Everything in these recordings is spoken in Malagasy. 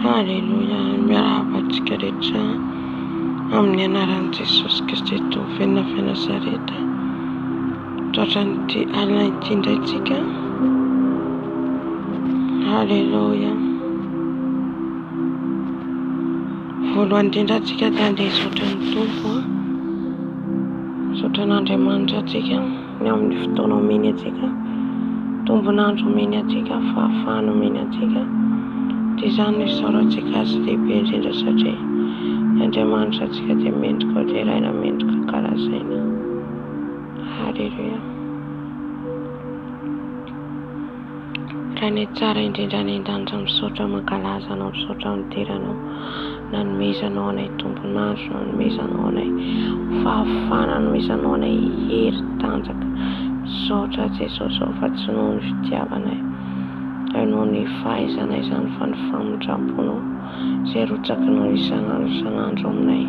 Haleluia, miarahaba antsika rehetra amin'ny anaran'i Jesosy Kristy tovin'ny Nazareta. Tratran'ity alina ity indray tsika. Haleluia. Voalohany indrindra tsika dia andeha hisaotra ny Tompo, misaotra n'Andriamanitra tsika ny amin'ny fotoana omeny atsika, tombon'andro omeny atsika, fahafahana omeny atsika. Dia izany no isaorantsika azy lehibe indrindra satria ny Andriamanitra atsika dia mendrika ho jeraina, mendrika kalazaina. Haleluia. Raha ny tsara indrindra ny indandra misaotra mankalaza anao, misaotra midiranao, nanomezanao anay tombon'andro, nanomezanao anay fahafahana, nanomezanao anay hery tanjaka. Misaotra Jesosy fa tsy noho ny fitiavanay, noho ny fahaizanay izany fa ny famindramponao izay rotsakinao isan'andro aminay.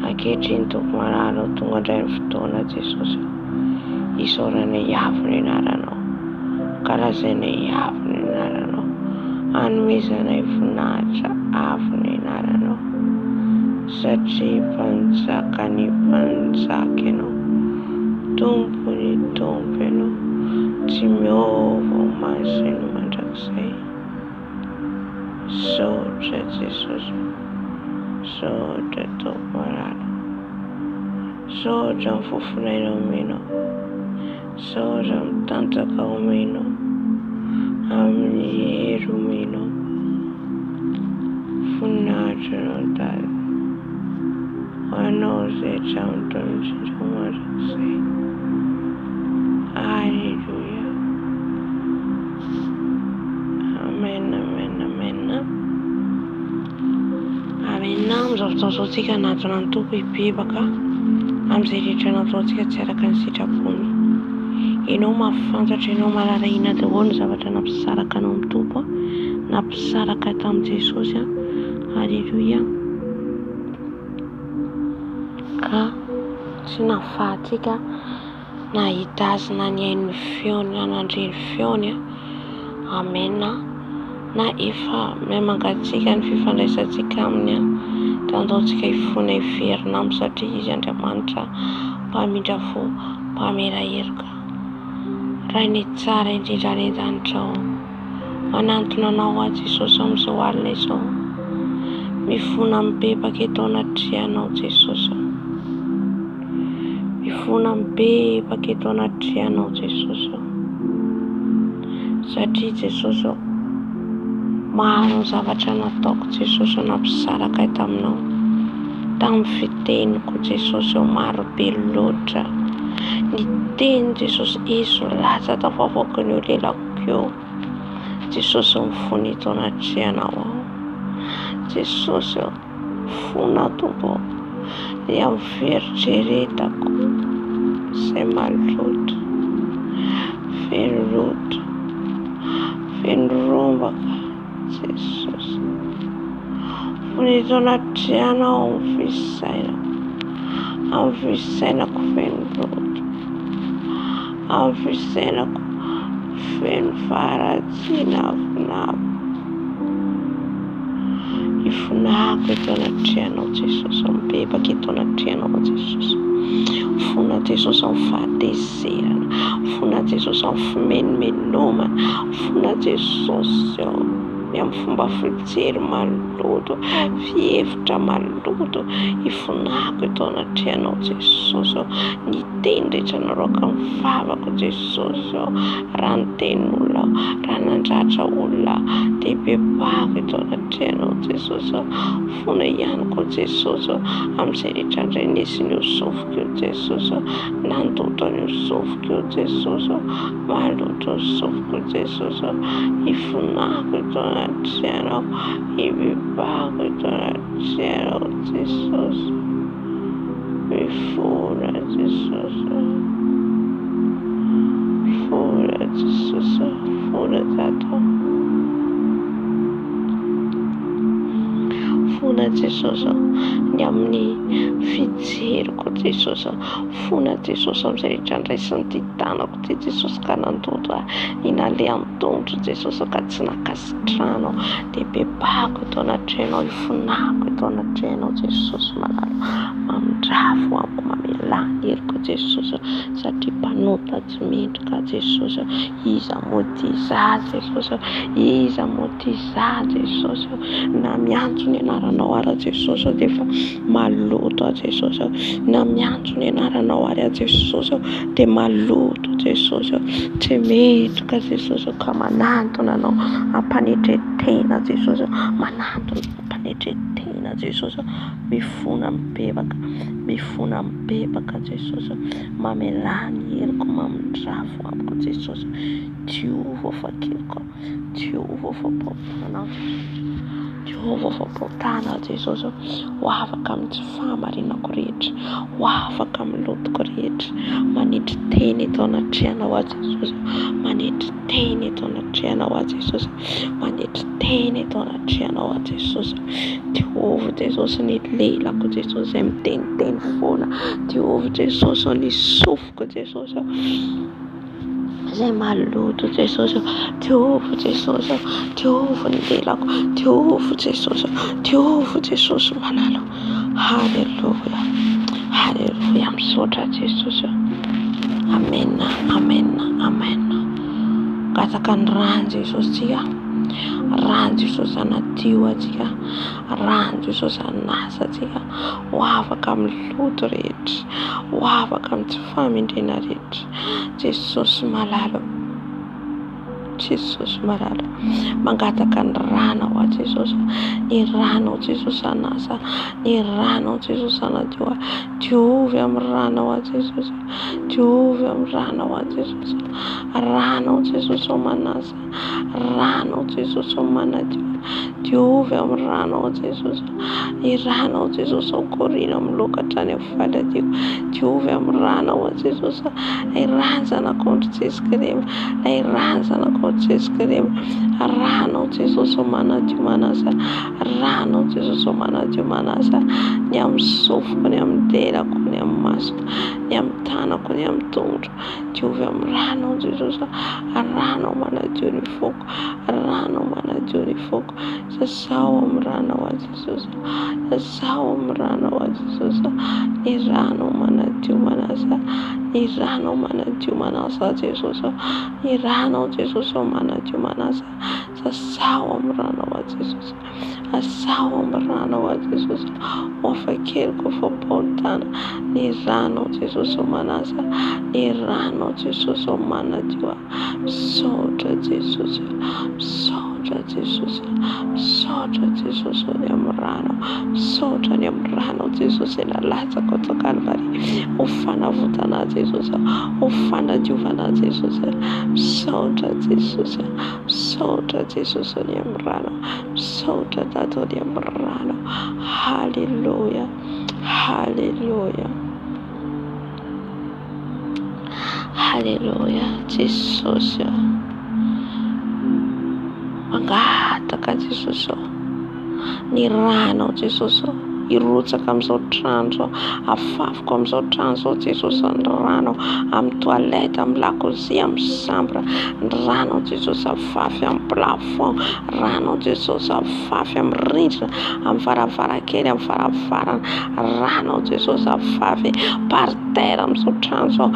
Ankehitriny Tompo marahana tonga indray ny fotoana Jesosy, isaoranay avy ny anaranao, kalazainay avy ny anaranao, hanomezanay voninahitra avy ny anaranao, satria mpanjaka ny mpanjaka ianao, Tompo ny Tompo ianao, tsy miova maso ny mandrakizay. Saotra Jesosy, saotra Tompo marahana, saotra amin'ny fofona omenao, saotra amin'ny tanjaka omenao, amin'ny hery omenao, voninahitra anao Dady, ho anao izay hatramin'ny taona indrindra mandrakizay. Haleluia. Amen, amen, amen. Amen. Amin'izao fotoana izao tsika natona ny Tompo hibebaka amin'izay rehetra nataontsika tsy araka ny sitrapony. Ianao mafantatra, ianao mararahina daholo ny zavatra nampisaraka anao amin'ny Tompo, nampisaraka tamin'i Jesosy. Haleluia. Ka tsy nahafahantsika nahita azy na nihaino ny feony na nandre ny feony. Amen. Na efa mihamangatsika ny fifandraisantsika aminy, tandaontsika hifona hiverina aminy satria izy Andriamanitra mpamindra fo, mpamera heroka. Raha ny tsara indrindra ny danitra ao, manantona anao a Jesosy amin'izao alina izao, mifona mibebaka eto anatrianao Jesosy, mifona mibebaka eto anatrianao Jesosy, satria Jesosy maro ny zavatra nataoko Jesosy, nampisaraka taminao tamin'ny fiteniko Jesosy, maro be loatra ny teny Jesosy, izo latsa tafavoaka ny olelako eo Jesosy, mifona eto anatrianao ao Jesosy, mifona Tompo dia miveritreretako izay maloto, feno loto, feno rombaka Jesosy, mifona eto anatrianao amin'ny fisainako feno loto, amin'ny fisainako feno faharatsiana avinavo. Ifonako eto anatrianao Jesosy, mibebaka eto anatrianao Jesosy, fona Jesosy amin'ny fahatezerana, fona Jesosy amin'ny fimenomenomana, fona Jesosy amin'ny fomba fijery maloto, fihevitra maloto. Ifonako eto anatrianao Jesosy, ny teny rehetra naroaka ny vavako Jesosy, raha ny tenin'olona, raha nandratra olona dia bebako eto anatrianao Jesosy. Fona ihany koa Jesosy amin'izay rehetra indray nesiny hosofiko eo Jesosy, nandoto ny hosofiko eo Jesosy, maloto hosofiko Jesosy. Ifonako eto anatrianao, ibebako eto anatrianao Jesosy, mifona Jesosy, fona Jesosy, fona Tato, fona Jesosy ny amin'ny fijeriko Jesosy, fona Jesosy amin'izay rehetra andraisin'ny ty tanako ty Jesosy ka nandoto inalehan'ny tongotro Jesosy ka tsy nakasitrano dia bebako eto anatrehanao, ifonako eto anatrehanao Jesosy malalo, mamindrafo amiko, mamelany heriko Jesosy, satria mpanota tsy mendrika Jesosy, iza moa ty za Jesosy, iza moa ty za Jesosy, na miantso ny anaranao ara Jesosy dia efa maloto Jesosy, na miantso ny anaranao ara Jesosy dia maloto Jesosy, tsy mendrika Jesosy ka manantona anao ampanetretena Jesosy, manantona ampanetretena Jesosy, mifona mibebaka Jesosy, mamelany heriko, mamindrafo amiko Jesosy, Jehovah fakiriko, Jehovah fampahotana, Jehovah fampahotana Jesosy, ho afaka amin'ny tsy fahamarinako rehetra, ho afaka amin'ny lotoko rehetra, manetry teny eto anatrehanao Jesosy, manetry teny eto anatrehanao Jesosy, manetry teny eto anatrehanao Jesosy, Jehovah Jesosy ny lelako Jesosy izay miteniteny foana, Jehovah Jesosy ny sofiko Jesosy izay maloto Jesosy, Jehovah Jesosy, Jehovah ny lelako, Jehovah Jesosy, Jehovah Jesosy malalo. Halleluja, halleluja, misaotra Jesosy. Amen, amen, amen. Gataka ny rano Jesosy tsika, rano Jesosy anadio atsika, rano Jesosy anasa atsika, ho afaka amin'ny loto rehetra, ho afaka amin'ny tsy famindrena rehetra, Jesosy malalo, Jesosy malalo. Mangataka ny rano ho Jesosy, ny rano Jesosy anasa, ny rano Jesosy anadio, Jehovah amin'ny rano ho Jesosy, Jehovah amin'ny rano ho Jesosy, rano Jesosy manasa, rano Jesosy manadio, Jehovah amin'ny rano ho Jesosy, ny rano Jesosy korina milokatra any faladiko, Jehovah amin'ny rano ho Jesosy, ay ranjanako ny Jesu Kristy, ay ranjanako ny Jesu Kristy, rano Jesosy manadio manasa, rano Jesosy manadio manasa, ny amin'ny sofiko, ny amin'ny delako, ny amin'ny masoko, ny amin'ny tanako, ny amin'ny tongotro, Jehovah amin'ny rano Jesosy, rano manadio ny foko, rano manadio ny foko, sasao amin'ny rano ho Jesosy, sasao amin'ny rano ho Jesosy, ny rano manadio manasa, ny rano manadio manasa Jesosy, ny rano Jesosy manadio manasa, sasao amin'ny rano ho Jesosy, sasao amin'ny rano ho Jesosy, wafakeriko fampahotana, ny rano Jesosy manasa, ny rano Jesosy manadio, misaotra Jesosy, misaotra Jesosy, misaotra Jesosy ny amin'ny rano, misaotra ny amin'ny rano Jesosy nalatsako ato Kalvari, ho fanavotana Jesosy, ho fanadiovana Jesosy, misaotra Jesosy, misaotra Jesosy ny amin'ny rano, misaotra tato ny amin'ny rano. Halleluja, halleluja, halleluja Jesosy. Mangataka Jesosy, ny rano Jesosy irotsaka amin'izao trano zao, afafako amin'izao trano zao Jesosy, ny rano amin'ny toalette, amin'ny lakozia, amin'ny chambre, ny rano Jesosy afafy amin'ny plafond, rano Jesosy afafy amin'ny rindrina, amin'ny varavarankely, amin'ny varavarana, rano Jesosy afafy par terre amin'izao trano zao,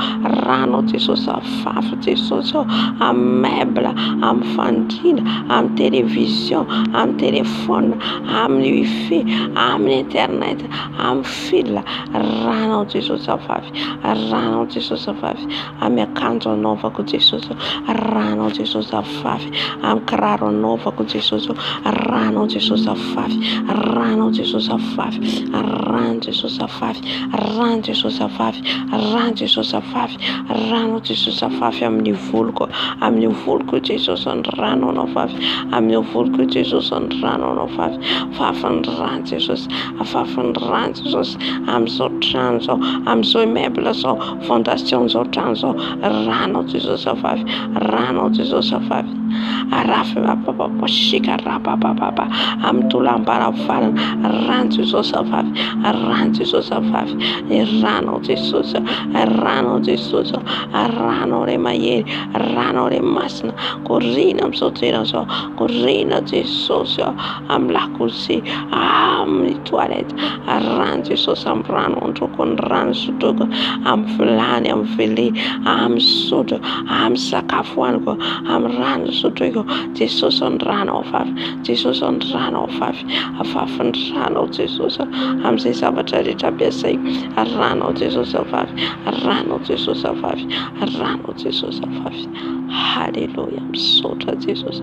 rano Jesosy afafy Jesosy amin'ny meuble, amin'ny fandriana, amin'ny télévision, amin'ny téléphone, amin'ny wifi, amin'ny internet, amin'ny fil, rano Jesosy afafy, rano Jesosy afafy amin'ny akanjo anaovako Jesosy, rano Jesosy afafy amin'ny kiraro anaovako Jesosy, rano Jesosy afafy, rano Jesosy afafy, rano Jesosy afafy, rano Jesosy afafy, rano Jesosy afafy, rano Jesosy afafy amin'ny voloko Jesosy ny rano afafy, amin'ny voloko Jesosy ny rano afafy, afafy ny rano Jesosy, afafy ny rano Jesosy amin'izao trano zao, amin'izao immeuble zao, fondation zao trano zao, rano Jesosy afafy, rano Jesosy afafy. Arafa papa shika rapa papa amtulambara fara arranjo Jesus avave arranjo Jesus avave errano Jesus arrano Jesus arrano re maie arrano re masna corrina msotera so corrina Jesus am la così am toilette arranjo Jesus am rano con ranzo togo am fulani am fili am soto am sakafuango am rano soto Jesus on rano faf Jesus on rano faf afaf on rano Jesus am se sabatari tabesai rano Jesus faf rano Jesus faf rano Jesus faf hallelujah soto Jesus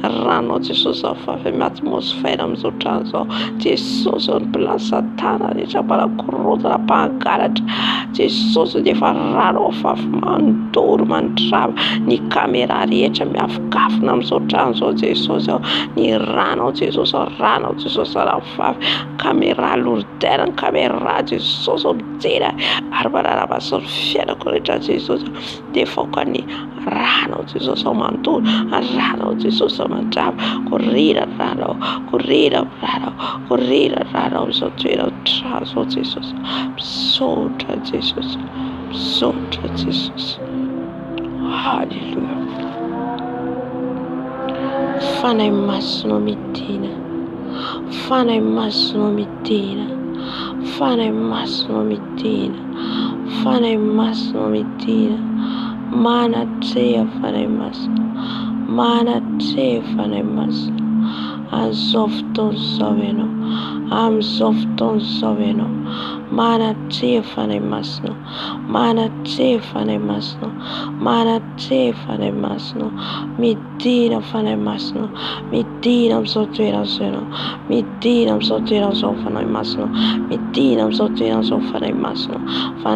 rano Jesus faf atmosfera am sotanzo Jesus on plaza tana de chapala corroda la pagara Jesus de farrano faf mantor mantrava ni camera riece mi afkaf nam sotanzo Jesus ni rano Jesus la faf camera lurtera camera Jesus obtera arbara basor fiera corretta Jesus de focani rano Jesus mantor rano Jesus mantrava corrida rano sotera trazo Jesus sotra Jesus hallelujah Fana imassino mittina Fana imassino mittina Fana imassino mittina Fana imassino mittina Mana tea fana imassino Mana tea fana imassino Azofton soveno Am softon soveno Mana tea fana imassino Mana tea fana imassino Mana tea fana imassino Mittina fana imassino Mittina msotera seno Mittina msotera sofana imassino Mittina msotera sofana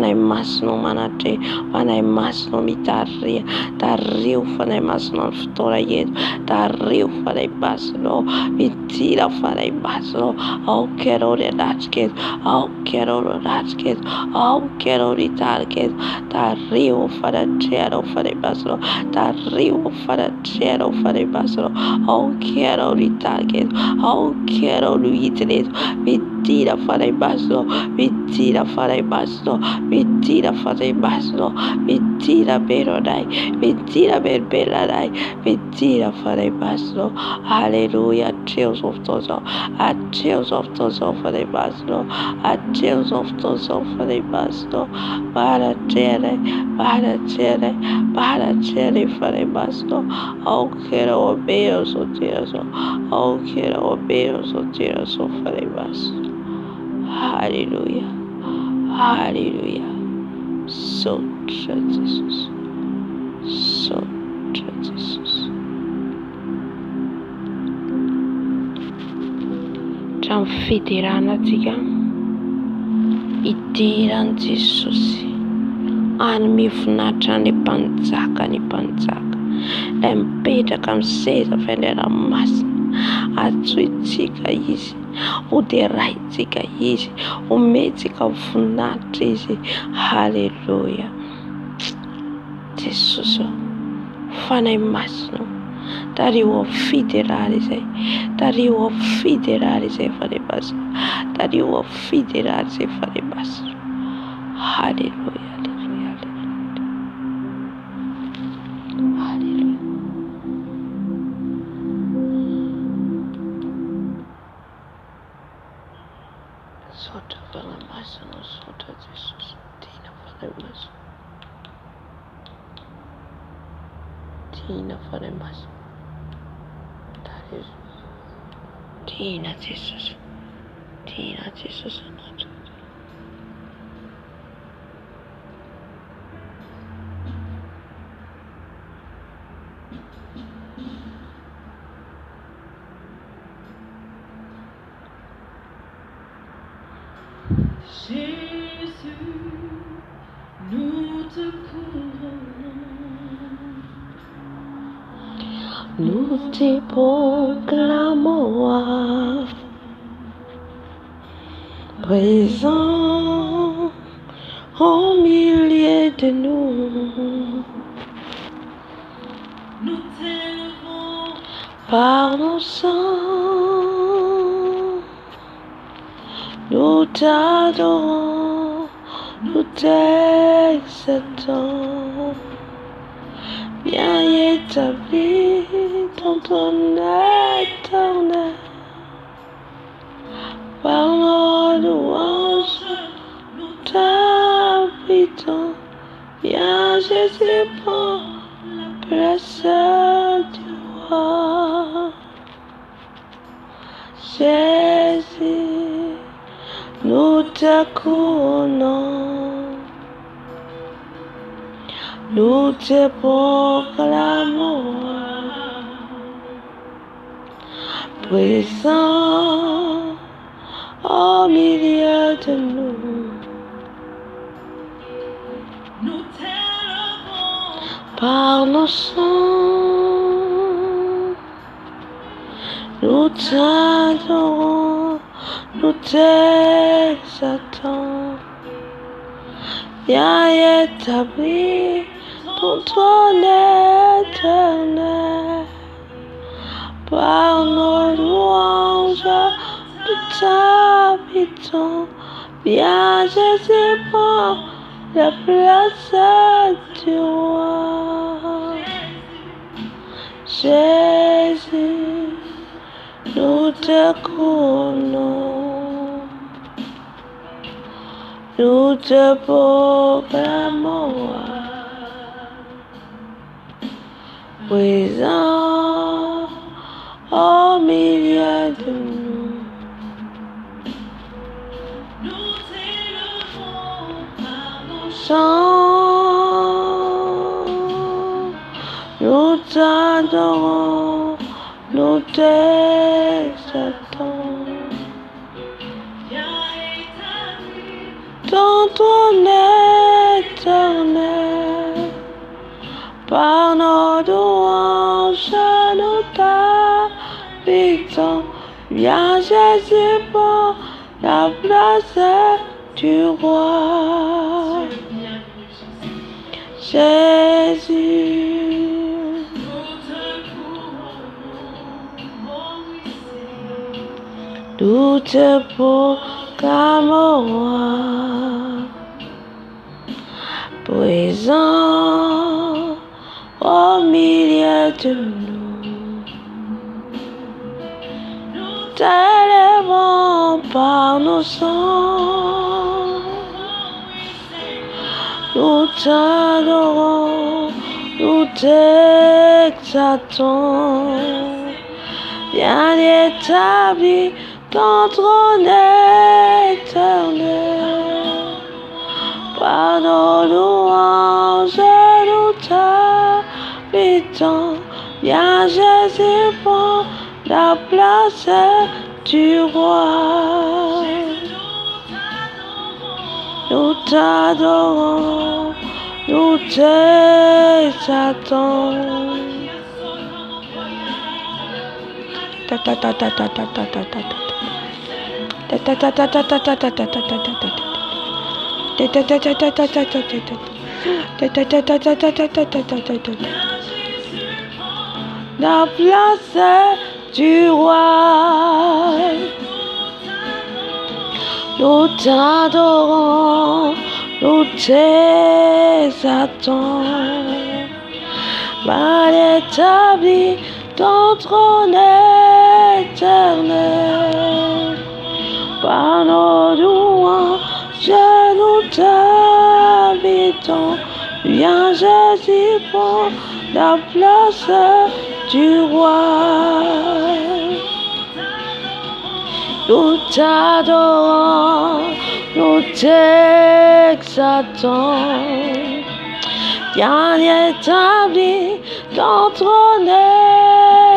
imassino mana tea fana imassino mitaria Tariu fana imassino ftora yetu Tariu fana imassino Mittina fana imassino Au quero de dasket Au quero de dasket Au quero de target Tariu fana tero fana imassino Tariu fana tero fana imassino Au quero de target Au quero de itret Mittina fana imassino Mittina fana imassino Mittina fana imassino Mittina berodai Mittina berbeladai Mittina fana imassino hallelujah trails of those at trails of those for the imassino at trails of those for the imassino para tere for the imassino au quero obeos o tiraso au quero obeos o tiraso for the imassino hallelujah so Jesus Trano fidirana antsika idiran'i Jesosy any mifinaritra ny mpanjaka ilay mipetraka amin'ny seza fandraramasina atsoitsika izy hoderaitsika izy ometsika voninahitra izy halleluja Jesosy fanahy masina tariho federal izay tariho federal izay farebasa tariho federal izay farebasa halleluja Sotra farebasa sotra Jesus tina farebasa tina farebasa Tina Jesus Jésus, nous te couronnons. Nous te proclamons présent au milieu de nous. nous t'élevons par nos sangs. Nous t'adorons, nous t'exaltons, bien établi dans ton éternel. Par nos louanges, nous t'habitons, bien Jésus prend la place du roi. Jésus, nous te couronnons, nous te proclamons, présent au milieu de nous. nous t'élevons Par nos sangs, nous t'adorons, nous t'exaltons, bien établi dans ton éternel. Par nos louanges, nous t'habitons, bien Jésus prend la place du roi. Jésus, nous te couronnons, nous te proclamons, présent au milieu de nous. nous t'élevons par nos Sang, nous t'adorons, nous t'exaltons, bien établis dans ton éternel. Par nos louanges, nous t'habitons, bien Jésus prend la place du roi. Jésus, nous te couronnons, oh oui Seigneur. nous te proclamons, présent au milieu de nous. Nous T'élevons par nos sangs, nous t'adorons, nous t'exaltons, bien établi dans ton éternel. Par nos louanges, nous t'habitons, bien Jésus prend la place du roi. Nous t'adorons, nous t'exaltons. Ta ta ta ta ta ta ta ta ta. Ta ta ta ta ta ta ta ta ta ta ta. Ta ta ta ta ta ta ta ta ta. Ta ta ta ta ta ta ta ta ta ta. La place du roi. Nous t'adorons, nous t'exaltons, mal établi dans ton éternel. Par nos louanges, nous t'habitons, bien Jésus prend la place du roi. Nous t'adorons, nous t'exaltons, bien établi dans ton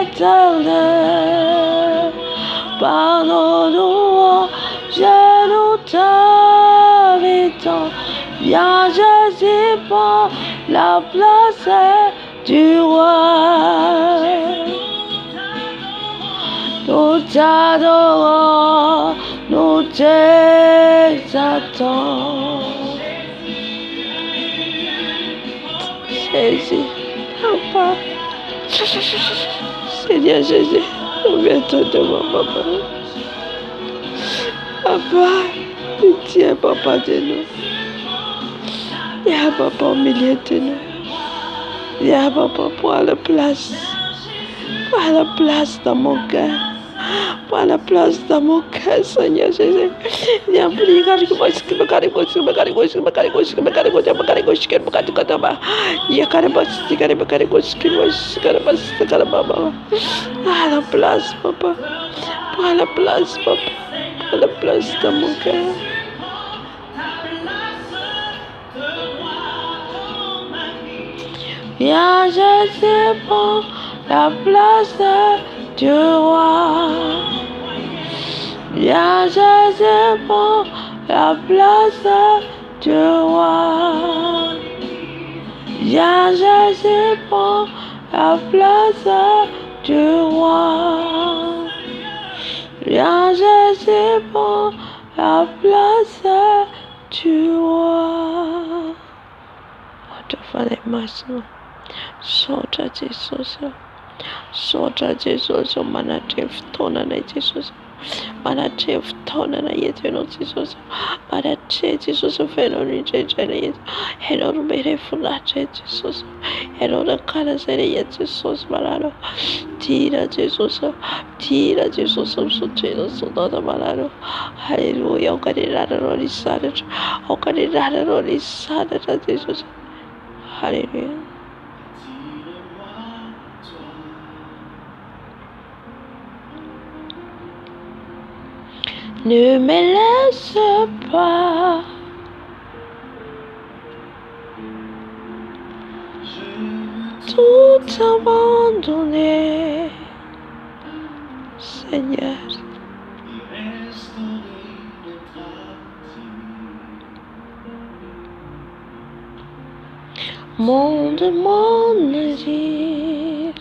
éternel. Par nos louanges, nous t'habitons, bien Jésus prend la place du roi. Nous t'adorons, nous t'exaltons. Jésus, papa. Seigneur Jésus, souviens-toi de moi, papa. Papa, pitié, papa, de nous. Viens, papa, au milieu de nous. Viens, papa, prends la place. Prends la place dans mon cœur. Prends la place dans mon cœur, Seigneur Jésus. Viens, prie, prends la place, papa. Prends la place, papa. Prends la place dans mon cœur. Viens, Jésus, prends la place du roi. Viens, Jésus, prends la place du roi. Viens, Jésus, prends la place du roi. Viens, Jésus, prends la place du roi. Father, Master, Sota Jesus, Sota Jesus, Manative Tona, Jesus, Manative Tona, Jesus, Manative Jesus, Fenori, Henor Mere Funate, Jesus, Henor Kalasere, Jesus, Malano, Tira Jesus, Sotino, Sodota Malano, Hallelujah, Ocarina, Rodi Sadat, Ocarina, Rodi Sadat, Jesus. Alléluia. Ne me laisse pas tout abandonner, Seigneur. Mon désir,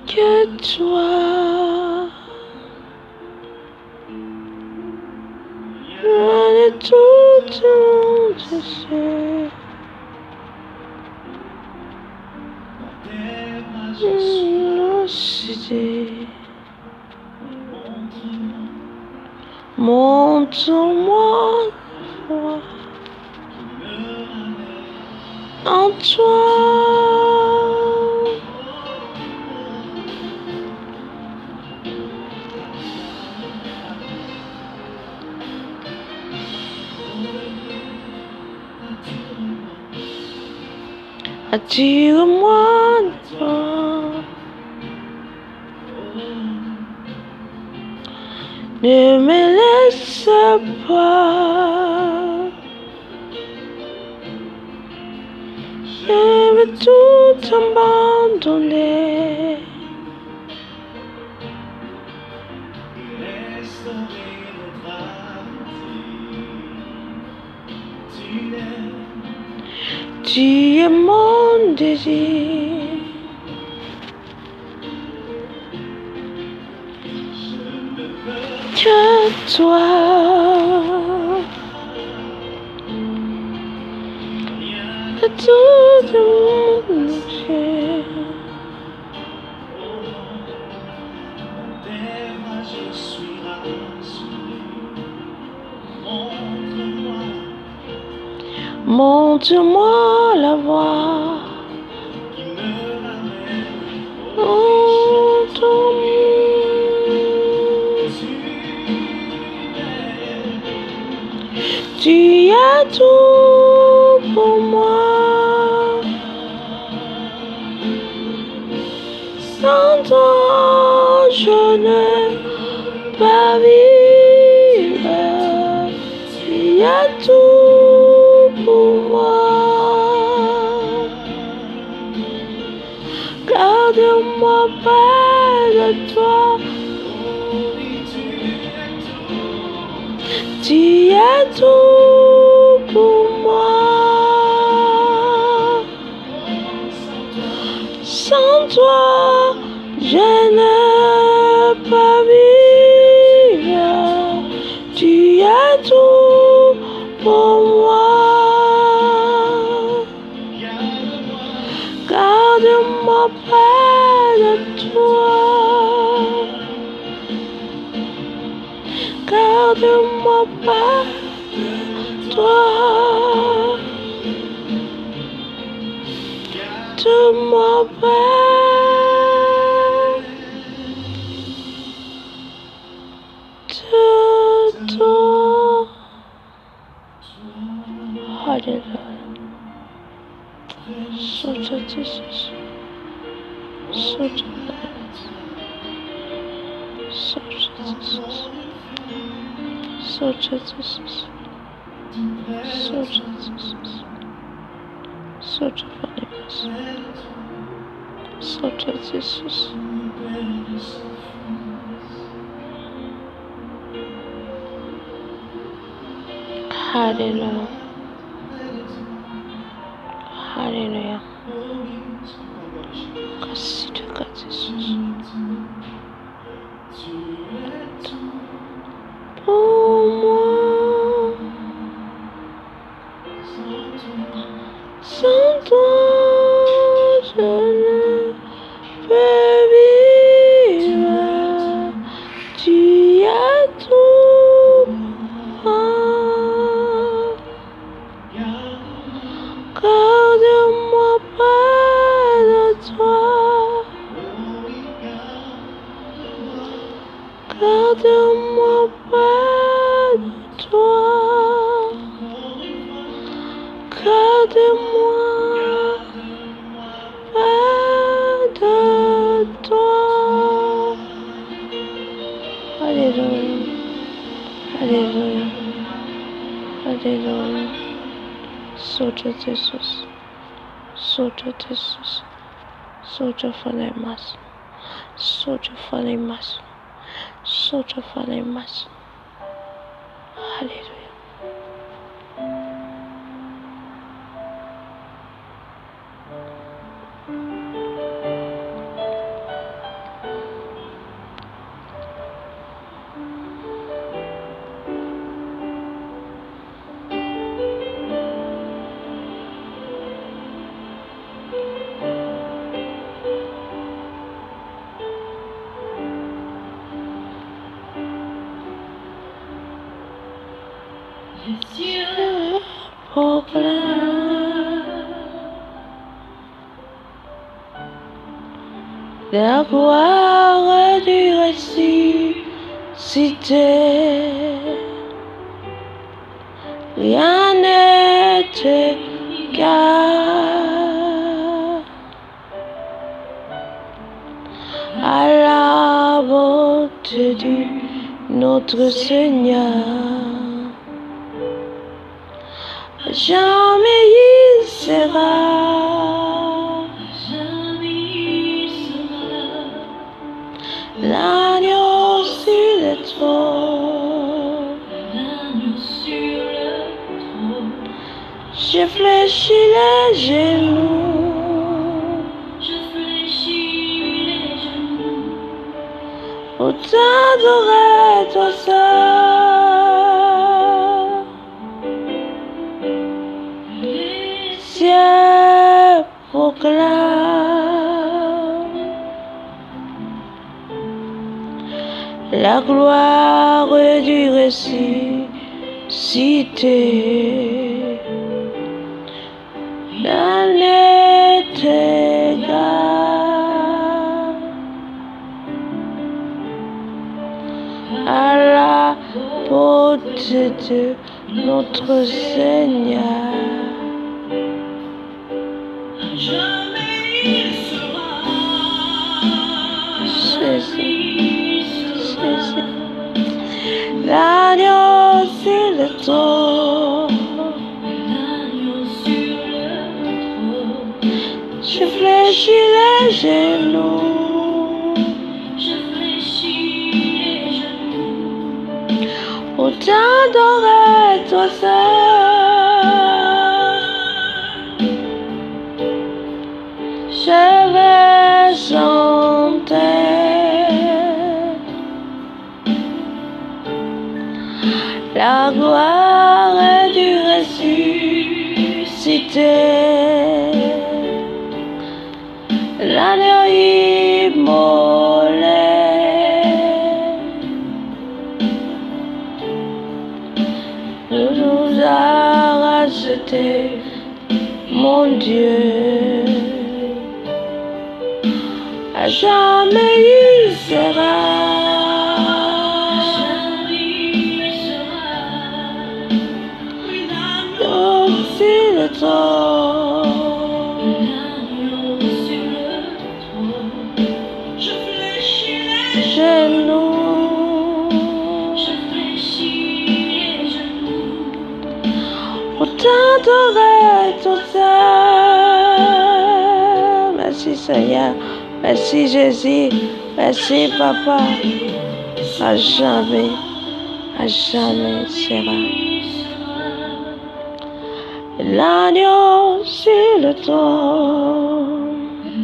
que toi, loin de tout mon désir, montre-moi en toi. Attire-moi de toi. Ne me laisse pas. Je veux tout abandonner. Tu es mon désir. Que toi, de tout mon cœur, montre-moi la voie. Tu as tout pour moi. Sans toi, je ne peux pas vivre. Tu as tout pour moi. Garde-moi près de toi. Tu as tout pour moi. Sans toi, je ne peux pas vivre. Tu as tout pour moi. près de toi. Garde-moi près de toi. Garde-moi près de toi. Hallelujah. So Jesus. So Jesus. So Jesus. So Jesus. So Jesus. So Jesus. So Jesus. Hallelujah. Hallelujah. Merci de God, Jesus. Pour moi, sans toi, je ne peux vivre. Tu as tout pour moi. Garde-moi près de toi. Garde-moi près de toi. Garde-moi près de toi. Alléluia. Alléluia. Alléluia. Soja Jesus. Soja Jesus. Soja Falemas. Soja Falemas. Soja Falemas. Alléluia. La gloire du ressuscité, rien n'est égal à la beauté de notre Seigneur. Jamais il sera. L'agneau sur le trône. Je fléchis les genoux. Pour t'adorer toi seul. Ciel proclame la gloire du ressuscité. Rien n'est égal à la beauté de notre Seigneur. Jamais il sera. L'agneau sur le trône. Je fléchis les genoux. Pour t'adorer toi seul. Je vais chanter la gloire du ressuscité. l'agneau immolé. Nous a racheté, mon Dieu, à jamais il sera. Sur le trône, Je fléchis les genoux, Je fléchis les genoux. pour t'adorer tout seul. Merci Seigneur, merci Jésus, merci Papa, à jamais sera. L'agneau sur le trône,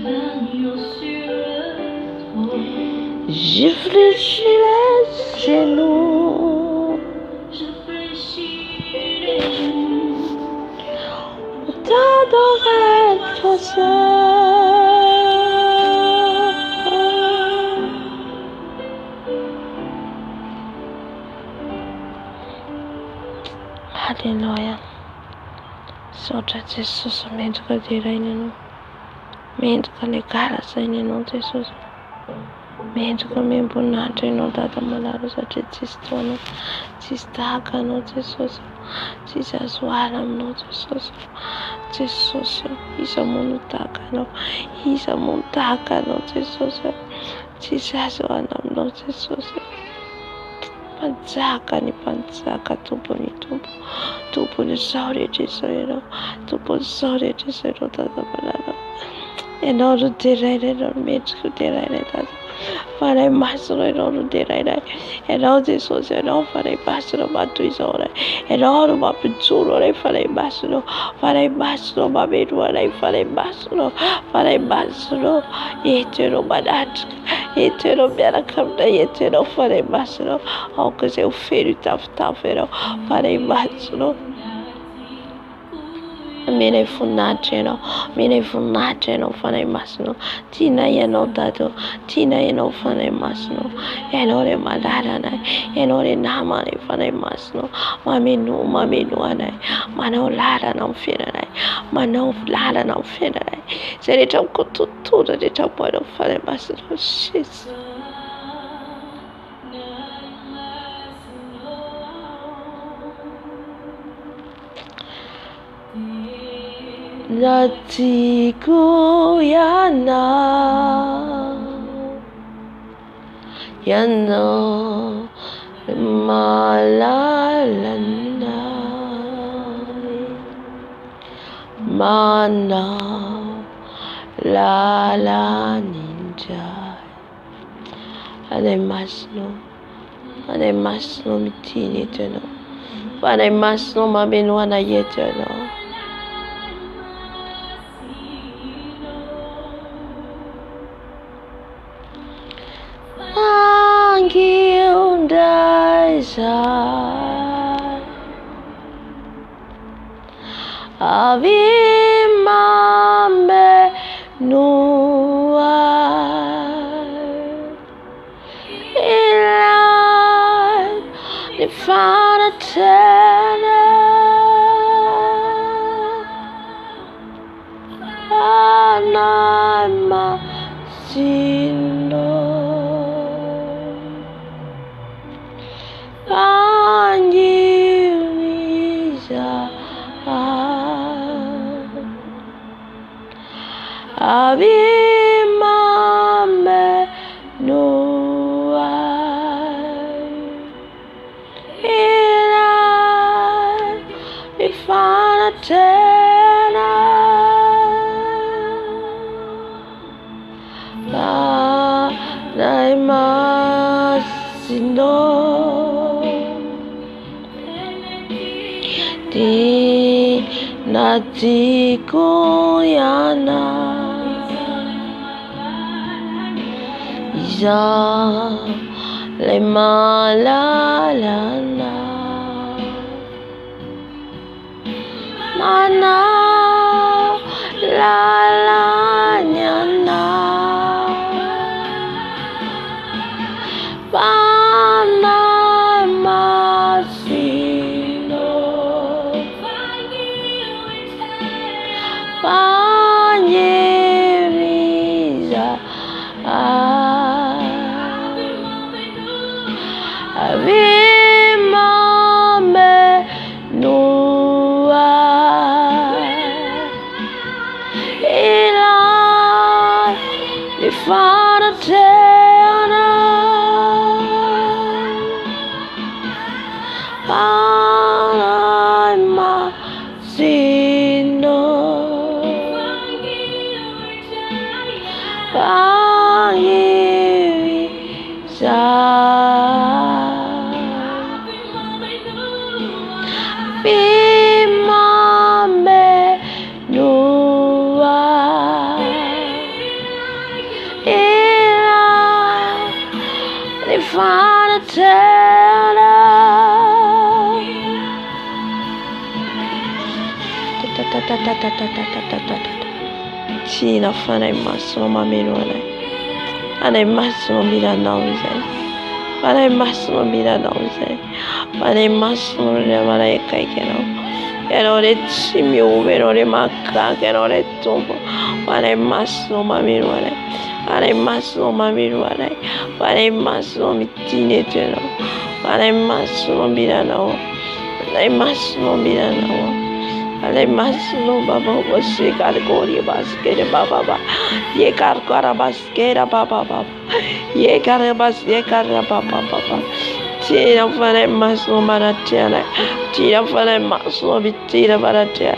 L'agneau sur le trône. j'ai fléchi les genoux, Je fléchis les genoux. pour t'adorer toi seul. Alléluia. Sotra Jesus, mendrika diray ny anao, mendrika ilay galasaina ianao Jesus, mendrika miambonahitra ianao Dada malala satria tsisy toanao, tsisy tahaka anao Jesus, tsisy azo ala aminao Jesus. Jesus, iza moa no tahaka anao, iza moa no tahaka anao Jesus, tsisy azo ala aminao Jesus. Mpanjaka ny mpanjaka, tompony tompo, tompony izao rehetra izao ianao, tompony izao rehetra izao ianao Dada malala. Ianao no derailay, ianao no mendrika ho derailay Dada. Faray masina ianao no derailay, ianao Jesus, ianao faray masina matoy izao ray, ianao no mampijoro ray faray masina, mameno anay faray masina, eto ianao manatrika, eto ianao miaraka aminay, eto ianao faray masina, aoka izay ho feno hitafitafy ianao faray masina. Menay voninahitra ianao, menay voninahitra ianao fanahy masina, tiana ianao Dada, tiana ianao fanahy masina, ianao ray malala anay, ianao ray nama anay fanahy masina, mameno anay, manao lalana amin'ny fiainanay, manao lalana amin'ny fiainanay, izay rehetra mikotototra rehetra manao fanahy masina Jesus. Natiku yana malalana mana lala ninja. Anay masino mitiny eto ianao, fanay masino mameno anay eto ianao. Avimambe nuai ilai nifana tena anai masino Avimambe nuai ilai ifana tena nai masino di natiku yana iza le malalana mana lalanyana Panyiriza Avimame Nua Ila Ifana Teana Panaima Sino Panyiriza Bimame Nua Ila Ifana Teana Tina fanai massimo maminone Anai massimo milanause Panai massimo milanause Panai massimo le malaika ikeno Keno le simio vero le macca Keno le tombo Panai massimo maminone Panai massimo maminone Panai massimo mitine teno Panai massimo milano Panai massimo milano Ale masno baba basi kargori baskere baba baba ye karkara baskera baba baba ye karabas ye karaba baba baba tira fare masno manatiana tira fare masno bitira baratia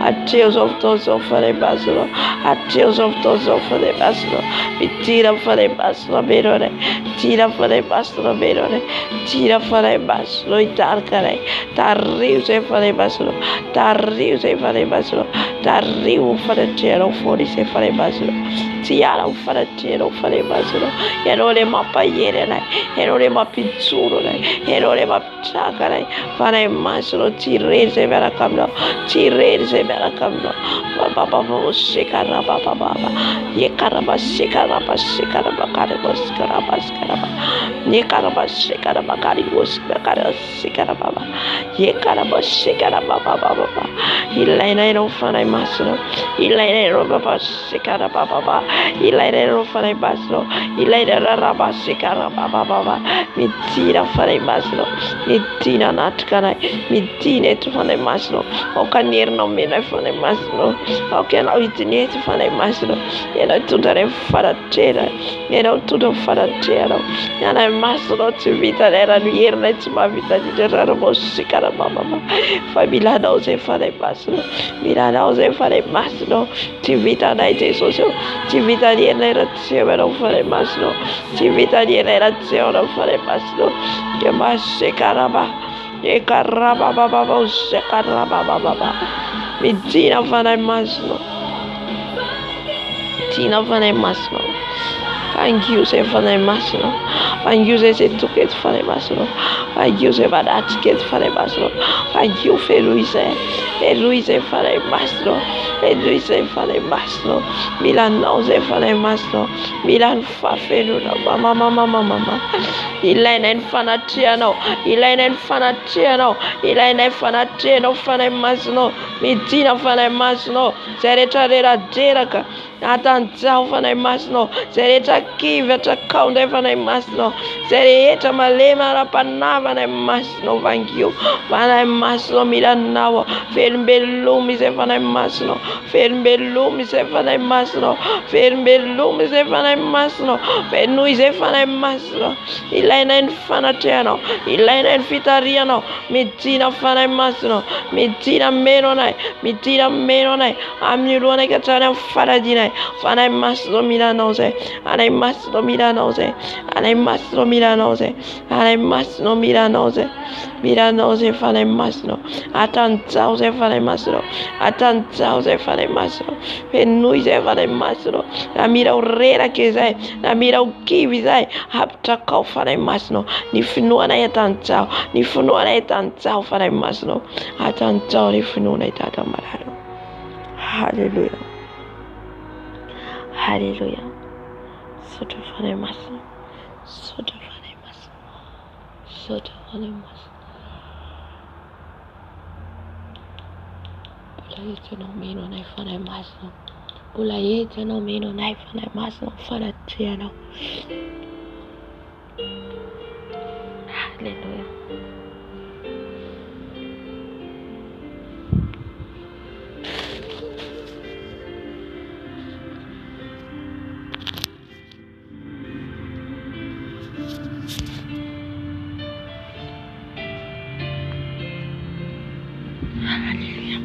atios of those of fare baslo atios of those of fare baslo bitira fare baslo berore tira fare baslo berore tira fare baslo itarkare tarriu se fare baslo tarriu se fare baslo tarriu fare cielo fuori se fare baslo tiara fare cielo fare baslo e non le mappa ieri e non le mappizzuro e non le mappacare fare baslo ti rese vera camno ti rese vera camno baba baba shikara baba baba ye karaba shikara bakare boskara baskara ye karaba shikara bakari boskara shikara baba ye karaba shikara baba baba ilaina no fare maslo ilaina no baba shikara baba ilaina no fare baslo ilaina raba shikara baba mitira fare maslo mitina natkana mitine tu fare maslo o kanir no me fare maslo o che no itine tu fare maslo e no tu dare faratera e no tu do faratera e no maslo tu vita era ieri ma vita di terra bossicara baba fa milano se fare maslo milano se fare maslo ti vita dai Gesù ti vita di relazione non fare maslo ti vita di relazione non fare maslo che mascicaraba e caraba baba se caraba baba Tina fare maslo Tina fare maslo Thank you, say for the master. Thank you, say to get for the master. Thank you, say for that get for the master. Thank you, for Louise. Louise for the master. Louise for the master. Milan knows for the master. Milan for Feluda. Mama. Elaine and Fanatiano. Elaine and Fanatiano. Elaine and Fanatiano for the master. Mitina for the master. Sereta Deraka. Atanzao fana masno sereta kiva ta kaunde fana masno sereta malema la panava na masno thank you fana masno milanawa ferbelumi se fana masno ferbelumi se fana masno ferbelumi se fana masno fenui se fana masno ilaina in fana tiano ilaina in fitariano mitina fana masno mitina menonai amnulone katana faradina Fana masno milanose, ane masno milanose, ane masno milanose, ane masno milanose, milanose fana masno, atanzause fana masno, atanzause fana masno, penuise fana masno, la mira urrera che sei, la mira ukivi sei, haptakau fana masno, ni finuana yatanzau, ni finuana yatanzau fana masno, atanzau ni finuana yatamarano. Hallelujah. Hallelujah. Soto fane masno. Soto fane masno. Soto fane masno. yetu na umino na ifana masno. Ula yetu na umino na ifana masno fana tiano. Hallelujah. Hallelujah.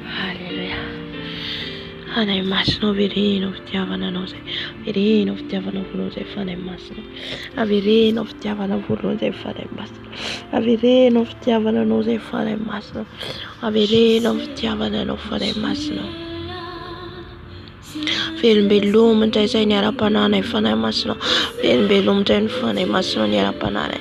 Hallelujah. Hanai masno virino vtiavana nose. Virino vtiavana vurose fane masno. Avirino vtiavana vurose fane masno. Avirino vtiavana nose fane masno. Avirino vtiavana no fane masno. Film belum tesa nyara panane fane masno. Film belum ten fane masno nyara panane.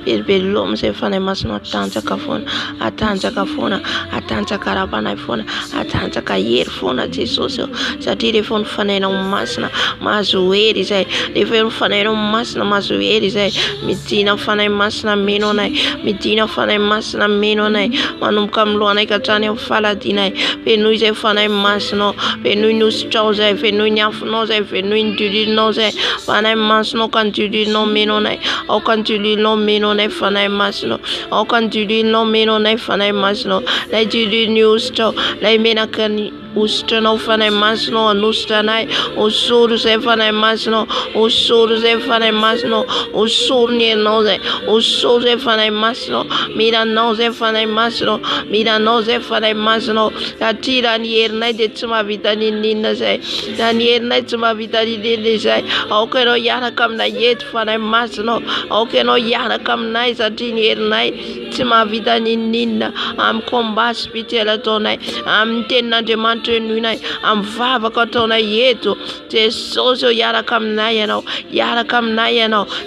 Film belum se fane masno atanza kafona. Atanza kafona. Atanza karabana fona. Atanza kayer fona Jesus. Satire fon fane no masna. Mazueri sai. Defen fane no masna mazueri sai. Mitina fane masna menonai. Mitina fane masna menonai. Manum kam luane katane fala dinai. Penui se fane masno. Penui nus chose. Penui nyaf nose. Penui dudi nose. Fane masno kan dudi no menonai. Au kan dudi no menonai fane masno. Au kan dudi no menonai fane masno. Lai dudi news to. Lai mena kan Ustano fane masno anustanai usuru se fane masno usuru se fane masno usuru ni noze usuru se fane masno mira noze fane masno mira noze fane masno atira ni ernai de tsuma vitani ninna sai dani ernai tsuma vitani ninna sai okeno yana kam na yet fane masno okeno yana kam nai satini ernai tsuma vitani ninna am kombas pitela tonai am tenna de nunai am vava kotona yetu te sozo yara kam nayeno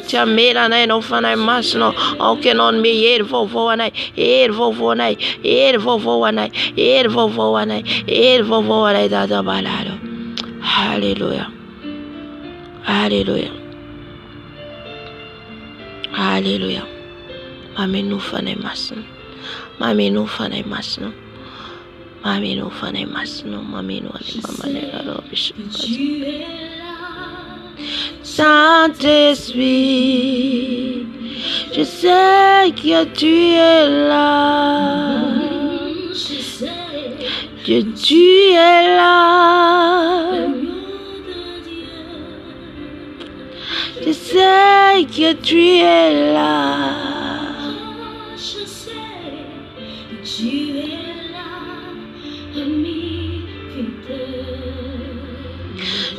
chamera nayeno fana masno okenon me yer vovo anai dada balado. Hallelujah. Hallelujah. Hallelujah. Mami nu fana masno. Mami nu fana masno. Mami no fane masno, mami no ale mama ne garo bishop. Saint-Esprit, je sais que tu es là. Que tu es là. Je sais que tu es là.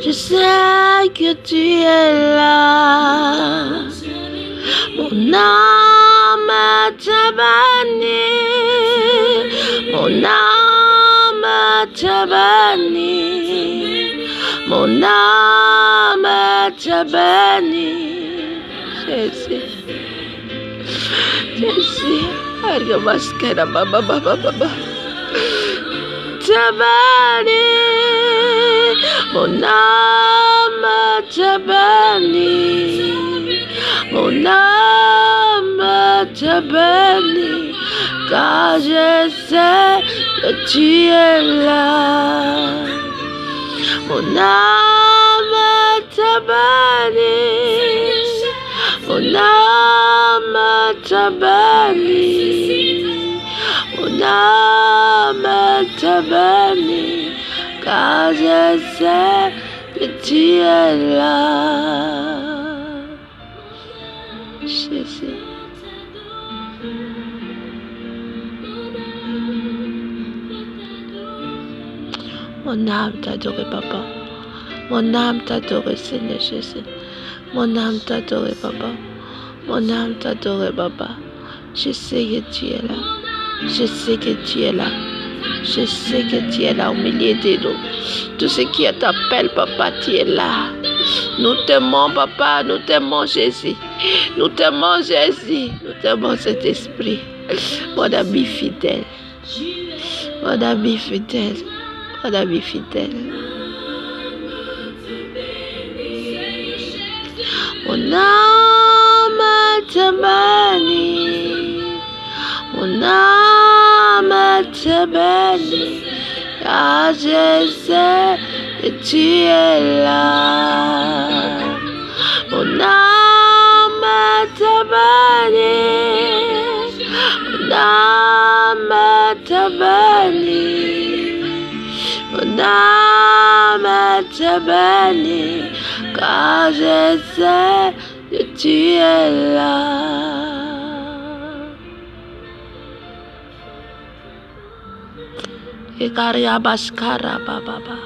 Je sais que tu es là. Mon âme t'a banni. Mon âme t'a banni. Mon âme t'a banni. Jésus. Jésus. Arga maskara baba. T'a banni. Mon âme t'a banni, mon âme t'a banni, car je sais que tu es là. Mon âme t'a banni, mon âme t'a banni, mon âme t'a banni. Car je sais que tu es là. Jésus. Mon âme t'adore, papa. Mon âme t'adore, Seigneur Jésus. Mon âme t'adore, papa. Mon âme t'adore, papa. Je sais que tu es là. Je sais que tu es là. Je sais que tu es là au milieu de nous. Tout ce qui t'appelle, papa, tu es là. Nous t'aimons, papa, nous t'aimons, Jésus. Nous t'aimons, Jésus. Nous t'aimons, cet esprit. Mon ami fidèle. Mon ami fidèle. Mon ami fidèle. Mon âme t'a banni. Mon âme t'a banni. car je sais que tu es là. Mon âme te bénit, mon âme te bénit, mon âme te bénit, car je sais que tu es là. Ekaria baskara baba baba.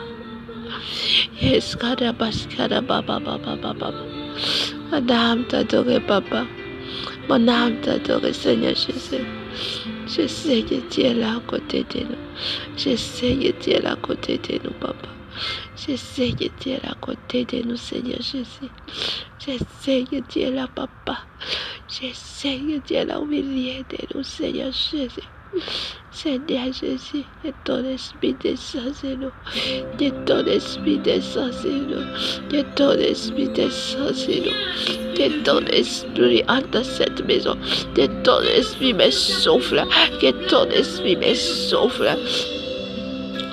Eskara baskara baba baba baba. Mon âme t'adore papa. Mon âme t'adore Seigneur Jésus. Je sais que tu es là à côté de nous. Je sais que tu es là à côté de nous papa. Je sais que tu es là à côté de nous Seigneur Jésus. Je sais que tu es là papa. Je sais que tu es là au milieu de nous Seigneur Jésus. Seigneur Jésus, que ton esprit descend sur nous, que ton esprit descend sur nous, que ton esprit descend sur nous, que ton esprit entre dans cette maison, que ton esprit me souffle, que ton esprit me souffle.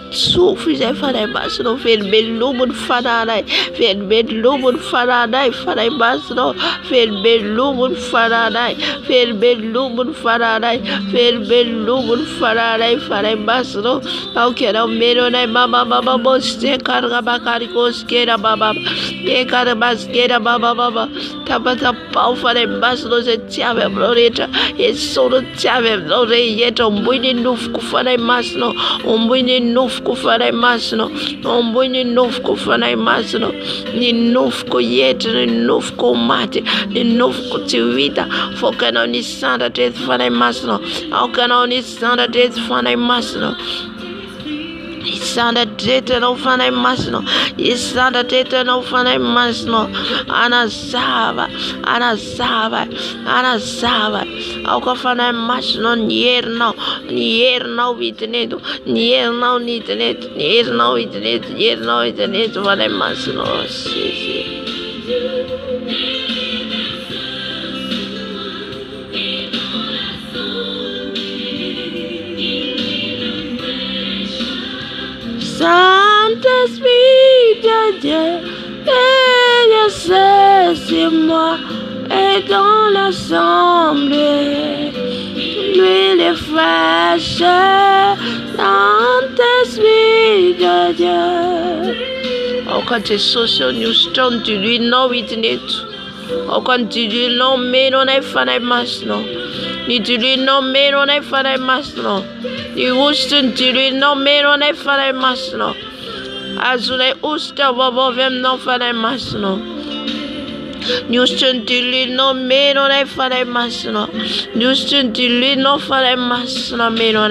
Souffle, j'ai fait un masno, fait le lumen fananai, fait le lumen fananai, fait un masno, fait le lumen fananai, fait le lumen fananai, fait le lumen fananai, fait un masno. Ok, non, mais mama, moste, carabacarico, skera, baba, et carabasquera, baba, tapata pau, fait un masno, je tiens avec l'oreille, et solo tiens avec l'oreille, et on bouille nouf, fait un masno, on bouille nouf. Kufanai masno, ombuni nuf kufanai masno, ni nuf kuyete, ni nuf kumate, ni nuf kutiwita, fokana ni sanda te fanai masno, aukana ni sanda te fanai masno. Isanda tete no fanai masno, isanda tete no fanai masno, anasava, auka fanai masno, nier no vitnedo, nier no vitnedo, fanai masno, sì. Saint-Esprit de Dieu, exerce sur moi et dans l'assemblée, l'huile fraîche, Saint-Esprit de Dieu. Oh, quand tu es social, nous sommes du lui, non, oui, oh, quand tu dis non, mais non, il faut pas masno. Ni tu lui non, mais non, il faut pas masno. Ni Houston, tu lui non, mais non, il faut pas masno. Azule Houston, vem non, faut pas masno. Houston, tu lui non, mais non, il faut pas masno. Houston, tu lui non, faut pas masno, mais non.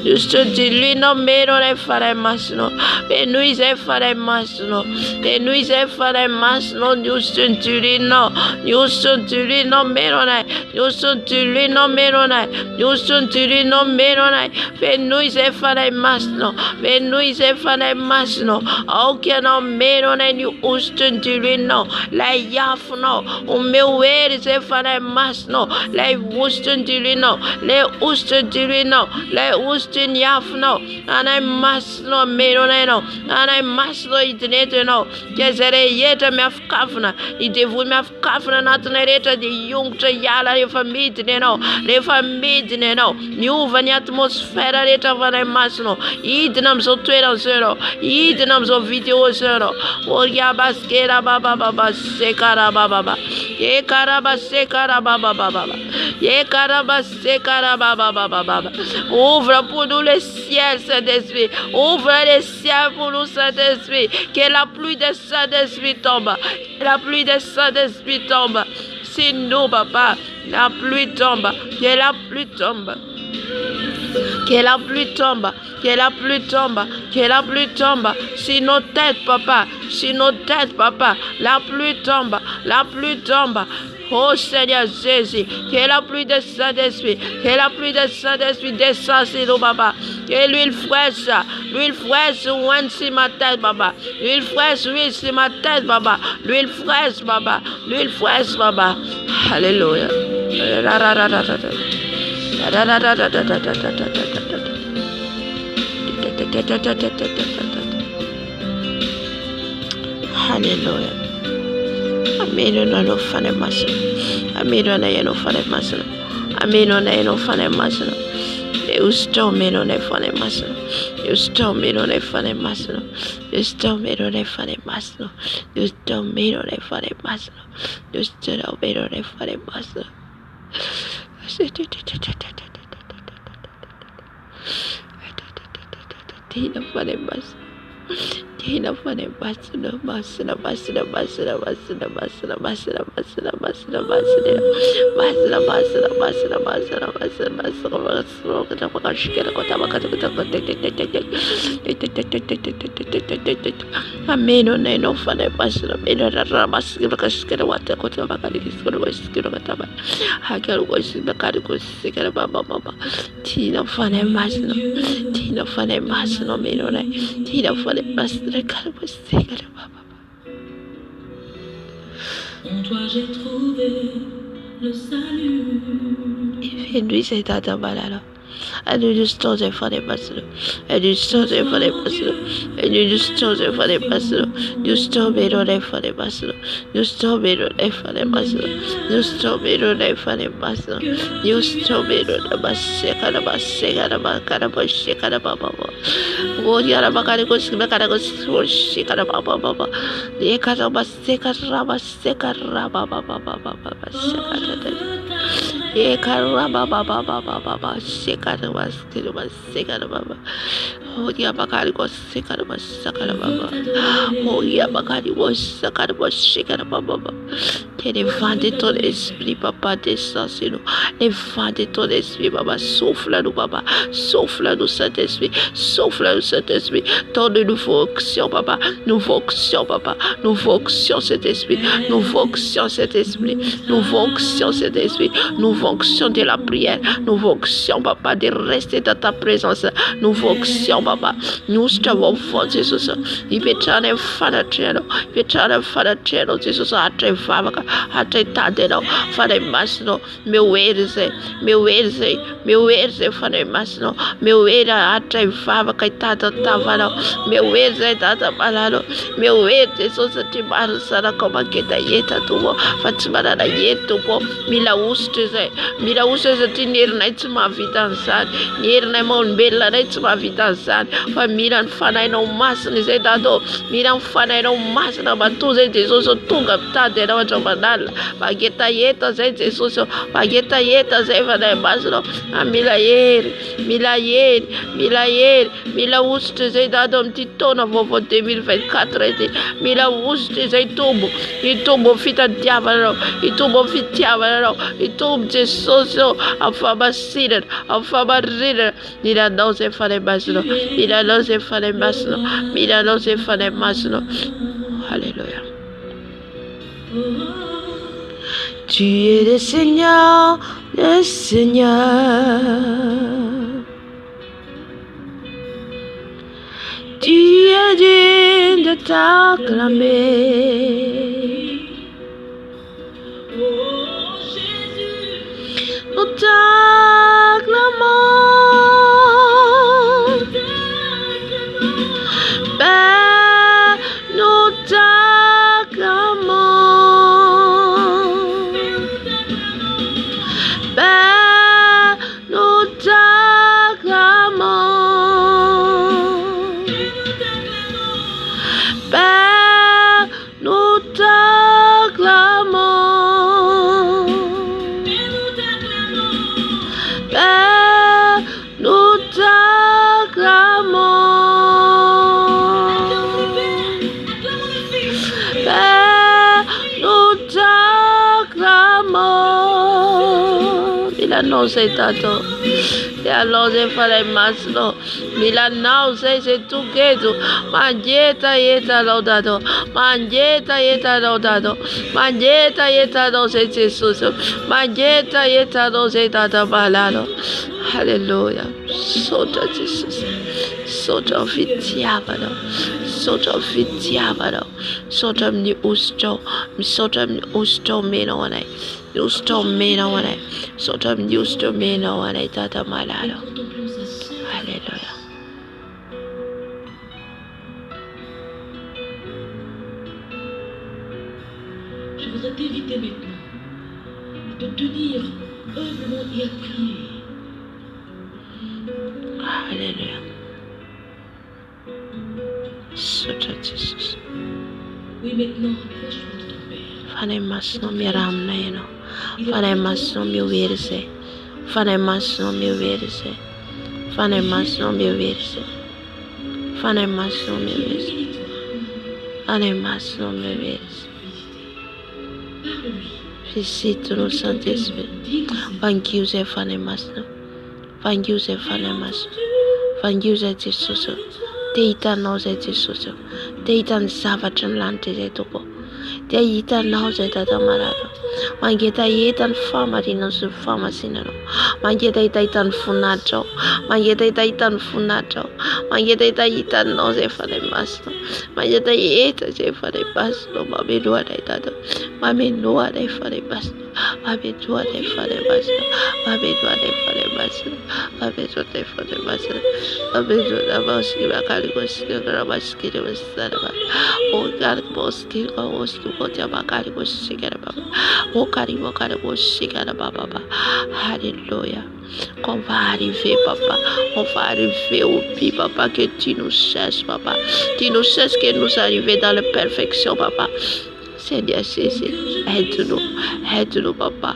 Houston, tu lui non, mais non, il faut pas masno. Et nous, il faut pas masno. Et nous, il faut pas masno. Houston, tu lui non. Houston, tu lui non, mais non. Houston, tu lui non, mais non. Houston, tu lui non, mais non. Et nous, il faut pas masno. Et nous, il faut pas masno. Aucun non, mais non. Houston, tu lui non. La yaf no. O meu eres é para mas no. Le Houston, tu lui non. Le Houston, tu lui non. Le Houston, yaf no. Anai mas no, mais non. Anai mas no, internet no. Que serei yeta me afkafna. E devo me afkafna na tenereta de jongte jala de família no. De família no. Nieuwe ni atmosfera reta van mas no. Idenam zo tweede zero. Idenam zo video zero. Oria baskera baba sekara baba. Ye karaba sekara baba. Ye karaba sekara baba. Ouvre pour nous le ciel, Saint-Esprit. Ouvre les ciels pour nous, Saint-Esprit. Que la pluie de Saint-Esprit tombe. La pluie de Saint-Esprit tombe. C'est nous, papa. La pluie tombe. Que la pluie tombe. Que la pluie tombe, que la pluie tombe, que la pluie tombe sur nos têtes, papa, sur nos têtes, papa. La pluie tombe, la pluie tombe. Oh Seigneur Jésus, que la pluie de Saint-Esprit, que la pluie de Saint-Esprit descend sur nous, papa. Que l'huile fraîche ouine sur ma tête, papa. L'huile fraîche, oui, sur ma tête, papa. L'huile fraîche, papa. L'huile fraîche, papa. Alléluia. Hallelujah. Amino na no fane masino. Amino na yeno fane masino. Amino na yeno fane masino. You still made on a funny muscle. You still made on a funny muscle. You still made on a funny muscle. You still made on a funny muscle. You still made on a funny muscle. Tina funny muscle. Tina funny muscle. Muscle. Ameno no fane basura meno ramas kira wata kota bakari kiskoro kiskoro kataba hakar gosi bakari gosi kira baba tina fane masno meno na tina fane basura kara gosi kira baba. En toi j'ai trouvé le salut. Et lui c'est tata balala. And you just told her for the pastor. And you just told her for the pastor. And you just told her for the pastor. You still made on there for the pastor. You still made on there for the pastor. You still made on there for the pastor. You still made on the baseka, the baseka, the bakara, sheka, the baba. What you are about to go to the sheka, the baba. The ekata baseka, rabaseka, rababa, ye karaba baba baba shekara baskira basekara baba hoya bakari go sekara basakara baba hoya bakari go sakara basekara baba Levante ton esprit, papa, descends sur nous. Levante ton esprit, papa. Souffle-nous, papa. Souffle-nous, Saint-Esprit. Souffle-nous, Saint-Esprit. Donne-nous fonction, papa. Nous fonction, papa. Nous fonction, cet esprit. Nous fonction, cet esprit. Nous fonction, cet esprit. Nous fonction de la prière. Nous fonction, papa, de rester dans ta présence. Nous fonction, papa. Nous stavamo forte, Jesus. I petane fana cielo. I petane fana cielo, Jesus. Atre favaca. Atentadero, Father Masno, meu erze, Father Masno, meu era atrevava, caetado tavano, meu erze, tata balado, meu erze, society marasara, como que da yeta tuvo, Fatimana yetupo, mila ustes, tinir nights ma vidansan, near Nemon Bella nights ma vidansan, Miran Fana no mas, Nizedado, Miran Fana no mas, Nabatuze, also tunga, Tadero, Bageta yeta zai Jesus, bageta yeta zai Father Masno, mila uste zai dadom titona vovo 2024, mila uste zai tombo, I tombo fita diavolo, I tombo fitiavolo, I tombo Jesus, afaba sider, afaba rider, mila nose Father Masno, mila nose Father Masno, mila nose Father Masno. Alléluia. Tu es le Seigneur, le Seigneur. Tu es digne de t'acclamer. Oh Jésus, Nous t'acclamons. Père, nous t'acclamons. Père, nous t'acclamons. Père, nous t'acclamons. Père, nous t'acclamons. Père, nous t'acclamons. Milano sei tato, Milano sei fare masno, Milano sei tu cheto, mangieta yeta laudato, mangieta yeta laudato, mangieta yeta no sei Jesus, mangieta yeta no sei tata balano. Hallelujah. Sota Jesus. Sota vitiavano. Sota vitiavano. Sota mi usto. Sota mi usto menone. Usto menone. Sota mi usto menone tata malano. Hallelujah. voudrais t'inviter maintenant à te tenir humblement et à prier. Alléluia. Sotra Jesus. Oui, maintenant, approche-toi de ton Père. Fanay masno miram na yeno. Fanay masno mi wirse. Fanay masno mi wirse. Fanay masno mi wirse. Fanay masno mi wirse. Fanay masno mi wirse. Visite-nous, Saint-Esprit. Vangiuse fanay masno. Vangiuse fanay masno. Vangiuse Jesus. Tehitanao zay Jesosy. Tehitany zavatra ny lanitra izay toko. Dia hitanao zay Tata Marado. Mangetaheta ny famarinao sy ny famasinanao. Mangetaheta ny voninahitra ao. Mangetaheta ny voninahitra ao. Mangetaheta zay fanay masina. Mangetaheta zay fanay masina. Mamenoa anay Tata. Mamenoa anay fanay masina. Mamenoa anay fanay masina. Mamenoa anay fanay masina. Mamenoa anay fanay masina. Mamenoa anay masina. Masikira masikira masikira. Oh God, masikira masikira masikira baba. Oh karibu masikira baba. Alléluia. Qu'on va arriver papa. On va arriver au but papa que tu nous cherches papa. Tu nous cherches que nous arriver dans la perfection papa. Seigneur Jésus, aide-nous papa.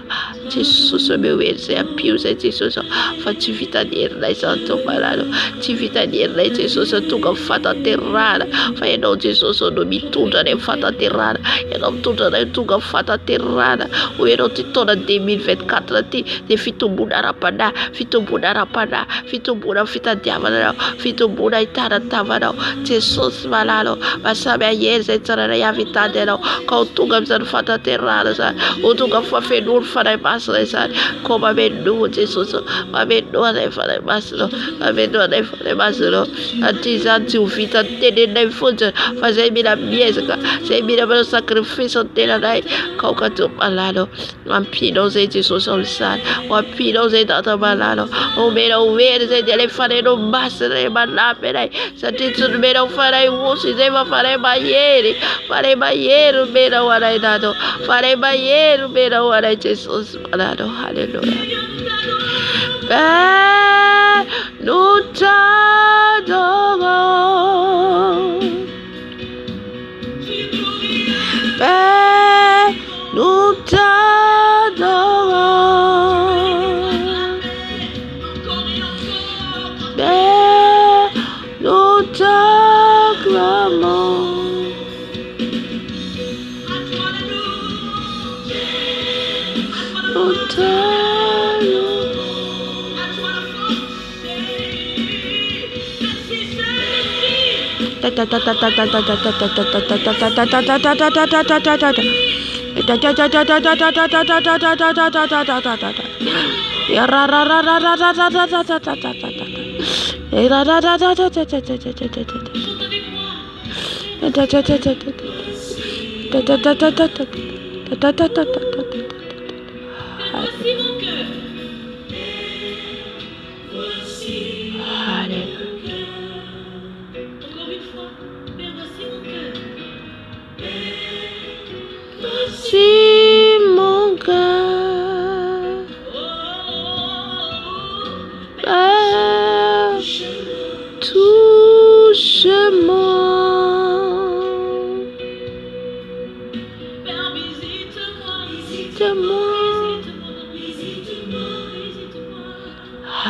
Jesus meu Deus, é pior Jesus. Fati vitanir na santo malado. Ti vitanir na Jesus tu que fata terrara. Fai não Jesus no mi tudo ne fata terrara. E não tudo ne tu que fata terrara. O ero ti toda 2024 ti de fito budara pada, fito budara pada, fito budara fita diavana, fito budara itara tavana. Jesus malado. Masabe ayer se tsara ya vitadero. Kau tu que fata terrara sa. O tu que fa fenur fara como amendoa Jesus, amendoa ne fare maslo, amendoa ne fare maslo, antizanti uvita tene ne funge, fazemi la miesca, sei mi la sacrificio della dai, cauca tu malado, ampino se Jesus sul sal, o ampino se data malado, o meno verde se delle fare non basta ne manapere, se ti sul meno fare usi, se va fare maieri, meno warai dato, fare maieri, meno warai Jesus. Alléluia. Père, nous t'adorons. Père, nous t'adorons. Père, nous t'acclamons.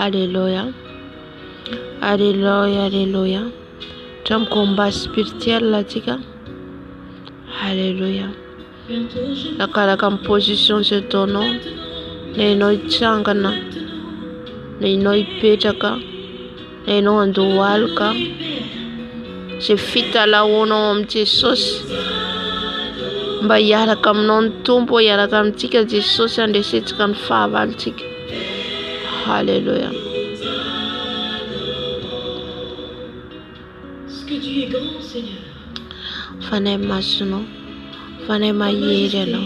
Alléluia. Alléluia, alléluia. Tu as un combat spirituel là, tika. Alléluia. La kala position c'est ton nom. Ne noi changana. Ne noi petaka. Ne no andualka. Se fita la wono Jesus. Mba yara kam non tumpo yara kam tika Jesus ande sit kan faval tika. Alléluia. Que tu es grand, Seigneur. Fanay masno. Fanay mayere no.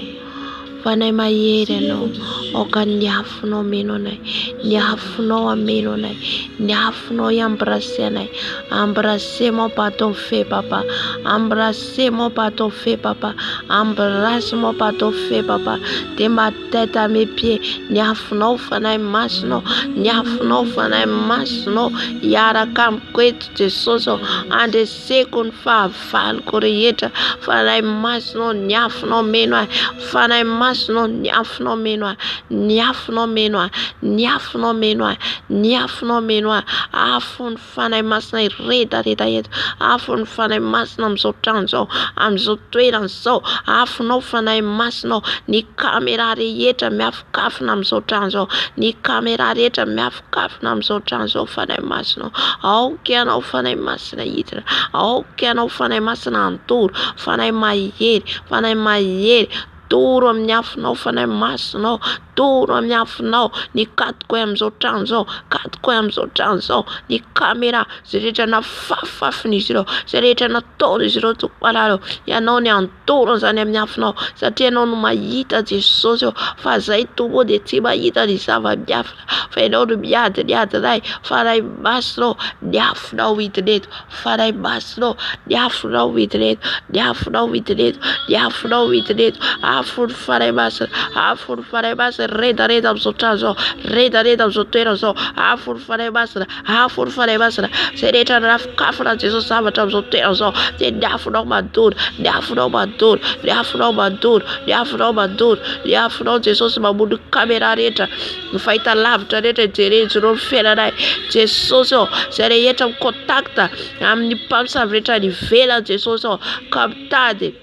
Fanay mayere no. oka niafinao mino anay, niafinao ameno anay, niafinao embrasser anay. Embrassez-moi par ton feu, papa. Embrassez-moi par ton feu, papa. Embrasse-moi par ton feu, papa. De ma tête à mes pieds, niafinao fanay masonao, niafinao fanay masonao. Iaraka amiko Jesosy andeseko ny fahavaloko rehetra. Fanay masonao niafinao meno ahy, fanay masonao niafinao meno ahy, niafinao meno ahy, niafinao meno ahy, niafinao meno ahy. Afony fanay masina rehetrarehetra eto, afony fanay masina amin'izao trano zao, amin'izao toerana zao. Afinao fanay masinao, ny caméra rehetra miafokafona amin'izao trano zao, ny caméra rehetra miafokafona amin'izao trano zao. Fanay masinao, aoka anao fanay masina hiditra, aoka anao fanay masina antoro, fanay mahery, fanay mahery. Toro amin'ny afinao fanay masinao, toro amin'ny afinao. Ny katoko amin'izao trano zao, katoko amin'izao trano zao. Ny caméra zay rehetra nafafafin'izy ireo, zay rehetra nataon'izy ireo tokopalalao, ianao ny antoro zany amin'ny afinao, satria ianao no mahita Jesosy fa zay tokoa dia tsy mahita ny zava-biafina, fa ianao no miady ray. Fanay masinao niafinao hidina eto, fanay masinao niafinao hidina eto, niafinao hidina eto, niafinao hidina eto. Afony fanay masina, afony fanay masina rehetrarehetra amin'izao trano zao, rehetrarehetra amin'izao toerana zao. Afony fanay masina, afony fanay masina. Zay rehetra nafokafona Jesosy zavatra amin'izao toerana zao, dia niafinao mandoro, niafinao mandoro, niafinao mandoro, niafinao mandoro, niafinao Jesosy mamono caméra rehetra, ny fahitalavitra rehetra jerenjinao ny fiainanay Jesosy. Zay rehetra mikontakta amin'ny mpamosavy rehetra ny ivelany Jesosy, ka mitady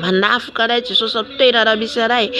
manafoka anay Jesosy amin'ny toerana misy anay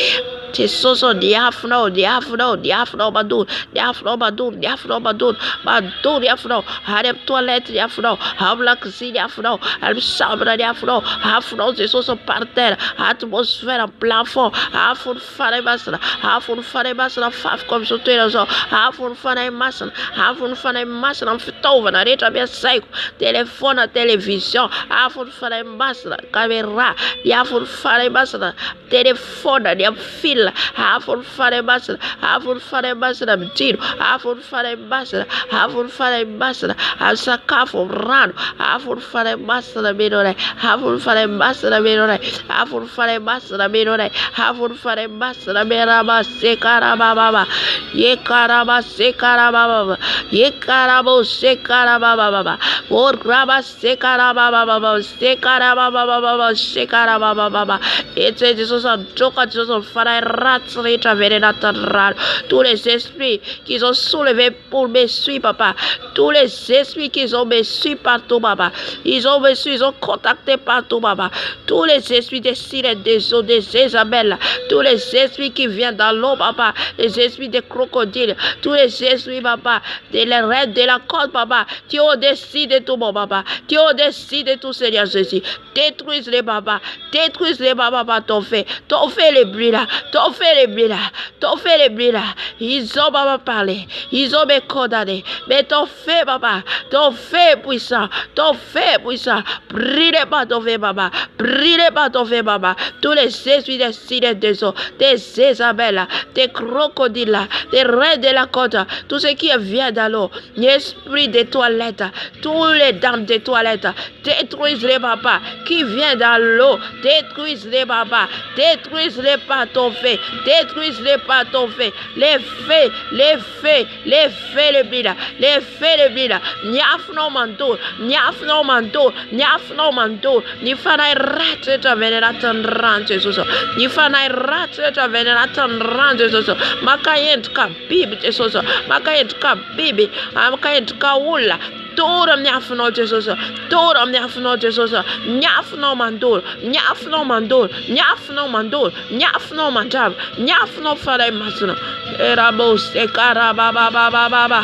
Jesosy. Niafinao, niafinao, niafinao mandoro, niafinao mandoro, niafinao mandoro, mandoro niafinao. Any amin'ny toilette niafinao, amin'ny lakozia niafinao, amin'ny chambre niafinao. Afinao Jesosy par terre, atmosphère, plafond. Afony fanay masina, afony fanay masina fafiko amin'izao toerana zao. Afony fanay masina, afony fanay masina amin'ny fitaovana rehetra ampiasaiko, telefona, television. Afony fanay masina, caméra. Afony fanay masina, telefona ny amin'ny fil. Afony fanay masina, afony fanay masina amin'ny jiro. Afony fanay masina, afony fanay masina amin'ny sakafo, amin'ny rano. Afony fanay masina meno anay, afony fanay masina meno anay, afony fanay masina meno anay, afony fanay masina meraba sekarababa, yekaraba sekarababa, yekarabo sekarababa, oraba sekarababa, sekarababa, sekarababa. Et Jesús androka Jesús fanay ratsy rehetra avy anatin'ny rano. Tous les esprits qui ont soulevé pour me suivre, papa. Tous les esprits qui ont me suivi partout, papa. Ils ont me suivi, ils ont contacté partout, papa. Tous les esprits des sirènes, des eaux, des Isabelles. Tous les esprits qui viennent dans l'eau, papa. Les esprits des crocodiles. Tous les esprits, papa. Des reines de la côte, papa. Tu as décidé tout, mon papa. Tu as décidé tout, Seigneur Jésus. Détruise-les, papa. Détruise-les, papa, par ton fait. Ton fait les bruits là. Ton fait les bruits là. Ton fait les bruits là. Ils ont, papa, parlé. Ils ont me condamné. Mais ton fait, papa. Ton fait puissant. Ton fait puissant. Brille pas ton fait, papa. Brille pas ton fait, papa. Tous les esprits des sirènes des eaux, des Isabelles, des crocodiles, des reines de la côte, tout ce qui vient dans l'eau, l'esprit des toilettes, tous les dames des toilettes, détruisez-les, papa, qui vient dans l'eau, détruisez-les, papa, détruisez-les par ton fait, détruisez-les par ton fait, les faits, les faits, les faits, les bilas, les faits, les bilas, niafno mandour, niafno mandour, niafno mandour, ni fanay ratse ta veneratan ran Jesus, ni fanay ratse ta veneratan ran Jesus, makayent ka bibi Jesus, makayent ka bibi, makayent ka ula. Tora niafno Jesus, tora niafno Jesus, niafno mandor, niafno mandor, niafno mandor, niafno manjab, niafno faray masuna. Erabo sekara baba baba baba.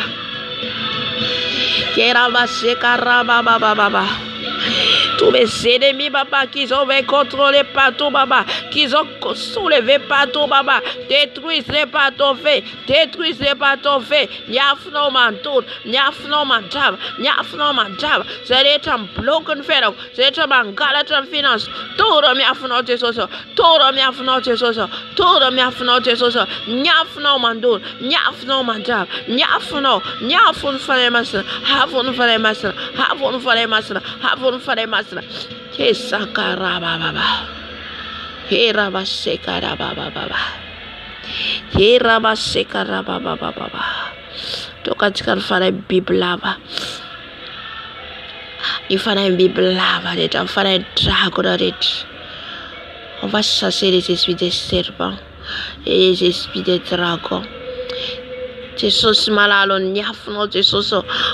Keraba sekara baba baba baba. Tous mes ennemis, papa, qu'ils ont contrôlé partout, papa, qu'ils ont soulevé partout, papa, détruisez par ton feu, détruisez par ton feu. Nyafno mantur, nyafno mantab, nyafno mantab. C'est un broken fellow, c'est un galatan finance. Tout le miafno Jesus, tout le miafno Jesus, tout le miafno Jesus. Nyafno mandur, nyafno mantab, nyafno, nyafun falemas, havun falemas, havun falemas, havun falemas. Kesakara baba. Heraba sekara baba baba. Heraba sekara baba baba. Toka tikar fara biblava. Il fallait une Bible lava, il fallait un dragon. On va chasser les esprits des serpents et les esprits des dragons. Jesus malalo nyafno Jesus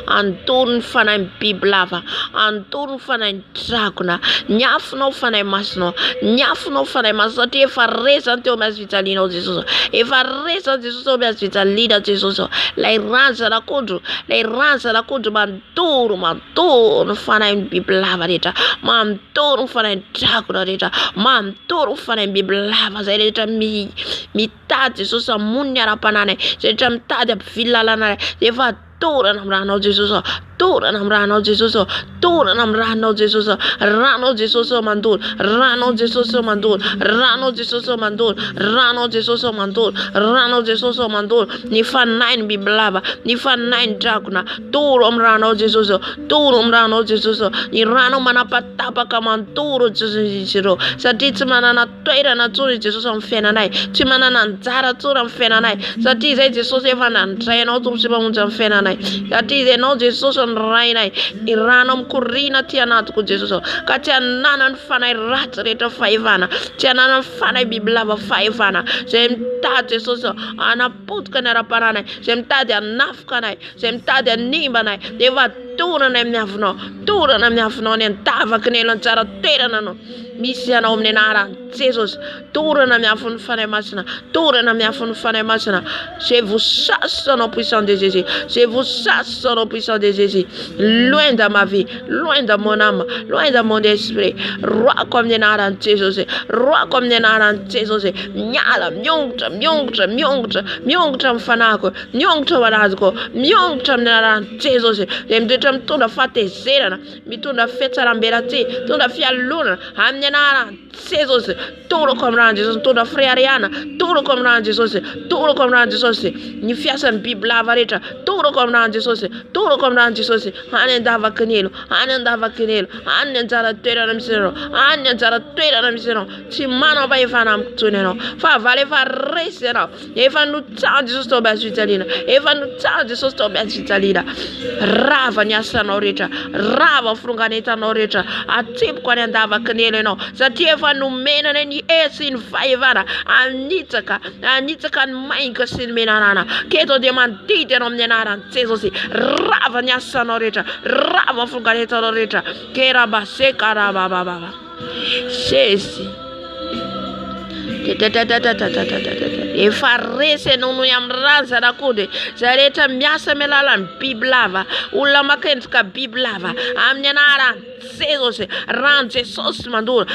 anturn fana biblava anturn fana dragona nyafno fana masno nyafno fana masati e farresa ante o mas vitalino Jesus e farresa Jesus o mas vitalina Jesus la ranza la contro mantur fana biblava deta mantur fana dragona deta mantur fana biblava deta mi tati Jesus munyara panane deta mtati Villa lana eva tora namrano Jesus tora namrano Jesus tora namrano Jesus rano Jesus mandur rano Jesus mandur rano Jesus mandur rano Jesus mandur rano Jesus mandur ni fa 9 biblava ni fa 9 draguna toro mrano Jesus toro mrano Jesus ni rano manapatapa kamanturo Jesus jiro satitsi manana toira na tsuri Jesus mfena nai tsimana na nzara tsura mfena nai satize Jesus eva na ntraino tumsiba munja mfena nai satize no Jesus rainai iranam kurina tianat ku Jesus katia nanan fana rat reta faivana tianana fana biblava faivana semta Jesus ana put kanara parana semta de nafkana semta de nimbana deva tura na miafno ne tava knelon tsara tera nano misiana omnenara Jesus tura na miafno fana masna tura na miafno fana masna je vous chasse au puissant de Jésus je vous chasse au puissant de Jésus loin de ma vie loin de mon âme loin de mon esprit roi comme nenara Jesus roi comme nenara Jesus nyala myongtra mfanako myongtra wanazko myongtra nenara Jesus dem tunda fate zerana mitunda fetsa mbera ti tunda fia luna amnenara Jesus toro comme ran Jesus tunda frériana toro comme ran Jesus toro comme ran Jesus ni fiasa Bible avareta toro comme ran Jesus toro comme ran Jesus anendava canelo anendara tera na misero anendara tera na misero ti mano vai fana tuneno fa vale fa resera e fa nu tsa Jesus to basitalina e fa nu tsa Jesus to basitalina rava nyasana oreta rava frunganeta noreta atip kwa ndava canelo no zatie fa nu mena ni esin faivana anitaka mainka sin menana keto demantite no menana Jesus rava nyasana oreta rava frunganeta noreta kera baseka rava baba sesi e farese non yam ranza da kude zareta miasa melala biblava ulla makenska biblava amnyanara Jesus ranje sos mandur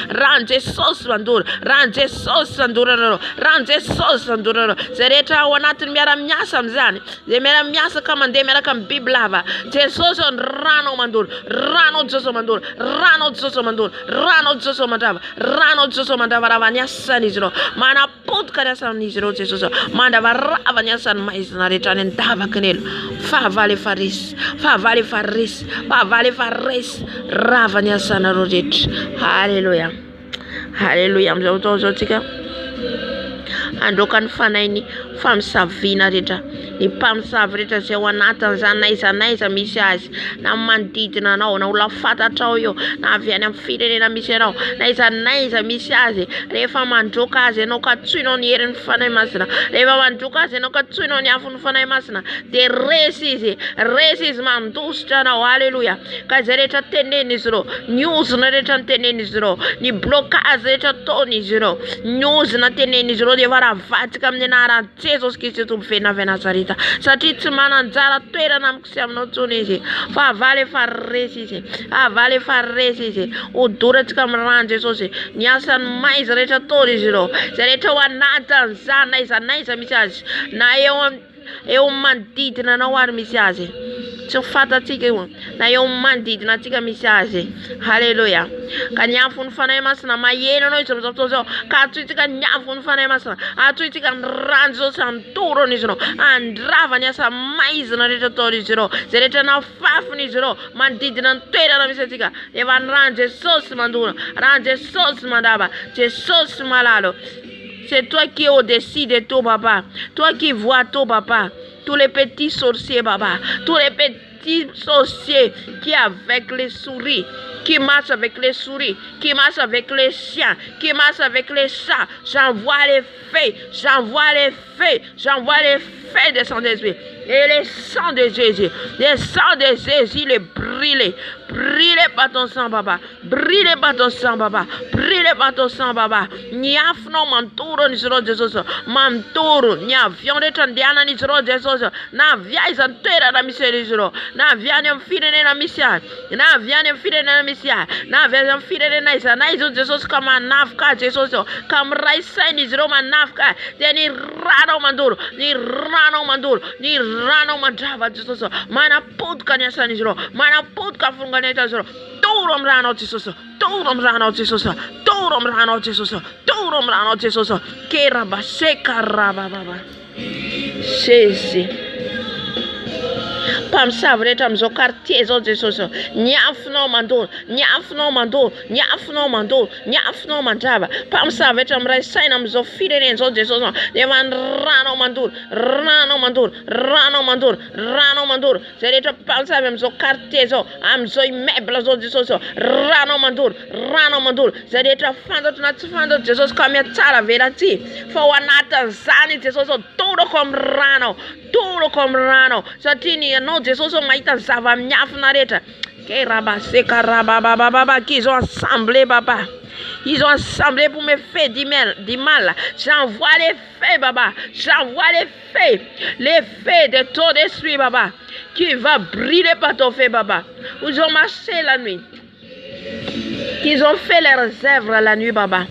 zareta wanatin miara miasa mzani zemera miasa kama ndemera kam biblava Jesus rano mandur rano Jesus mandur ravanya sanizro mana put kada sanizro Jesus manda ravanya san maisna retane ndava kanel fa vale faris ravanya sana rojet hallelujah mzotozotika andokan fanaini fam savina reta ni pam savreta se wanata zanaiza misiasi na manditina na ula fata tauyo na aviana mfire na misera naiza misiasi refa mandokaze no katsuino ni eren fana masna refa mandokaze no katsuino ni afun fana masna de races mandusta na hallelujah kazereta teneni zero news na reta teneni zero ni blockage reta toni zero news na teneni zero de vara vatika mnenara Jesosy Kristy Tompo venavy Nazareta satria tsy mananjara toerana amiko sy aminao tsony izy fa avaly efa resy izy avaly efa resy izy odorantsika amin'ny rano Jesosy ny asany maizy rehetra ataony izy ireo zay rehetra ho anatin'izany naiza misy azy na eo manodidina anao ary misy azy tsy fantatsika io na eo manodidina antsika misy azy halleluja ka ny afo ny fanahy masina maheno anao izy amin'izao fotoana izao ka atsoitsika ny afo ny fanahy masina atsoitsika ny rano Jesosy antorony izy ireo andrava ny asa maizina rehetra ataon'izy ireo zay rehetra nafafiny izy ireo manodidina ny toerana misy antsika efa ny rano Jesosy mandona rano Jesosy mandava Jesosy malalo. C'est toi qui es au-dessus de tout, papa. Toi qui vois tout, papa. Tous les petits sorciers, papa. Tous les petits sorciers qui avec les souris, qui marchent avec les souris, qui marchent avec les chiens, qui marchent avec les chats. J'envoie les fées, j'envoie les fées, j'envoie les fées des Saint-Esprit. Et les sangs de Jésus, les sangs de Jésus, les brûlés. Brûlez par ton sang, papa. Brûlez par ton sang, papa. Brûlez par ton sang, papa. Niafno manturo ni zero Jesus. Manturo ni avion de tandiana ni zero Jesus. Na via isantera na miseri zero. Na via ne mfire na misia. Na via ne mfire na misia. Na via mfire na isa. Na izo Jesus kama nafka Jesus. Kam raisa ni zero manafka. Ni rano manduro. Ni rano manduro. Ni rano mandrava Jesus. Mana putka ni asani zero. Mana putka funga Tourom rano Jesus, tourom rano Jesus, tourom rano Jesus, tourom rano Jesus, keraba sekaraba baba. Jésus. Pamsavy rehetra amin'izao quartier zao Jesosy niafinao mandolo niafinao mandolo niafinao mandolo niafinao mandrava pamsavy rehetra amiray saina amin'izao firenena zao Jesosy efa ny rano mandolo rano mandolo rano mandolo rano mandolo zay rehetra pamsavy amin'izao quartier zao amin'izao immeuble zao Jesosy rano mandolo zay rehetra fantatro na tsy fantatro Jesosy ka miatsara velantsy fa ho anatin'izany Jesosy toroko amin'ny rano toroko amin'ny rano satria ny anao Jesosy mahita zava miafina rehetra ke rabaseka rababababa qu'ils ont assemblé papa. Ils ont assemblé pour me faire du mal. J'envoie les fées, papa. J'envoie les fées de ton esprit, papa, qui va brûler par ton feu, papa. Ils ont marché la nuit. Ils ont fait leurs œuvres la nuit, papa.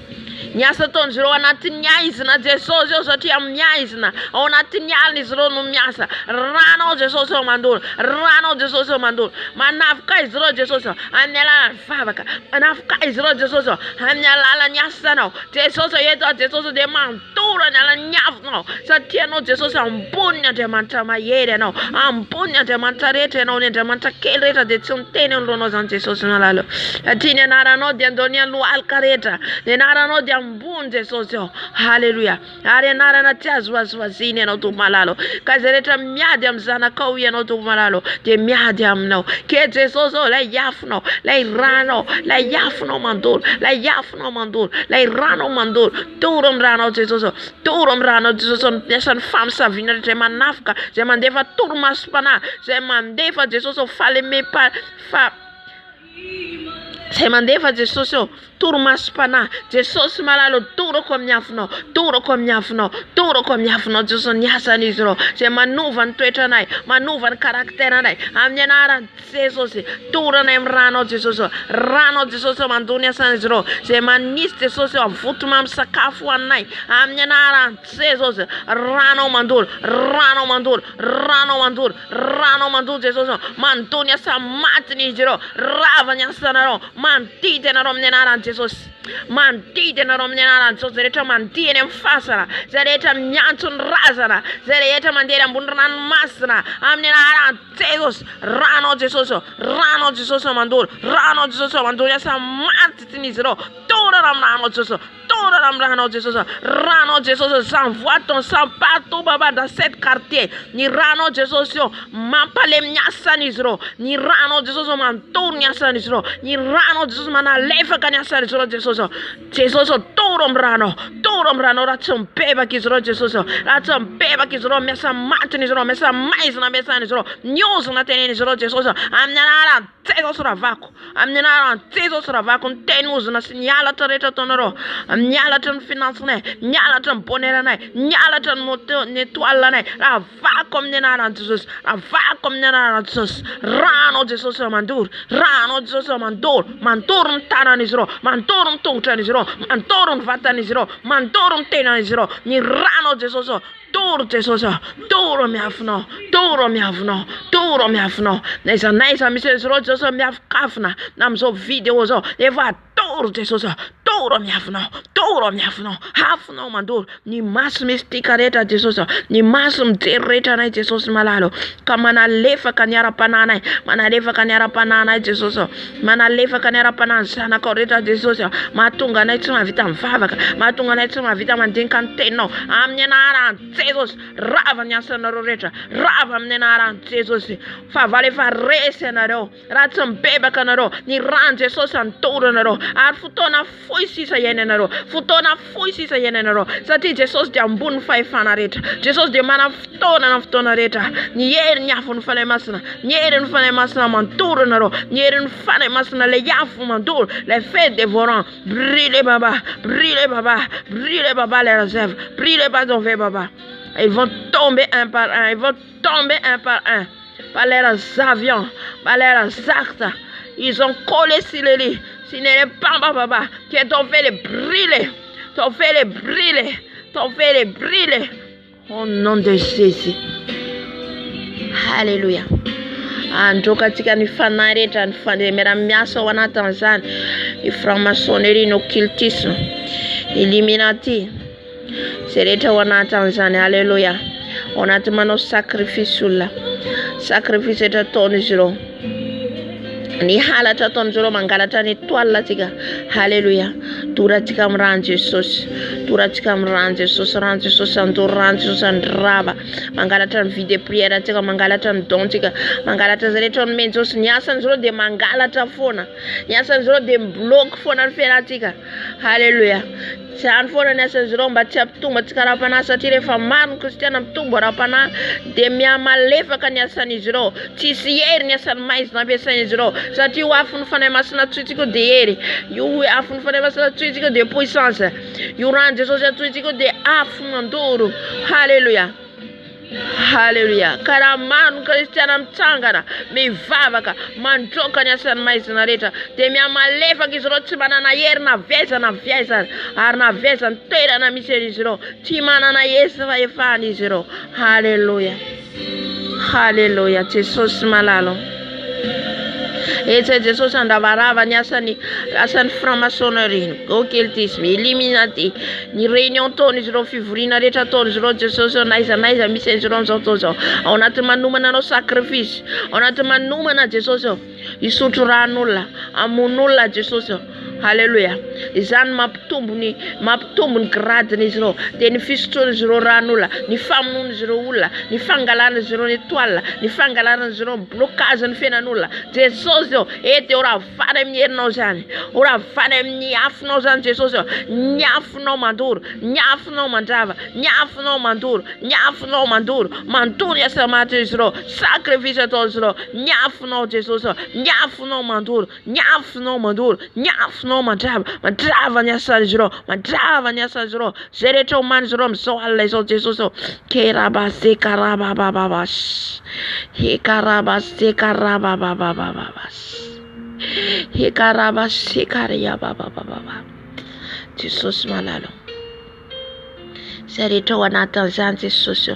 Niasa ton zero anaty nyaizina Jesosy eo satria amin'nyaizina ao anaty nyalina izy ireo no miasa rano Jesosy eo mandolo rano Jesosy eo mandolo manafika izy ireo Jesosy amin'ny alalan'ny vavaka manafika izy ireo Jesosy amin'ny alalan'ny asanao Jesosy eto Jesosy dia mantoro ny alan'ny avinao satria anao Jesosy ambony Andriamanitra mahery anao ambony Andriamanitra rehetra ianao ny Andriamanitra kely rehetra dia tsy miteny alohanao zany Jesosy nalalo satria ny anaranao dia andao ny alohalika rehetra ny anaranao dia ambony Jesosy eo halleluja ary anarana tsy azoaziny ianao Tompo malalo ka zay rehetra miady amin'ny zanakao ianao Tompo malalo dia miady aminao ke Jesosy eo lay afinao lay ranao lay afinao mandolo lay afinao mandolo lay ranao mandolo toro amin'ny ranao Jesosy toro amin'ny ranao Jesosy miasan'ny famisaviana rehetra manafika zay mandefa toromasom-panahy zay mandefa Jesosy falemepa zay mandefa Jesosy eo toromasom-panahy Jesosy malalo toroko amin'ny afinao toroko amin'ny afinao toroko amin'ny afinao Jesosy ny asan'izy ireo zay manova ny toetranay manova ny karakteranay amin'ny anaran'i Jesosy toranay amin'ny ranao Jesosy ranao Jesosy mandony asan'izy ireo zay manisy Jesosy avotoma amin'ny sakafo hoaninay amin'ny anaran'i Jesosy ranao mandolo ranao mandolo ranao mandolo ranao mandolo Jesosy mandony asa matiny izy ireo rava ny asanareo mandidy anareo amin'ny anaran'i Jesosy mandidy anareo amin'ny anaran'i Jesosy zay rehetra mandihy eny amin'ny fasana zay rehetra miantso ny razana zay rehetra mandeha ambony ranomasina amin'ny anaran'i Jesosy ranao Jesosy mandolo ranao Jesosy mandolo asa matiny izy ireo torana amin'ny ranao Jesosy torana amin'ny ranao Jesosy ranao Jesosy j'envoie ton sang partout papa dans cette quartier ny ranao Jesosy eo mampalemy ny asan'izy ireo ny ranao Jesosy mantoro ny asan'izy ireo ny ranao Jesosy manalefaka ny asan'izy ireo Jesosy toro amin'ny ranao raha tsy mibebaka izy ireo Jesosy raha tsy mibebaka izy ireo miasa matiny izy ireo miasa maizina miasan'izy ireo miozina tenen'izy ireo Jesosy amin'ny anaran'i Jesosy ravako amin'ny anaran'i Jesosy ravako ny teny ozina sy ny halatra rehetra ataonareo amin'ny mialatra ny finansanay, mialatra ny bonheranay, mialatra ny étoilenay, ravako amin'ny anaran'i Jesosy, ravako amin'ny anaran'i Jesosy. Ranao Jesosy mandoro, ranao Jesosy mandoro ny tanan'izy ireo, mandoro ny tongotran'izy ireo, mandoro ny vatan'izy ireo, mandoro ny tenan'izy ireo, ny ranao Jesosy. Toro Jesosy, toro miafinao, toro miafinao, toro miafinao. Naiza misy izy ireo Jesosy miafikafina amin'izao vidéo zao, efa toro Jesosy, toro miafinao, hafinao mandoro ny maso mistika rehetra Jesosy, ny maso mijery rehetra anay Jesosy malalo, ka manalefaka ny ara-pananay, manalefaka ny ara-pananay Jesosy, manalefaka ny ara-pananay zanakao rehetra Jesosy, mahatonga anay tsy mahavita mivavaka, mahatonga anay tsy mahavita mandinika ny teninao amin'ny anaran'i Jesosy. Rava ny asanareo rehetra, rava amin'ny anaran'i Jesosy. Fahavalo efa resy anareo, raha tsy mibebaka anareo, ny ran Jesosy antoro anareo, ary fotoana fohy sisa iaina anareo, fotoana fohy sisa iaina anareo, satria Jesosy dia ambony fahefana rehetra, Jesosy dia mana fotoana rehetra. Ny hery ny afo ny fanahy masina, ny hery ny fanahy masina mantoro anareo, ny hery ny fanahy masina le afo mandoro, les feux dévorants, brûlez baba, les réserves, brûlez pas ton baba. Ils vont tomber un par un, par leurs avions, par leurs actes. Ils ont collé sur le lit. Ce n'est pas baba qui t'ont fait les brûler, au nom de Jésus. Alléluia. Andro katika ny fanahy rehetra ny miara-miasa ao anatin'izany ny franc-maçonnerie, ny occultisme, Illuminati, zay rehetra ao anatin'izany. Alléluia. Ao anaty manao sacrifice olona, sacrifice rehetra ataon'izy ireo, ny halatra ataon'izy ireo mangalatra ny étoile tsika. Alléluia. Doratsika amin'ny rano Jesosy, doratsika amin'ny rano Jesosy, rano Jesosy andoro, rano Jesosy andrava, mangalatra ny vie de prière tsika, mangalatra ny don tsika, mangalatra zay rehetra nomeny Jesosy. Ny asan'izy ireo dia mangalatra foana, ny asan'izy ireo dia mibloky foana ny fiainantsika. Alléluia. Zany foana ny asan'izy ireo mba tsy hampitombo antsika ara-panahy, satria rehefa maro ny kristiana mitombo ara-panahy dia mihamalefaka ny asan'izy ireo, tsisy hery ny asany maizina ampiasain'izy ireo, satria io afo ny fanahy masina atsoitsika dia hery, io afo ny fanahy masina atsoitsika dia puissance, io rano Jesosy atsoitsika dia afo mandoro. Halleluja. Halleluja. Karaha maro ny kristiana mitsangana, mivavaka, mandroaka ny asany maizina rehetra, dia mihamalefaka izy ireo, tsy manana hery na vezana ary na vezana toerana misy izy ireo, tsy manana hesy fahefana izy ireo. Halleluja. Halleluja. Jesosy malalo. Etsy Jesosy andavarava ny asany franc-maçonnerie, occultisme, Illuminati, ny réunion taon'izy ireo, fivoriana rehetra taon'izy ireo Jesosy, naiza misy izy ireo amin'izao taon'izao, ao anaty manomana anao sacrifice, ao anaty manomana Jesosy isotro ran'olona, amon'olona Jesosy. Halleluja. Izany mampitombo ny gradin'izy ireo, dia ny fisotroan'izy ireo ran'olona, ny famonoan'izy ireo olona, ny fangalan'izy ireo ny étoile, ny fangalan'izy ireo blocage ny fiainan'olona. Jesosy ety ora vany amin'ny herinao zany, ora vany amin'ny afinao zany Jesosy, ny afinao mandoro, ny afinao mandrava, ny afinao mandoro, ny afinao mandoro, mandoro asa maty izy ireo, sacrifice ataon'izy ireo, ny afinao Jesosy, ny afinao mandoro, ny afinao mandoro, ny afinao mandrava ny asan'izy ireo, mandrava ny asan'izy ireo, zay rehetra homan'izy ireo amin'izao alina izao Jesosy. Kerabazekarabababash, ekarabazekarababababash, ekarabasekariababababa. Jesosy malalo. Zay rehetra ao anatin'izany Jesosy.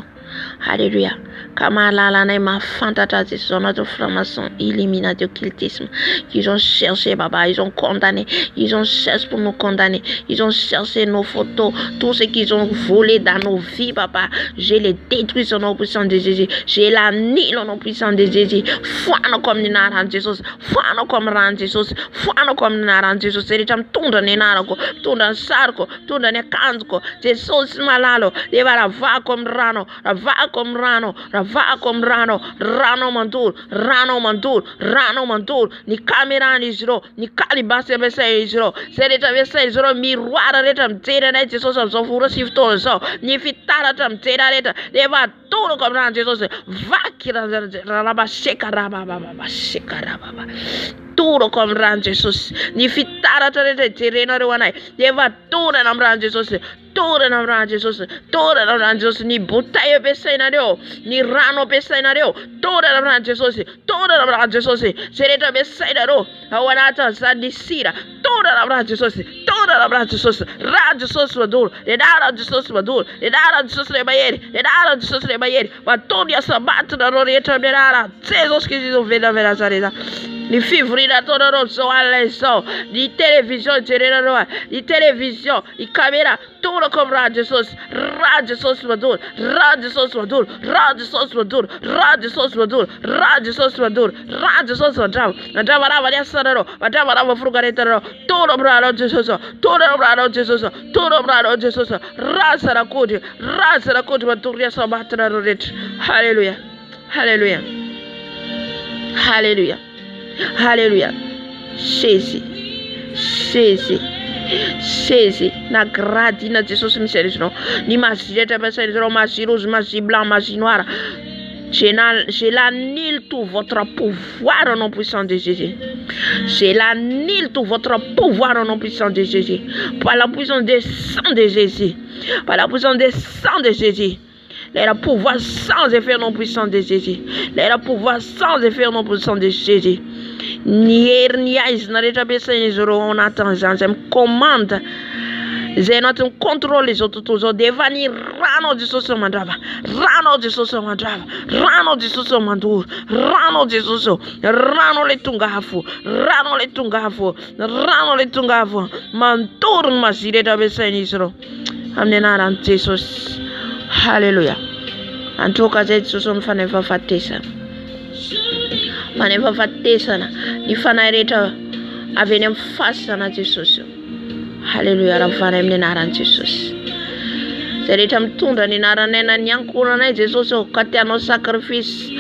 Alléluia. Ka mahalala anay mahafantatra Jesosy anaty franc-maçon, Illuminati, occultisme. Ils ont cherché baba, ils ont condamné, ils ont cherché pour nous condamner, ils ont cherché nos photos, tout ce qu'ils ont volé dans nos vies papa, je les détruis au nom puissant de Jésus, je l'annule au nom puissant de Jésus. Fuano comme ninaran Jesosy, fuano comme ran Jesosy, fuano comme ninaran Jesosy. Rehetra mitondra ny anarako, mitondra ny sariko, mitondra ny akanjoko Jesosy malalo, dia ravako amin'ny rano, ravako amin'ny rano, ravako amin'ny rano, rano mandoro, rano mandoro, rano mandoro. Ny kameran'izy ireo, ny kalibasy ampiasain'izy ireo, zay rehetra ampiasain'izy ireo, miroara rehetra mijery anay Jesosy amin'izao foro sy fotoana izao, ny fitaratra mijery rehetra, dia efa atoroko amin'ny rano Jesosy, vaky rabaseka rabababa, seka rababa. toro comme ran Jesus. Ni fitara tare terena rewanai. Deva tora nam ran Jesus. Tora nam ran Jesus. Tora nam ran Jesus. Ni butaye besaina reo. Ni rano besaina reo. Tora nam ran Jesus. Tora nam ran Jesus. Sereta besaina ro. Awanata zadisira. Tora nam ran Jesus. Tora nam ran Jesus. Ran Jesus vadul. Edara Jesus vadul. Edara Jesus le bayeri. Edara Jesus le bayeri. Vatonia sabat na rorieta edara. Jesus que Jesus veda vera zareza. Ni fivrina toda rosso all'esso. Di televisione generano. Di televisione. Di camera. Todo comme ran Jesus. Ran Jesus vadul. Ran Jesus vadul. Ran Jesus vadul. Ran Jesus vadul. Ran Jesus vadul. Ran Jesus vadul. Andava rava di assarero. Andava rava frugaretero. Todo brano Jesus. Todo brano Jesus. Todo brano Jesus. Rasa rakudi. Rasa rakudi maturia sabatra roret. Hallelujah. Hallelujah. Hallelujah. Hallelujah. Jésus. Jésus. Jésus. Na gradina Jesus misericorde. Ni masjeta misericorde. Magie rouge, magie blanc, magie noire. J'annule tout votre pouvoir au nom puissant de Jésus. J'annule tout votre pouvoir au nom puissant de Jésus. Par la puissance des sang de Jésus. Par la puissance des sang de Jésus. Les pouvoir sans effet non puissant de Jésus. Les pouvoir sans effet non puissant de Jésus. On attend, j'aime commande. J'ai notre contrôle les autres toujours devani rano de soso mandrava rano de soso mandrava rano de soso mandur rano de soso rano le tungafu rano le tungafu rano le tungafu mantur masire da besanisro amnena Jesus. Hallelujah. En tout cas Jesus on faneva fatesa faneva fatesa na ni fanareta avenem fasa na Jesus. Hallelujah. Ravana emne naran Jesus. Serita mtunda ni naranena nyankuna na Jesus katiano sacrifice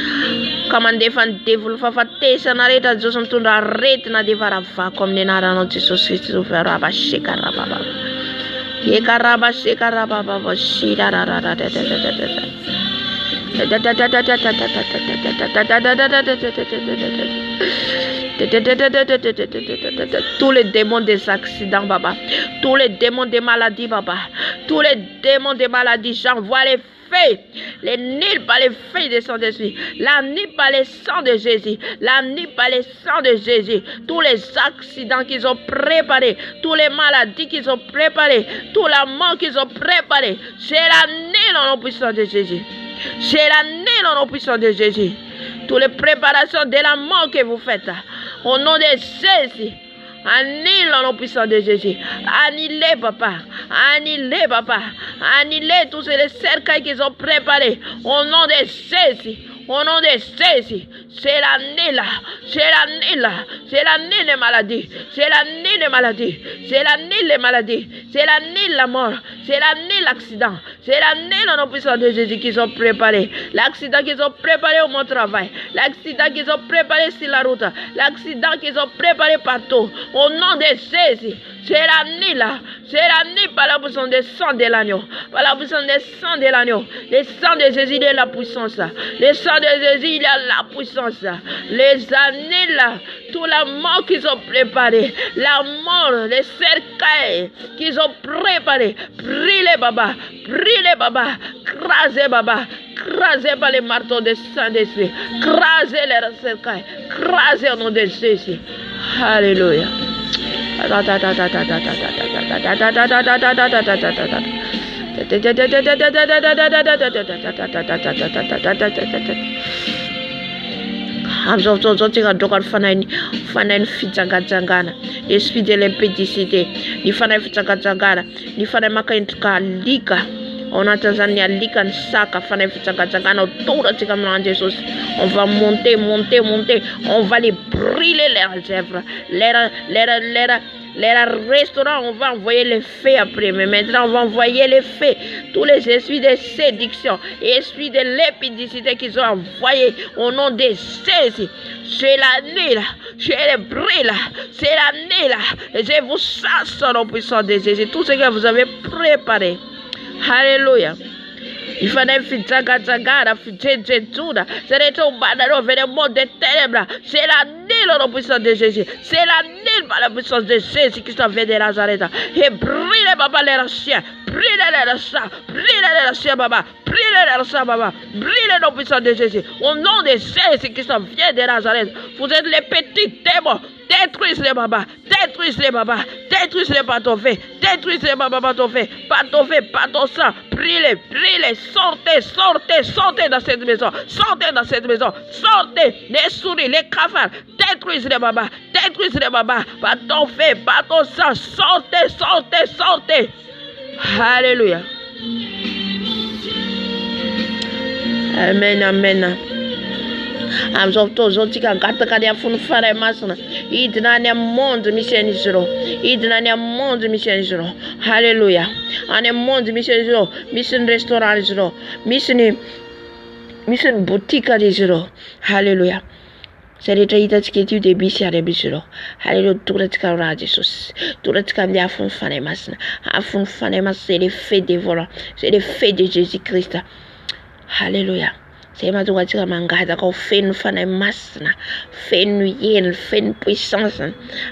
kama ndefan devil fafatesa na reta Jesus mtunda ret na devara va comme ni narano Jesus Christ vera ba shekara baba. Yekaraba shekara baba shira ra ra ra. Tous les démons des accidents, Baba. Tous les démons des maladies, Baba. Tous les démons des maladies, j'envoie les feux. Les nuls par les feux des sangs d'esprit. La nuit par les sangs de Jésus. La nuit par les sangs de Jésus. Tous les accidents qu'ils ont préparés. Tous les maladies qu'ils ont préparées. Tout la mort qu'ils ont préparé. C'est la nuit dans le puissant de Jésus. C'est la nuit dans le puissant de Jésus. Toutes les préparations de la mort que vous faites. Au nom de Jésus. Annule dans le puissant de Jésus. Annulez, papa. Annulez, papa. Annulez tous les cercueils qu'ils ont préparés. Au nom de Jésus. Au nom de Jésus. C'est l'année là. C'est l'année là. C'est l'année des maladies. C'est l'année des maladies. C'est l'année des maladies. C'est l'année de la mort. C'est l'année de l'accident. C'est l'année dans le puissant de Jésus qu'ils ont préparé. L'accident qu'ils ont préparé au mon travail. L'accident qu'ils ont préparé sur la route. L'accident qu'ils ont préparé partout. Au nom de Jésus. C'est l'année là. C'est l'année par la puissance des sang de l'agneau. Par la puissance des sang de l'agneau. Le sang de Jésus, il y a la puissance. Le sang de Jésus, il y a la puissance. Les années là. Toute la mort qu'ils ont préparée. La mort, les cercueils qu'ils ont préparés. Brûlez, Baba. Brûlez, Baba. Crasez, Baba. Crasez par les marteaux des Saint-Esprit. Crasez les cercueils. Crasez au nom de Jésus. Alléluia. Esprit de l'impédicité, ni fana fitsakazagana, ni fana makaintuka lika. On a Tanzania lika nsaka fana fitsakazagana autour de Jesus. On va monter, monter, monter. On va les brûler leurs œuvres, les restaurants, on va envoyer les feux après. Mais maintenant, on va envoyer les feux. Tous les esprits de séduction, esprits de l'épidicité qu'ils ont envoyés au nom de Jésus. C'est l'année là. Je les brûle là. C'est l'année là. Et je vous chasse au puissant de Jésus. Tout ce que vous avez préparé. Alléluia. Ifana fitsaga fitsetuna. C'est les tombadano vers le monde des ténèbres. C'est la nuit dans la puissance de Jésus. C'est la nuit par la puissance de Jésus qui s'en vient de Nazareth. Et brille, papa, les raciens. Brille les raciens. Brille les raciens, papa. Brille les raciens, papa. Brille dans la puissance de Jésus. Au nom de Jésus qui s'en vient de Nazareth. Vous êtes les petits démons. Détruisez-les, papa. Détruisez-les, papa. Détruisez-les par ton feu. Détruisez-les, papa, par ton feu. Par ton feu, par ton sang. Brillez, brillez. Sortez dans cette maison. Sortez dans cette maison. Sortez les souris, les cafards. Détruisez-les, papa. Détruisez-les, papa. Par ton feu, par ton sang. Sortez. Alléluia. Amen. Amzovto zotika gatakadi afunu fara masana. Idnani amonde mishenizro. Hallelujah. Ane monde mishenizro. Mission restaurant zro. Mission boutique zro. Hallelujah. Sereta itatsika tio de bisy ary abizro. Hallelujah. Toratsika ra Jesus. Toratsika amle afunu fara masana. Afunu fara masana. C'est le fait de volant. C'est le fait de Jésus-Christ. Hallelujah. C'est ma droite qui mangada ko fenu fana masna fenu yel fenu puissance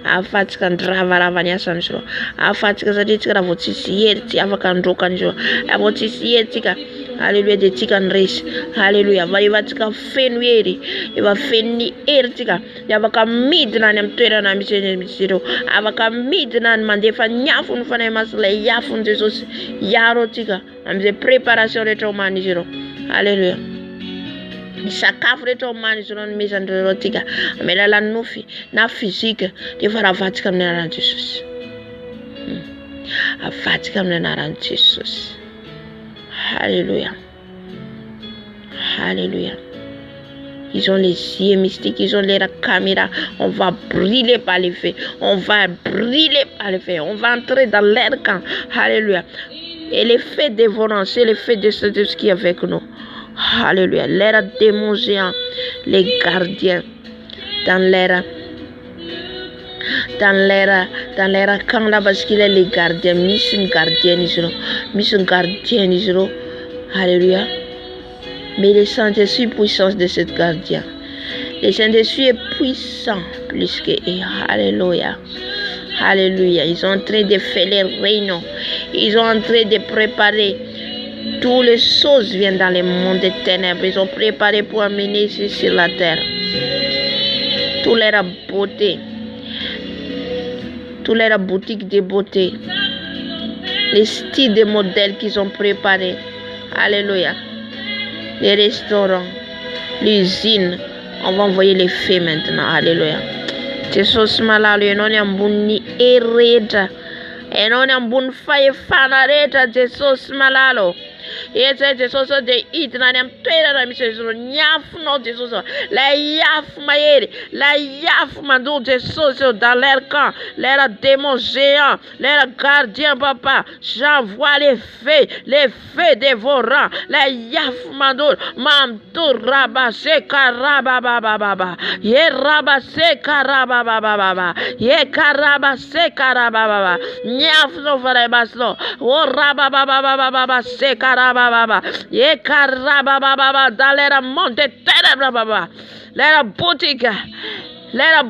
afatika ndravaravanya sanjro afatika zatika votsisi yerti afaka ndroka njo avotsisi yertika. Alléluia de tika nres. Alléluia vayivatika fenu yeri eva feni ertika yavaka midna nem toera na misero avaka midna mandefa nyafu nfana masla yafu Jesus yarotika amze préparation de tomani zero. Alléluia. Sakafo rehetra omany zao ny mezandreo tika amy alalan'ny nofy na fizika de efa ravatsika amin'ny anaran'i Jesosy. Avatsika amin'ny anaran'i Jesosy. Alléluia. Ils ont les yeux mystiques, ils ont les caméras. On va briller par les feux. On va entrer dans l'air camp. Alléluia. Et les faits dévorants, c'est les faits de ce qui est avec nous. Alléluia. L'air démon géant, les gardiens dans l'air quand là parce qu'il est les gardiens, mission gardien Israël. Alléluia. Mais le Saint-Esprit puissance de cette gardien. Le Saint-Esprit est puissant plus que Alléluia. Alléluia. Ils sont en train de faire les réunions. Ils sont en train de préparer. Toutes les choses viennent dans le monde des ténèbres. Ils ont préparé pour amener ici sur la terre. Toute leur beauté. Toute leur boutique de beauté. Les styles de modèles qu'ils ont préparés. Alléluia. Les restaurants. L'usine. On va envoyer les feux maintenant. Alléluia. Jesus malalo non ambuni ereta. E non ambun fai fanareta Jesus malalo. Etse Jesus de itna nem toera na misero nyaf no Jesus. La yaf maere, la yaf mando Jesus dans l'air camp, l'air démon géant, l'air gardien papa. J'envoie les feux dévorants, la yaf mando mamto rabase karaba baba. Ye rabase karaba baba. Ye karabase karaba baba. Nyaf no fare baslo. O rababa baba se karaba baba. Ye karaba baba dans l'air monde ténèbres baba. L'air boutique. L'air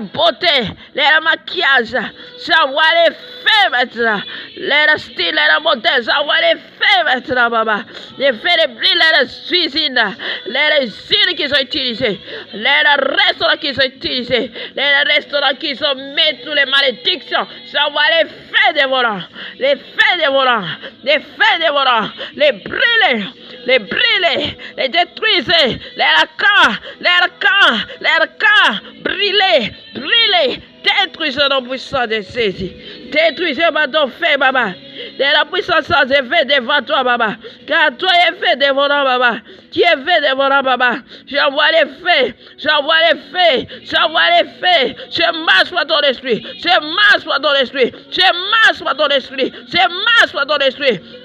beauté, l'air maquillage, j'envoie les feux maintenant. L'air style, l'air modèle, j'envoie les feux maintenant, baba. Les feux de brille, l'air cuisine, l'air usine qu'ils ont utilisé, l'air restaurant qu'ils ont utilisé, l'air restaurant qu'ils ont mis toutes les malédictions. J'envoie les feux dévorants, les brûler, les détruire, l'air camp, brûler, détruisez la puissance de Jésus. Détruisez ma ton fait, baba. De la puissance de fait devant toi, baba. Car toi est fait devant baba. Tu es fait devant baba. J'envoie les faits. Je marche par ton esprit.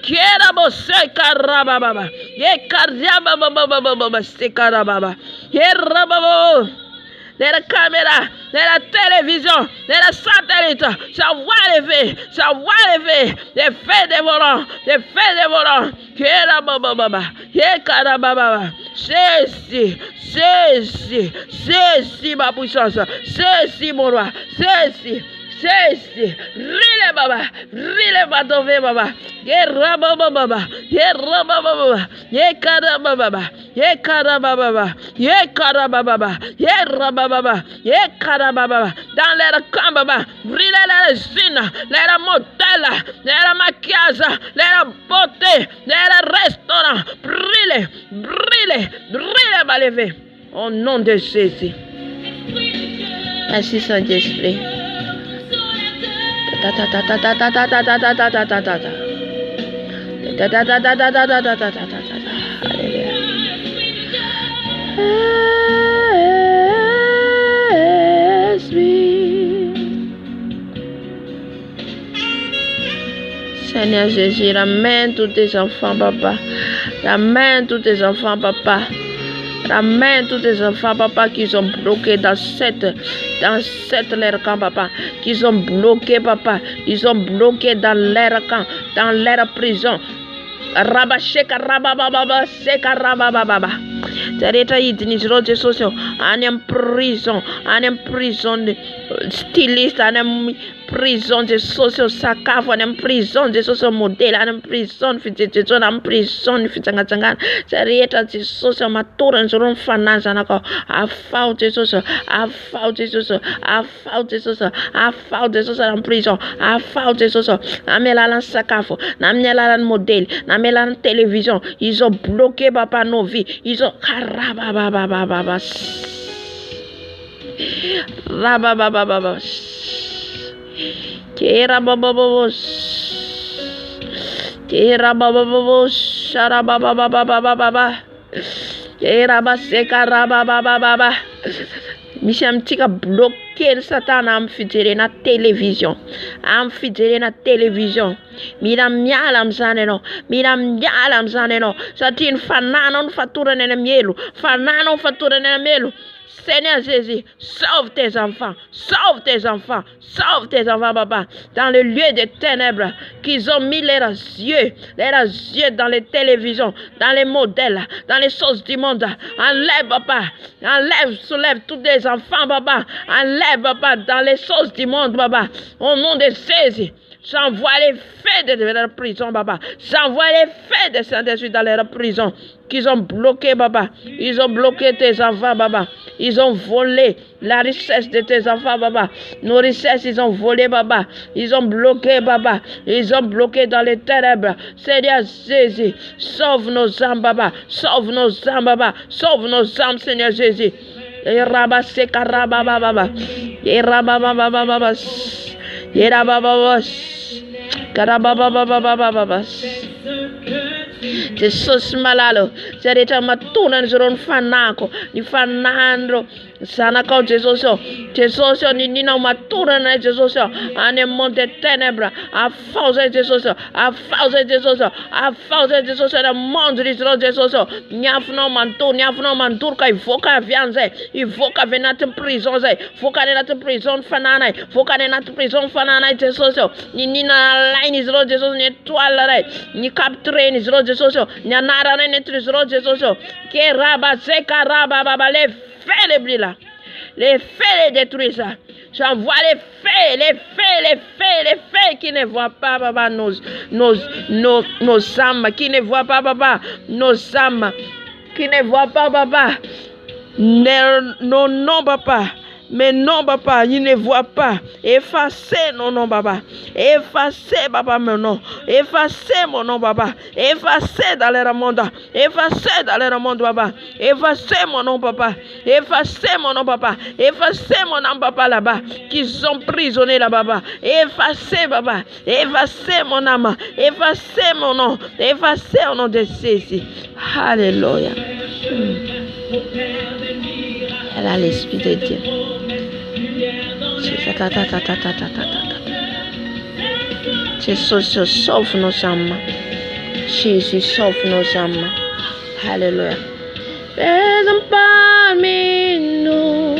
Qui est la bosse caraba baba. Ye caraba baba. C'est caraba. Ye rababa. La caméra, la télévision, la satellite, j'envoie les faits, les faits dévorants, Kera baba baba. Yekara baba. Ceci ma puissance. Ceci mon roi. Ceci. Rile baba. Rile batove baba. Yera baba baba. Yera baba baba. Yekara baba. Yekara baba. Yekara baba. Yera baba. Yekara baba. Dans l'air camp baba. Rile la zina. L'air modèle. L'air maquillage. L'air beauté. L'air restaurant. Brille. Va lever. Au nom de Jésus. Merci Saint-Esprit. Seigneur Jésus, ramène tous tes enfants, papa. Ramène tous tes enfants, papa. Ramène tous tes enfants, papa, qui sont bloqués dans cette leur camp, papa. Qui sont bloqués, papa. Ils sont bloqués dans leur camp, dans leur prison. Rabasheka rabababa, seka rabababa. Tereta idinizro de socio. Anem prison styliste, anem prison de socio sakaf, anem prison de socio modèle, anem prison fitjejon, anem prison fitjangajangan. Tereta de socio maturan zoron fananza nako. Afau de socio, afau de socio, afau de socio, afau de socio en prison, afau de socio. Amelalan sakaf, namelalan modèle, namelalan télévision. Ils ont bloqué papa nos vies. Ils ont rabababababa. Rabababababa. Kerababababos. Kerababababos. Sharabababababa. Kerabaseka rabababababa. Michel Mtika bloqué le Satan à me fidéler na télévision. À me fidéler na télévision. Miram mialam zaneno. Miram mialam zaneno. Satin fananon fatura nene mielu. Fananon fatura nene mielu. Seigneur Jésus, sauve tes enfants, sauve tes enfants, sauve tes enfants, papa, dans le lieu des ténèbres, qu'ils ont mis leurs yeux dans les télévisions, dans les modèles, dans les choses du monde. Enlève, papa, soulève tous les enfants, papa, enlève, papa, dans les choses du monde, papa, au nom de Jésus. J'envoie les feux de leur prison, papa. J'envoie les feux de Saint-Esprit dans leur prison. Qu'ils ont bloqué, papa. Ils ont bloqué tes enfants, papa. Ils ont volé la richesse de tes enfants, papa. Nos richesses, ils ont volé, papa. Ils ont bloqué, papa. Ils ont bloqué dans les ténèbres. Seigneur Jésus, sauve nos âmes, papa. Sauve nos âmes, papa. Sauve nos âmes, Seigneur Jésus. Et rabaseka rabababa. Et rabababa. Et rabababa. Jesus malalo, sereta matuna nzoron fanako, ni fanandro, sanako Jesus ni nina matura na Jesus, ane monte tenebra, a fauze Jesus, a fauze Jesus, a fauze Jesus, na mondri Jesus, nyafno mantur ka ivoka vianze, ivoka venat prison ze, foka venat prison fanana, foka venat prison fanana Jesus, ni nina line is Jesus ni toile ni capture ni Jesus, ni anara ni Jesus, ke raba zeka raba baba les feux les brilla. Les feux les détruisent. J'envoie les feux qui ne voient pas, papa, nos âmes, qui ne voient pas, papa, nos âmes, qui ne voient pas, papa, nos noms, papa. Mais non, papa, il ne voit pas. Effacez nos noms, papa. Effacez, papa, mon nom. Effacez mon nom, papa. Effacez dans leur monde. Effacez dans leur monde, papa. Effacez mon nom, papa. Effacez mon nom, papa. Effacez mon nom, papa, là-bas. Qui sont prisonniers là, papa. Effacez, papa. Effacez mon âme. Effacez mon nom. Effacez au nom de Jésus. Alléluia. Elle a l'esprit de Dieu. Jésus sauve nos âmes. Jésus sauve nos âmes. Alléluia. Présent parmi nous,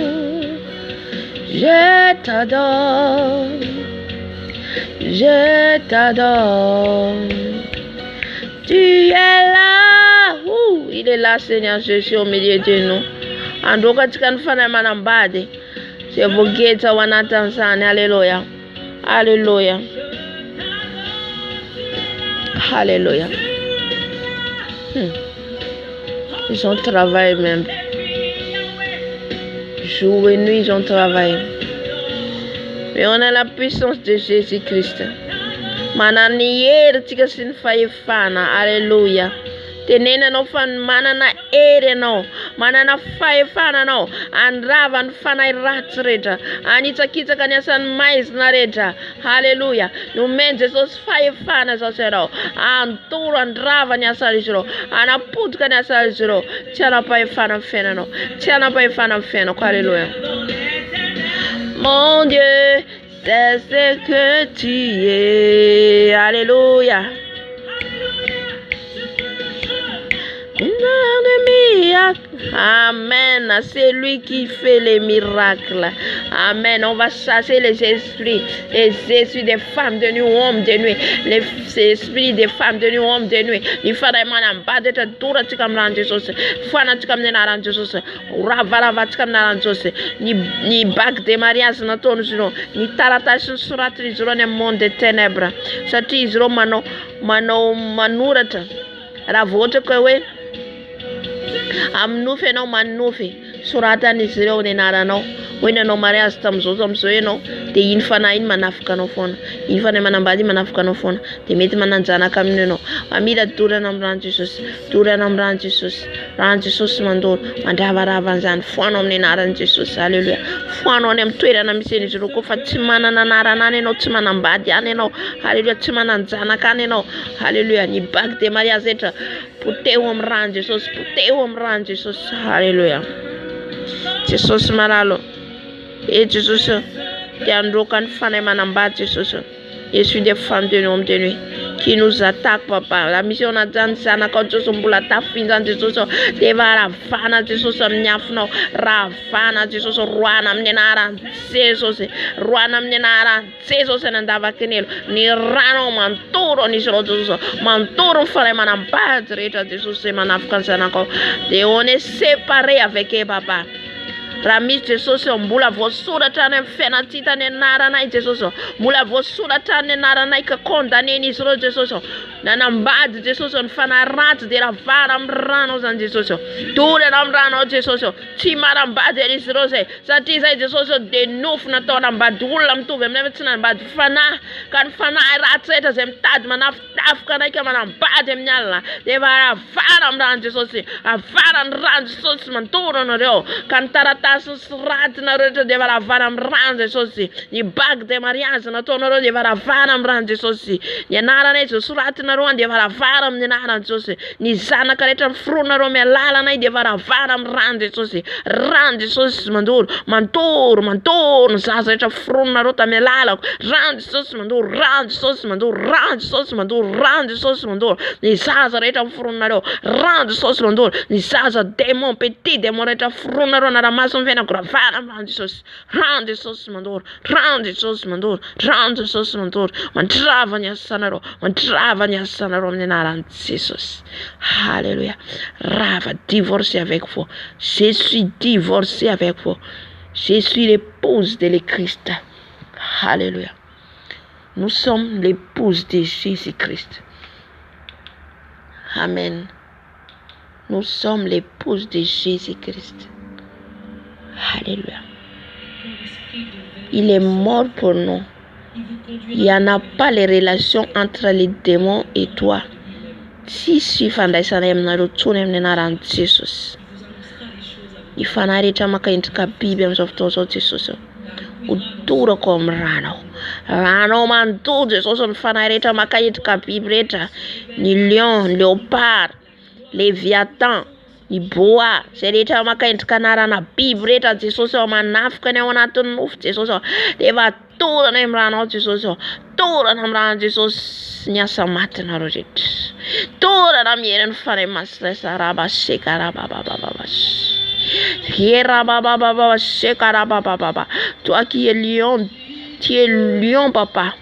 je t'adore. Je t'adore. Tu es là. Il est là, Seigneur Jésus, au milieu de nous. Andoka tikanifana manambade. Sevogeta wanatanzania. Alléluia. Alléluia. Alléluia. Ils ont travaillé même. Jour et nuit, ils ont travaillé. Mais on a la puissance de Jésus-Christ. Mananier tika sinfaifana. Alléluia. Tenena no fan manana ere no. Manana faifana no. Andrava nfana iratreta. Anita kita kanyasan mais nareta. Hallelujah. No men Jesus faifana sasero. Anturo andrava nyasalisro. Anaput kanyasalisro. Tiana faifana fena no. Tiana faifana fena. Hallelujah. Mon Dieu, c'est ce que tu es. Alléluia. Amen. C'est lui qui fait les miracles. Amen. On va chasser les esprits des femmes de nuit, hommes de nuit, les esprits des femmes de nuit, hommes de nuit. Il faut que dura tikamran Jesus. Fana tikamnena Jesus. Ravala tikamna Jesus. Ni bac de mariage na ton juro. Ni taratash suratri juro ne monde de ténèbres. Sati juro mano manurata. Ravote kwe. Amnufe no manufe surata ni zero ne nara no wena no maria stam zozom soeno te infana in manafka no fona infana manambadi manafka no fona te meti mananjana kamne no amida tura nam ran Jesus ran Jesus mandor mandava ravanzan fona ne nara Jesus. Hallelujah. Fona ne mtwera na miseni zero ko fatimana na nara nane no timana mbadi ane no. Hallelujah. Timana njana kane no. Hallelujah. Ni bag de maria zetra putewom ran Jesus. Jesus. Hallelujah. Jesus maralo. Et Jesus, Yandrokan Fanemanamba, Jesus. Je suis des femmes de l'homme de nuit qui nous attaquent, papa. La mission n'a pas sana quand tu sommes pour la tafinza, Jesus. Deva Ravana, Jesus, Mnyafno, Ravana, Jesus, Ruana, Mnenara, Jesus, Ruana, Mnenara, Jesus, and Davakinil, Nirano, Mantoro, Nisro, Jesus, Mantoro, Fanemanamba, Jesus, Manafkansanako. On est séparés avec eux, papa. Ramis Jesus mbula vosura tane fenatita ne nara na Jesus mula vosura tane nara na ikakonda neni sro Jesus na nambad Jesus mfana rat de la vara mrano zan Jesus tule na mrano Jesus timara mbad de srose satiza Jesus de nuf na tona mbadula mtuve mnemetina mbad fana kan fana ratseta zem tad manaf afkana kama mbad mnyala de vara vara mrano Jesus avara mrano Jesus mantoro no reo kan tarata rat na roto de vara vara mrano sosi ni bag de mariage na tono ro de vara vara mrano sosi ni nara ne surat na ro de vara vara mnara sosi ni zana kareta fruna ro me lala na de vara vara mrano sosi rande sosi mandur mantor sasa eta fruna ro ta me lala rande sosi mandur ni sasa eta fruna ro rande sosi mandur ni sasa demon petit demon eta fruna ro na maso vena gravana Jesus rande sosi mandur mantrava nya sanaro menara Jesus. Alléluia. Rava divorcé avec vous. Je suis divorcé avec vous. Je suis l'épouse de Christ. Alléluia. Nous sommes l'épouse de Jésus-Christ. Amen. Nous sommes l'épouse de Jésus-Christ. Alléluia. Il est mort pour nous. Il n'y en a pas les relations entre les démons et toi. Si tu fais des Jesus. Il faut arrêter de faire Bible of Jesus. Udura comme Rano mantou Jesus. Il faut arrêter de faire Bible. Ni lion, léopard, léviathan. Ni boa, c'est l'état makaint kanara na bibreta Jesus o manafka ne ona tunuf Jesus o deva tura na imrano Jesus o tura na imrano Jesus nya samat na rojet tura na mieren fare masla saraba shekara baba Hiera baba shekara baba. Toi qui es lion, tu es lion papa,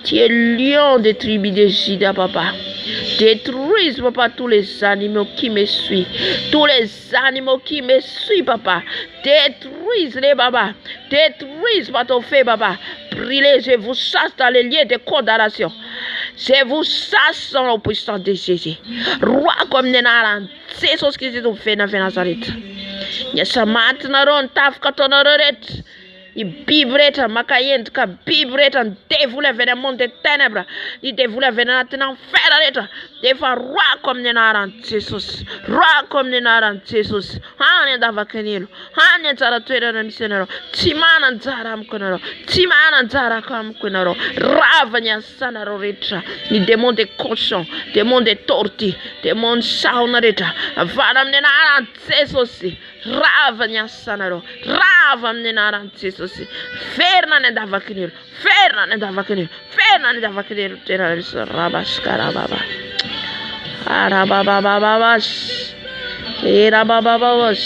tu es lion des tribus de Juda papa. Détruise, papa, tous les animaux qui me suivent. Tous les animaux qui me suivent, papa. Détruise-les, papa. Détruise par ton feu, papa. Brûlez, je vous chasse dans les lieux de condamnation. Je vous chasse dans le puissance de Jésus. Roi comme Nenaran. C'est ce qui s'est fait dans Nazareth. Nyasamat naron taf katonoret. I bibreta makayent ka bibreta devula vena monde de ténèbres. I devula vena tenan ferreta. Defa roi comme Nenaran Jesus. Roi comme Nenaran Jesus. Hane dava kenilo. Hane zara tuera na misenero. Timana zara mkonero. Timana zara kam mkonero. Ravanya sanaro retra. Ni démon de cochon, démon de torti, démon saunareta. Varam Nenaran Jesus. Ravanya sanaro. Ravam Nenaran Jesus. Ferna ne dava kenilo. Ferna ne dava kenilo. Ferna ne dava kenilo. Tera rabas karababa. Arababababas. Irabababas.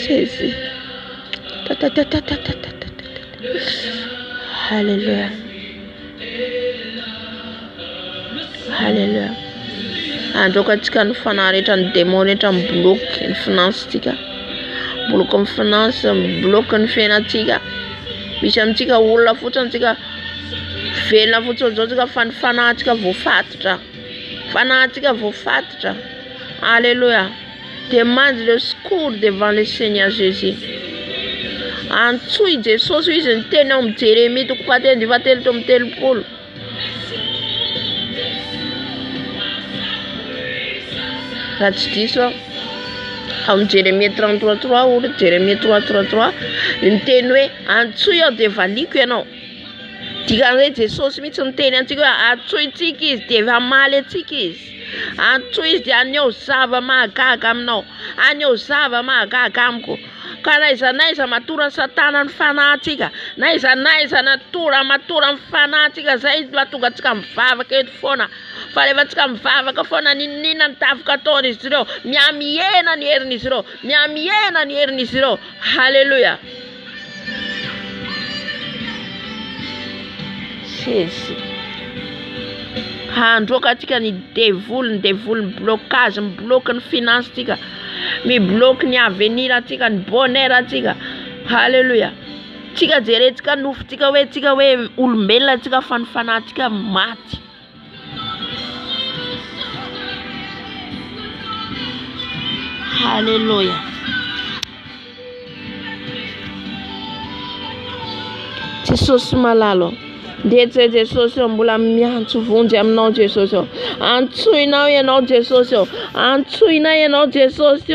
Jésus. Alléluia. Alléluia. Andoka tika ny fanaritra ny démonetra mbloky ny finance tika. Bloky ny finance, bloky ny fiainatsika. Misy amintsika olona fotsiny tsika velona fotsiny zao tsika fanahintsika voafatotra. Fanahintsika voafatotra. Alléluia. Demande le secours devant le Seigneur Jésus. Antsoy Jesosy izy ny teny ao amin'ny Jérémie toko fahatelo ndifatelo to amin'ny telopolo. Raha tsy diso ao amin'ny Jérémie 33:3 ory Jérémie 3:33 ny teny hoe antsoy aho de valiko ianao. Dikan'izay Jesosy mihitsy ny teny antsika hoe antsointsika izy de hamaly antsika izy. Antsoy izy de aneho zava mahagaga aminao. Aneho zava mahagaga amiko. Ka naiza matora Satana ny fanahintsika. Naiza matora ny fanahintsika zay mahatonga antsika mivavaka eto foana. Fa rehefa antsika mivavaka foana ninina ny tafika ataon'izy ireo. Miamiena ny herin'izy ireo. Miamiena ny herin'izy ireo. Halleluja. Jésus. Handroaka atsika ny devoly blocage, mbloky ny finance tika. Mi bloque ny avenir atsika, ny bonheur atsika. Halleluja. Tsika jerentsika nofo tsika hoe olombelona atsika fanifanatsika maty. Halleluja. Jesosy malalo. Ndetse Jesosy mbola miantso vonjy aminao Jesosy. Antsoinao ianao Jesosy. Antsoinao ianao Jesosy.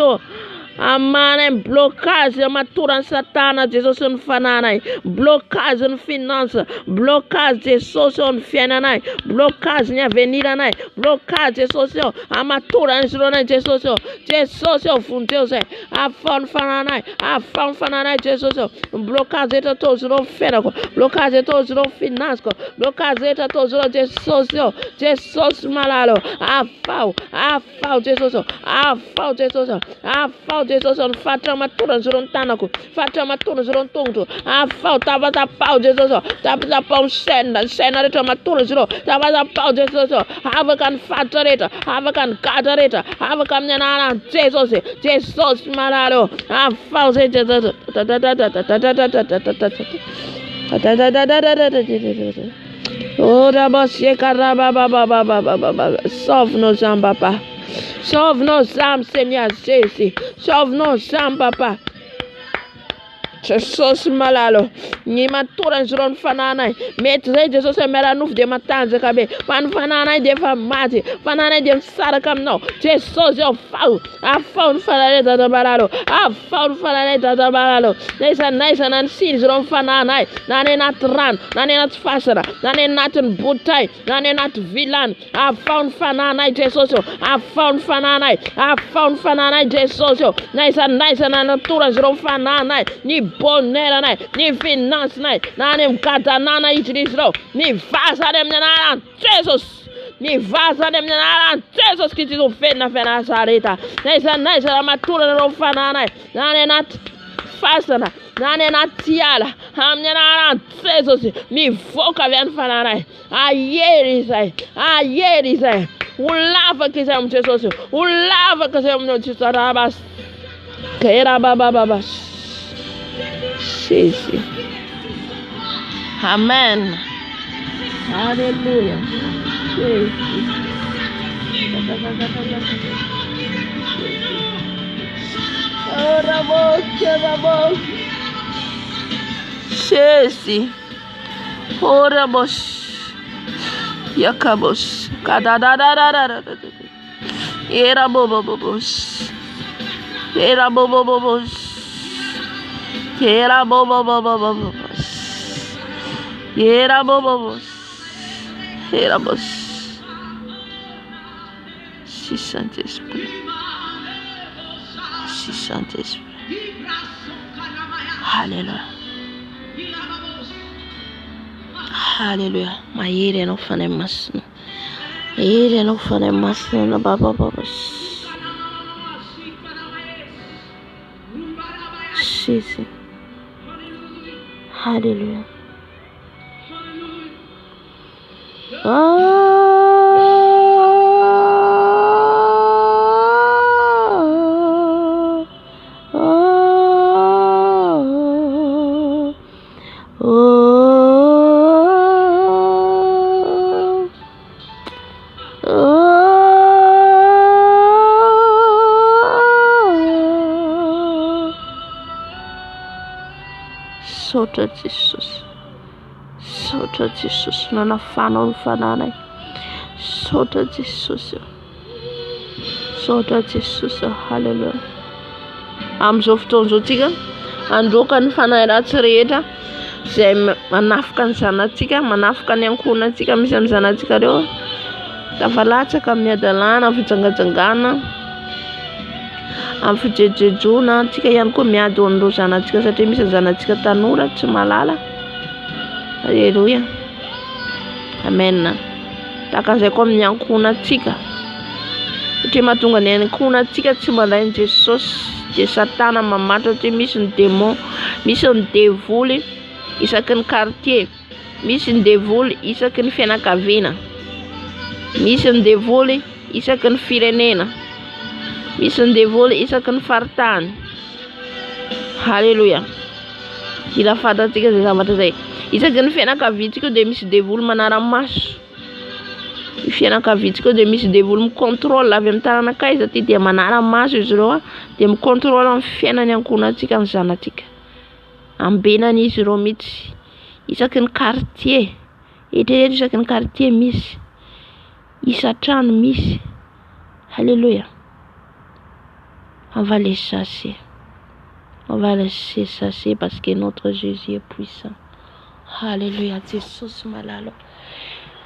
Amana blocage maturany Satana Jesosy ny fananay. Blocage ny finance. Blocage Jesosy ny fiainanay. Blocage ny avenir anay. Blocage Jesosy amaturany zironay Jesosy. Jesosy vonjeo zay. Afany fananay. Afany fananay Jesosy. Blocage eto to ziro fiainako. Blocage eto ziro finance ko. Blocage eto ziro Jesosy. Jesosy malalo. Afao Jesosy. Afao Jesosy. Afao Jesosy on fatra matura ziro tanako. Fatra matura ziro tongto. Afao tapatapao Jesosy. Tapatapao sena retra matura ziro. Tapatapao Jesosy. Afaka ny fatra retra. Afaka ny gata retra. Afaka amin'ny anarana Jesosy. Jesosy malalo. Afao zay Jesosy. Oh rabasie karababa. Sauve nos âmes papa. Sauve nos âmes Seigneur Jésus. Sauve nos âmes papa. Jesosy malalo ny matorany zao ny fananay mety zay Jesosy miara nofo de matanjaka be fa ny fananay de efa maty fananay de misaraka aminao Jesosy afao ny fananay dada malalo afao ny fananay dada malalo naiza na ny siny zao ny fananay na ny anaty rano na ny anaty fasana na ny anaty botay na ny anaty vilany afao ny fananay Jesosy afao ny fananay Jesosy naiza na natorany zao ny fananay ny bonheur anay ny finance nay na ny mgadanana izy rao ny vazany amin'ny anaran'i Jesosy ny vazany amin'ny anaran'i Jesosy Kristy no venina avy Nazareta naiza na matorana rao fananay na ny anaty fasana na ny anaty ala amin'ny anaran'i Jesosy mivoaka avy any fananay ayery izay ulavaka izay amin'ny Jesosy ulavaka izay amin'ny Jesosy Kera baba Jésus. Amen. Alléluia. Jésus. Jésus. Oramos. Yakabos. Kadadadadadada. Era bobobos. Era bobobos. Era bobobos. Era bobobos. Era bos. Si Saint-Esprit. Si Saint-Esprit. Alléluia. Alléluia. Maire no fane masno. Ere no fane masno na baba babos. Jesus. Hallelujah. Sota Jesus, nanafana ny fananay. Sota Jesus, hallelujah. Am'izao fotoana zao tsika androka ny fanay ratsy rehetra zay manafika ny zanatsika, manafika ny ankohonantsika misy amin'ny zanatsika reo. Tafalatsaka amin'ny adalana, fijangajangana, amin'ny fijejejona, antsika ihany koa miady ho an'ireo zanatsika satria misy zanatsika tanora tsy malala. Alléluia. Amen. Takan'izay koa amin'ny ankohonantsika. Satria mahatonga ny ankohonantsika tsy malainy Jesosy de Satana mamatra satria misy ny démon, misy ny devoly isaky ny quartier, misy ny devoly isaky ny fianakaviana, misy ny devoly isaky ny firenena, misy ny devoly isaky ny faritany. Halleluja. Mila fantatsika zay zavatra zay. Isaky ny fianakaviantsika de misy devoly manara-maso. Ny fianakaviantsika de misy devoly micontrôle avy amin'ny tananakaiza ty de manara-maso izy ireo de micontrôle amin'ny fiainany ankohonantsika ny zanatsika. Ambenany izy ireo mihitsy. Isaky ny quartier, eritrereto isaky ny quartier misy, isatrano misy. Alléluia. On va les chasser. On va les chasser parce que notre Jésus est puissant. Alléluia. Jesosy malalo.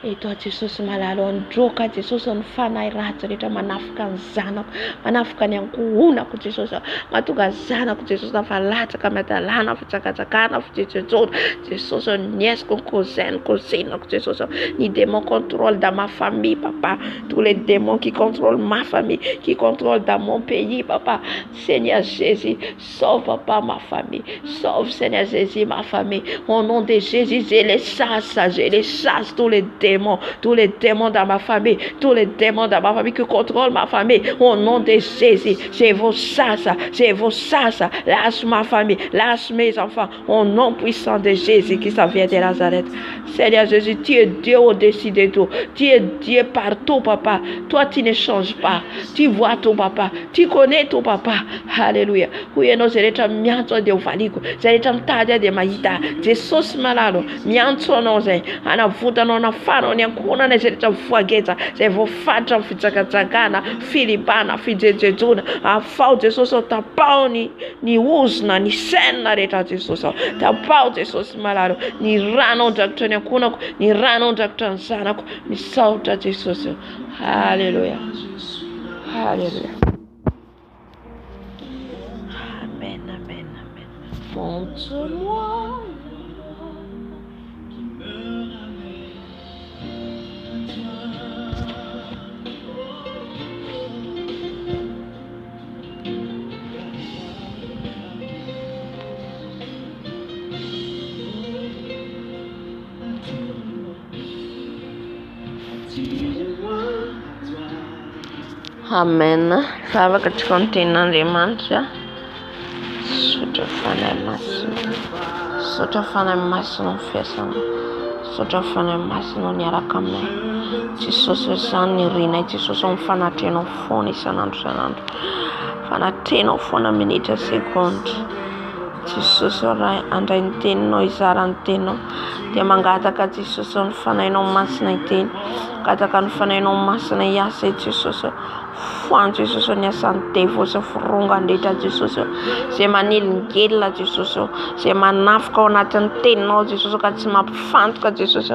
Eto Jesosy malalo androka Jesosy ny fanahy ratsy rehetra manafika ny zanako, manafika ny ankohonako Jesosy, mahatonga zanako Jesosy nafalatsaka miadalana, fitsakatsakana, fijejejona Jesosy niaisiko ny cousin, cousinako Jesosy, ni démon contrôle dans ma famille papa, tous les démons qui contrôlent ma famille, qui contrôlent dans mon pays papa, Seigneur Jésus, sauve papa ma famille, sauve Seigneur Jésus ma famille, au nom de Jésus je les chasse tous les démons démons dans ma famille, tous les démons dans ma famille qui contrôlent ma famille, au nom de Jésus, je vous chasse, lâche ma famille, lâche mes enfants, au nom puissant de Jésus qui s'en vient de Nazareth. Seigneur Jésus, tu es Dieu au-dessus de tout, tu es Dieu partout, papa. Toi, tu ne changes pas, tu vois tout, papa, tu connais tout, papa. Alléluia. Kuyeno zereta mianzo de uvaliku, zereta mtaja de maita, Jesus malalo, mianzo noze, anavuta nona fano nyakuna na zereta vuageta, zevo fata fitzakazakana, filipana, fidzejuna, afau Jesus tapau ni uzna, ni sena reta Jesus, tapau Jesus malalo, ni rano dakta nyakuna, ni rano dakta nzanako, ni sauta Jesus. Hallelujah. Hallelujah. Amen, amen, amen. Montre-moi qui me ramène à toi. Amen. Fava katika Andriamanitra. Sotafana massimo fiasana. Sotafana massimo niaraka aminay. Jesosy zany rina Jesosy mifanatrenao foana isanandro. Fanatrenao foana minitra seconde. Jesosy ray andray ny teninao izara ny teninao. Dia mangataka Jesosy ny fanainao masina iteny. Mangataka ny fanainao masina iasa Jesosy. Foan Jesosy ny asan'ny devosy forongany rehetra Jesosy. Zay manelingelina Jesosy. Zay manafika ao anatin'ny teninao Jesosy ka tsy mampifantoka Jesosy.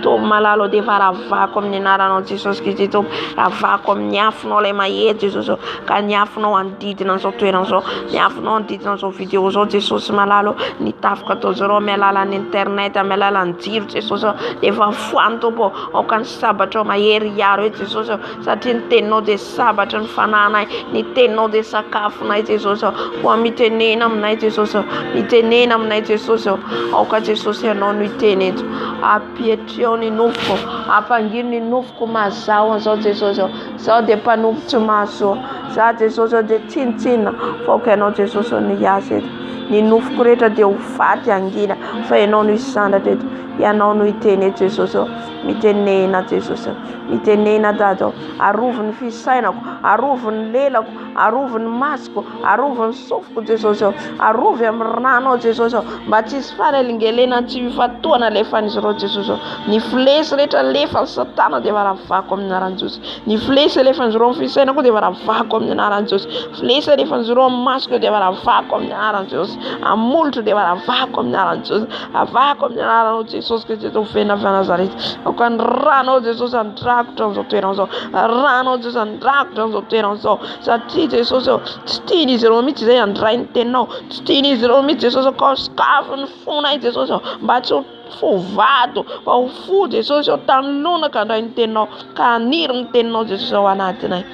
Toby malalo dia varavako amin'ny anaranao Jesosy Kristy. Toby ravako amin'ny afinao ilay mahery Jesosy. Ka ny afinao andidina an'izao toerana izao. Ny afinao andidina an'izao vidéo izao Jesosy malalo. Ny tafika ataon'izareo amin'ny alalan'ny internet, amin'ny alalan'ny jiro Jesosy. Dia efa foany Tompo ao ka ny sabatra mahery hiaro Jesosy. Satria ny teninao dia sabatra ny fananay, ny teninao dia sakafonay Jesosy. Koa mitenena aminay Jesosy. Mitenena aminay Jesosy. Ao ka Jesosy ianao no hiteny eto. Apietrio ny nofoko, apangiro ny nofoko mazao an'izao Jesosy. Zaho dia mpanompo tsy mahasoa. Zaho Jesosy dia tsinitsinina fa ka ianao Jesosy no hiasa eto. Ny nofoko rehetra dia ho faty angina fa ianao no hisandratra eto. Ianao no hiteny eto Jesosy. Mitenena Jesosy. Mitenena Dada. Arovo ny fisainako, arovo ny lelako, arovo ny masoko, arovo ny sofoko Jesosy. Arovo amin'ny ranao Jesosy. Mba tsy hisy fanelingelena tsy mifatoana lefan'izy ireo Jesosy. Ny filesy rehetra lefan'ny Satana dia varavako amin'ny anaran'i Jesosy. Ny filesy lefan'izy ireo amin'ny fisainako dia varavako amin'ny anaran'i Jesosy. Filesy lefan'izy ireo amin'ny masoko dia varavako amin'ny anaran'i Jesosy. Amolotro dia varavako amin'ny anaran'i Jesosy. Avako amin'ny anaranao Jesosy Kristy eto fena avy Nazareta. Ka ny ranao Jesosy andrakotra amin'izao toerana izao. Ranao Jesosy andrakotra amin'izao toerana izao. Satria Jesosy tsy tian'izy ireo mihitsy izay andray ny teninao. Tsy tian'izy ireo mihitsy Jesosy ka sakafo ny fonay Jesosy. Mba tsy ho vato, fa ho fo Jesosy tanolona ka andray ny teninao. Ka haniry ny teninao Jesosy ao anatinay.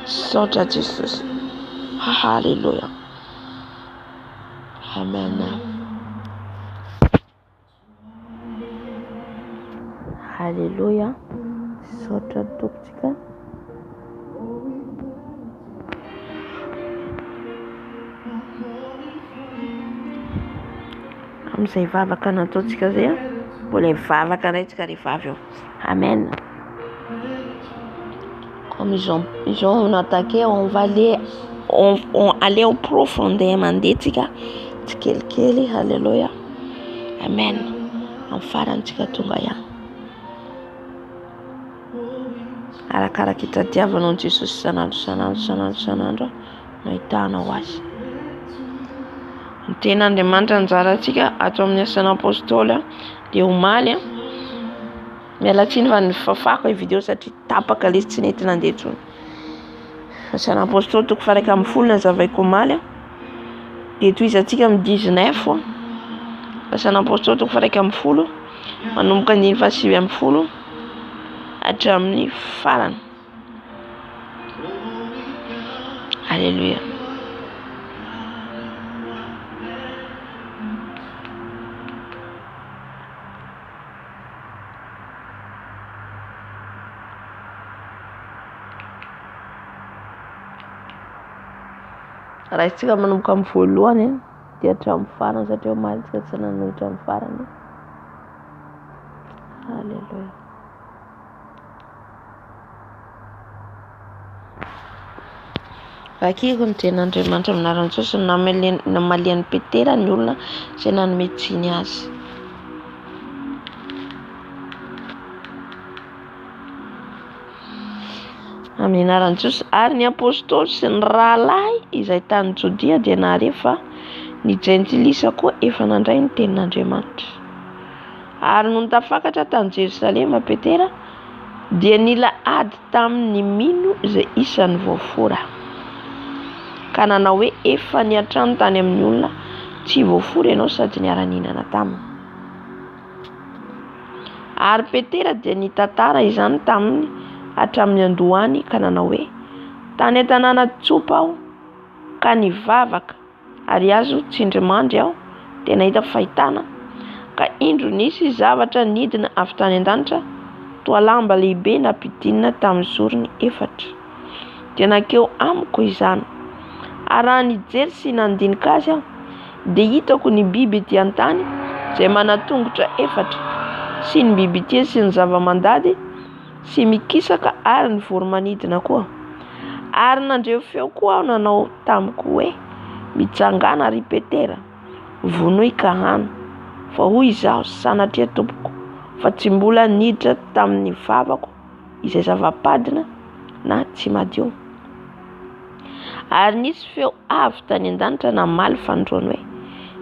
Saotra Jesosy. Halleluja. Amen. Halleluja. Saotra tompotsika. Amin'izay vavaka nataontsika zay mbola vavaka andraitsika rehefa avy eo. Amen. Comme ils ont attaqué, on va aller au profondeur mandetika tsikelikely. Halleluja. Amen. Amin'ny farantsika tonga ihany. Arakaraka itadiavanao Jesosy sanandro no hitanao azy. Ny ten'Andriamanitra anjarantsika ato amin'ny asan'ny apôstôly dia omaly. Miala tsiny fa nifafako i vidéo satria tapaka lesy tsy nety nandeha intsony. Asan'ny apôstôly toko faha 1 nazavaiko omaly. Dia toizantsika amin'ny 19. Asan'ny apôstôly toko faha 1 manomboka 9 hatramin'ny farany. Alléluia. raha isika manomboka amin'ny voalohany dia hatramin'ny farany satria omaly tsy nanohitra amin'ny farany. Halleluja. Vakiko ny ten'Andriamanitra amin'arany Jesosy namalian'ny Petera ny olona izay nanome tsiny azy. Amin'ny anaran'i Jesosy ary ny apôstôly sy ny rahalahy izay tany Jodia dia naharefa ny jentilisa koa efa nandray ny tenin'Andriamanitra. Ary noho tafakatra tany Jerosalema Petera dia nila ady tamin'ny mino izay isan'ny voafora. Ka nanao hoe efa niatrano tany amin'ny olona tsy voafora ianao sady niara-ninana taminy. Ary Petera dia nitantara izany taminy hatramin'ny andohany ka nanao hoe tany an-tanàna Tsopa aho ka nivavaka ary azo tsindrimandry aho dia nahita fahitana ka indro nisy zavatra nidina avy tany an-danitra toa lamba lehibe nampidinina tamin'ny zorony efatra dia nankeo amiko izany. Ary raha nijery sy nandinika azy aho dia hitako ny biby ety an-tany izay manatongotra efatra sy ny biby tia sy ny zava-mandady sy mikisaka ary ny voromanidina koa. Ary nandreo feo koa aho nanao tamiko hoe mitsangana ry Petera, vonoy ka hano fa hoy izaho sanatria tompoko fa tsy mbola niditra tamin'ny vavako izay zava-padina na tsy madio. Ary nisy feo avy tany an-danitra namaly fandroany hoe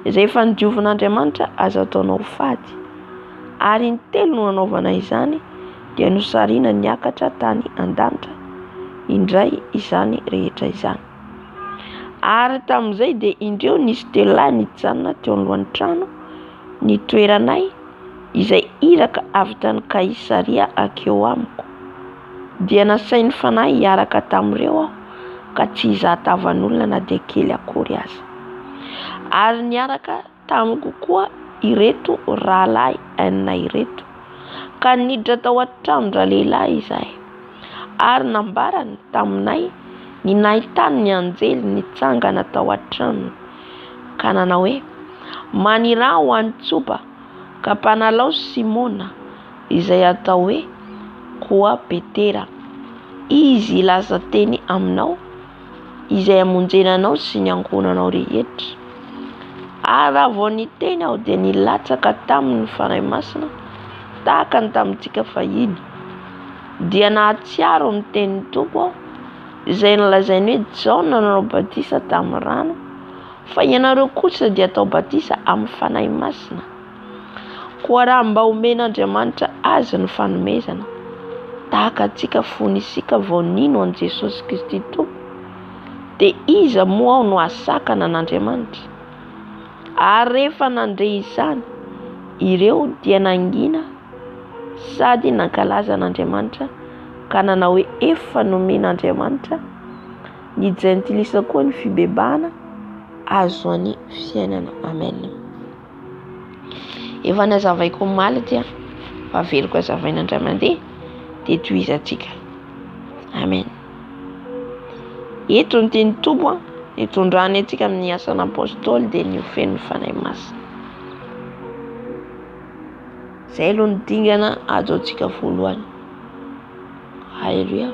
izay efa nodiovin'Andriamanitra azo ataonao fady. Ary ny telo no nanaovana izany dia nosarina niakatra tany an-danitra indray izany rehetra izany. Ary tamin'izay dia indreo nisy telo lahy nijanona teo anoloan'ny trano nitoeranay izay iraka avy tany Kaisaria akeo amiko. Dia nasain'ny fanahy hiaraka tamin'ireo aho ka tsy hizahatavan'olona na dia kely akory aza. Ary niaraka tamiko koa ireto rahalahy enina ireto ka niditra tao an-tranon'ralehilahy izahay. Ary nambarany taminay ny nahitany ny anjely nitsangana tao an-tranony ka nanao hoe manira ho an'ny Tsopa ka mpanalao Simona izay atao hoe koa Petera. Izy ilaza teny aminao izay amonjenanao sy ny ankonanao rehetra. Ary raha vao niteny aho dia nilatsaka tamin'ny fanahy masina tahaka ny tamintsika fahiny. Dia nahatsiaro amin'ny tenin'ny Tompo aho izay nolazainy hoe Jaona nanao batisa tamin'ny rano fa ianareo kosa dia atao batisa amin'ny fanahy masina. Koa raha mba omen'Andriamanitra azy ny fanomezana tahaka antsika fonisika vao nino an Jesosy Kristy Tompo dia iza moa aho no asakana an'Andriamanitra. Ary rehefa nandre izany ireo dia nangina sady nankalaza an'Andriamanitra ka nanao hoe efa nomen'Andriamanitra ny jentilisa koa ny fibebahana azo any fiainana. Amen. Efa nazavaiko omaly dia averiko azavain'Andriamanitra mandeha dia tohizatsika. Amen. Eto ny teny Tompo hitondrany antsika amin'ny asan'ny apôstôly dia ny ofen'ny fanahy masina. Izay aloha ny dingana ataontsika voalohany. Halleluja.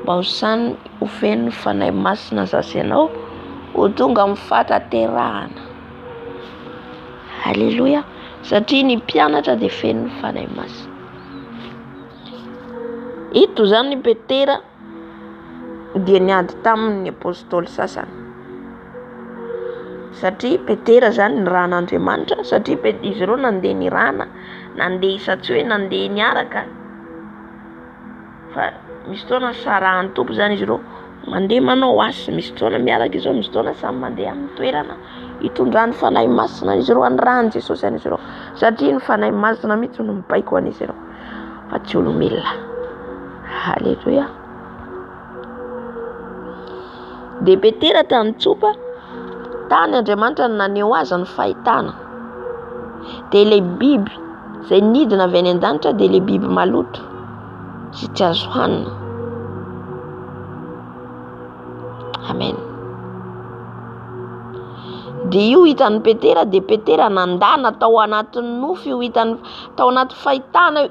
Mba ho sany ofen'ny fanahy masina zasanao ho tonga amin'ny fataterahana. Halleluja. Satria ny mpianatra dia fen'ny fanahy masina. Ito zany ny Petera dia niady tamin'ny apôstôly sasany. Satria Petera zany ny ran'Andriamanitra satria izy ireo nandeha nirana nandeha isatsy hoe nandeha niaraka fa misy fotoana sarahan'ny Tompo zany izy ireo mandeha manao asa, misy fotoana miaraka izao, misy fotoana samy mandeha amin'ny toerana hitondrany fanahy masina izy ireo an'rahan'i Jesosy any izy ireo satria ny fanahy masina mihitsy no mibaiko an'izy ireo fa tsy olombelona. Halleluja. Dia Petera tany Tsopa tany Andriamanitra no naneho azy ny fahitana. Dia ilay biby izay nidina avy any an-danitra dia ilay biby maloto sy tsy azo hanina. Amen. dia io hitan'ny Petera, dia Petera nandana tao anatin'ny nofo io hitany, tao anaty fahitana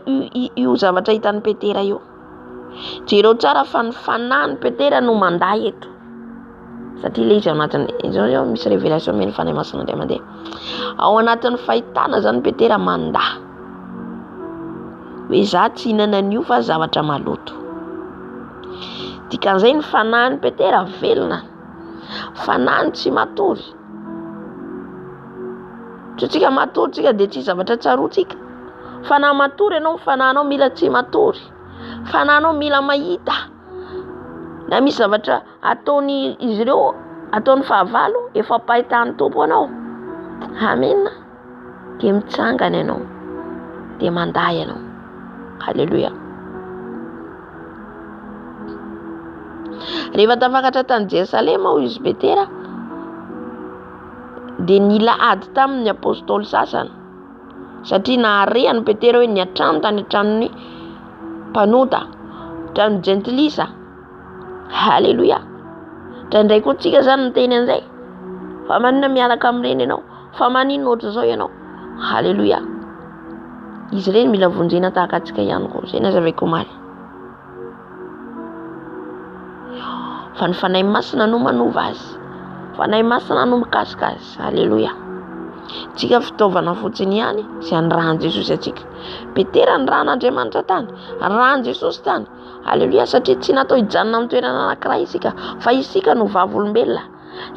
io zavatra hitan'ny Petera io. Jereo tsara fa ny fanahy ny Petera no mandaa eto, satria ilay izy ao anatin'ny izao misy révélation meny fanahy masina indray mandeha ao anatin'ny fahitana zany Petera mandaa hoe za tsy hinana an'io fa zavatra maloto. Dikan'izay ny fanahy ny Petera velona, fanahy tsy matory. Tsika matory tsika dia tsy zavatra tsarotsika. Fanahy matory ianao, fanahinao mila tsy matory, fanahinao mila mahita na misy zavatra ataony izy ireo, ataony fahavalo efa pahitan'ny tompo anao. Amen. Dia mitsangana ianao, dia mandaa ianao. Halleluja. Rehefa tafakatra tany Jerusalema izy Petera, dia nila ady tamin'ny apôstôly sasany, satria naharehany Petera hoe ny atrano tany antranony mpanota, trano gentilisa. Halleluja. Indraindray koa tsika zany miteny an'izay, fa manina miaraka amin'ireny ianao, fa manino ohatra zao ianao. Halleluja. Izy ireny mila vonjena tahaka antsika ihany koa. Izay nazavaiko omaly. Fa ny fanahy masina no manova azy, fanahy masina no mikasika azy. Halleluja. Tsika fitaovana fotsiny ihany izay anirahan'i Jesosy atsika. Petera nirahan'Andriamanitra tany, nirahan'i Jesosy tany. Halleluja. Satria tsy natao hijanona amin'ny toerana anankiray isika, fa isika no vavolombelona.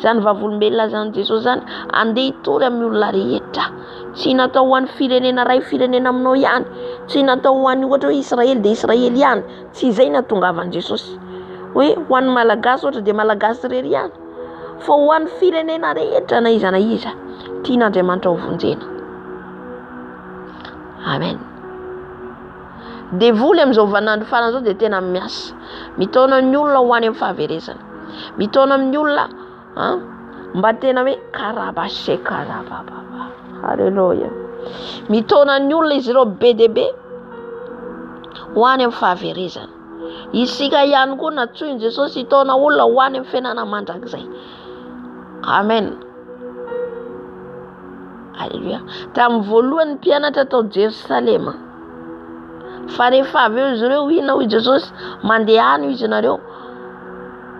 Zany vavolombelona zany Jesosy zany andeha hitory amin'ny olona rehetra. Tsy natao ho an'ny firenena ray, firenena aminao ihany. Tsy natao ho an'ny ohatra hoe Israely dia Israely ihany. Tsy izay nahatongavan'i Jesosy hoe ho an'ny malagasy ohatra dia malagasy irery ihany, fa ho an'ny firenena rehetra na iza tian'Andriamanitra ho vonjena. Amen. Dia voly amin'izao vaninandro farany zao dia tena miasa, mitaona amin'ny olona ho any amin'ny fahaverezana, mitaona amin'ny olona mba tena hoe karabashekarababa. Halleluja. Mitaona ny olona izy ireo be dia be ho any amin'ny fahaverezana. Isika ihany koa natsoin'i Jesosy hitaona olona ho any amin'ny fiainana mandrakizay. Amen. Halleluja. Tamin'ny voalohany mpianatra tao Jerusalema, fa rehefa avy eo izy ireo inona hoy Jesosy, mandeha any izy nareo,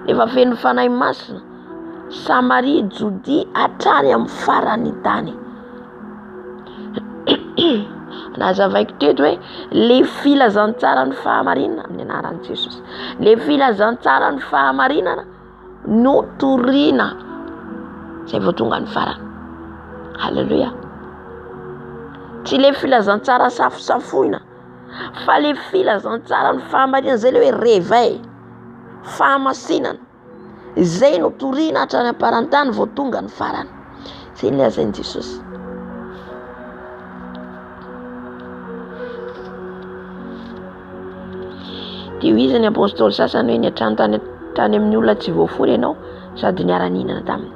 rehefa feno fanahy masina, Samaria, Jodia, hatrany amin'ny farany tany. Nazavaiko teto hoe le filazantsara ny fahamarinana amin'ny anaran'i Jesosy, le filazantsara ny fahamarinana no toriana zay vao tonga ny farany. Halleluja. Tsy le filazantsara safosafoina, fa le filazantsara ny fahamarinana, zay le hoe réveil, fahamasinana, zay no toriana hatrany am-parantany vao tonga ny farany. Zay ny lazain'i Jesosy. Dia izy ny apôstôly sasany hoe ny atrano tany amin'ny olona tsy voafory ianao sady niara-ninana taminy.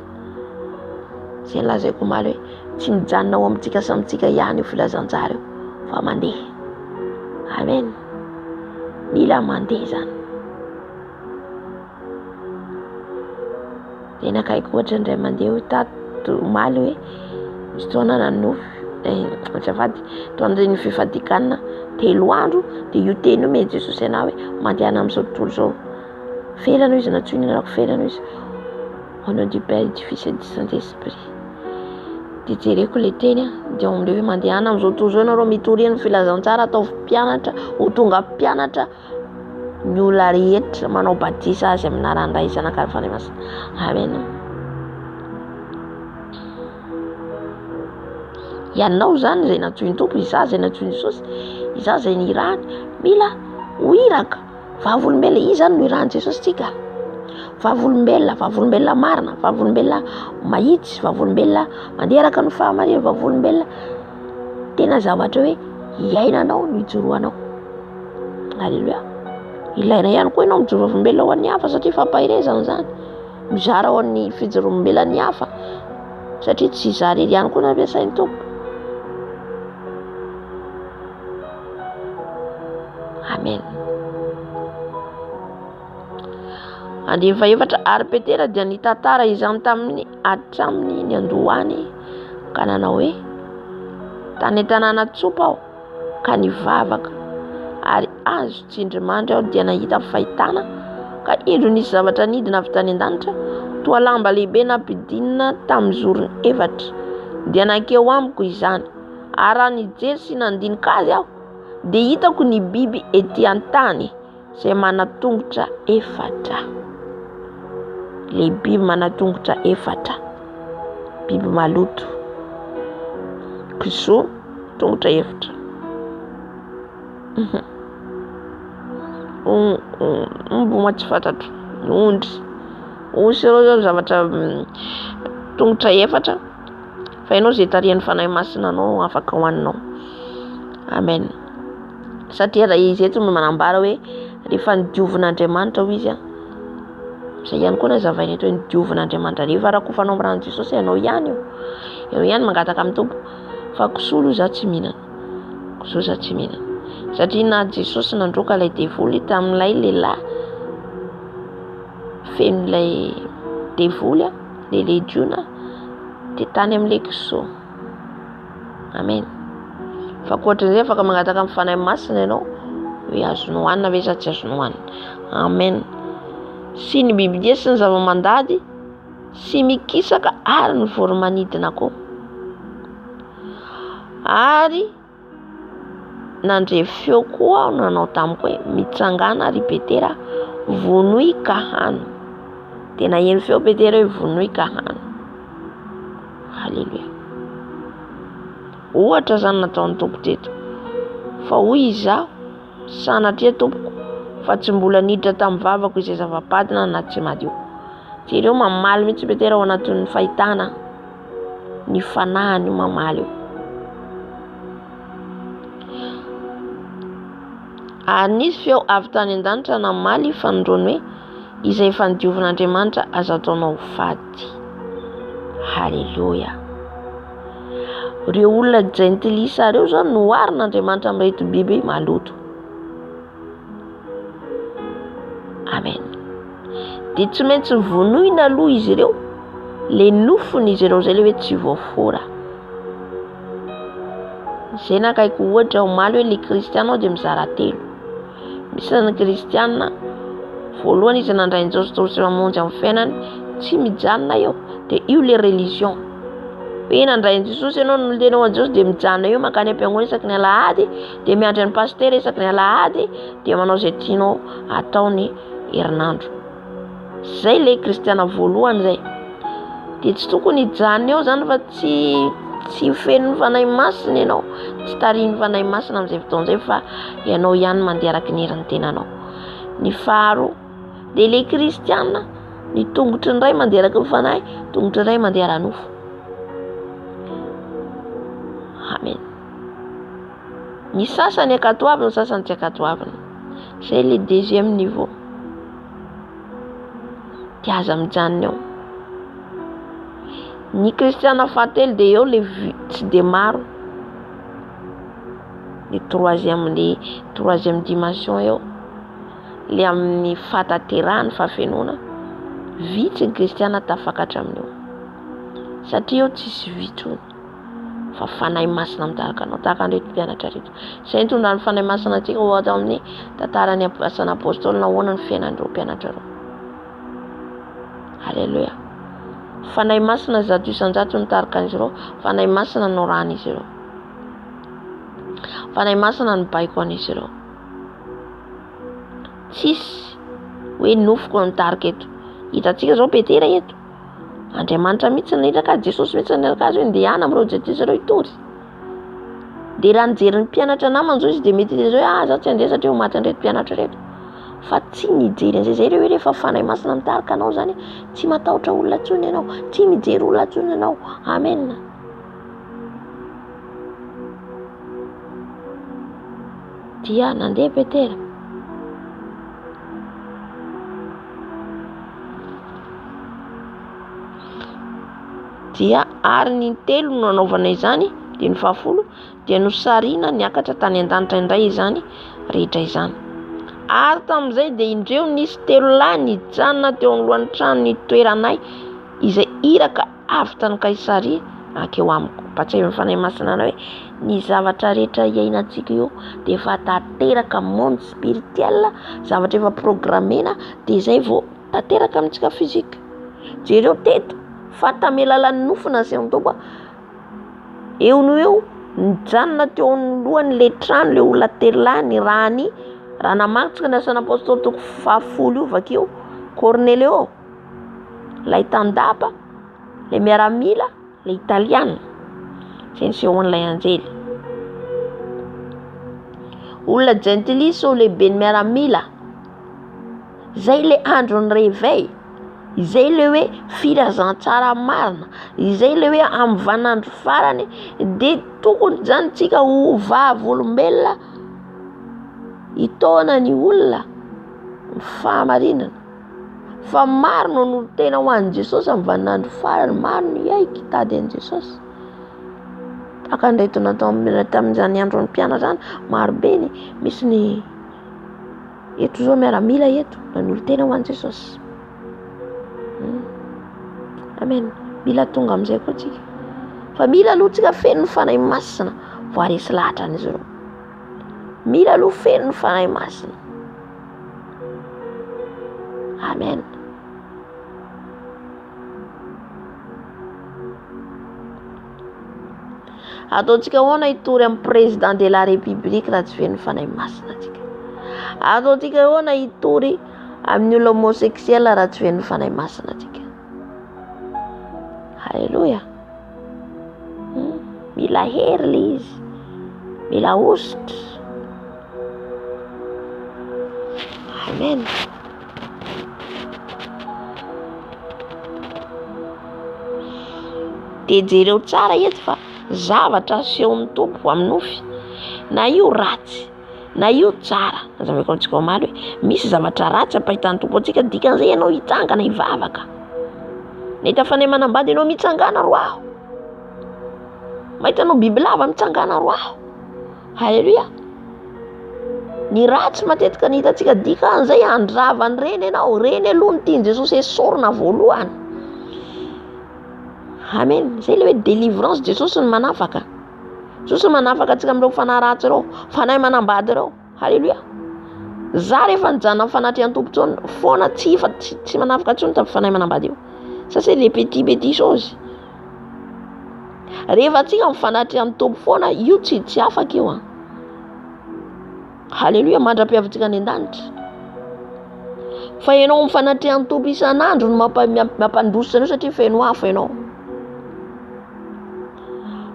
Zay ny lazaiko omaly hoe tsy mijanona ao amintsika samitsika ihany io filazantsara io, fa mandeha. Amen. Mila mandeha zany. Dia nakaiky ohatra indray mandeha hoe tato omaly hoe misy taona nanofy azafady toandreny fifadikanana 3 andro, dia io teny io me Jesosy ana hoe mandehana amin'izao tontolo zao. Ferana izy natsoina anako ferana izy. Au nom du Père, du Fils et du Saint-Esprit. Dia jereko le teny dia amin'ilay hoe mandehana amin'izao tontolo zao ianareo mitory ny filazantsara, atao mpianatra, ho tonga mpianatra ny olona rehetra, manao batisa azy amin'ny anaran'ny Ray, Zanaka ary Fanahy Masina. Amen. Ianao zany izay natsoin'ny Tompo, iza izay natsoin'i Jesosy, iza izay nirahany, mila ho iraka. Vavolombelona, izy zany no irahan'i Jesosy tsika. Vavolombelona marina, vavolombelona mahitsy, vavolombelona mandeha araka ny fahamarinana, vavolombelona tena zavatra hoe iainanao no ijoroanao. Halleluja. Ilaina ihany koa ianao mijoro vavolombelona ho an'ny hafa, satria fampahirezana zany mizara ho an'ny fijoroam-belon'ny hafa, satria tsy zara ery ihany koa nampiasain'ny Tompo. Amen. Andiny faefatra ary Petera dia nitantara izany hatramin'ny niandohany ka nanao hoe tany an-tanàna Tsopa aho ka nivavaka ary azo tsindrimandry aho dia nahita fahitana ka indro nisy zavatra nidina avy tany an-danitra toa lamba lehibe nampidinina tamin'ny zorony efatra dia nankeo amiko izany ary raha nijery sy nandinika azy aho dia hitako ny biby ety an-tany izay manatongotra efatra. Le biby manatongotra efatra, biby maloto, kisoa tongotra efatra. Mboma tsy fantatro, ondry ireo zao zavatra tongotra efatra fa ianao zay tarihan'ny fanahy masina anao afaka hoaninao. Amen. Satria raha izy eto no manambara hoe rehefa nidiovon'Andriamanitra ho izy izay ihany koa nazavaina eto hoe nidiovon'Andriamanitra rehefa rakofanao amin'ny ranon'i Jesosy ianao ihany mangataka amin'ny Tompo fa kisoa izaho tsy mihinana. Satria na Jesosy nandroaka ilay devoly tamin'ilay lehilahy feno ilay devoly le legiona dia tany amin'ilay kisoa. Amen. Fa ankoatran'izay afaka mangataka amin'ny fanahy masina ianao hoe azonao hohanina ve sa tsy azonao hohanina. Amen. Sy ny bibidia sy ny zava-mandady sy mikisaka ary ny voromanidina koa. Ary nandre feo koa aho nanao tamiko hoe mitsangana ry Petera vonoy ka hano. Dia naheno feo Petera hoe vonoy ka hano. Halleluja. Ohatra zany nataon'ny Tompo teto fa hoy izaho sanatria Tompoko fa tsy mbola niditra tamin'ny vavako izay zava-padina na tsy madio. Dia ireo mamaly mihitsy Petera ao anatin'ny fahitana ny fanahany mamaly io. Ary nisy feo avy tany an-danitra namaly fanondroany hoe izay efa nidiovon'Andriamanitra azo ataonao fady. Halleluja. Ireo olona gentilisa ireo zao noharin'Andriamanitra amin'ireto biby maloto. Amen. Dia tsy maintsy vonoina aloha izy ireo le nofon'izy ireo zay le hoe tsy voafora. Izay nakaiky ohatra omaly hoe le kristiana dia mizara telo. Misy ny kristiana voalohany izy nandray an'i Jesosy mamonjy amin'ny fiainany tsy mijanona eo dia io le religion. Hoe nandray an'i Jesosy ianao no tenao an'i Jesosy dia mijanona eo mankany am-piangonana isaky ny alahady dia miandry ny pasteur isaky ny alahady dia manao izay tianao ataony herinandro. Zay le kristiana voalohany zay. Dia tsy tokony hijanona eo zany fa tsy feno fanahy masina ianao, tsy tarihin'ny fanahy masina amin'izay fotoan'izay fa ianao ihany mandeha araky ny herin'ny tenanao. Ny faharoa dia le kristiana ny tongotry ny ray mandeha araky ny fanahy, tongotry ny ray mandeha ara-nofo. Amen. Ny sasany akatoavina, ny sasany tsy akatoavina. Zay le deuxième niveau. Dia aza mijanona eo. Ny kristiana fahatelo dia eo le tsy dia maro. Le troisième dimension eo. Le amin'ny fataterahany fafenona. Vitsy ny kristiana tafakatra amin'io. Satria eo tsisy vitsony. Fa fanahy masina mitarika anao tahaka an'ireto mpianatra reto. Izay nitondra ny fanahy masina antsika ohatra amin'ny tantaran'ny asan'ny apôstôly nahoana ny fiainan'ireo mpianatra ireo. Halleluja. Fanahy masina zato isan-jato nitarika an'izy ireo. Fanahy masina norahany ireo. Fanahy masina nibaiko an'izy ireo. Tsisy hoe nofoko nitarika eto. Hitantsika zao Petera eto. Andriamanitra mihitsy niraka azy, Jesosy mihitsy niraka azy hoe ndehana amin'ireo jetisy ireo hitory. Dia raha nijery ny mpianatra namany zao izy dia mety izay hoe zaho tsy handeha satria ho maty an'ireto mpianatra reto. Fa tsy nijery an'izay zay hoe rehefa fanahy masina mitarika anao zany tsy matahotra olona intsony ianao, tsy mijery olona intsony ianao. Amen. Dia nandeha Petera. Dia ary ny telo no nanaovana izany dia ny fahafolo dia nosarina niakatra tany an-danitra indray izany rehetra izany. Ary tamin'izay dia indreo nisy 3 lahy nijanona teo anoloan'ny trano ny toeranay izay iraka avy tany Kaisaria ankeo amiko. Patsy mifanahy masina hoe ny zavatra rehetra iainantsika io dia efa tanteraka monde spirituel, zavatra efa programmena dia izay vao tanteraka amintsika fizika. Jereo teto fa tamy alalan'ny nofina sy antoba eo no eo nijanona teo anoloan'le trano le olona 3 lahy ny rahany raha namaritsika ny asan'ny apôstôly toko 10 io vakeo Cornelio, lay tandapa, le miaramila, le italiana sy ny sehoan'ilay anjely. Olona gentilisa lehibe ny miaramila, izay le andron'ny réveil, izay le hoe firazan-tsara marina, izay le hoe amin'ny vanandro farany dia tokony zany tsika ho vavolombelona hitona ny olona fahamarinana fa maro no tena ho an'i Jesosy amin'ny vanandro farany, maro ny aiky tady an'i Jesosy. Taka ndraito natao tamin'izany andron'ny mpiana zany, maro be ny misy ny eto zao miaramila eto ny olo tena ho an'i Jesosy. Amen. Mila tonga amin'izay koa tsika. Fa mila aloha tsika feno ny fanahy masina voaresy lahatra an'izy ireo. Mila aloha feno ny fanahy masina. Amen. Ataontsika hoana hitory amin'ny président de la république raha tsy feno ny fanahy masina tsika. Ataontsika hoana hitory amin'ny olo homosexuel raha tsy feno ny fanahy masina tsika. Halleluja. Mila hery le izy, mila ositra. Amen. Dia jereo tsara eto fa zavatra asehon'ny tompo amin'ny nofy, na io ratsy na io tsara. Nazavako antsika omaly hoe misy zavatra ratsy ampahitan'ny tompo antsika, dikan'izay ianao hitsangana hivavaka. Nahita fanahy manambady ianao mitsangana roaho, mahitanao biby lava mitsangana roaho. Halleluja. Ny ratsy matetika ny hitantsika dikan'izay andravany reny ianao, reny aloha ny tian'i Jesosy esorina voalohany. Amen. Zay le hoe délivrance Jesosy ny manafaka. Jesosy manafaka antsika amin'ireo fanahy ratsy ireo, fanahy manambady ireo. Halleluja. Za rehefa nijanona fanatrian'ny tompo tsony foana tsy manafaka tsony tamin'ny fanahy manambady io. Ça c'est les petits choses. Rehefa tsika mifanatrian'ny tompo foana io tsy afaka io. Halleluja. Mandra-piavintsika ny an-danitra. Fa ianao mifanatrian'ny tompo isan'andro no mampandositra anao satria feno hafa ianao.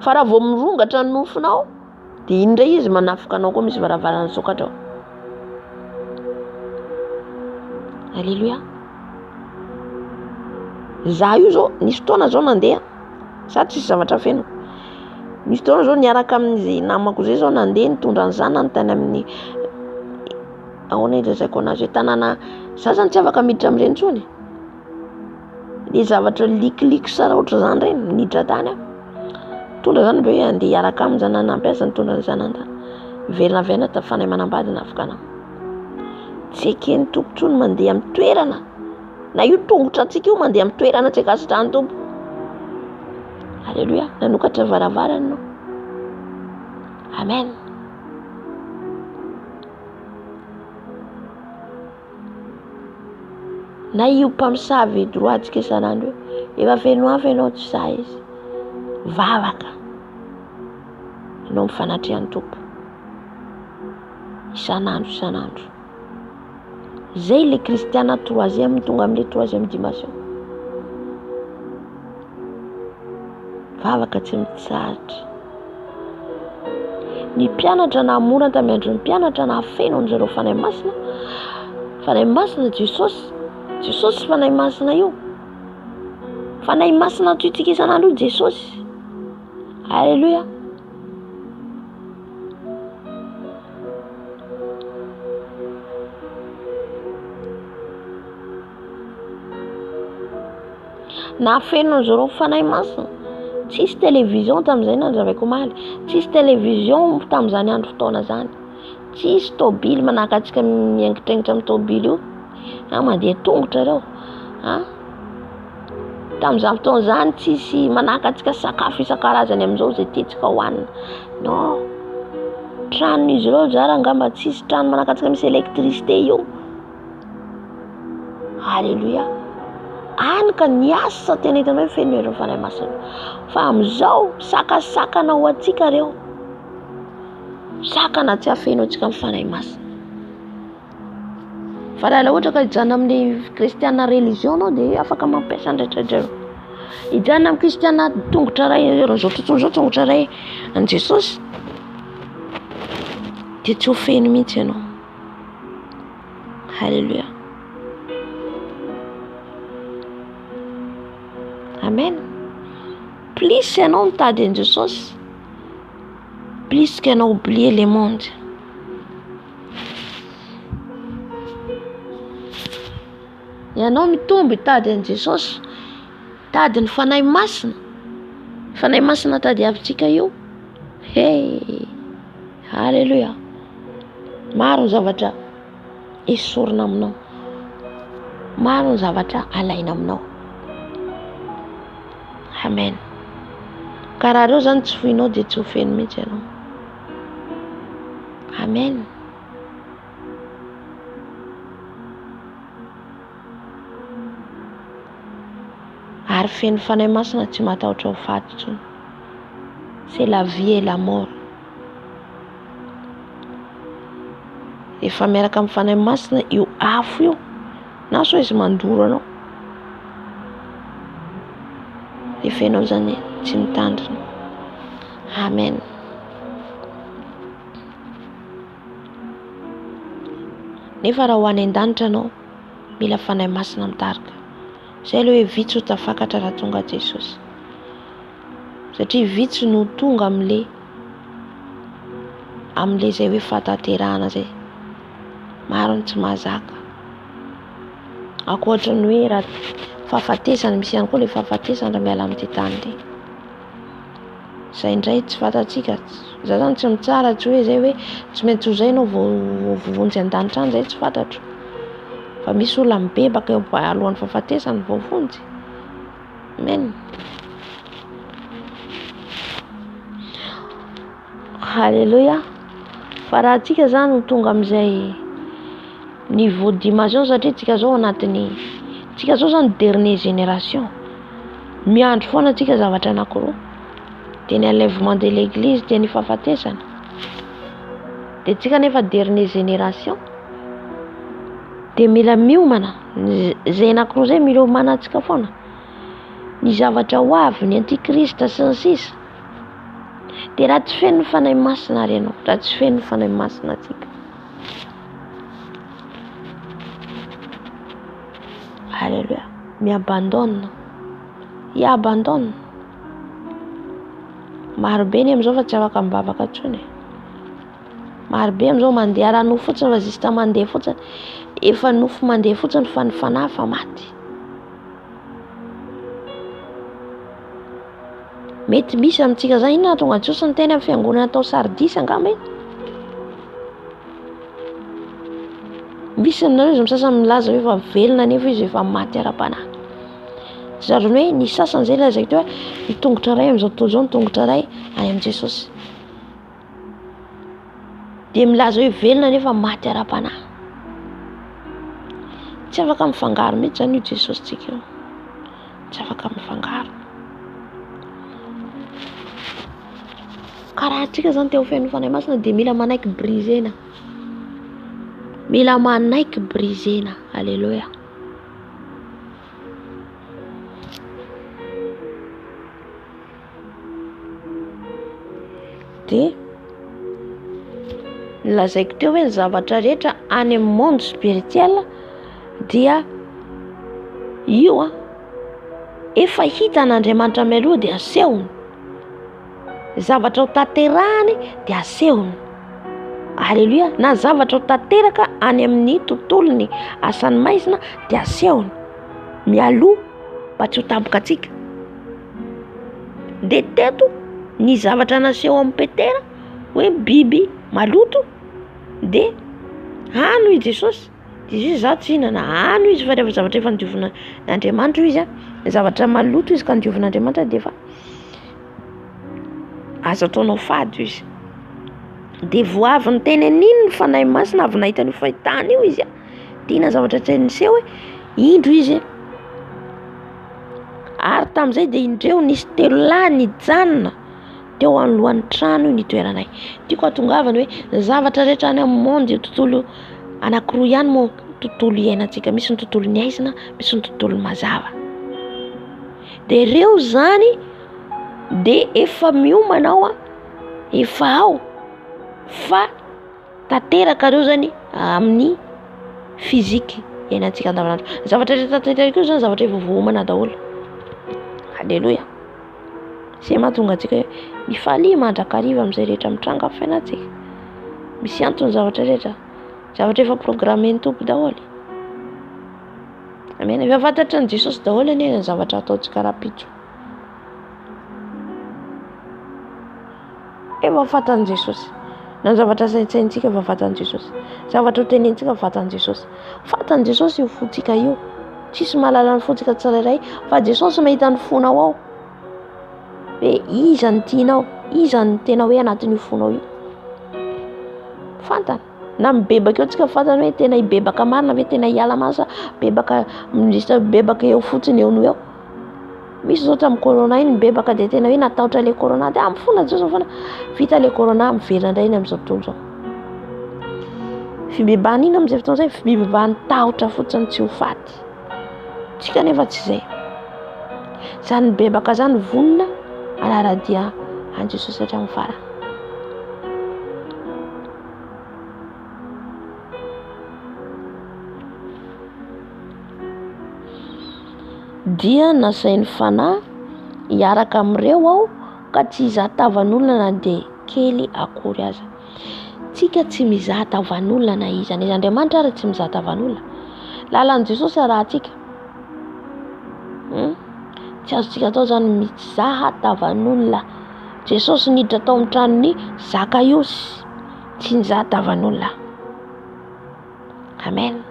Fa raha vao mirongatra ny nofinao dia indray izy manafika anao koa, misy varavarana sokatra ao. Halleluja. Za io zao nisy fotoana zao nandeha, sady tsisy zavatra feno. Nisy fotoana zao niaraka amin'ny namako zay zao nandeha nitondra ny zanany tany amin'ny ahoana ilazaiko anazy hoe tanàna, za zany tsy afaka miditra amin'ireny intsony. Ilay zavatra likiliko sara ohatry zany ireny miditra tany aho. Tondra zany be hoe andeha hiaraka amin'ny zanany nampiasa nitondra ny zanany tany. Verina ta fanahy manambady nafika anahy. Tsy eken'ny tompo intsony mandeha amin'ny toerana. Na io tongotra antsika io mandeha amin'ny toerana tsy akasitrahany tompo. Halleluja. Nanokatra varavarana ianao. Amen. Na io mpamosavy droitsika isan'andro io, efa feno hafa ianao tsy sahy izy. Vavaka ianao mifanatrian'ny tompo isan'andro. Zay le kristiana troisième tonga amin'le troisième dimension. Vavaka tsy mitsahatra. Ny mpianatra namorana tamin'ny andron'ny mpianatra na feno an'izareo fanahy masina. Fanahy masina Jesosy fanahy masina io. Fanahy masina toitsika isan'andro io Jesosy. Halleluja. Na feno an'izareo fanahy masina. Tsisy télévision tamin'izay nandravaiko omaly. Tsisy télévision tamin'izany andro fotoana zany. tsisy tôbily manaka antsika miaingitraingitra amin'ny tôbily io mandeha tongotra reo tamin'izany fotoana zany tsisy manaka antsika sakafo isan-karazany amin'izao zay tiantsika hohanina non tranon'izy ireo zara angamba tsisy trano manaka antsika misy électricité io. Alléluia. Any ka niasa tena hitana hoe feno ireo fanahy masina fa amin'izao sakasakana ho antsika reo, sakana tsy afeno antsika amin'ny fanahy masina. Fa raha ohatra ka hijanona amin'ny kristiana religion anao dia afaka mampiasa andraitrareo. Hijanona amin'ny kristiana tongotra ray zao tontolo zao tongotra ray an Jesosy dia tsy ho feno mihitsy ianao. Alléluia. Amen. Plus ianao mitady an Jesosy, plus qu'ianao oublier le monde. Ianao mitombo hitady an Jesosy, tady ny fanahy masina. Fanahy masina tady avintsika io. Hey, alléluia. Maro ny zavatra esorina aminao, maro ny zavatra alaina aminao. Amen. Karaha reo zany tsy foinao dia tsy ho feno mihitsy ianao. Amen. Ary feno fanahy masina tsy matahotra ho faty intsony. C'est la vie et la mort. Efa miaraka amin'ny fanahy masina io afo io, na so izy mandoro anao. Efa ianao zany tsy mitandrina. Amen. Nefa raha ho any an-danitra anao, mila fanahy masina mitarika. Zay ilay hoe vitsy ho tafakatra raha tonga Jesosy. Satria vitsy no tonga amin'le zay hoe fataterahana zay. Maro ny tsy mahazaka. Ankoatra ny hoe raha fahafatesana, misy ihany koa ilay fahafatesana raha miala amin'ity tany ity. Zay indray tsy fantatsika. Za zany tsy mitsara tsy hoe zay hoe tsy maintsy ho zay ianao vao vonjy an-danitra any, zay tsy fantatro. Fa misy olona mibebaka eo alohan'ny fahafatesana vao vonjy. Amen. Alléluia. Fa raha antsika zany ho tonga amin'izay niveau d'imagination, satria tsika zao anatin'ny tsika zao zany dernier génération. Miandro foana antsika zavatra anankiroa. Dia ny enlèvement de l'église dia ny fahafatesana. Dia tsika nefa dernier génération. Dia mila miomana zay anankiroa zay mila homana antsika foana. Ny zavatra ho avy, ny antikrista sy ny sisa. Dia raha tsy feno fanahy masina ary ianao, raha tsy feno fanahy masina atsika. Alléluia. Mi-abandonne. I-abandonne. Marobe ny amin'izao fa tsy afaka mibabaka intsony. Marobe amin'izao mandeha raha nofo fotsiny fa zista mandeha fotsiny. Efa nofo mandeha fotsiny fa ny fanahy fa maty. Mety misy amintsika zany inona tonga Jesosy ny teny amin'ny fiangonana tao Sardis angamba iny. Misy aminareo izy misasany milaza hoe efa velona nefa izy efa maty ara-panahy. Zareo hoe ny sasany zay lazaiko teo hoe ny tongotra ray amin'izao tontolo izao, ny tongotra ray any amin'ny Jesosy. Dia milaza hoe velona nefa maty ara-panahy. Tsy afaka mifangaro mihitsy zany io Jesosy tsika io. Tsy afaka mifangaro. Karaha antsika zany te ho feno fanahy masina dia mila manaiky brisena. Mila manaiky brisena. Alléluia. Dia lazaiko teo hoe ny zavatra rehetra any amin'ny monde spirituel dia io efa hitan'Andriamanitra mialoha dia asehony. Zavatra ho tanterahany dia asehony. Alléluia. Na zavatra ho tanteraka any amin'ny tontolony asany maizina dia asehony mialoha mba tsy ho tampoka atsika. Dia teto ny zavatra naseho amin'ny Petera hoe biby maloto de ano i Jesosy. Izy za tsy hinana ano izy fa rehefa zavatra efa nodiovina n'Andriamanitra izy zavatra maloto izy ka nodiovin'Andriamanitra de efa azo ataonao fady izy. De voavy ny teny an'iny ny fanahy masina avy nahita ny fahitana io izy de ina zavatra teny niseho hoe indro izy ary tamin'izay de indreo nisy 3 lahy nijanona teo anoloan'ny trano io nitoeranay. Tiako hatongavana hoe zavatra rehetra any amin'ny monde tontolo anankiroa ihany moa tontolo iainantsika, misy ny tontolo ny aizina, misy ny tontolo mazava. De reo zany de efa miomana ao efa ao fa tanteraka reo zany amin'ny fizika iainantsika andavanandro. Zavatra rehetra tanteraka io zany zavatra efa voaomana daholo. Halleluja. Zay mahatonga antsika hoe mifalia mandrakariva amin'izay rehetra mitranga amin'ny fiainantsika. Misy antony zavatra rehetra, zavatra efa programmen'ny tompo daholo. Amen. Efa fantatra ny Jesosy daholo anie ny zavatra ataontsika rapitro. Efa fantan'i Jesosy. Na zavatra saintsaintsika efa fantan'i Jesosy. Zavatra hotenentsika efa fantan'i Jesosy. Fantan'i Jesosy io fontsika io. Tsisy mahalala ny fontsika tsirairay fa Jesosy mahita ny fonao ao. Hoe iza ny tianao, iza ny tena hoe anatin'io fonao io. Fantana. Na mibebaka eo tsika fantana hoe tena hibebaka marina ve tena hiala masa bebaka misy bebaka eo fotsiny eo no eo. Misy zao tamin'ny corona iny mibebaka de tena hoe natahotra le corona de amin'ny fona Jesosy foana vita le corona miverina indray iny amin'izao tontolo zao. Fibebahana iny amin'izay fotoana izay fibebahany tahotra fotsiny tsy ho faty. Tsika nefa tsy izay. Zany mibebaka zany vonona anaradia an Jesosy hatramin'ny farany. Dia nasain'ny fanahy hiaraka amin'ireo aho ka tsy hizahan-tavan'olona na de kely akory aza. Tsika tsy mizahan-tavan'olona na iza na iza. Andriamanitra ary tsy mizahan-tavan'olona. Lalan'i Jesosy rahantsika. Tsy azontsika atao zany mizahan-tavan'olona. Jesosy niditra tao amin'ny tranony Zakaiosy tsy nizahan-tavan'olona. Amen.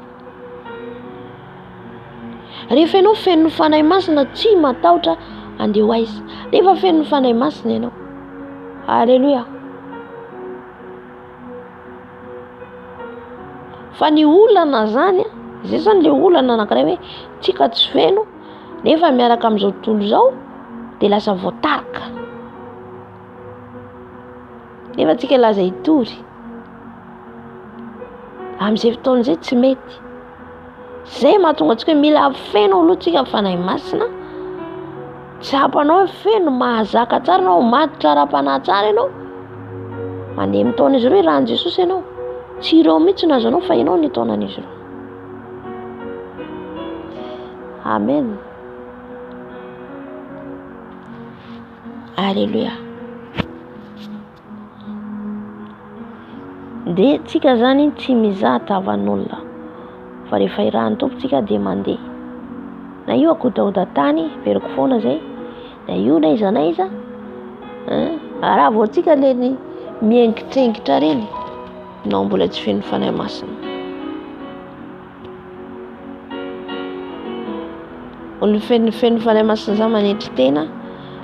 Rehefa ianao feno fanahy masina tsy matahotra andeha ho aiza. Rehefa feno fanahy masina ianao. Halleluja. Fa ny olana zany, zay zany le olana anankiray hoe tsika tsy feno nefa miaraka amin'izao tontolo zao de lasa voatarika. Nefa tsika laza hitory. Amin'izay fotoana izay tsy mety. Zay mahatonga antsika mila feno aloha tsika fanahy masina. Tsapanao hoe feno mahazaka tsara ianao, matotra ara-panahy tsara ianao. Mandeha mitaona izy ireo rahan'i Jesosy ianao. Tsy ireo mihitsy no azonao fa ianao ny taonan'izy ireo. Amen. Alléluia. De tsika zany tsy mizahan-tavan'olona fa rehefa irahan'ny tompontsika de mandeha. Na io akodaodan-tany veriko foana zay. Na io na iza na iza. Raha vao tsika le ny miengitrengitra reny no mbola tsy feno fanahy masina. Olo feno fanahy masina za manetry tena.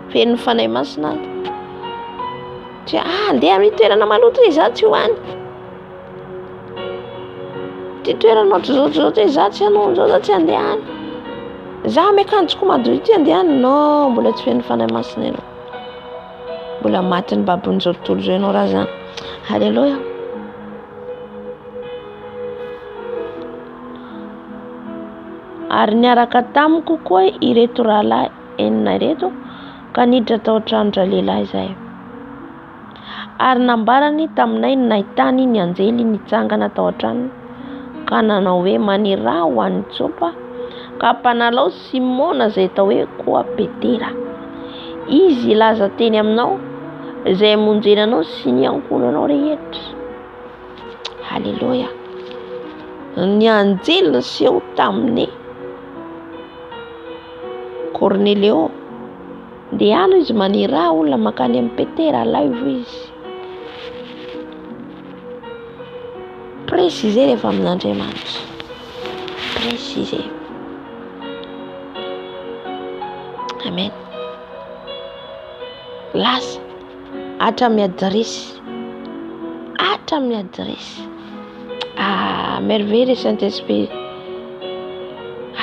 Feno fanahy masina. Tsy andeha amin'ny toerana maloto iza tsy hoany. Ty toerana ohatr'izao za tsy hanao an'izao za tsy andehany. Za miakanjoko madio ty andehany. No, mbola tsy feno fanahy masina ianao. Mbola matin'ny babon'izao tontolo izao ianao raha zany. Halleluja. Ary niaraka tamiko koa ireto rahalahy enina ireto ka niditra tao an-tranon'ra lehilahy izahay. Ary nambarany taminay ny nahitany ny anjely nitsangana tao an-tranony ka nanao hoe maniraha ho an'ny Jopa ka mpanalao Simona izay tao hoe koa Petera. Izy ilaza teny aminao izay monjenanao sy ny ankonanao rehetra. Halleluja. Ny anjely niseho tamin'ny Cornelio. De ano izy maniraha olona makany amin'ny Petera live izy. préciser rehefa amin'Andriamanitra. Préciser. Amen. Lasa hatramin'ny adresy. Hatramin'ny adresy. Merveille Saint-Esprit.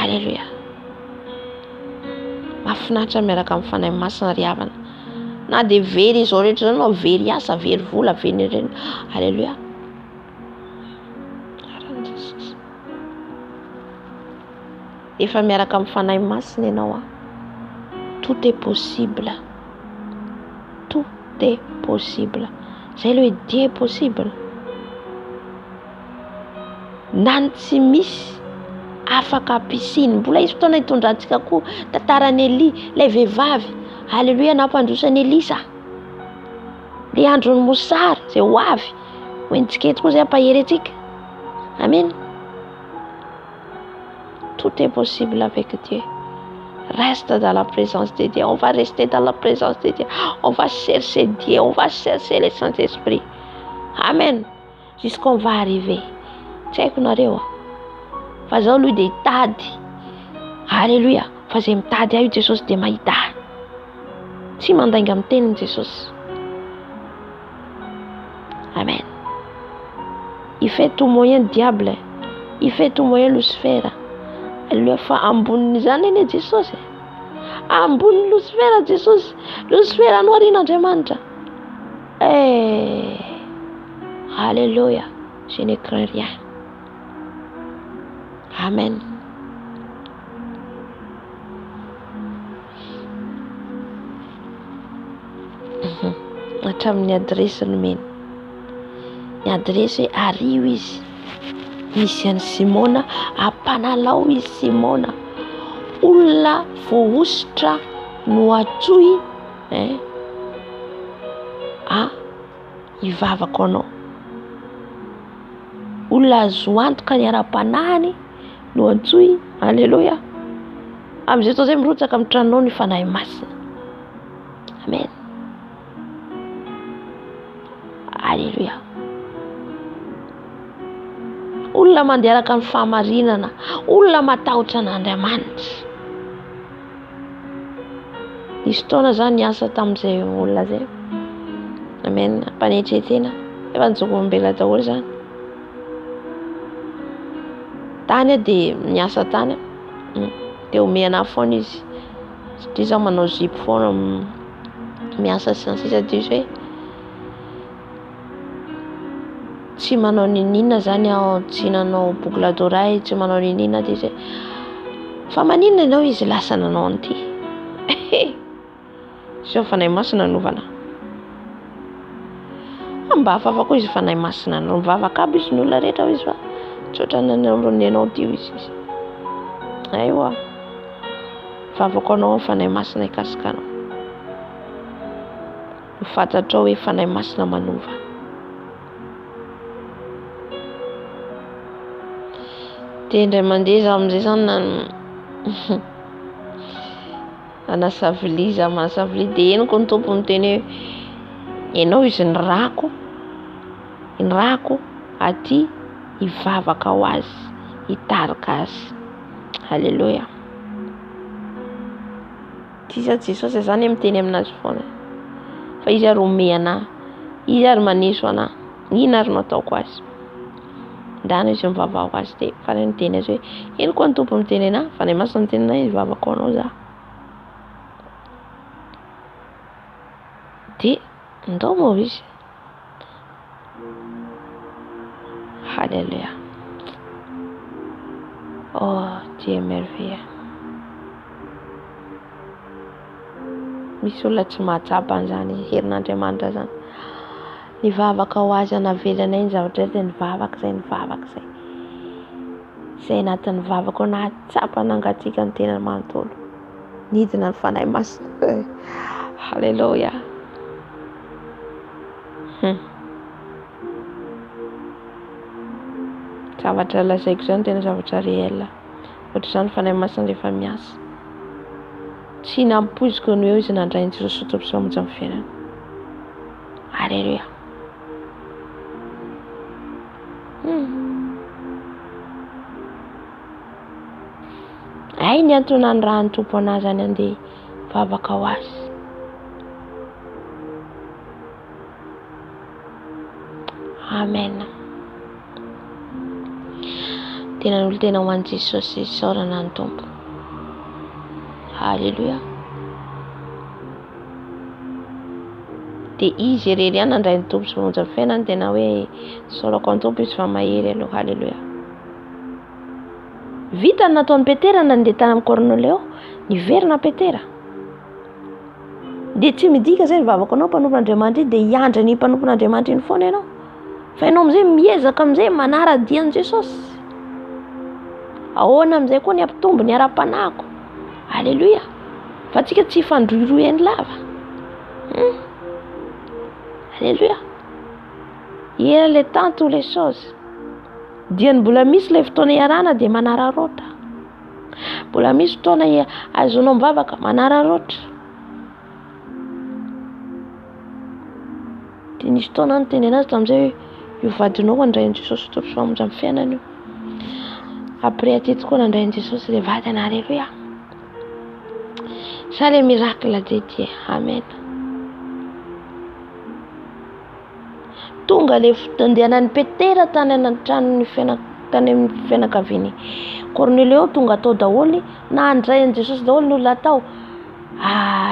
Alléluia. Mahafinaritra miaraka amin'ny fanahy masina ry havana. Na dia very izao rehetra izao, very asa, very vola, very reny. Alléluia. Efa miaraka amin'ny fanahy masina ianao. Tout est possible. Tout est possible. Zay le hoe Dieu est possible. Na tsy misy afaka ampisiny. Mbola izy fotoana hitondrantsika koa tantaran'ny Elia, ilay vehivavy. Alléluia, nampandrosan'ny Elisa. Le andron'ny mosary zay ho avy. Hoentsika koa zay ampahery Amen. Tout est possible avec Dieu. Reste dans la présence de Dieu. On va rester dans la présence de Dieu. On va chercher Dieu. On va chercher le Saint-Esprit. Amen. Jusqu'on va arriver. Tsy haiko nareo. Fa zao lui dia hitady. Alléluia. Fa zay mitady ahy Jesosy dia mahita. Tsy mandainga amin'ny teniny Jesosy. Amen. Il fait tout moyen diable. Il fait tout moyen Lucifer. Alléluia. Fa amboniny zany eny Jesosy. Amboniny Lucifer Jesosy. Lucifer anao arin'Andriamanitra. Alléluia. Je ne crains rien. Amen. Hatramin'ny adresy no mena. Ny adresy hoe Ario izy. Misy an'i Simona, ampanalao izy Simona. Olona voaositra no atsoy hivavaka anao. Olona azo antoka ny ara-panahiny no atsoy. Alléluia. Amin'izay tao zay mirotsaka amin'ny tranonao ny fanahy masina. Amen. Alléluia. Olona mandeha araka ny fahamarinana. Olona matahotra an'Andriamanitra. Nisy fotoana zany niasa tamin'izay olona zay. Amen. Mpanetretena. Efa nijogombela daholo zany. Tany dia niasa tany. Dia omena foana izy. Satria zaho manao zipo foana miasa sy sisa diso hoe tsy manao ninina zany aho, tsy nanao boucle d'oreille, tsy manao ninina dia zay. Fa maninona ianao izy lasa nanao an'ity. Zao fanahy masina novana. Mba hafahafa koa izy fanahy masina no mivavaka aby izy n'olona rehetra izy fa tsotra nanao tio izy. Aiwa. Vavako anao fanahy masina ikasika anao. Fantatrao hoe fanahy masina manova. Dia indray mandeha zaho amin'izay zany anasavily izy manasavily dia eniko ny tompo miteny hoe ianao izy ny rako aty hivavaka ho azy, hitarika azy. Alléluia. Tisa Jesosy zany miteny aminazy foana. Fa izy ary ome anahy, izy ary maneso anahy. Ina ary no ataoko azy? Ndana izy mivavaka ho azy dia fa ny teny azy hoe eniko ny tompo miteny anahy, fanahy masina miteny anahy hivavaka ho anao za. Dia ndao moa izy. Alléluia. Oh, Dieu merveilleux. Misy olona tsy mahatsapa an'izany herin'Andriamanitra zany. Nivavaka ho azy anavelanay ny zavatra dia nivavaka izay. Izay anatin'ny vavaka nahatsapa nangatsiaka ny tena manontolo. Nidina ny fanahy masina. Alléluia. Zavatra lazaiko zany tena zavatra réel. Ohatry zany fanahy masina rehefa miasa. Tsy nampoiziko ny eo izy nandray ny Jesosy fotoam-pisoa monja amin'ny fiainana. Alléluia. Ay ny antonany raha ny tompo anazy any andeha vavaka ho azy. Amen. Tena olo tena ho an'i Jesosy isaorana ny tompo. Halleluja. Dia izy irery ihany nandray ny tompo sy monja ny fiainany, tena hoe saorako ny tompo izy fa mahery aloha. Halleluja. Vita ny nataon'ny Petera nandeha tany amin'ny Cornelio, niverina Petera. Dia tsy midika izay ny vavaka anao mpanompon'Andriamanitra dia hiandra ny mpanompon'Andriamanitra iny foana ianao. Fa ianao amin'izay miezaka amin'izay manara-dian'i Jesosy. Ahoana amin'izay koa ny ampitombo ny ara-panahiko. Halleluja. Fa tsika tsy hifandroiroy any lava. Alléluia. Il a le temps toutes les choses. Dia ny mbola misy ilay fotoana iarana dia manararaotra. Mbola misy fotoana azonao mivavaka manararaotra. Dia nisy fotoana ny teny anazy tamin'izay io vadinao nandray an'i Jesosy tompo sy famonjy amin'ny fiainany io. Après aty tokoa nandray an'i Jesosy ilay vadiny. Alléluia. Ça les miracles de Dieu. Amen. Tonga le andehanan'ny Petera tany anatrano tany amin'ny fianakaviany Cornelio, tonga tao daholo na andray an'i Jesosy daholo ny olona tao.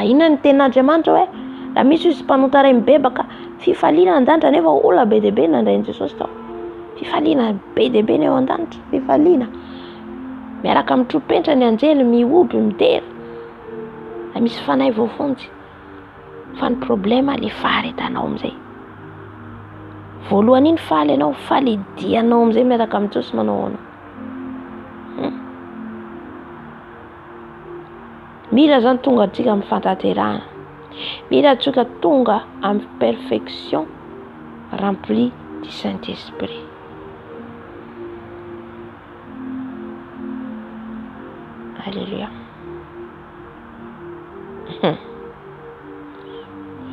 Inona ny tenin'Andriamanitra hoe raha misy izy mpanota iray mibebaka fifaliana an-danitra, nefa olona be dia be nandray an'i Jesosy tao. Fifaliana be dia be eo an-danitra, fifaliana miaraka amin'ny tropentra ny anjely mioby midera. Raha misy fanahy voafonjy fa ny problema le faharetanao amin'izay. Voalohany iny faly ianao, faly dianao amin'izay miaraka amin'ny Jesosy manao ahoana. Mila zany tonga antsika amin'ny fantanterahana. Mila antsika tonga amin'ny perfection rempli du Saint-Esprit. Alléluia.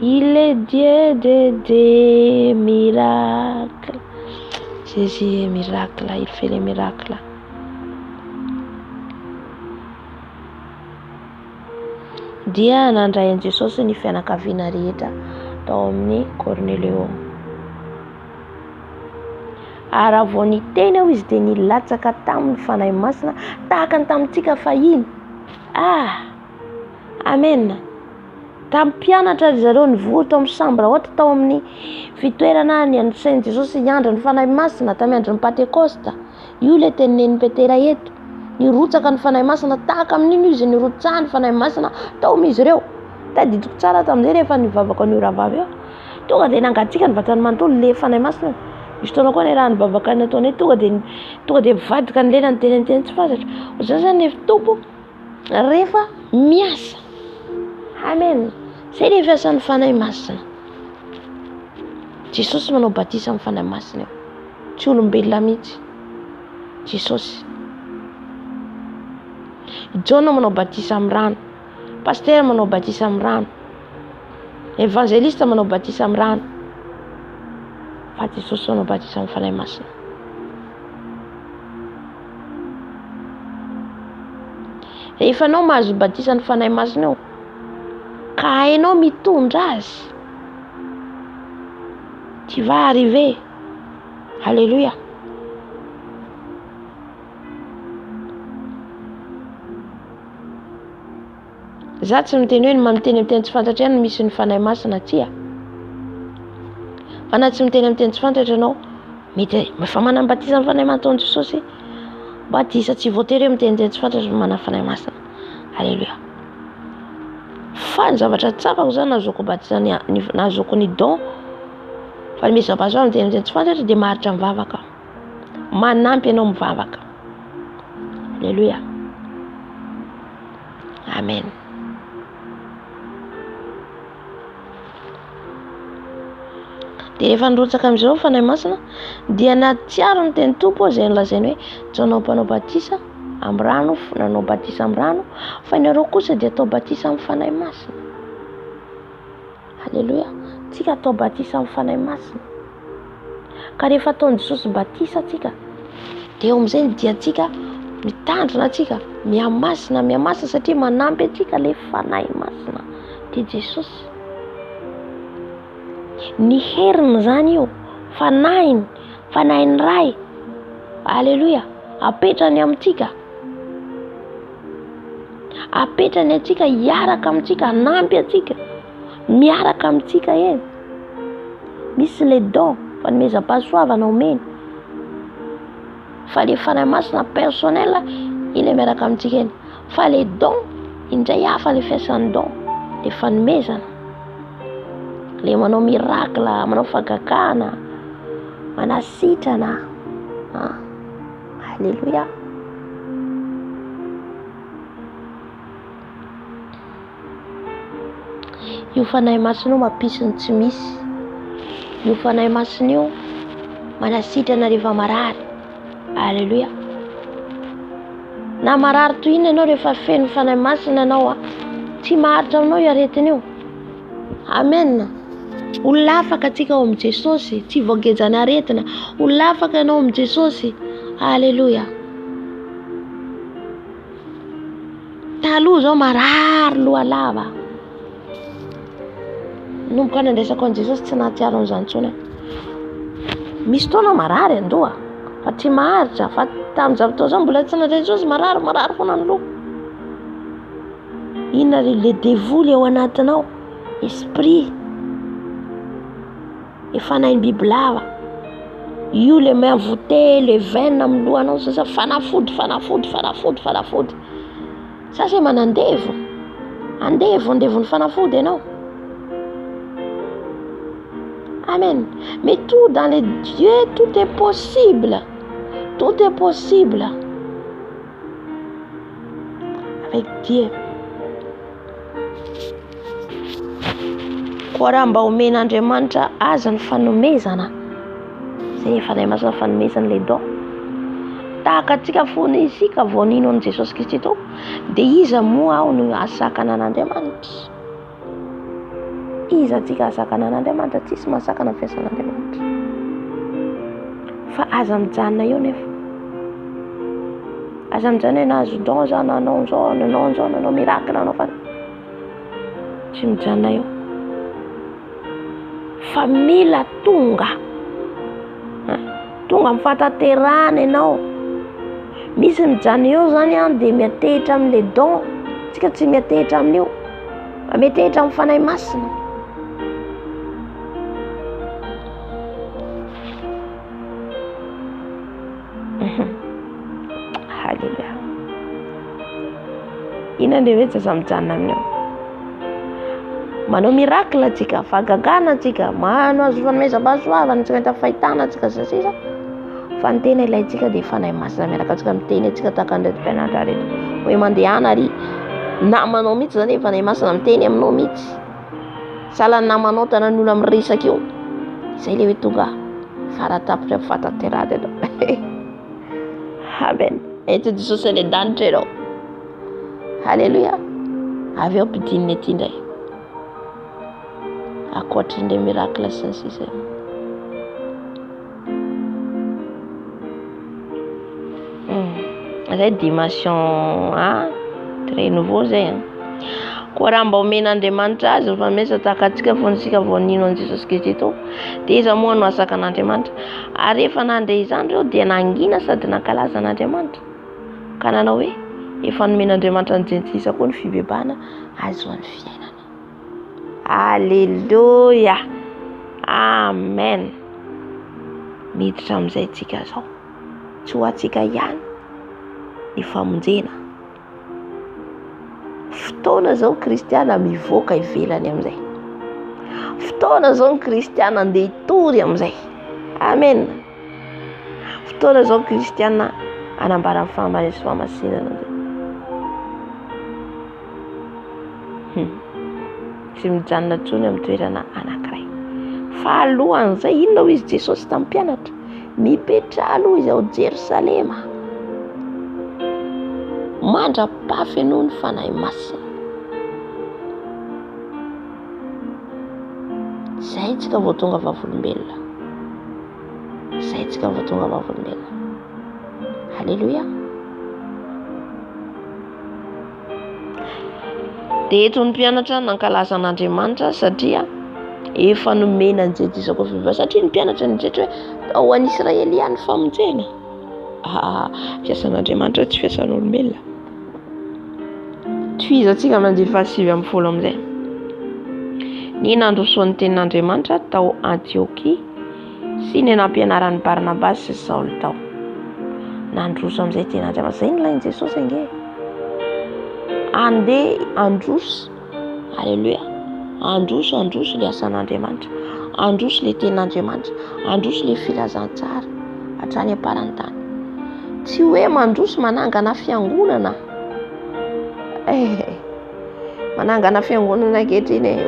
Il est Dieu des miracles. Jésus est miracle, il fait les miracles. Dia nandray an'i Jesosy ny fianakaviana rehetra tao amin'ny Cornelio. Raha vao niteny ao izy dia nilatsaka tamin'ny fanahy masina tahaka ny tamintsika fahiny. Amen. Tamin'ny mpianatra zareo nivory tao amin'ny sambra ohatra tao amin'ny fitoerana ny an'Saint Jesosy hiandra ny fanahy masina tamin'ny andron'ny Pentecoste. Io le teninen'i Petera eto. Nirotsaka ny fanahy masina tahaka amin'iny izy nirotsaha ny fanahy masina tao amin'izy ireo. Tadidiko tsara tamin'izay rehefa nivavaka ny ora-vavy eo. Tonga dia nangatsiaka ny vatany manontolo le fanahy masina. Misy fotoana koa ny raha nivavaka ny ataonay tonga dia mivadika ny lelany teny amin'ny teny tsy fantatra. Izany zany ny tompo rehefa miasa. Amen. Izay le fiasan'ny fanahy masina. Jesosy manao batisa amin'ny fanahy masina eo. Tsy olombelona mihitsy. Jesosy. Jona manao batisa amin'ny rano. Paster manao batisa amin'ny rano. Evangelista manao batisa amin'ny rano. Fa Jesosy manao batisa amin'ny fanahy masina. Rehefa anao mahazo batisa ny fanahy masina eo, ka hainao mitondra azy, tu vas arriver. Alléluia. Za tsy miteny hoe mamiteny amin'ny teny tsy fantatra ihany misy ny fanahy masina tsia. Fa na tsy miteny amin'ny teny tsy fantatra ianao, mety efa manana batisa amin'ny fanahy masina taon'i Jesosy. Batisa tsy voatery hoe miteny teny tsy fantatra manana fanahy masina. Alléluia. Fa ny zavatra tsapako zany nahazoako batisa nahazoako ny don. Fa ny misy zabazo amin'ny teny tsy fantatra dia maharitra mivavaka. Manampy ianao mivavaka. Alléluia. Amen. Dia rehefa nirotsaka amin'izao fanahy masina dia natsiaro ny teny tompo izay nolazainy hoe janao mpanao batisa amin'ny rano, nanao batisa amin'ny rano, fa ianareo kosa dia atao batisa amin'ny fanahy masina. Alléluia. Tsika atao batisa amin'ny fanahy masina. Ka rehefa ataon'i Jesosy batisa tsika dia eo amin'izay dia tsika mitandrina atsika miamasina satria manampy atsika le fanahy masina ty Jesosy. Ny heriny zany io fanahiny ray, alleluia, apetrany amintsika, apetrany atsika, hiaraka amintsika, anampy atsika, miaraka amintsika eny. Misy le don fanomezam-pahasoavana omeny, fa le fanahy masina personnel iny miaraka amintsika eny. Fa le don indray hafa le fiasan'ny don, le fanomezana, le manao miracle, manao fagagana, manasitrana, alleluia. Io fanahy masina io mampisy ny tsy misy. Io fanahy masina io manasitrana rehefa marary, alleluia. Na marary toy iny ianao rehefa feno fanahy masina ianao, tsy maharitra aminao io aretina io. Amen. Olona afaka atsika ao amin'i Jesosy, tsy voagejany aretina. Olona afaka ianao amin'i Jesosy, alleluia. Taloha zao marary loha lava, nomboka nandraisako an'i Jesosy tsy nahatsiaro an'izany intsony. Misy fotoana marary andoha, fa tsy maharitra, fa tamin'izao fotoana zao mbola tsy nandraisa Jesosy marary foana ny loha. Inona le devoly ao anatinao, esprit, e fanahin'ny bibilava, io le miavote le veine amin'ny lohanao, sasa fanafody. Sasa manandevo, andevon'ny fanafody ianao. Amen. Mais tout dans les dieux, tout est possible. Tout est possible avec Dieu. Koa raha mba omen'Andriamanitra aza ny fanomezana, zay efa fanahy masina fanomezana le don. Tahaka atsika foana isika voanino an'i Jesosy Kristy tao, dia iza moa aho no asakana an'Andriamanitra? Iza atsika asakana an'Andriamanitra? Tsisy masakana fiasan'Andriamanitra. Fa aza mijanona eo nefa. Aza mijanona eo na azo don zao, nanao zao, nanao miracle, nanao fa tsy mijanona eo. Fa mila tonga mifantaterana ianao. Misy mijanona eo zany dia miatehitra amin'le don, tsika tsy miatehitra amin'io, fa miatehitra amin'ny fanahy masina. Halleluja. Inona nde hoe zaza mijanona amin'io? Manao miracle atsika, fagagana atsika, azo fanomezam-pahasoavana, tsy mahita fahitana atsika sasisa. Fa ny tena ilayntsika dia fanahy masina miaraka atsika miteny atsika tahaka an'ireto mpianatra reto. Hoe mandehana ary namanao mihitsy zany hoe fanahy masina miteny aminao mihitsy. Sahala ny namanao tanan'olona miresaka eo. Izay le hoe tonga faratapitra mifantaterana ianao. Amen. Eto Jesosy any an-danitra ianao. Halleluja. Avy eo ampidinina ety indray. Akoatrin'ilay miracle sy ny sisa. Zay dimension très nouveau zay. Koa raha mba omen'Andriamanitra azy fanomeza tahaka atsika foanisika voanino an'i Jesosy Kristy tao, dia iza moa no asaka an'Andriamanitra? Ary rehefa nandray izany ireo dia nangina sady nankalaza an'Andriamanitra. Ka nanao hoe efa nomen'Andriamanitra ny jentsisa koa ny fibebahana azo an'ny fiainana. Alléluia. Amen. Miditra amin'izay tsika zao. Tsy ho atsika ihany ny famonjena. Fotoana zao kristiana mivoaka ivelany amin'izay. Fotoana zao ny kristiana andeha hitory amin'izay. Amen. Fotoana zao kristiana anambara ny famasinana. Tsy mijanona intsony amin'ny toerana anankiray. Fa alohan'izay inona ho izy Jesosy tamin'ny mpianatra? Mipetraha aloha izy ao Jerosalema, mandrapafy noho ny fanahy masina. Zay tsika vao tonga vavolombelona. Zay tsika vao tonga vavolombelona. Halleluja. dia eto ny mpianatra nankalaza an'Andriamanitra satria efa nomena ny Jesosy koa fiva satria ny mpianatra ny jetra hoe ao an'ny Israely ihany famonjena. Fiasan'Andriamanitra tsy fiasan'olombelona. Tohizantsika mandeha fahasivy amby folo amin'izay. Ny nandrosoan'ny tenin'Andriamanitra tao Antiokia sy ny nampianaran'ny Barnabasy sy Saoly tao. Nandroso amin'izay tenin'Andriamanitra. Zay nolainy Jesosy ange. Andeha androso. Halleluja. Androso le asan'Andriamanitra. Androso le tenin'Andriamanitra. Androso le filazantsara hatrany am-parantany. Tsy hoe mandroso manangana fiangonana. Manangana fiangonana ankehitriny.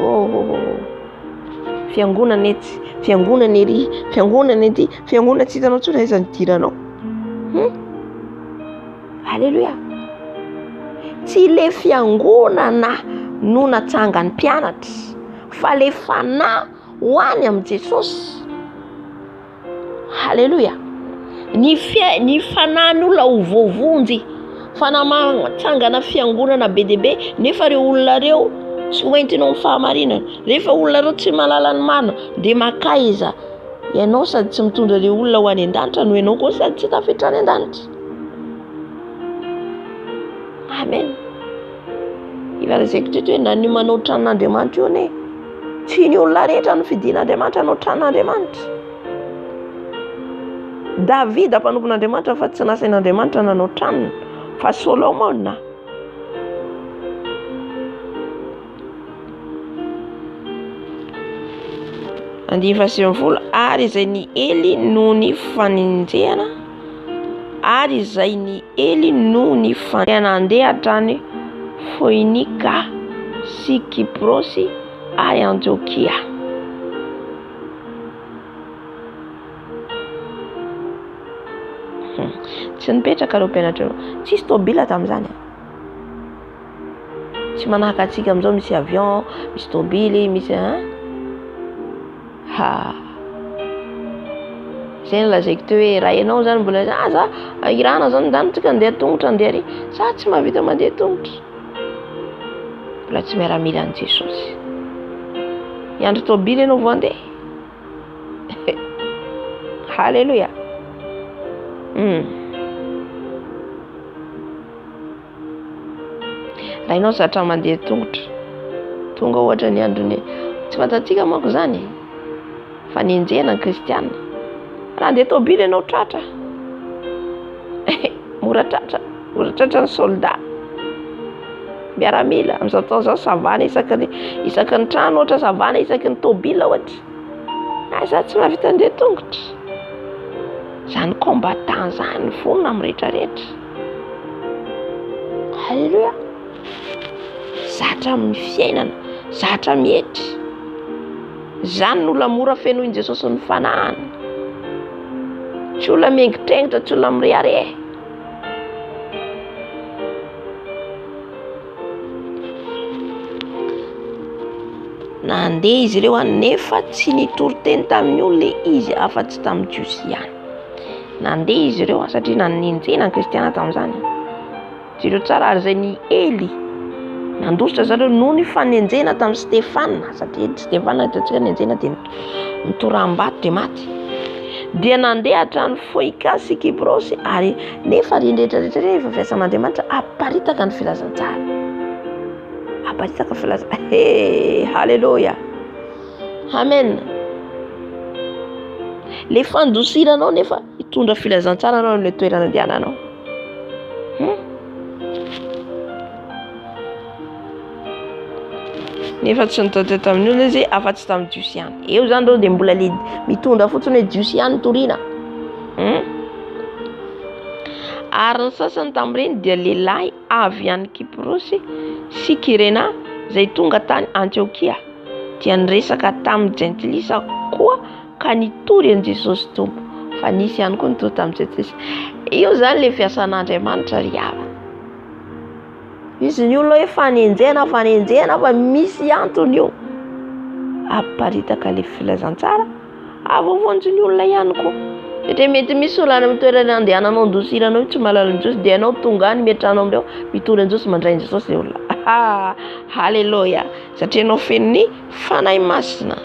Fiangonana ety, fiangonana ery, fiangonana ety, fiangonana tsy hitanao tsony aiza nidiranao. Halleluja. Tsy le fiangonana no natsanga ny mpianatra, fa le fanahy ho any amin'i Jesosy. Halleluja. Ny fanahin'olona ho voavonjy, fanahy matsangana fiangonana be dia be, nefa ireo olona reo tsy hoentinao amin'ny fahamarinana. Rehefa olona reo tsy mahalala ny marina dia makaiza ianao sady tsy mitondra ilay olona ho any an-danitra no ianao koa sady tsy tafiditra any an-danitra. Amen. Ilazaiko teto hoe na ny manao tranon'Andriamanitra io ane tsy ny olona rehetra no fidian'Andriamanitra hanao tranon'Andriamanitra. Davida mpanompon'Andriamanitra fa tsy nasain'Andriamanitra nanao tranony, fa Solomona. Andiny fahasivy ary izay ny Eli no ny faninjehana, ary izay ny Eli no ny faninjehana andeha hatrany Foinika sy Kiprosy ary Antiokia. Tsy nipetraka ireo mpianatra ireo. Tsisy tôbila tamin'izany. Tsy manahaka antsika amin'izao misy avion, misy tôbily, misy zay lazaiko teo hoe raha ianao zany mbola za irana zany ndanitsika andeha tongotra andeha ary za tsy mahavita mandeha tongotra. Mbola tsy miara-mila an' Jesosy. Hiandry tôbily ianao vao andeha. Halleluja. Raha ianao zatra mandeha tongotra, tonga ohatra ny androny tsy fantatsika manko zany fa nenjena ny kristianina. Raha andeha tôbily ianao tratra. Mora tratra ny soldat. Miaramila amin'izao taona izao savana isaky ny trano ohatra savana isaky ny tôbila ohatra. Za tsy mahavita andeha tongotra. Zany combattant zany fonina amin'ny rehetrarehetra. Halleluja. Zatra amin'ny fiainana, zatra mihetry. Zany no lamora fenoin' Jesosy ny fanahany. Tsy olona miengitrengitra, tsy olona mirehare. Nandeha izy ireo nefa tsy nitory teny tamin'ny olona izy afa-tsy tamin'ny Jiosy ihany. Nandeha izy ireo satria nanenjena ny kristiana tamin'izany. Ireo tsara ary izay ny Eli nandositra zareo noho ny fanenjena tamin'ny Stefana, satria Stefana hitantsika nenjena dia mitoram-bato dia maty. Dia nandeha hatrany Foika sy Kiprosy ary nefa rehetrarehetra rehefa fiasan'Andriamanitra aparitaka ny filazantsara. Aparitaka filazantsara. Halleluja. Amen. Le fandosiranao nefa hitondra filazantsara anao amin'ilay toerana andehananao. Nefa tsy nitady tamin'ny olona izy afa-tsy tamin'ny Jiosy ihany. Eo zany reo dia mbola le mitondra fotsiny hoe Jiosy ihany toriana. Ary ny sasany tamin'ireny dia lehilahy avy any Kiprosy sy Kirena izay tonga tany Antiokia dia niresaka tamin'ny jentilisa koa ka nitory an' Jesosy tompo. Fa nisy ihany koa nitory tamin'ny jentilisa. Io zany le fiasan'Andriamanitra ry havana. Izy ny olona hoe fanenjena fa misy antony io. Aparitaka le filazantsara avovonjy ny olona ihany koa. Satria mety misy olona amin'ny toerana andehananao ndosiranao tsy mahalala ny Jesosy dia ianao tonga any mietranao amin'ireo mitory an' Jesosy mandray an' Jesosy ilay olona. Halleluja, satria anao feno ny fanahy masina.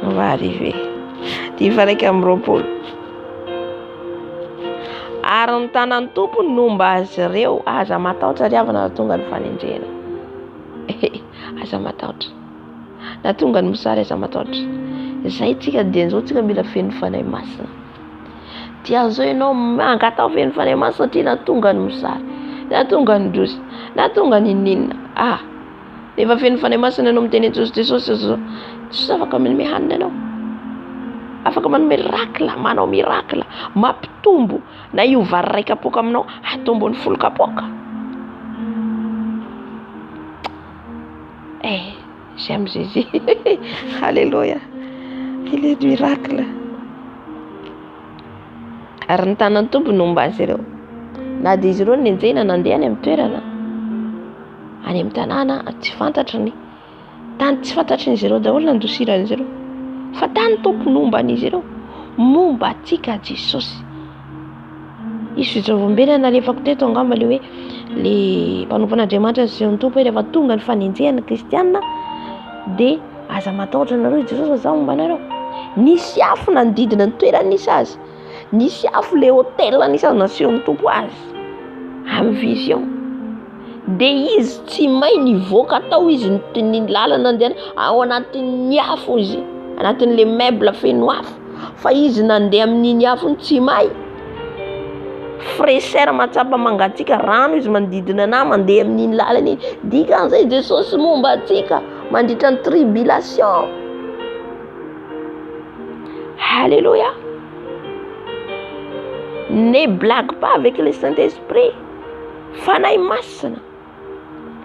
On va arriver. Dia 1:20. Ary ny tanan'ny tompony nomba azy ireo aza matahotra ry havana tonga ny fanendrena. Aza matahotra. Na tonga ny mosary aza matahotra. Zay tsika dia zao tsika mila feno fanahy masina. Dia zao ianao mangatao feno fanahy masina satria na tonga ny mosary, na tonga ny drosy, na tonga ny ninina. Efa feno fanahy masina ianao miteny Jesosy zao. Jesosy afaka manome hanina ianao. Afaka manome miracle, manao miracle, mampitombo na io vary ray kapoaka aminao atombony 10 kapoaka. J'aime Jésus. Alléluia. Il est du miracle. Ary ny tanan'ny tompony nomba azy ireo. Na dia izy ireo nenjena nandeha any amin'ny toerana, any amin'ny tanàna tsy fantatry ny tany tsy fantatry izy ireo daholo nandosiran'izy ireo. Fa tany tompony nomba an'izy ireo, momba antsika Jesosy. Izy fitsaovam-benana alefako teto angamba le hoe le mpanompon'Andriamanitra sy ny tompo rehefa tonga ny fanenjehana kristianina dia aza matahotra anareo Jesosy zao momba anareo. Nisy afo nanodidina ny toerana nisy azy, nisy afo le hôtel nisy azy nasehon'ny tompo azy amin'ny vision. Dia izy tsy may nivoaka tao izy ny lalana andeha ao anatin'ny afo izy, anatin'le meuble feno afo, fa izy nandeha amin'iny afo tsy may. Fraîcheur matsapa mangatsika rano izy manodidina na mandeha amin'iny lalana iny. Dikan'izay Jesosy momba antsika mandritra ny tribulation. Alléluia. Ne blague pas avec le Saint-Esprit. Fanahy masina.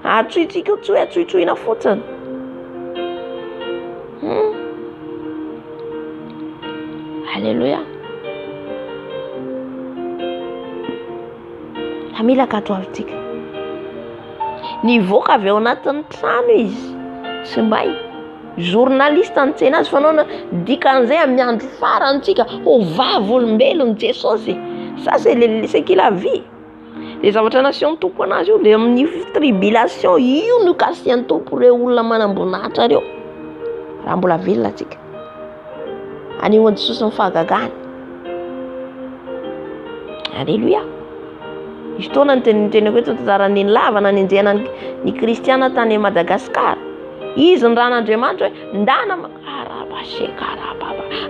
Atsoitsika atsoitsoina fotsiny. Alléluia. Mila katoavintsika. Nivoaka avy ao anatin'ny trano izy. Tsy may. Journaliste antsena azy fa anao dikan'izay amin'ny andro farantsika ho vavy olombelon Jesosy. Ça c'est ce qu'il a vu. Les zavatra nasian'ny tompo anazy io le amin'ny tribulation io no kasian'ny tompo reo olona manambonahitra reo. Raha mbola velona atsika. Anio an'i Jesosy ny fahagagany. Alléluia. Izy fotoana nyteniko eto tantaran'ny lava nanenjehana ny kristiana tany Madagasikara. Izy ny ran'Andriamanitra hoe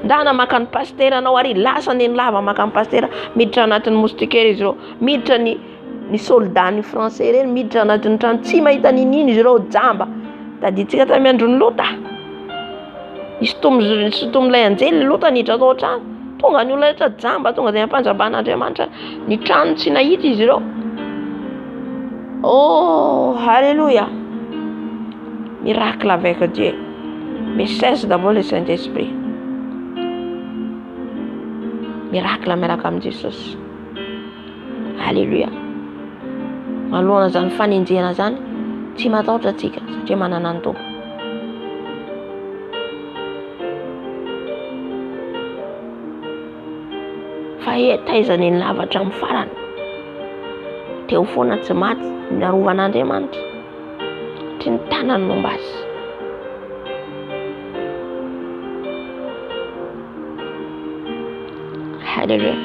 ndana maka ny pastera anao ary lasa ny lava maka ny pastera miditra anatin'ny moustiquaire izy ireo, miditra ny soldat ny français reny miditra anatin'ny trano tsy mahita ninino izy ireo jamba. Taditsika tamin'ny andron'ny Lota. Izy tomilay anjely Lota niditra tao trano. Tonga ny olona rehetra jamba, tonga dia ampanjaban'Andriamanitra ny trano tsy nahita izy ireo. Oh, alléluia. Miracle avec Dieu. Mais cesse d'abord le Saint-Esprit. Miracle miaraka amin'ny Jesosy. Alléluia. Malohana zany fanenjehana zany tsy matahotra atsika satria manana ny tompo. Fa taizany ny lavatra amin'ny farany. Teo foana tsy maty narovan'Andriamanitra. Tsy ny tanany momba azy. Alléluia.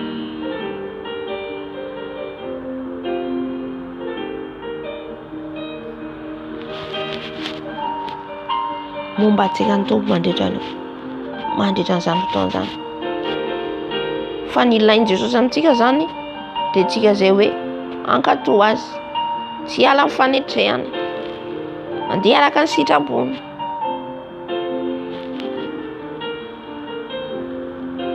Momba antsika ny tompo mandritra an'izany fotoana zany. Fa ny ilainy Jesosy amintsika zany dia tsika zay hoe ankatoa azy, tsy ala amin'ny fanetrehana, andeha araka ny sitrapony.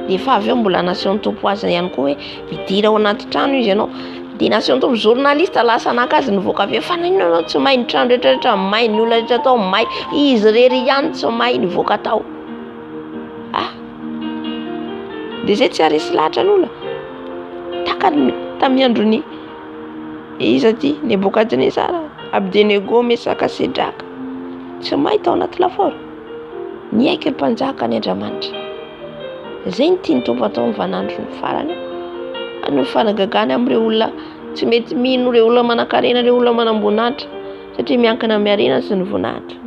Dia fa avy eo mbola nasehon'ny tompo azy ihany koa hoe midira ao anaty trano izy ianao. Dia nasehon'ny tompo journaliste lasa naka azy nivoaka avy eo. Fa nanino ianao tsy may ny trano rehetrarehetra may, ny olona rehetra tao may, izy rery ihany tsy may nivoaka tao. Dia zay tsy haresy lahatra ny olona. Taka tamin'ny androny izy aty Nebokadnesara, Abednego, Mesaka, Sedraka tsy may tao anaty lafaoro. Niaiky ny mpanjaka ny Andriamanitra. Zay ny tiany tompo atao ny vanandro ny farany. Ny fanagagany amin'ireo olona tsy mety mino ireo olona manan-karena, ireo olona manam-boninahitra satria miankina amin'ny harena sy ny voninahitra.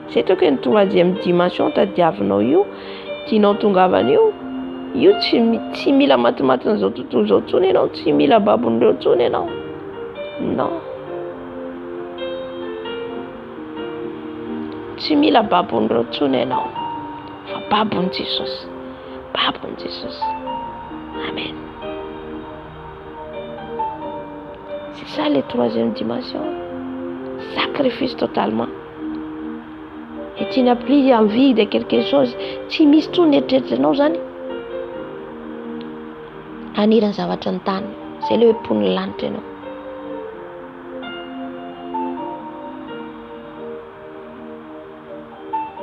Izay toa ny tonga dia amin'ny dimension tadiavinao io, tianao tongavana io tsy mila matimaty n'izao tontolo izao intsony ianao, tsy mila babon'ireo intsony ianao. Non. Tsy mila babon'ireo intsony ianao, fa babon'i Jesosy. Babon'i Jesosy. Amen. C'est ça la troisième dimension. Sacrifice totalement. Et tu n'as plus envie de quelque chose. Tsy misy tsony eritreritranao zany aniran'ny zavatra ny tany. Zay ilay hoe pon'ny lanitra ianao.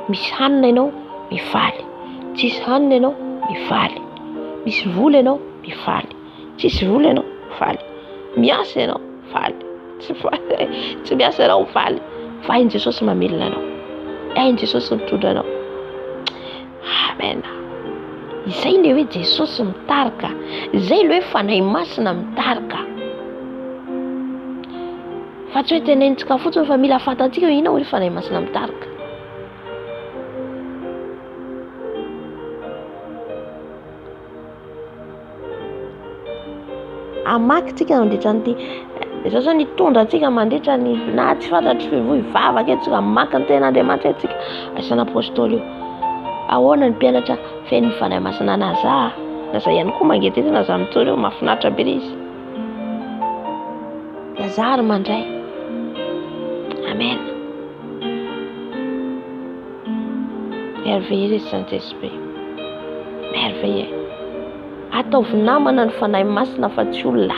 Misy hanina ianao, mifaly. Tsisy hanina ianao, mifaly. Misy vola ianao, mifaly. Tsisy vola ianao, mifaly. Miasa ianao, mifaly. Tsy miasa ianao, mifaly. Fa hain' Jesosy mamelona anao. Hain' Jesosy mitondra anao. Amen. Izay ilay hoe Jesosy mitarika. Izay ilay hoe fanahy masina mitarika. Fa tsy hoe tenenitsika fotsiny fa mila fantatsika hoe inona hoe fanahy masina mitarika. Amaky tsika mandritra n'ity. Izao zany hitondra antsika mandritra ny na tsy fantatry fivoy vavaka antsika mamaky ny ten'Andriamanitra antsika. Asan'ny apôstôly io. Ahoana ny mpianatra feno fanahy masina Naza. Naza ihany koa mangetety Naza mitsory io mahafinaritra be izy. Lazare mandray. Amen. Merveilleux Saint-Esprit. Merveilleux. Ataovy namana ny fanahy masina fa tsy olona.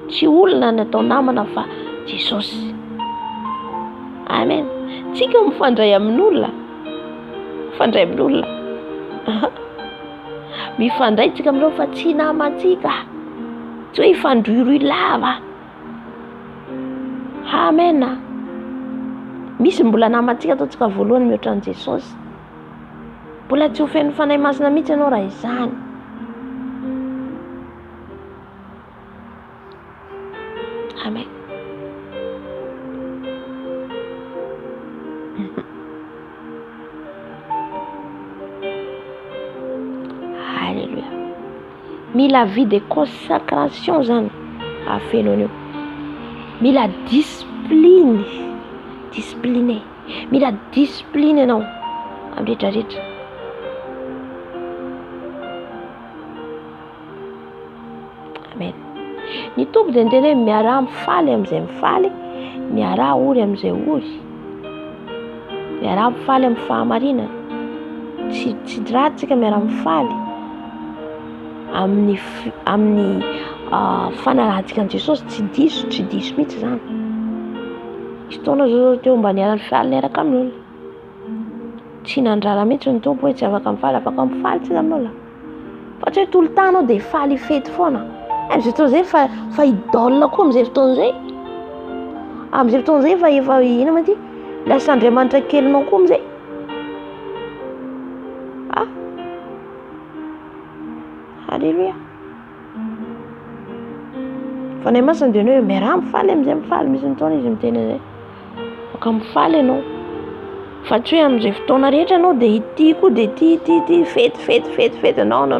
Tsy olona ny atao namana fa Jesosy. Amen. Tsika mifandray amin'olona. Mifandray amin'olona. Mifandray tsika amin'ireo fa tsy namantsika. Tsy hoe ifandroiroy lava. Amen. Misy mbola namantsika ataontsika voalohany mihoatra an'i Jesosy. Mbola tsy ho feno fanahy masina mihitsy ianao raha izany. Amen. Alléluia. Mila vie de consécration zany afenao io. Mila discipline. Discipliné. Mila discipline ianao amin'ny rehetrarehetra. Amen. Ny tompo dia niteny hoe miarah mifaly amin'izay mifaly, miarah ory amin'izay ory. Miarah mifaly amin'ny fahamarinana. Tsy ratsika miarah mifaly amin'ny fanarahantsika an'i Jesosy tsy diso mihitsy zany. Misy fotoana zao teo mba niara mifaly niaraka amin'olona. Tsy nandrara mihitsy ny tompo hoe tsy afaka mifaly tsika amin'olona. Fa tsy hoe tout le temps anao dia faly fety foana. Amin'izay fotoana izay fa idôle koa amin'izay fotoana izay. Amin'izay fotoana izay efa ino ma ty? Lasa Andriamanitra kelinao koa amin'izay. Alléluia. Fanahy masina dia hoe miarah mifaly amin'izay mifaly. Misy fotoana izy miteny izay. Maka mifaly ianao. Fa tsy hoe amin'izay fotoana rehetra ianao dia ity koa dia ity fety. Non.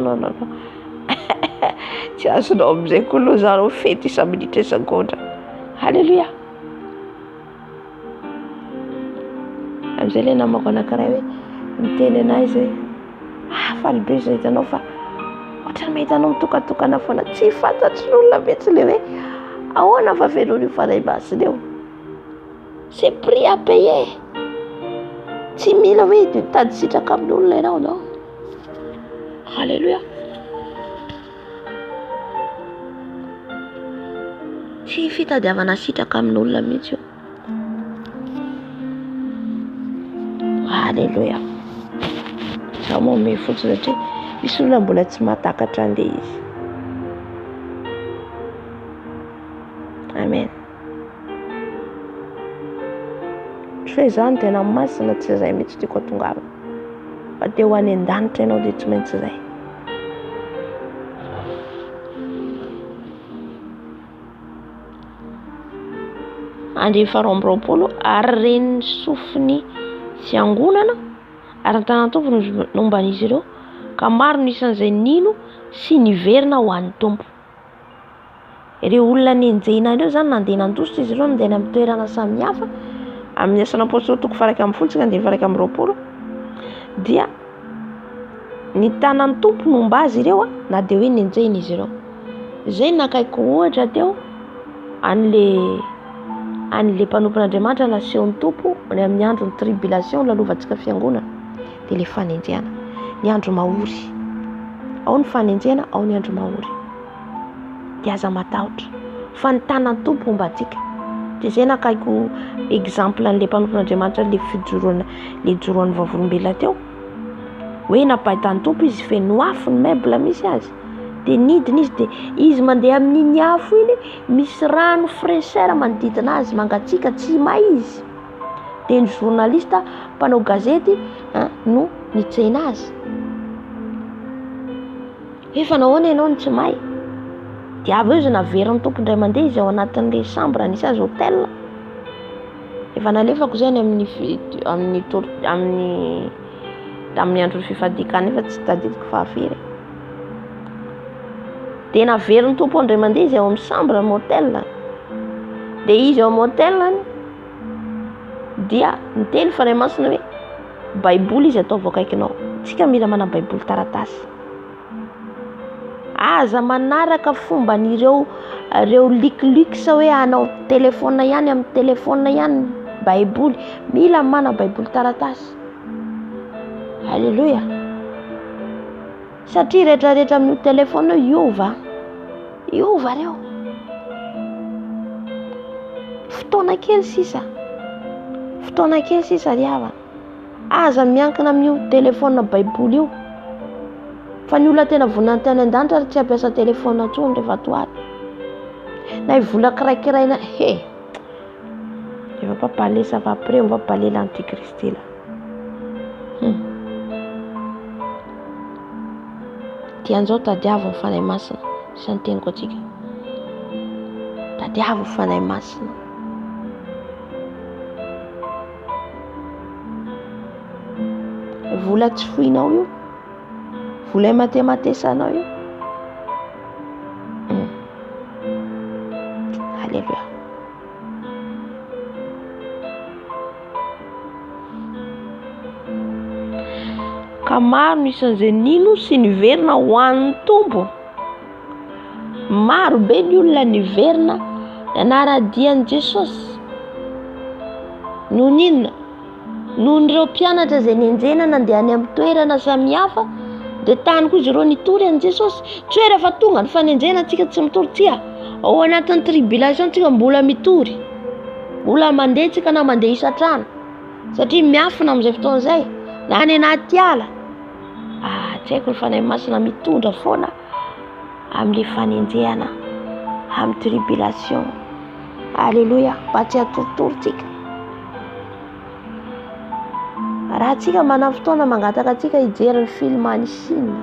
Tsy azonao amin'izay koa aloha zareo fety isa-minitra isa-gondra. Alléluia. Amin'izay ilay namako anankiray hoe miteny anazy hoe faly be izay hitanao fa ohatrany mahitanao mitokatokana foana. Tsy fantatry n'olona mihitsy ilay hoe ahoana fa fenon'io fanahy masina eo. C'est prix à payer. Tsy mila hoe mitady sitraka amin'olona ianao non. Alléluia. Tsy fitadiavana sitraka amin'olona mihitsy io. Alléluia. Zaho moa me fotsiny satria misy olona mbola tsy mahatakatra an'ilay izy. Amen. Tsy hoe izany tena masina tsy izay mihitsy tiako hatongavana. Fa te ho any an-danitra ianao dia tsy maintsy izay. 220 ary reny sofiny fiangonana ary ny tanantompo nomban'izy ireo ka maro ny isan'izay nino sy niverina ho an'ny tompo. Ireo olona nenjena ireo zany nandeha nandositra izy ireo nandeha amin'ny toerana samihafa amin'ny asana apôstôly 1:20 dia ny tanan'ny tompo nomba azy ireo na dia hoe nenjena izy ireo. Izay nakaiko ohatra teo an'le mpanompon'Andriamanitra nasehon'ny tompo ny amin'ny andron'ny tribulation lalovantsika fiangonana dia le fanenjehana ny andro mahory, ao ny fanenjehana ao ny andro mahory dia aza matahotra fa ny tanan'ny tompo momba antsika. Dia izay nakaiko exemple an'le mpanompon'Andriamanitra le joroan'ny vavolombelona teo hoe napahitan'ny tompo izy feno afo ny meuble misy azy dia nidina izy dia izy mandeha amin'iny afo iny misy rano fraîcheur manodidina azy mangatsiaka tsy may izy dia ny journaliste mpanao gazety no nitsena azy efa nahoana ianao ny tsy may dia avy eo izy naverin'ny tompo indray mandeha izy ao anatin'le chambre nisy azy hôtel efa nalefako izay amin'ny andron'ny fifadikana efa tsy tadidiko fahafiry dia naverin'ny tompo indray mandeha izy ao amin'ny chambre amin'ny hôtel dia izy ao amin'ny hôtel dia niteny faray masina hoe baiboly izy atao voakaikinao, tsika mila mana baiboly taratasy aza manaraka fomban'ireo luxe hoe anao telefona ihany amin'ny telefona ihany baiboly, mila mana baiboly taratasy. Halleluja. Satria rehetrarehetra amin'ny telefona iova reo fotoana kely sisa riava aza miankina amin'io telefona baiboly io fa ny olona tena voninahiny tany an-danitra ary tsy hampiasa telefona intsony rehefa toary na hivola kiraikiraina efa pas parler ça va après on va parler l'antichrist là dian'izao tadiavo ny fanahy masina isany teniko atsika tadiavo ny fanahy masina vola tsy foinao io vola matematesanao io halleluja. Ka maro ny isan'izay nino sy niverina ho an'ny tompo. Maro be ny olona niverina nanaradian'i Jesosy noho ninona noho ireo mpianatra izay nenjena nandeha any amin'ny toerana samihafa dia tany koa izy ireo nitory an'i Jesosy. Tsy hoe rehefa tonga ny fanenjena antsika tsy mitory, tsia ao anatin'ny tribulation antsika mbola mitory, mbola mandeha tsika na mandeha isatrano satria miafina amin'izay fotoana izay na any anaty ala. Tsy haiko ny fanahy masina mitondra foana amin'ilay fanenjehana amin'ny tribulation. Alléluia. Mba tsy hatoritory tsika. Raha tsika mana fotoana mangataka tsika hijery ny film any Chine,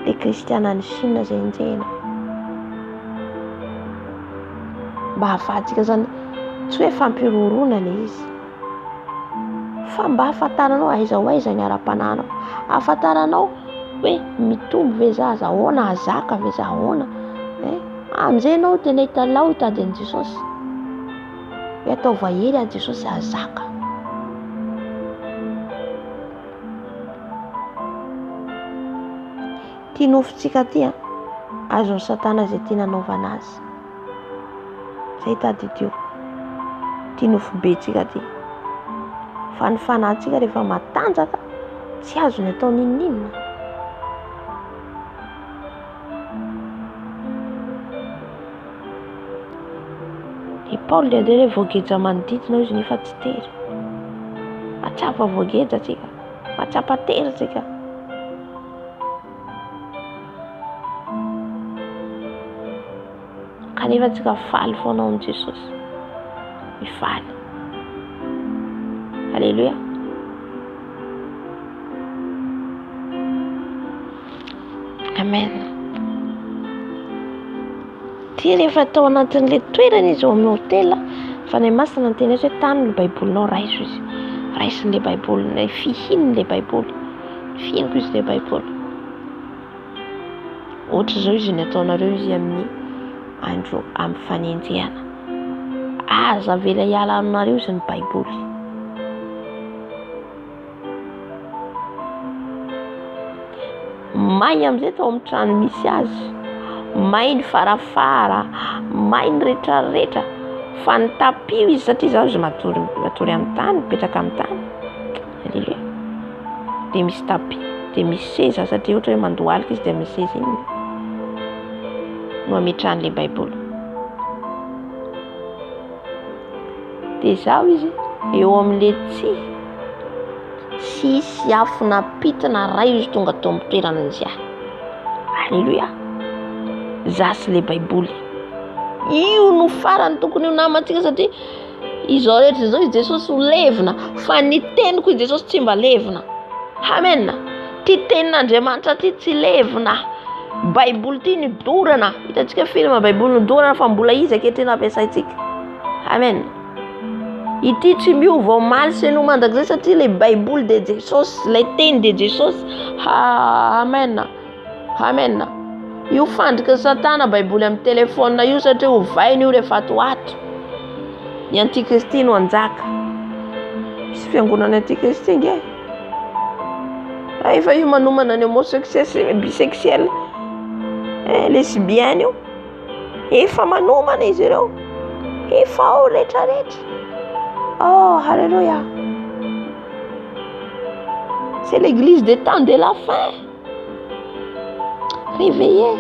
le kristiana any Chine izay enjehina, mba ahafahantsika zany tsy hoe fampirorona ilay izy fa mba ahafantaranao aiza ny ara-pananao, ahafantaranao hoe mitombo ve za ahoana, azaka ve za ahoana. Amin'izay ianao tena hitalao hitady an'i Jesosy hoe atao vahery a Jesosy azaka. Tia nofontsika ty azon'ny satana izay tia nanaovana azy, izay tady dio tia nofo be tsika ty fa ny fanahintsika rehefa matanjaka tsy azony atao ninninona. I Paul dia andeha hoe voageja manodidina izy nefa tsy tery. Matsapa voageja tsika, matsapa tery tsika. Kanefa tsika faly foana amin'i Jesosy, mifaly. Alléluia. Amen. Ty rehefa tao anatin'ilay toerana izy ao amin'ny hôtela Fanahy masina ny teny hoe tany ny baibolinao raiso izy. Raisin'le baiboly, fihin'le baiboly. Fihiniko izy le baiboly. Ohatra zao izy ny ataonareo izy amin'ny andro amin'ny fanenjehana. Aza avela hiala aminareo izy ny baiboly. May amin'izay tao amin'ny trano misy azy. May ny farafara, may ny rehetrarehetra. Fa ny tapio izy satria zaho izy matory amin'ny tany, mipetraka amin'ny tany. Haleluia. Dia misy tapio, dia misy seza satria ohatra hoe mandohalika izy dia misy seza iny no ametrahan'ilay baiboly. Dia zaho izy eo amin'ilay tsisy afo napitina ray izy tonga tao amin'ny toerana izy ahy. Haleluia. Zasy le baiboly. Io no farany tokony ho namantsika satria izao rehetra izao izy Jesosy ho levina. Fa ny teniko izy Jesosy tsy mba levina. Amen. Ty tenin'Andriamanitra ty tsy levina. Baiboly ty ny dorana. Hitantsika film baiboly ny dorana fa mbola izy ankehitriny ampiasaintsika. Amen. Ity tsy miova omaly sy no mandrakizay satria le baiboly de Jesosy, le teny de Jesosy. Amen. Amen. Io fandrika satana baiboly amin'ny telefona io satria ho vainy io rehefa ato. Ny antikristy no anjaka. Misy fiangonana antikristy nge. Efa io manomana ny homosexuel, bisexuel, lesbienne io. Efa manomana izy ireo. Efa ao rehetrarehetra. Oh, alléluia. C'est l'église des temps de la fin. Réveillez.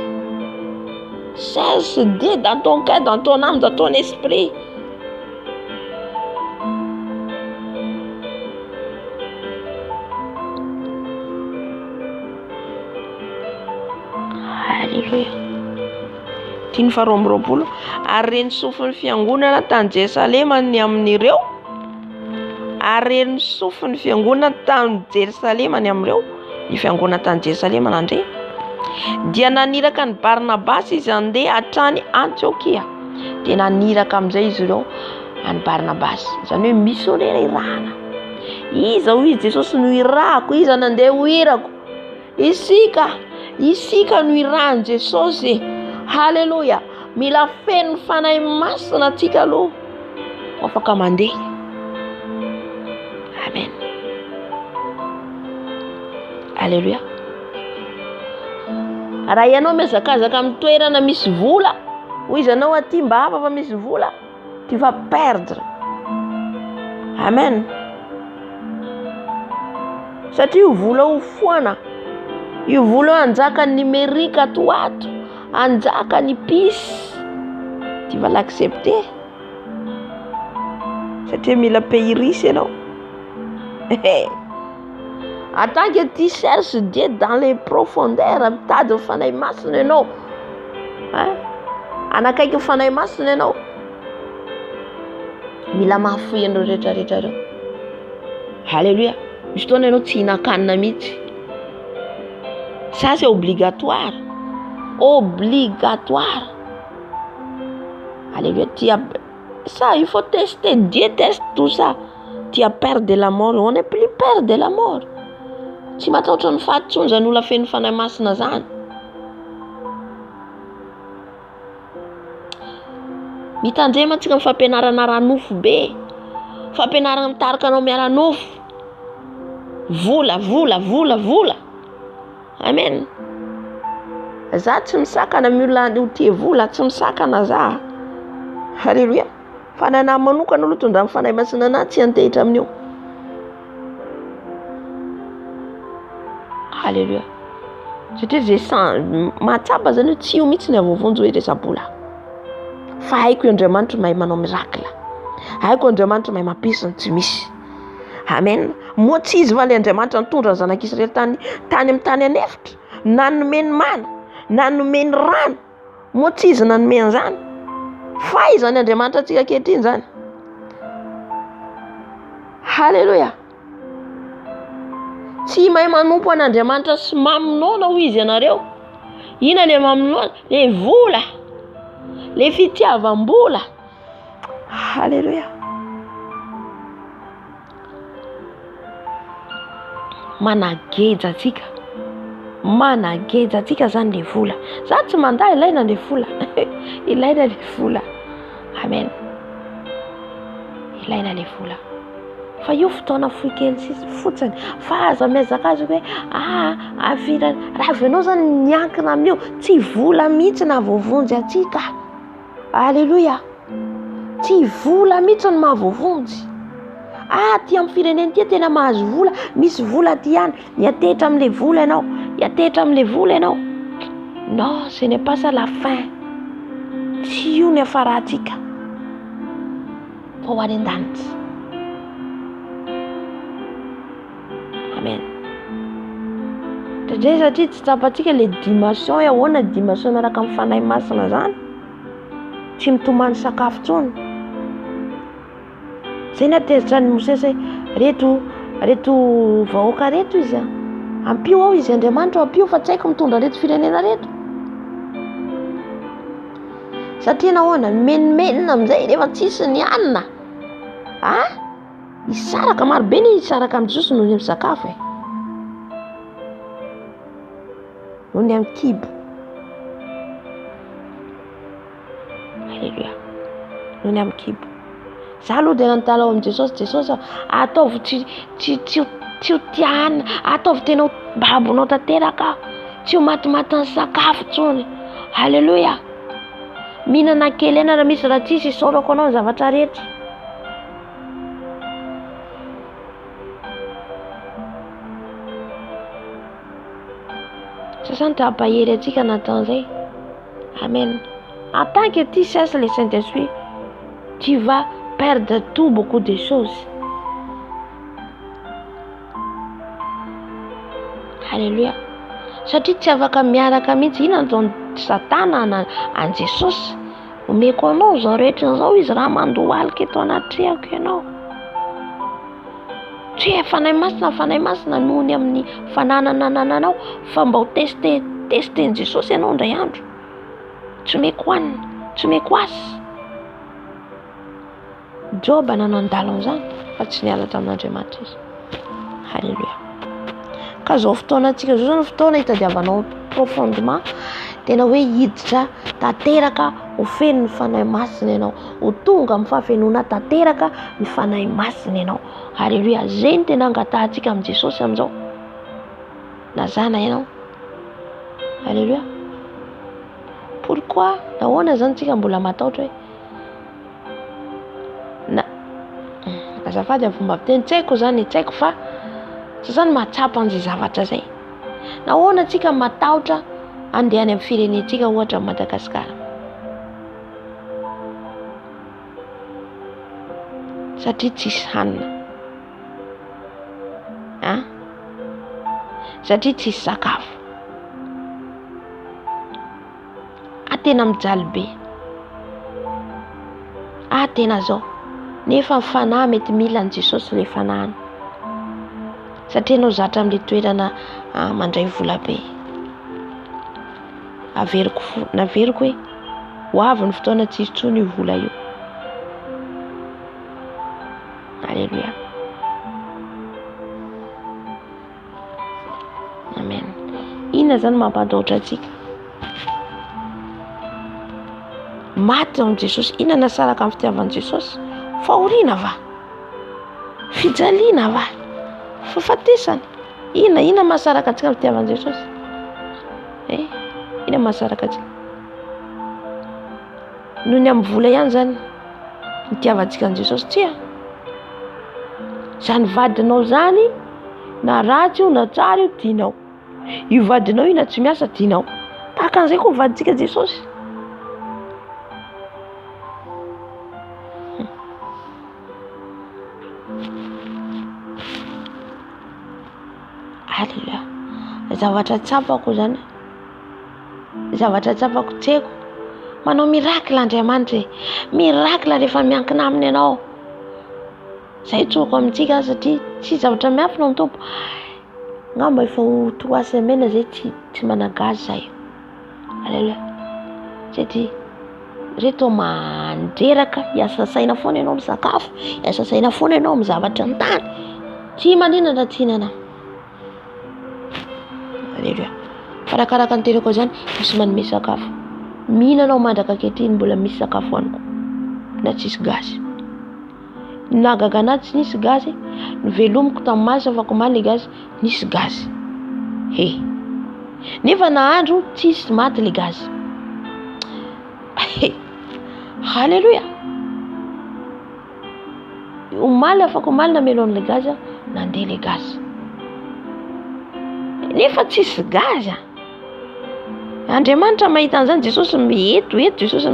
Cherche Dieu dans ton cœur, dans ton âme, dans ton esprit. Alléluia. Tiany faharoambiroapolo. Ary reny sofin'ny fiangonana tany Jerusalema ny amin'ireo. Ary reny sofin'ny fiangonana tany Jerusalema ny amin'ireo. Ny fiangonana tany Jerusalema nandre. Dia naniraka ny Barnabasy izy andeha hatrany Antiokia. Dia naniraka amin'izay izy ireo any Barnabasy. Izany hoe missionnaire irahana. Iza ho izy Jesosy no irahako, iza nandeha ho irako. Isika no irahan Jesosy. Halleluja. Mila feno fanahy masina atsika aloha. Afaka mandeha. Amen. Halleluja. Raha ianao mihazakazaka amin'ny toerana misy vola, hoy izy anao aty mba hapa fa misy vola, tu vas perdre. Amen. Satria io vola ho foana. Io vola anjaka numérique ato, anjaka ny pisy. Tu vas l'accepter. Satria mila pays riche ianao. En tant que tu cherches Dieu dans les profondeurs, mitady fanahy masina ianao. Anakaiky fanahy masina ianao. Mila mahafoy anao rehetrarehetra ireo. Alléluia. Misy fotoana ianao tsy hinan-kanina mihitsy. Ça c'est obligatoire. Obligatoire. Alléluia. Ça, il faut tester. Dieu teste tout ça. Tu as peur de la mort. On n'est plus peur de la mort. Tsy matahotra ny fahatsony zany olona feno fanahy masina zany. Mitandrema antsika amin'ny fampianarana ranofo be. Fampianarana mitarika anao miara nofo. Vola. Amen. Za tsy misakana amin'ny olona ho tia vola, tsy misakana za. Halleluja. Fa nanahy manokana aloha tondra amin'ny fanahy masina anahy tsy antehitra amin'io. Halleluja. Satria zay mahatsapa zany hoe tsy io mihitsy ny avovonjo hoe resa-bola. Fa haiko Andriamanitra mahay manao miracle. Haiko Andriamanitra mahay mampiasa ny tsy misy. Amen. Moa tsy izy va le Andriamanitra nitondra ny zanak'Israely tany amin'ny tany anefitra. Nanome ny mana, nanome ny rano. Moa tsy izy nanome an'izany. Fa izany Andriamanitra antsika ankehitriny zany. Halleluja. Tsy mahay manompo an'Andriamanitra sy mamonoana ho izy ianareo. Ina le mamonoana? Le vola. Le fitiavam-bola. Halleluja. Manageja atsika zany le vola. Za tsy mandahy ilaina le vola. Ilaina le vola. Amen. Ilaina le vola. Fa io fotoana fohy kely fotsiny. Fa aza miezaka azy hoe avira raha venao zany niankina amin'io, tsy vola mihitsy na voavonjy atsika. Alléluia. Tsy vola mihitsy no mahavoavonjy. Ty amin'ny fireneny ty tena mahazo vola, misy vola ty ihany, miatehitra amin'le vola ianao, miatehitra amin'le vola ianao. Non, ce n'est pas ça la fin. Tsy io ny afaratsika. Fa ho any an-danitra. Amen. Satria tsy tsapatsika le dimension ahoana dimension miaraka amin'ny fanahy masina zany. Tsy mitomany sakafo tsony. Zay natezitra ny Mosesy reto vahoaka reto izy ampio ao izy Andriamanitra ampio fa tsy haiko mitondra reto firenena reto. Satria nahoana menimenina amin'izay rehefa tsisy ny anina. Isaraka marobe ny isaraka amin'ny Jesosy noho ny amin'ny sakafo noho ny amin'ny kibo. Alléluia. Noho ny amin'ny kibo. Za aloha dia nanontany ao amin'i Jesosy ataovy tsy ho tiana, ataovy tena babonao tanteraka, tsy ho matimaty ny sakafo tsony. Alléluia. Mihinana kely ena raha misy raha tsisy isaorako anao ny zavatra rehetra. Sasany tsy ampahery atsika natan'izay. Amen. En tant que tu cesses le Saint-Esprit, tu vas perdre beaucoup de choses. Alléluia. Satria tsy afaka miaraka mihitsy inona zao Satana an Jesosy. Omeko anao zao rehetra zao izy raha mandohalika eto anatrehako ianao. Tsy hoe fanahy masina noho ny amin'ny fanananananao fa mba ho testen Jesosy ianao indray andro. Tsy omeko anina, tsy omeko asy. Joba nanandalo an'izany fa tsy nialatra amin'Andriamanitra izy. Halleluja. Ka zao fotoana antsika zao zany fotoana hitadiavanao profondément, tena hoe hiditra tanteraka ho feno ny fanahy masina ianao, ho tonga amin'ny fahafenoana tanteraka ny fanahy masina ianao. Halleluja. Zay ny tena angatahantsika amin'i Jesosy amin'izao. Nazana ianao. Halleluja. Pourquoi nahoana zany tsika mbola matahotra hoe azafady amin'ny fomba fiteny tsy haiko zany, tsy haiko fa zany mahatsapa an'izay zavatra zay. Nahoana tsika matahotra andeha any amin'ny firenentsika ohatra Madagasikara? Satria tsisy hanina. Satria tsisy sakafo. Tena mijaly be. Tena zao. Nefa ny fanahy mety mila an Jesosy le fanahiny. Satria anao zatra amin'le toerana mandray vola be. Naveriko hoe ho avy ny fotoana tsy intsony io vola io. Alléluia. Amen. Inona zany mampatahotra atsika? Maty amin'ny Jesosy. Inona nasaraka amin'ny fitiavan'i Jesosy? Fahoriana va? Fijaliana va? Fahafatesana? Inona mahasaraka antsika amin'ny fitiavan'i Jesosy? Inona mahasaraka antsika? Noho ny amin'ny vola ihany zany nitiavantsika an'i Jesosy tsia. Zany vadinao zany na ratsy io na tsara io tianao. Io vadinao io na tsy miasa tianao. Tahaka an'izay koa vadintsika Jesosy. Alléluia. Zavatra tsapako zany. Zavatra tsapako tseko. Manao miracle Andriamanitra. Miracle rehefa miankina aminy ianao. Zay tsoko amintsika satria tsy zavatra miafina amin'ny tompo. Ngamba efa ho 3 semaines zay tsy managazy zay. Alléluia. Satria reto mandreraka hiasa saina foana ianao misakafo, hiasa saina foana ianao amin'ny zavatra an-tany, tsy maninana tsinana. Aleluia. Farakaraka ny terako zany, misy manome sakafo. Mihinanao mandraka ankehitriny mbola misy sakafo hoaniko na tsisy gazy. Nagaga anaty tsy nisy gazy, novelomiko tamin'ny maso afaka omaly le gazy, nisy gazy. Nefa nahandro tsisy maty le gazy. Halleluia. Omaly afaka omaly namelon le gazy, nandeha le gazy. Nefa tsisy gazy. Andriamanitra mahita an'izany Jesosy eto Jesosy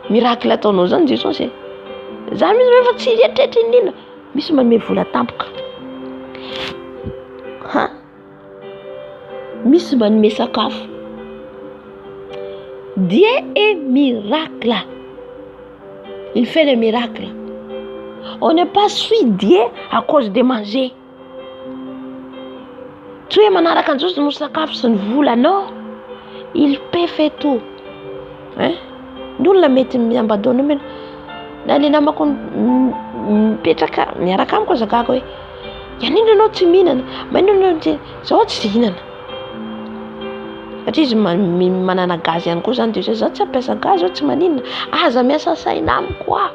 miracle ataonao zany Jesosy. Zany misy rehefa tsy eritreritry inona, misy manome vola tampoka. Misy manome sakafo. Dieu est miracle. Il fait les miracles. On n'est pas suit Dieu à cause de manger. Tsy hoe manaraka an'Jesosy no sakafo sy ny vola, non. Il peut faire tout. Ny olona mety miambadona mena. Na le namako mipetraka miaraka amiko zakako hoe yanino ianao tsy mihinana, manino ianao zaho tsy hihinana. Satria izy manana gazy ihany koa zany Jesosy, zaho tsy ampiasa gazy, zaho tsy maninana. Aza miasa saina amiko koa.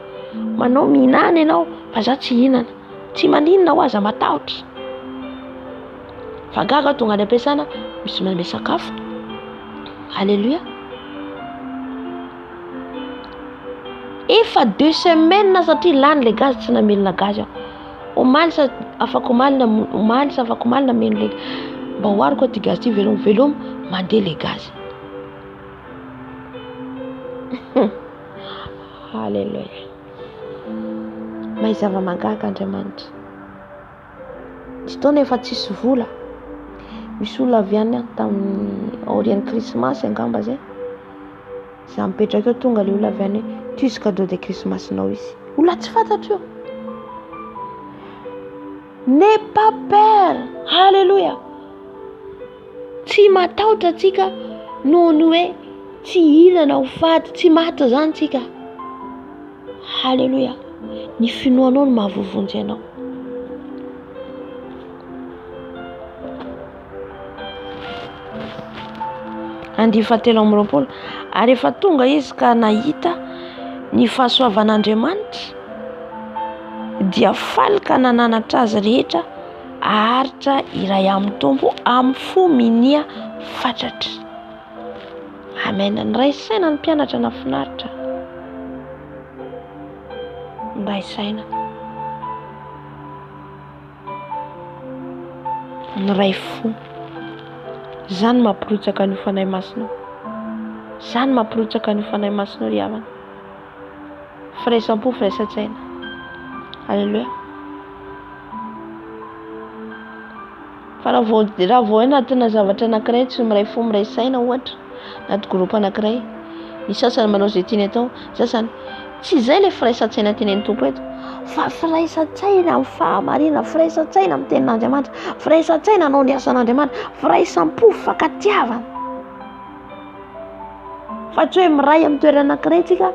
Manao mihinana ianao fa zaho tsy hihinana. Tsy maninana ho aza matahotra. Fa gaga tonga any ampiasana, misy manome sakafo. Alléluia. Efa 2 semaines satria lany le gazy tsy namelona gazy aho. Omaly sa afaka omaly sa afaka omaly nameno le mba hoariko ty gazy ty velomo mandeha le gazy. Alléluia. Mahay zava-mahagaga Andriamanitra. Tsy taona efa tsisy vola. Misy olona avy any tamin'ny aorian'ny Krismasy angamba zay. Za mipetraka eo tonga le olona avy any, tsisy cadeau de Krismasinao izy. Olona tsy fantatro eo. N'aie pas peur. Alléluia. Tsy matahotra tsika noho ny hoe tsy hihinana ho faty, tsy maty zany tsika. Alléluia. Ny finoanao no mahavovonjy anao. Andifa 7:20. Ary efa tonga izy ka nahita ny fahasoavan'Andriamanitra, dia faly ka nananatra azy rehetra, aharitra iray amin'ny tompo amin'ny fo minia fatratra. Amen. Nyray saina ny mpianatra nafinaritra. Nyray saina. Nyray fo. Zany mampirotsaka ny fanahy masinao. Zany mampirotsaka ny fanahy masinao ry havana. Firaisampo, firaisan-tsaina. Alléluia. Fa raha vao anatina zavatra anankiray tsy miray fo miray saina ohatra, anaty groupe anankiray, ny sasany manao izay tiany atao, sasany tsy izay le firaisan-tsaina tenen'ny tompo eto, fa firaisan-tsaina amin'ny fahamarinana, firaisan-tsaina amin'ny tenin'Andriamanitra, firaisan-tsaina anao ny asan'Andriamanitra, firaisampo fankatiavana. Fa tsy hoe miray amin'ny toerana anankiray tsika,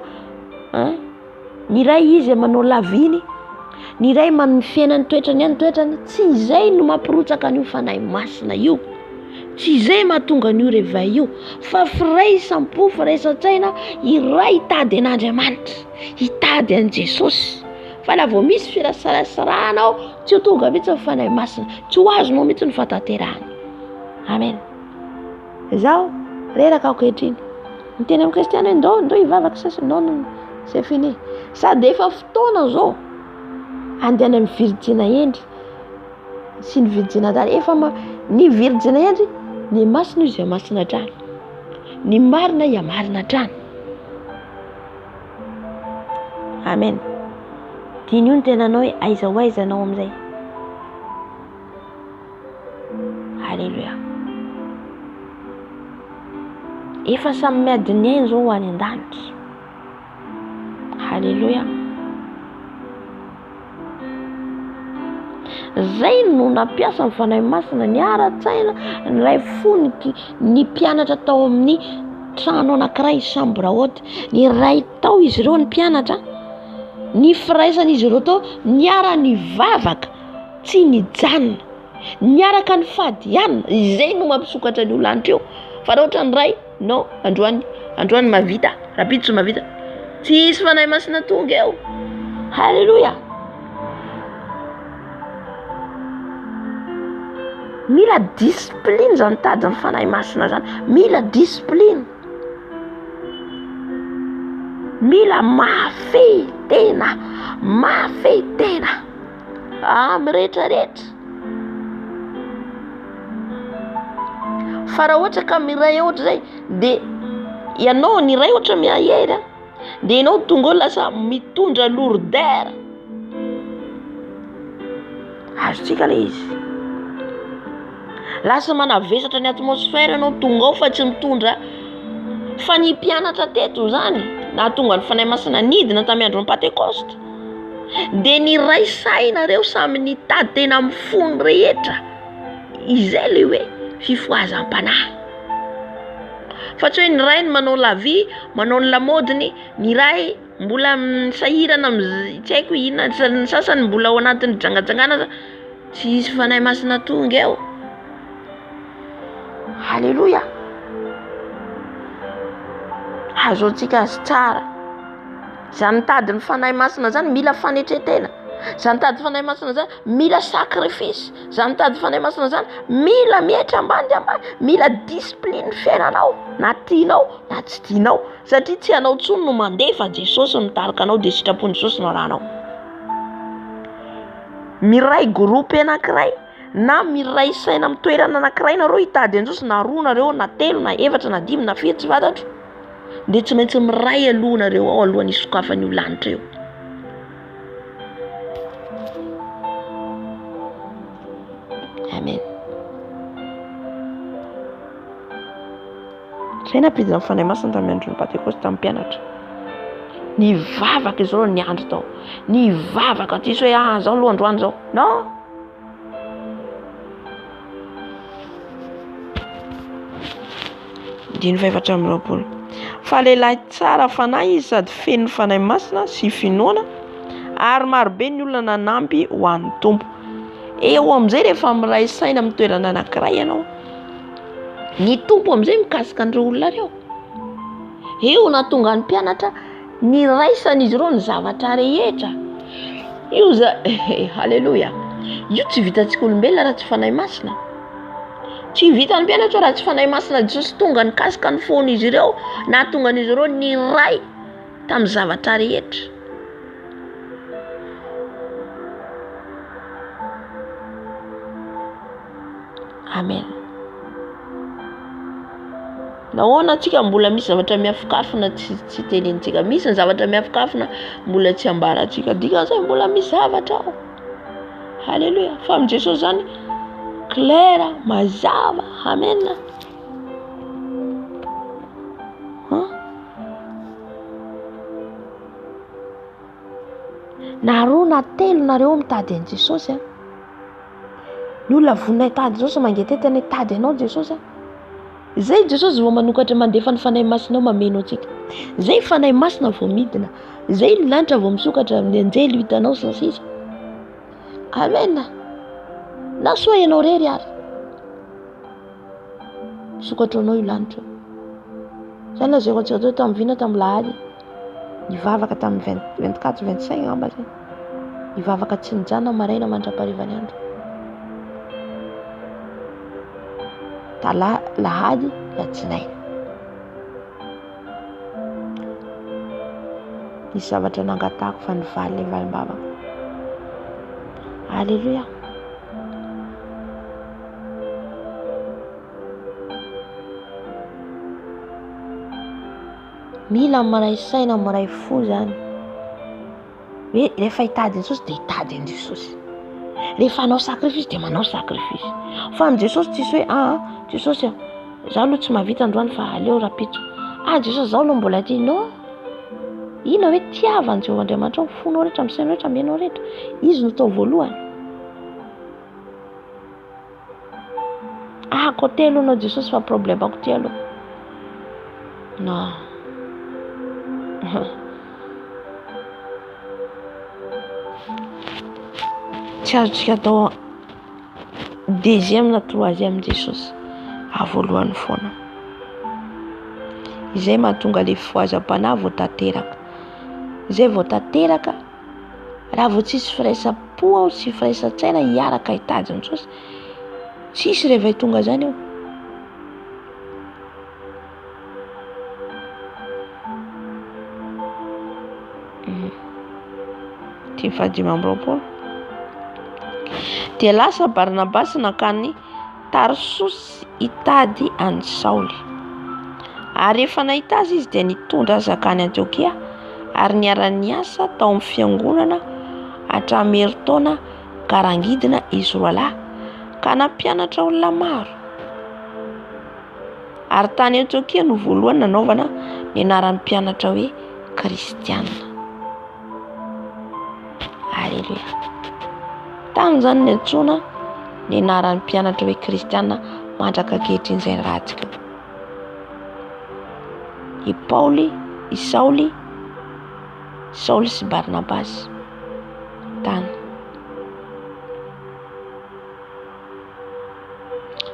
ny ray izy manao laviny, ny ray manome fiainany toetrany ihany toetrany, tsy izay no mampirotsaka an'io fanahy masina io, tsy izay mahatonga an'io réveil io, fa firaisampo firaisan-tsaina iray hitady an'Andriamanitra, hitady an' Jesosy. Fa laha vao misy firasarasaranao, tsy ho tonga mihitsy ny fanahy masina, tsy ho azonao mihitsy ny fataterahany. Amen. Zaho reraka ankehitriny, miteny amin'ny kristiana hoe ndao hivavaka sasany, non, c'est fini. Sady efa fotoana zao andehana amin'ny virjina endry sy ny virjina dala. Efa ny virjina endry, ny masina izy masina drano, ny marina ia marina drano. Amen. Diny io ny tenanao hoe aiza ho aizanao amin'izay. Alléluia. Efa samy miady ny ainy zao ho any an-danitra. Alléluia. Zay no nampiasa ny fanahy masina, ny ara-tsaina, ny ray fo ny mpianatra tao amin'ny trano anankiray chambre haute, ny ray tao izy ireo ny mpianatra, ny firaisan'izy ireo tao niara ny vavaka tsy nijanona, niaraka ny fadianina, izay no mampisokatra ny olanitra eo. Fa raha ohatra ny ray no androany mavita, rapito tsy mavita, tsy hisy fanahy masina tonga eo. Halleluja. Mila discipline zany tady ny fanahy masina zany, mila discipline, mila mafy tena amin'ny rehetrarehetra. Fa raha ohatra ka miray ohatra zay, de ianao ny ray ohatra miahery, de ianao tonga eo lasa mitondra lourdeur. Azotsika le izy, lasa manavesatra ny atmosfera ianao tonga ao fa tsy mitondra. Fa ny mpianatra teto zany na tonga ny fanahy masina nidina tamin'ny andron'ny Pentecoste, de ny ray sainareo samy nitady tena amin'ny fony rehetra. Izay le hoe fifohazam-panahy. Fa tsy hoe ny ray ny manao la vie, manao ny lamodiny, ny ray mbola misahirana tsy haiko inona, ny sasany mbola ao anatin'ny jangajangana, tsy hisy fanahy masina tonga eo. Halleluja. Azo antsika azy tsara. Zany tady ny fanahy masina zany mila fanetretena. Zany tady fanahy masina zany mila sacrifice. Zany tady fanahy masina zany mila mietra ambany, mila discipline fiainanao, na tianao na tsy tianao, satria tsy anao tsony no mandeha fa Jesosy mitarika anao, de sitrapon'i Jesosy no arahanao. Miray groupe anankiray na miray saina amin'ny toerana anankiray nareo hitady an-Jesosy, na roa nareo, na telo, na efatra, na dimy, na fito, tsy fantatro, de tsy maintsy miray alohanareo ao alohan'ny isokafan'ny olanitra eo. Amen. Zay napidina amin'ny fanahy masina tamin'ny andron'ny Pentecoste tamin'ny mpianatra. Ny vavaka izao ny andro tao, ny vavaka tsisy hoe zao aloha androany zao, non. Diny faefatra amby roapolo. Fa lehilahy tsara fanahy izy sady feno fanahy masina sy finoana, ary marobe ny olona nanampy ho an'ny tompo. Eo amin'izay rehefa miray saina amin'ny toerana anankiray ianao, ny tompo amin'izay mikasika an'ireo olona reo. Eo na tonga ny mpianatra ny raisan'izy ireo ny zavatra rehetra. Io halleluja. Io tsy vitantsika olombelona raha tsy fanahy masina. Tsy vitan'ny mpianatra raha tsy fanahy masina Jesosy tonga ny kasika ny fon'izy ireo, na tonga n'izy ireo ny ray tamin'ny zavatra rehetra. Amen. Nahoana antsika mbola misy zavatra miafikafina tsy tenentsika, misy ny zavatra miafikafina mbola tsy ambarantsika, dikan'izay mbola misy zavatra ao. Halleluja. Fa amin'ny Jesosy zany clair, mazava. Amen. Na roa na telo nareo mitady an'i Jesosy, ny olona vonina hitady Jesosy mangetentana hitady anao Jesosy, zay Jesosy vao manokatra mandefa ny fanahy masina ao mameno antsika. Zay fanahy masina vao midina, zay ny lanitra vao misokatra amin'ny anjely hitanao sy ny sisa. Amen. Na soa ianao rery ary, misokatra anao io lanitra. Zany lazaiko antsika teo tamin'ny vina tamin'ny lahady, nivavaka tamin'ny 24-25 amba zay, nivavaka tsy nijanona maraina mandra-parivany andro. Lahady latsinaina. Nisy zavatra nangatahako fa nivaly le valim-bavaka. Halleluja. Mila maray saina, maray fo zany. Hoe rehefa hitady Jesosy de hitady an Jesosy. Rehefa hanao sacrifice de manao sacrifice. Fa amin'ny Jesosy tsisy hoe Jesosy zaho aloha tsy mahavita androany fa aleo rapitso. Jesosy zaho aloha mbola ty. No. Ina hoe tiavany Jehovah Andriamanitra fonao rehetra, misainao rehetra, menao rehetra. Izy no tao voalohany. Koa telo anao Jesosy fa problème ako ty aloha. Non. Tsy azontsika atao deuxième na troisième Jesosy, voalohany foana. Izay mahatonga le fohazam-panahy voatanteraka. Izay voatanteraka, raha vao tsisy firaisapo ao, tsy firaisan-tsaina hiaraka hitady Jesosy, tsisy réveil tonga zany eo. Dimy faha dimy amby roapolo. Dia lasa Barnabasy nakany Tarsosy hitady any Saoly. Ary rehefa nahita azy izy dia nitondra azy akany Antiokia, ary niara-niasa tao amin'ny fiangonana hatramin'ny herintaona garangidina izy roa lahy, ka nampianatra olona maro. Ary tany Antiokia no voalohany nanaovana ny anaran'ny mpianatra hoe kristianina. Halleluja. Tany zany ny antsoina ny anaran'ny mpianatra hoe kristianina mandraka ankehitriny izay rahantsika. I Paoly, i Saoly sy Barnabasy tany.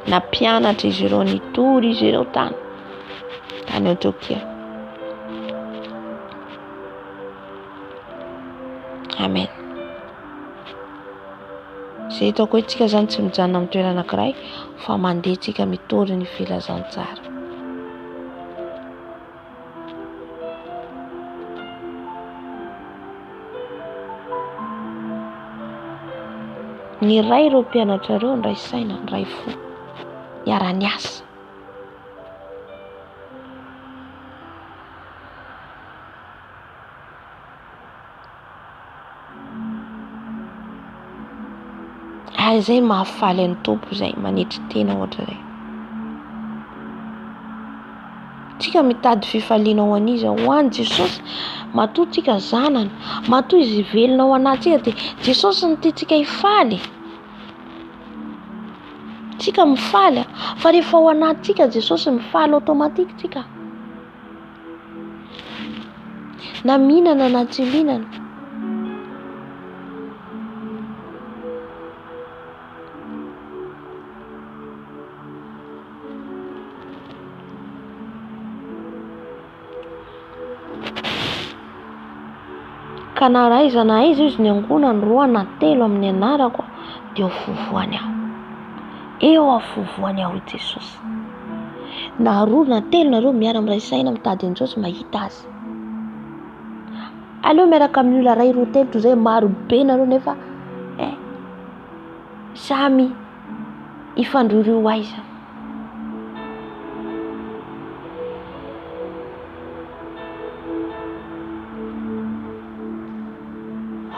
Na mpianatra izy ireo, nitory izy ireo tany Antiokia. Amen. Izay hitako hoe tsika zany tsy mijanona amin'ny toerana anankiray fa mandeha tsika mitory ny filazantsara. Ny ray ireo mpianatra ireo, ny ray saina, ny ray fo, miara-niasa. Izay mahafaly an'ny tompo izay, manetry tena ohatra izay. Tsika mitady fifaliana ho an'izy, ho an'i Jesosy, matoa tsika zanany, matoa izy velona ao anatsika dia Jesosy no tiantsika hifaly. Tsika mifaly, fa rehefa ao anatsika Jesosy mifaly automatique tsika. Na mihinana na tsy mihinana. Ka na raiza na aiza izy ny angona, ny roa na telo amin'ny anarako dia ho fovoany aho. Eo afovoany aho Jesosy. Na roa na telo nareo miara amiray saina mitady an'i Jesosy mahita azy. Aleo miaraka amin'ny olona ray roa telo izay maro be nareo nefa samy ifandrorio aiza.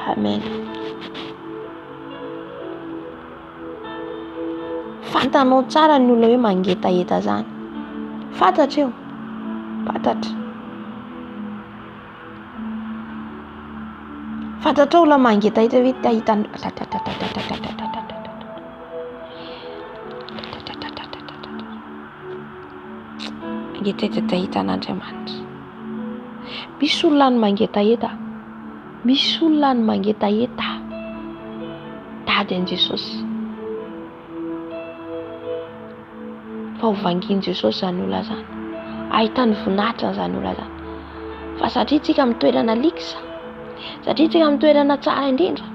Amen. Fantanao tsara ny olona hoe mangetaheta zany. Fantatra eo. Fantatra. Fantatra olona mangetaheta hoe tahitany. Mangetaheta tahitan'Andriamanitra. Misy olona ny mangetaheta. Misy olona ny mangetaheta tady an'i Jesosy. Fa hovangin' Jesosy zany olona zany. Ahitany voninahitra zany olona zany. Fa satria tsika mitoerana likisa, satria tsika mitoerana tsara indrindra,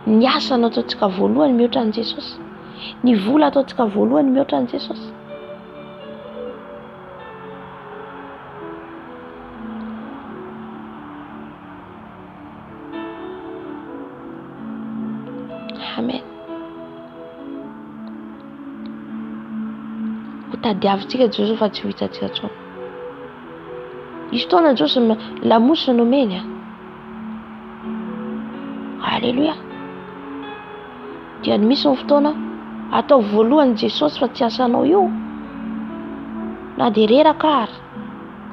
ny asa nataontsika voalohany mihoatra an'i Jesosy, ny vola ataontsika voalohany mihoatra an'i Jesosy. Amen. Ho tadiavintsika Jesosy fa tsy ho hitantsika intsony. Izy fotoana Jesosy lamosiny omeny. Halleluja. Dia misy ny fotoana atao voalohany Jesosy fa tsy asanao io. Na dia reraka ary,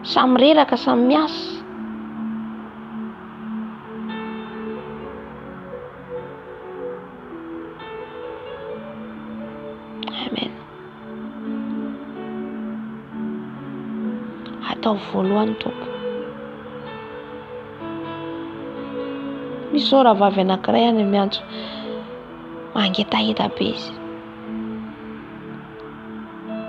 samy reraka, samy miasa. atao voalohany tompo. Misy zao rahavavy anankiray any miantso mangetaheta be izy.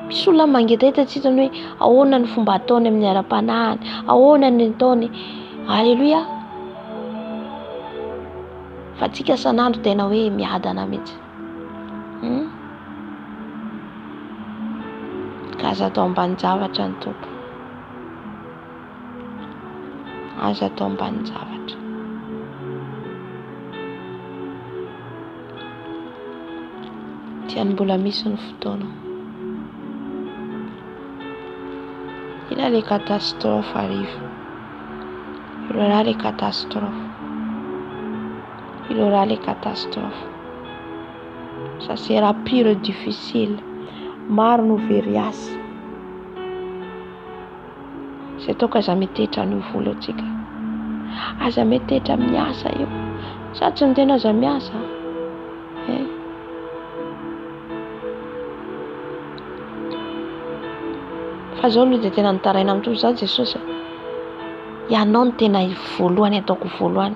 Misy olona mangetaheta tsy hitany hoe ahoana ny fomba ataony amin'ny ara-panahiny, ahoana ny ataony. Halleluia. Fa tsika sanandro tena hoe miadana mihitsy. Ka aza atao ambany zavatra ny tompo. Aza atao ambany zavatra. Tiany mbola misy ny fotoana. Il a les catastrophes arrivent. Il aura les catastrophes. Il aura les catastrophes. Ça sera pire et difficile. Maro no very asa. Sy toka aza mitetra ny vola atsika. Aza mitetra miasa io. Sa tsy ny tena aza miasa. Fa zao aloha dia tena nitaraina amin'ny tompo zany Jesosy. Ianao no tena voalohany ataoko voalohany.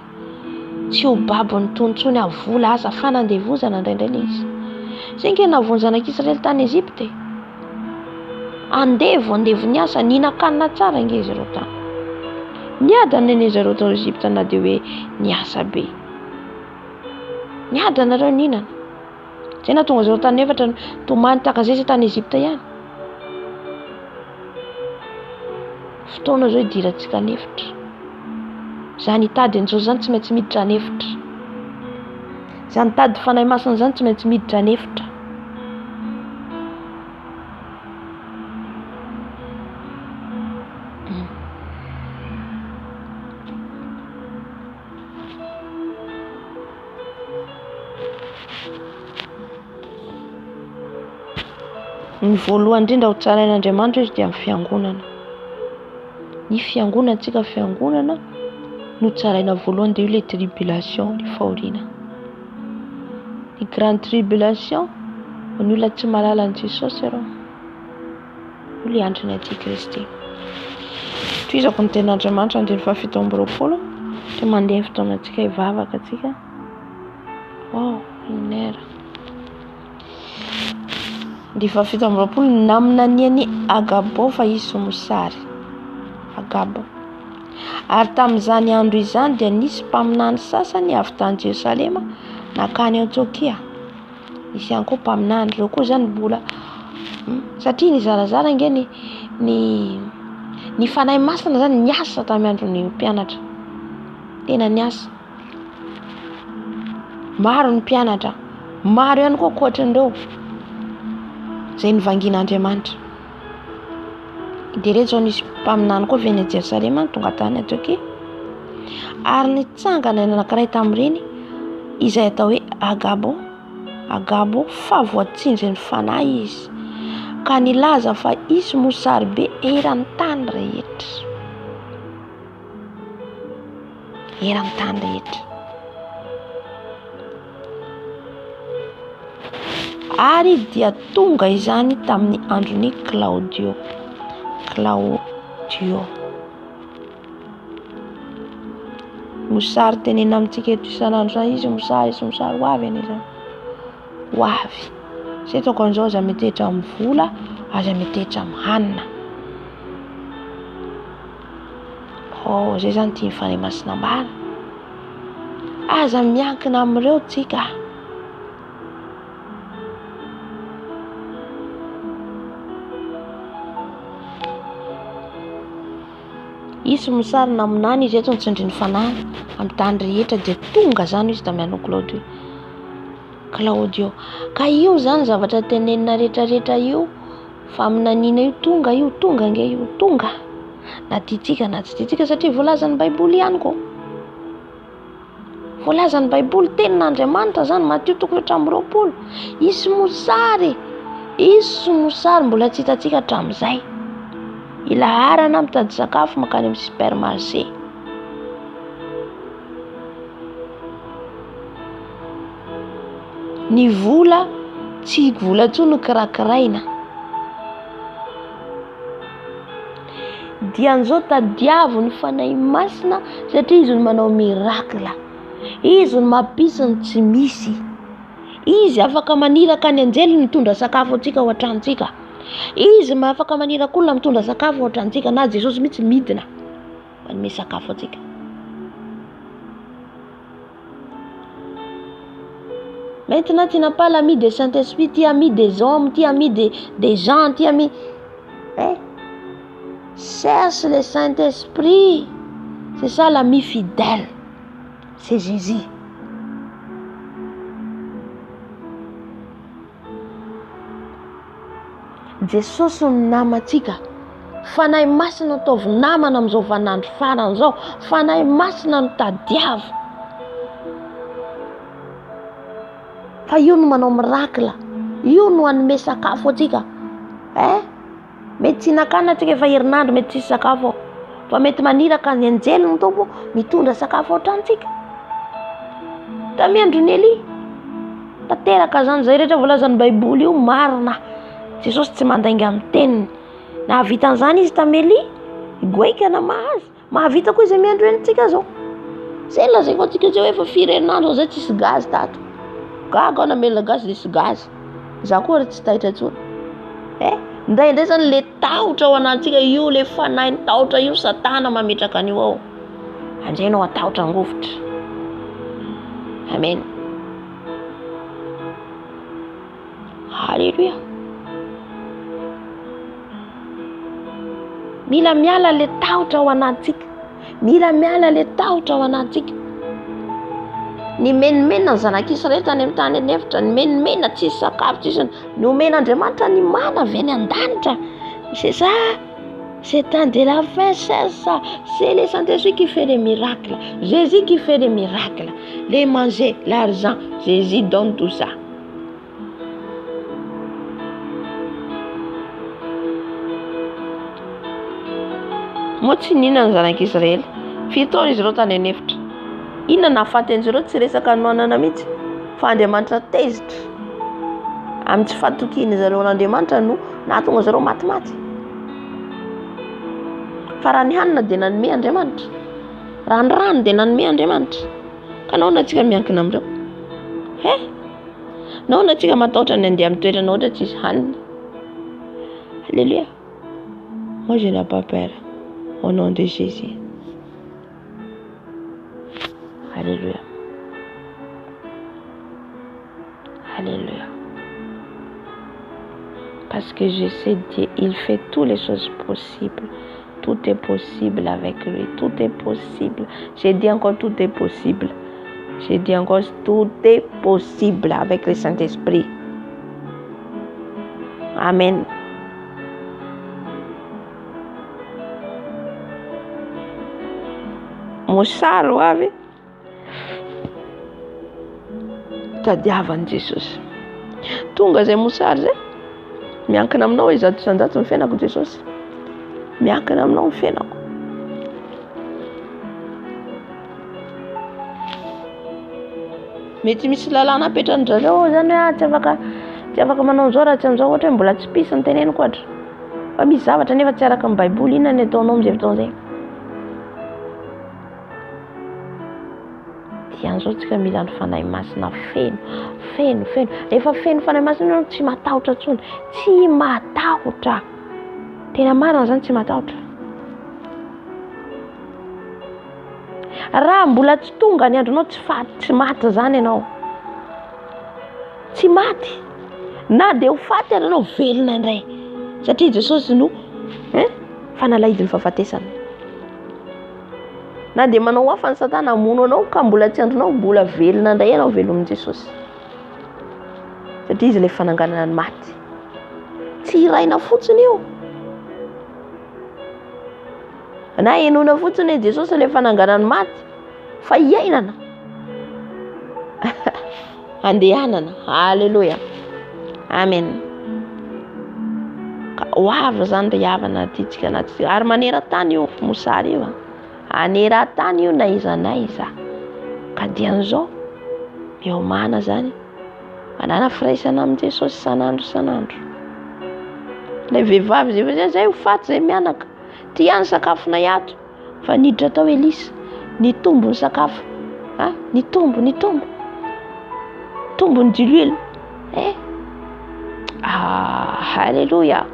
Tsy ho babo ny tontsony avola asa fanandevozana indraindray izy. Zay nge navonjanak'Israely tany Ezipte. Andevo ny asa ninakanina tsara nge izy ireo tany. Niadana ny zareo tao Ezipte na dia hoe niasa be. Niadana reo ninana. Zay na tonga zareo tany efatra tomany takazay tany Ezipte ihany. Fotoana zao idirantsika nefitra. Zany hitady an'izao zany tsy maintsy miditra nefitra. Zany hitady fanahy masina zany tsy maintsy miditra nefitra. Ny voalohany indrindra ho tsarain'Andriamanitra izy dia amin'ny fiangonana. Ny fiangonantsika fiangonana no tsaraina voalohany dia io le tribulation, le fahoriana. Ny grande tribulation ny olona tsy malala an Jesosy ireo. Io le andriny Antikristy. Toizako ny ten'Andriamanitra andiny 720 dia mandeha fotoanantsika hivavaka atsika. Une heure. Dia 720 naminaniany Agabo fa izy somosary. Agabo. Ary tamin'izany andro izany dia nisy mpaminany sasany avy tany Jerusalema nakany Antiokia. Nisy ihany koa mpaminany ireo koa zany mbola satria ny zarazara nge ny fanahy masina zany niasa tamin'ny andron'ny mpianatra. Tena niasa. Maro ny mpianatra, maro ihany koa ankoatran'ireo zay nivangin'Andriamanitra. Dia reto zao nisy mpaminany koa avy any Jerusalema tonga tany Antiokia. Ary nitsangana anankiray tamin'ireny izay atao hoe Agabo. Agabo fa voatsinjy ny fanahy izy. Ka nilaza fa isy mosary be eran'ny tany rehetra. Eran'ny tany rehetra. Ary dia tonga izany tamin'ny andron'ny Claudio. Mosary tenena amintsika eto isan'andro zany izy mosary ho avy an'izany. Ho avy. Zay toko an'izao aza mitetra amin'ny vola, aza mitetra amin'ny hanina. Zay zany tia fanahy masina mara. Aza miankina amin'ireo tsika. Isy mosary naminany izy eto nitsindry ny fanahy amin'ny tany rehetra dia tonga zany izy tamin'ny andro Claudio. Ka io zany zavatra tenenina rehetrarehetra io fa aminanina io tonga nge io tonga. Na tiatsika na tsy tiatsika satria voalazan'ny Baiboly ihany koa. Voalazan'ny Baiboly tenin'Andriamanitra zany Matthieu 7:20. Isy mosary mbola tsy hitatsika hatramin'izay. Ilaharana mitady sakafo makany amin'ny supermarché. Ny vola tsy vola tsony kirakiraina. dian'izao tadiavo ny fanahy masina satria izy no manao mirakla, izy no mampisy ny tsy misy, izy afaka maniraka ny anjely mitondra sakafo atsika ao an-tranontsika, izy afaka maniraka olona mitondra sakafo ao an-tranontsika, na Jesosy mihitsy midina manome sakafo atsika. Maintenant tu n'as pas l'ami de Saint-Esprit, tu as mis des hommes, tu as mis des gens, tu as mis... Cherche le Saint-Esprit. C'est ça l'ami fidèle. C'est Jésus. Jesosy ny namantsika. Fanahy masina ataovy namana amin'izao vanandro farany zao. Fanahy masina no tadiavo. Fa io no manao mirakla, io no hanome sakafo atsika. Mety tsy nakana atsika efa herinandro mety tsisy sakafo, fa mety maniraka ny anjely ny tompo mitondra sakafo ao an-tranontsika. Tamin'ny andron'ny Elia tanteraka zany zay rehetra voalazan'ny baiboly io marina. Jesosy tsy mandainga amin'ny teniny. Nahavita an'izany izy tamin'ny Elia, goaika na mahazo, mahavita koa izy amin'ny andro antsika zao. Zay lazaiko antsika zao efa firy herinandro zay tsisy gaz tato. Gaga na mela gaz dia sy gaz. Za koa tsy tahitra intsony. Ndraindray zany le tahotra ao anatintsika io, le fanahy tahotra io satana mametraka an'io ao. Andrenao atahotra angofotra. Amen. Alléluia. Mila miala le tahotra ao anatintsika. Mila miala le tahotra ao anatintsika. Ny menimena ny zanak'Israely tany amin'ny tany anefitra, ny menimena tsisy sakafo, tsisy ny omen'Andriamanitra ny mana avy any an-danitra. C'est ça, c'est un de la fin, c'est ça. C'est le Saint-Esprit qui fait des miracles. Jésus qui fait des miracles. Les manger, l'argent, Jésus donne tout ça. Mo tsy nina ny zanak'Israely. Fitaona izy ireo tany anefitra. Inona nahafaty an'izareo tsy resaka noanana mihitsy, fa Andriamanitra tezitra amin'ny tsy fatokiana zareo n'Andriamanitra no nahatonga zareo matimaty. Fa raha ny hanina dia nanome Andriamanitra, raha ny rano dia nanome Andriamanitra. Ka nahoana antsika miankina amin'ireo? Nahoana antsika matahotra ny andeha amin'ny toerana ohatra tsisy hanina? Alléluia. Moi je n'ai pas peur au nom de Jésus. Alléluia. Alléluia. Parce que je sais Dieu, il fait toutes les choses possibles. Tout est possible avec lui. Tout est possible. J'ai dit encore tout est possible. J'ai dit encore tout est possible avec le Saint-Esprit. Amen. Mosary ho avy tadiavan'i Jesosy. Tonga zay mosary zay miankina aminao izato isan-jato ny fiainako Jesosy. Miankina aminao ny fiainako. Mety misy lalàna apetran-drareo zany hoe tsy afaka manao an'izao raha tsy an'izao, ohatra hoe mbola tsy pisy ny teneniko ohatra. Fa misy zavatra nefa tsy araka amin'ny baiboly, inona ny ataonao amin'izay fotoana izay? Dian'izao tsika mila ny fanahy masina feno. Rehefa feno fanahy masina tsy matahotra intsony, tsy matahotra. Tena marina zany tsy matahotra. Raha mbola tsy tonga ny andronao tsy maty zany ianao. Tsy maty. Na dia ho faty ianao velona indray. Satria Jesosy no fanalahidin'ny fahafatesana. Na dia manao hafa ny satana hamono anao ka mbola tsy andronao, mbola velona indray ianao velomin'i Jesosy. Satria izy ilay fananganana ny maty. Tsy iraina fotsiny io. Na henoina fotsiny Jesosy ilay fananganana ny maty, fa hiainana. Andehanana. Alléluia. Amen. Ka ho avy zany dia havana titsika anaty ary maneran-tany io mosary io. Aneran-tany io na iza na iza. Ka dian'izao miomana zany manana firaisana amin'i Jesosy sanandro. Ilay vehivavy zay ho faty zay mianaka. ty ihany sakafo na iato fa niditra tao Elisa nitombo ny sakafo nitombo tombony d'huile halleluja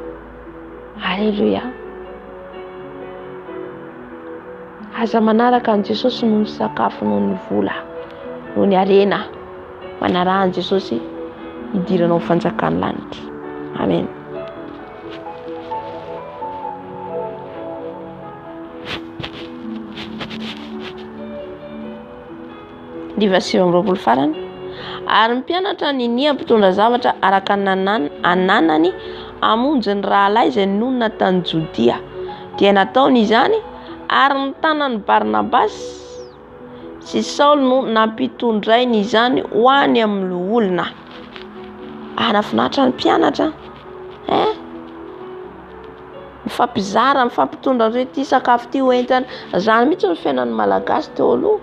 aza manaraka an Jesosy noho ny sakafo noho ny vola noho ny arena manarahan Jesosy hidiranao fanjakany lanitra amen. Ndiva 7 farany ary ny mpianatra ny mpitondra zavatra araka ny ananany amonjy ny rahalahy izay nonina tany Jodia dia nataony izany ary ny tanany Barnabas sy Saul no nampitondраiny izany ho any amin'ny olona. Anafinatra ny mpianatra mifampizara mifampitondra hoe ty sakafo ty hoentana zany mitsy ny fiainan'ny malagasy teo aloha.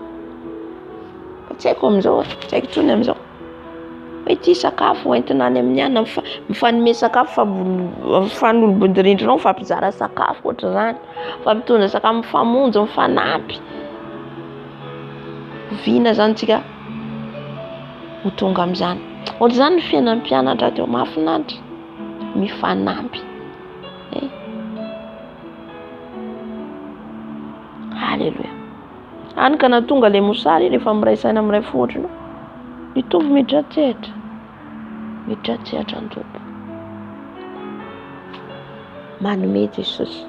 Tsy haiko amizao, tsy haiko trony amizao hoe ty sakafo hoentina any amin'ny anona mifanome sakafo fanolobondirindrinao mifampizara sakafo ohatra zany mifampitondra sakafo mifamonjy mifanampy vina zany tsika ho tonga amizany. Ohatra zany ny fiainan'ny mpianatra teo mahafinaritra mifanampy halleluja. Any ka natonga le mosary rehefa miray saina miray fotrino mitovy midratsehatra ny tompo. Manome Jesosy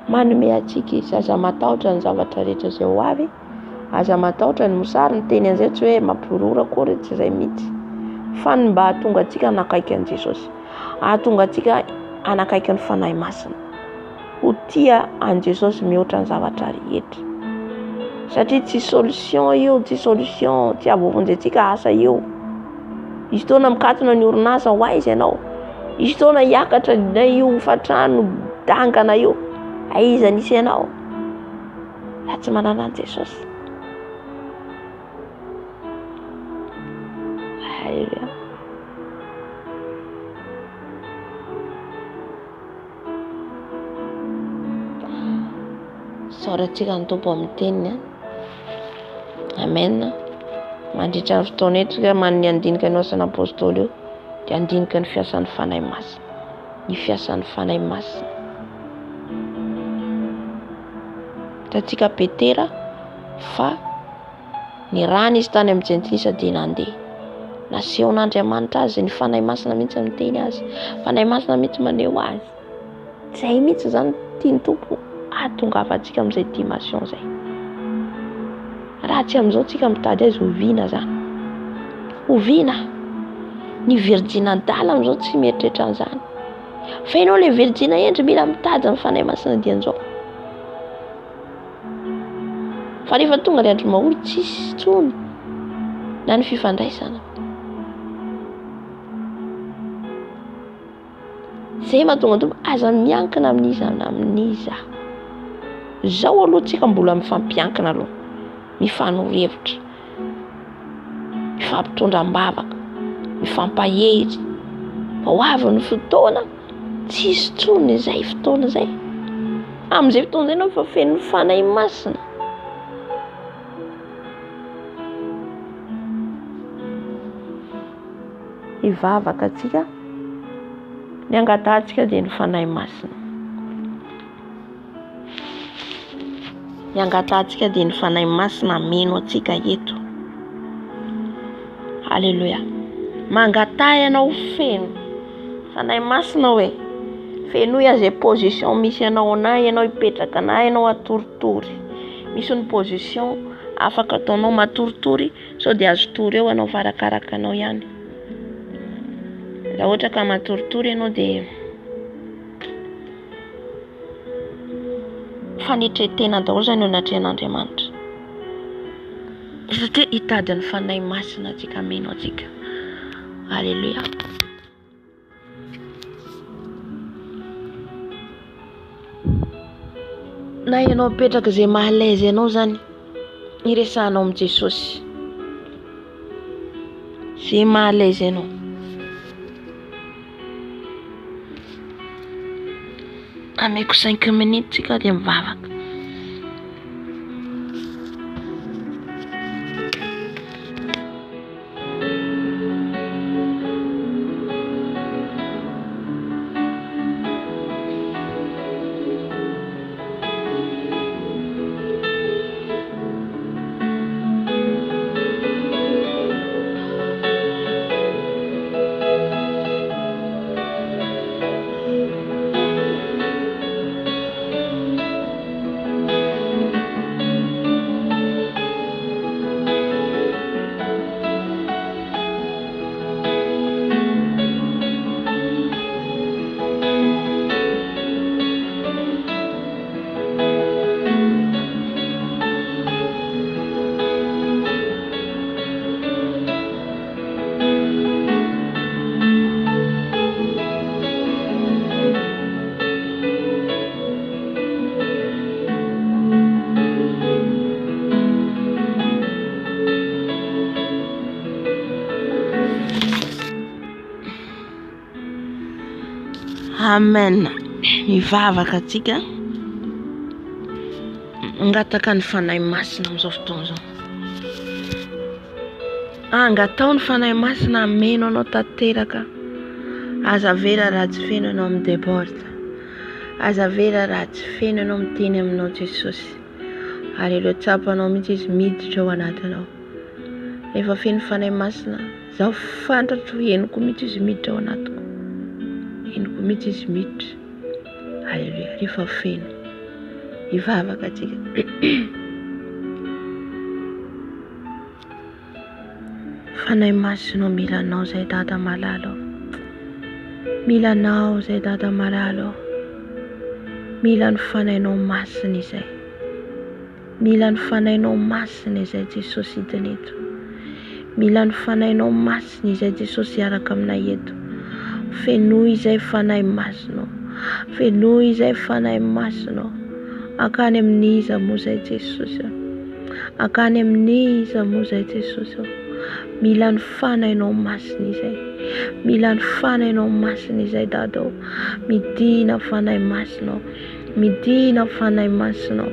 manome atsika izy aza matahotra ny zavatra rehetra izay ho avy, aza matahotra ny mosary ny teny an'izay tsy hoe mampirora akory tsy izay mitsy fa ny mba hahatonga atsika anakaiky an Jesosy, hahatonga atsika anakaiky ny fanahy masina ho tia an Jesosy mihoatra ny zavatra rehetra satria tsy solution io, tsy solution tsy avovonjetsika asa io. Izy tona mikatona ny orinasa ho aiza ianao, izy tona hiakatra na io fatrano dangana io aiza nisy ianao raha tsy manana an Jesosy. Halleluja. Saorantsika ny tompo amin'ny teniny amen. Mandritra ny fotoana eto man'ny andinika ny osan'ny apôstôly io dia andinika ny fiasan'ny fanahy masina, ny fiasan'ny fanahy masina. Tatsika Petera fa ny rany izy tany amin'ny jentilisa dia nandeha nasehon'Andriamanitra azy ny fanahy masina mihitsy miteny azy, fanahy masina mihitsy maneho azy. Zay mihitsy zany tiany tompo ahatongava antsika amin'izay dimension zay. Raha tsy amizao tsika mitady azy oviana zany. Oviana. Ny Virgina Dala amizao tsy mieritreritra an'izany. Fa ianao le Virgina endry mila mitady amin'ny fanahy masina dian'izao. Fa rehefa tonga le andro maholo tsisy tsony na ny fifandraisana. Zay mahatonga tompo aza miankina amin'iza. Zao aloha tsika mbola mifampiankina aloha. Mifanorohevitra, mifampitondram-bavaka, mifampahery. Ho avy ny fotoana tsisy tsony izay fotoana izay. Amin'izay fotoana izay anao fa feno fanahy masina. Hivavaka atsika, ny angatantsika dia ny fanahy masina. Ny angatantsika dia ny fanahy masina meno atsika eto. Halleluja. Mangata ianao feno fanahy masina hoe fenoy aze position misy ianao na ianao hipetraka na ianao atoritory. Misy ny position afaka ataonao matoritory sao dia azo tory eo anao farakaraka anao ihany. Raha ohatra ka matoritory ianao dia fanetretena daholo zany eo anatrehan'Andriamanitra. Satria hitady ny fanahy masina atsika meno atsika. Halleluja. Na ianao petraka izay mahalaise ianao zany iresahanao amin'i Jesosy. Zay mahalaise ianao. Ameko 5 minutes tsika dia mivavaka. Amen. Mivavaka atsika. Angataka ny fanahy masina amin'izao fotoana izao. Angatao ny fanahy masina ameno anao tanteraka. Aza vera raha tsy feno anao amin'ny déborde. Aza vera raha tsy feno anao miteny aminao Jesosy. Aleluia, tsapanao mihitsy izy miditra ao anatinao. Rehefa feno fanahy masina, zaho fantatro henoko mihitsy izy miditra ao anatiko. Henoko mihitsy izy miditra. Aleluia, rehefa feno. Ivavaka atsika. Fanahy masina mila anao zay dada malalo. Mila anao zay dada malalo. Mila ny fanahinao masina izay. Mila ny fanahinao masina izay Jesosy hidiny eto. Mila ny fanahinao masina izay Jesosy hiaraka aminay eto. Fenoy izay fanahy masina. Fenoy izay fanahy masina. Akany amin'iza moa zay Jesosy. Akany amin'iza moa zay Jesosy. Mila ny fanahinao masina izay. Mila ny fanahinao masina izay dadao. Midina fanahy masina. Midina fanahy masina.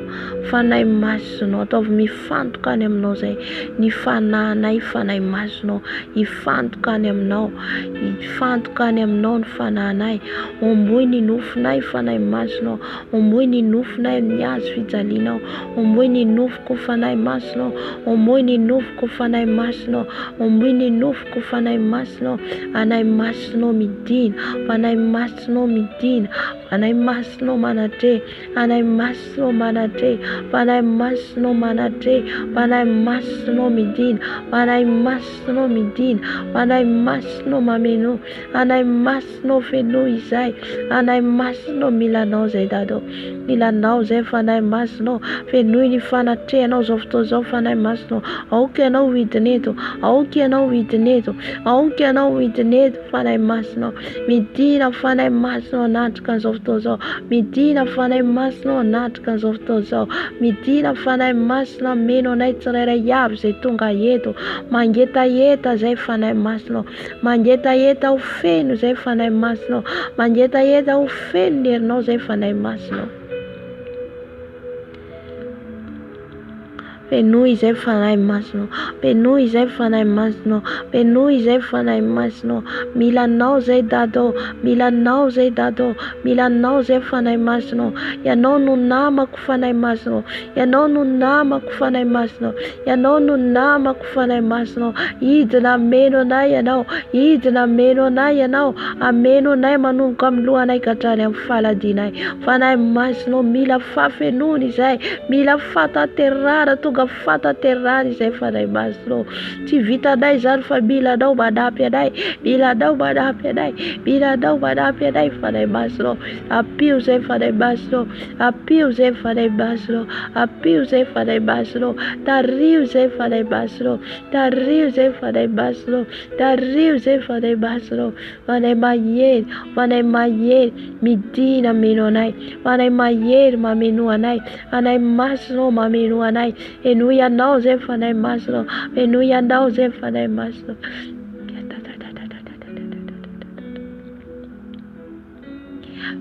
Fanahy masina ataovy mifantoka any aminao zay. Ny fanahinay fanahy masina. Ifantoka any aminao. Ifantoka any aminao ny fanahinay. Omboy ny nofinay fanahy masina. Omboy ny nofinay amin'ny hazo fijalinao. Omboy ny nofoko fanahy masina. Omboy ny nofoko fanahy masina. Omboy ny nofoko fanahy masina. Anay masina midina. Fanahy masina midina. Fanahy masina manatre. Anay masina manatre. Fanahy masina manatre. Fanahy masina midina. Fanahy masina midina. Fanahy masina mameno. Anay masina feno izay. Anay masina milanao zay dadao. Milanao zay fanahy masina. Fenoy ny fanatrehanao zao fotoana zao fanahy masina. Aoky anao hidiny eto. Aoky anao hidiny eto. Aoky anao hidiny eto fanahy masina. Midina fanahy masina anatrika an'izao fotoana zao. Midina fanahy masina anatrika an'izao fotoana zao. Midina fanahy masina meno anay tsirairay avy zay tonga eto. Mangetaeta zay fanahy masina. Mangetaeta ho feno zay fanahy masina. Mangetaeta ho feno ny herinao zay fanahy masina. Fenoy izay fanahy masina. Fenoy izay fanahy masina. Fenoy izay fanahy masina. Milanao zay dadao. Milanao zay dadao. Milanao zay fanahy masina. Ianao no namako fanahy masina. Ianao no namako fanahy masina. Ianao no namako fanahy masina. Hidina meno anay ianao. Hidina meno anay ianao. Ameno anay manomboka amin'ny lohanay ka hatrany amin'ny faladinay. Fanahy masina mila fafenony izay. Mila fataterana tonga fataterana izay fanahy masina. Tsy vitanay zany fa milanao manampy anay. Milanao manampy anay. Milanao manampy anay fanahy masina. Apio zay fanahy masina. Apio zay fanahy masina. Apio zay fanahy masina. Tario zay fanahy masina. Tario zay fanahy masina. Tario zay fanahy masina. Fanahy mahery. Fanahy mahery. Midina meno anay. Fanahy mahery mameno anay. Fanahy masina mameno anay. Enoy anao zay fanahy masina. Enoy anao zay fanahy masina.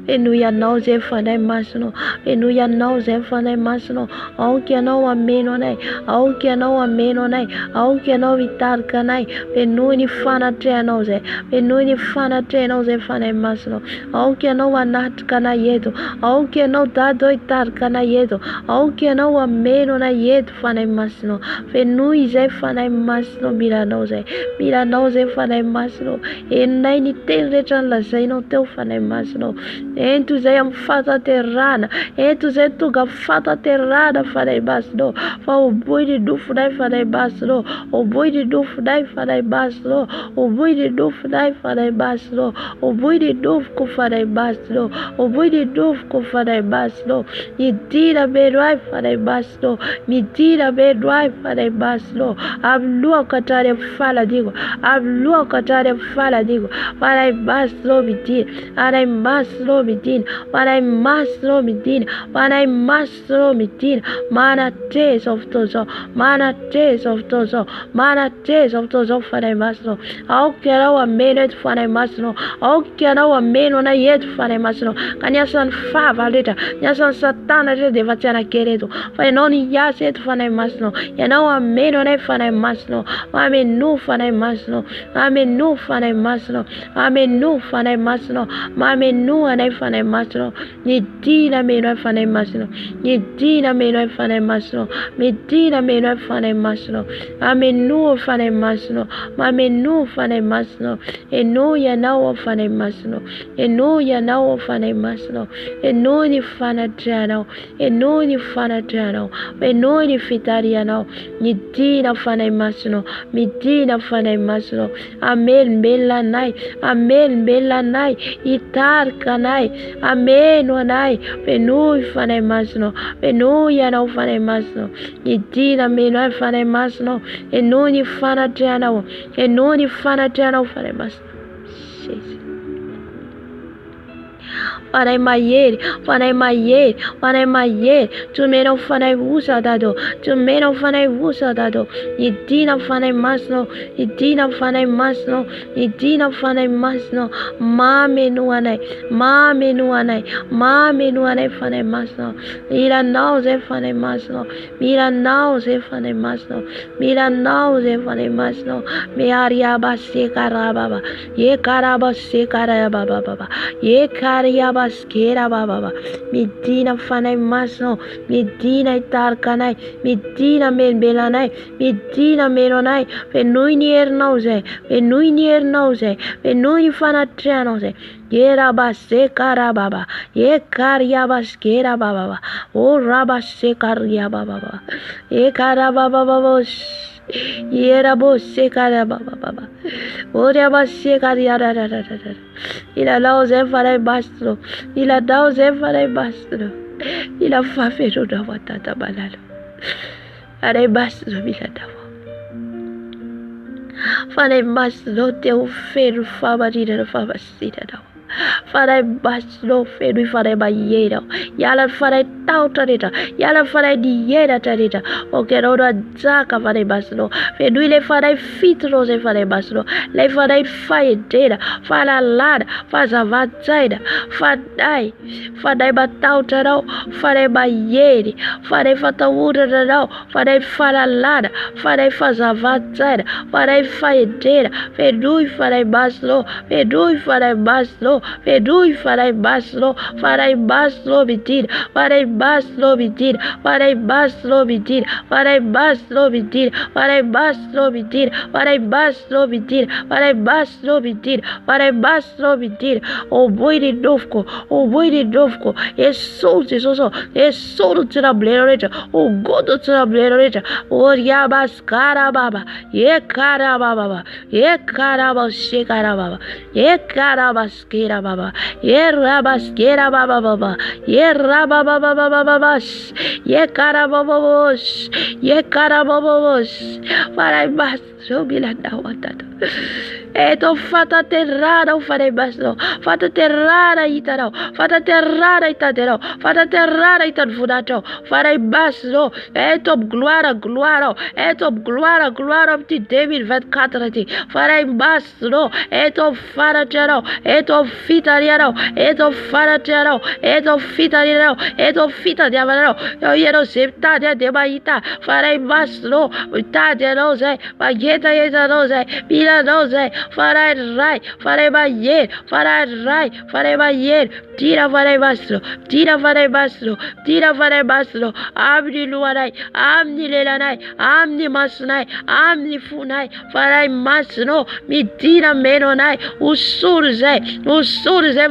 Venuia nós e fanai masno. Venuia nós e fanai masno. Ao que não ameno nai. Ao que não ameno nai. Ao que não vitar canai. Venuni fana tre nós e. Venuni fana tre nós e fanai masno. Ao que não anat canaiedo. Ao que não dado itar canaiedo. Ao que não ameno na iedo fanai masno. Venui e fanai masno mira nós e. Mira nós e fanai masno. E nai ni tem retran la zai no teu fanai masno. Entu zai am fata terrana. Entu zai tu ga fata terrana fanai masno. Fa o boi de du fanai fanai masno. O boi de du fanai fanai masno. O boi de du fanai fanai masno. O boi de du ko fanai masno. O boi de du ko fanai masno. Ni tira beruai fanai masno. Mi tira beruai fanai masno. Ablua katare fala digo. Ablua katare fala digo. Fanai masno mitin. Fanai masno mitin. Fanai masno mitin. Fanai masno mitin. Mana taste of tozo. Mana taste of tozo. Mana taste of tozo fanai masno. Ao que não ameno fanai masno. Ao que não ameno na yet fanai masno. Kanyasan fava leta. Nyasan satana je devatiana querido. Fai noni yaset fanai masno. Ya não ameno na fanai masno. Amenu fanai masno. Amenu fanai masno. Amenu fanai masno. Amenu anai fanai masno. Ni dina meno fanai masno. Ni dina meno fanai masno. Mi dina meno fanai masno. Amenu fanai masno. Amenu fanai masno. Enu ya não fanai masno. Enu ya não fanai masno. Enu ni fana trano. Enu ni fana trano. Enu ni fitariano. Ni dina fanai masno. Mi dina fanai masno. Amen bella nai. Amen bella nai. Itar kanai. Amen wanai. Enu fanai masno. Enu ya não fanai masno. Ni dina meno fanai masno. Enu ni fana trano. Enu ni fana trano fanai masno. Fanai maier, fanai maier, fanai maier. Tu me não fanai usa dado, tu me não fanai usa dado. E dina fanai masno, e dina fanai masno, e dina fanai masno. Mame no anai, mame no anai, mame no anai fanai masno. Mira nós e fanai masno, mira nós e fanai masno, mira nós e fanai masno. Me ariaba se carababa, ye caraba se carababa baba, ye cariaba. Skera baba, Medina fanai masno, Medina itar kanai, Medina men belanai, Medina meronai, Venui nier nause, Venui nier nause, Venui fanatrianose, Yera base karababa, Ye karyabas kera baba, O rabase karyababa, Ye karababa. Yera bosse cara baba. Ora basse cariara. Ila lauze farai bastro. Ila dauze farai bastro. Ila fafero da watata balalo. Are bastro bila dawa. Farai bastro teu feru favarira favacida dawa. Farai bastro feru farai baieira. Yala farai tautarita. Yala farai diera tarita. O querora zaka farai bastro. Fedu le farai fitro se farai bastro. Le farai faedeira. Fala lada. Faza vazaida. Fadai. Fadai batautarau. Farai baiere. Farai fataura rau. Farai fala lada. Farai faza vazaida. Farai faedeira. Fedu farai bastro. Fedu farai bastro. Fedu farai bastro. Farai bastro bitir. Farai bastro bitir. Farai bastro bitir. Farai bastro bitir. Farai bastro bitir. Farai bastro bitir. Farai bastro bitir. Farai bastro bitir. O boi de dovco. O boi de dovco. E solte soso. E solo trableiro recha. O godo trableiro recha. O riabas carababa. E carababa. E carabas che carababa. E carabas baba. E rabas baba. E rabababababas. Ye carababos. Ye carababos. Farai bastro. Eto fata terrara o farei basso, fata terrara itarao, fata terrara itaderao, fata terrara itadvudato, farei basso, eto gloara, eto gloara ti David 24, farei basso, eto faraterao, eto fitariarao, eto faraterao, eto fitariarao, eto fita diavarao, eu iero septa de baita, farei basso, itadia rose, bageta yeta rose, pila rose, farei rai, farei bayer, tira farei basso, amni luarai, amni lelanai, amni masnai, amni funai, farei masno, mi tira menonai, usurzei,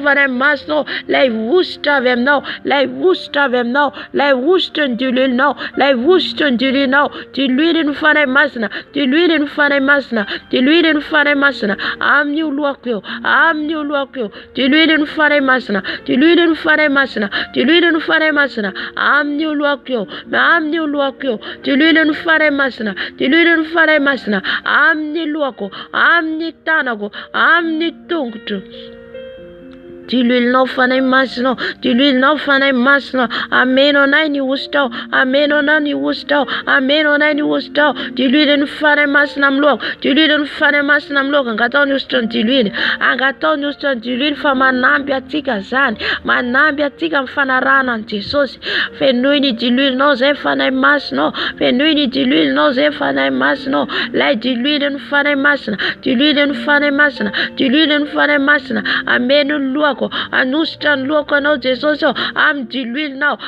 farei masno, lei wusta vem no, lei wusten dulil no, diluiden farei masna, amni uluakyo, diluiden farei masna, amni uluakyo, diluiden farei masna, amni luako, amni tanago, amni tungtu. Dilil no fanay masno, ameno na ni wustao, dilil fanay masnam lok, angaton dilil fa manambi atika zan, mfanarana Jesus, fenuini dilil no ze fanay masno, lai dilil fanay masna, ameno luak. Anustan luoko no Jesus, am diluil now,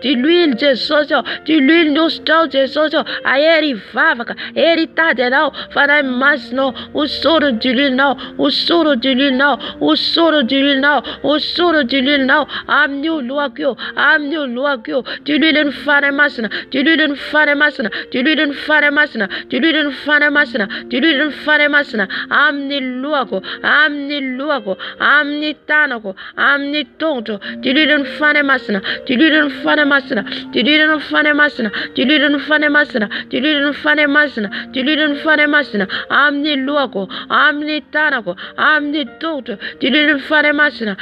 diluil Jesus, diluil nustau Jesus, aeri vavaka, eri tade now, fanay masno, usoro diluil now, am new luakyo, diluil fanay masna, am ni luako, amni tanako, amni tonto, dilidun fane masna, dilidun fane masna, amni luako, amni tanako, amni tonto, dilidun fane masna,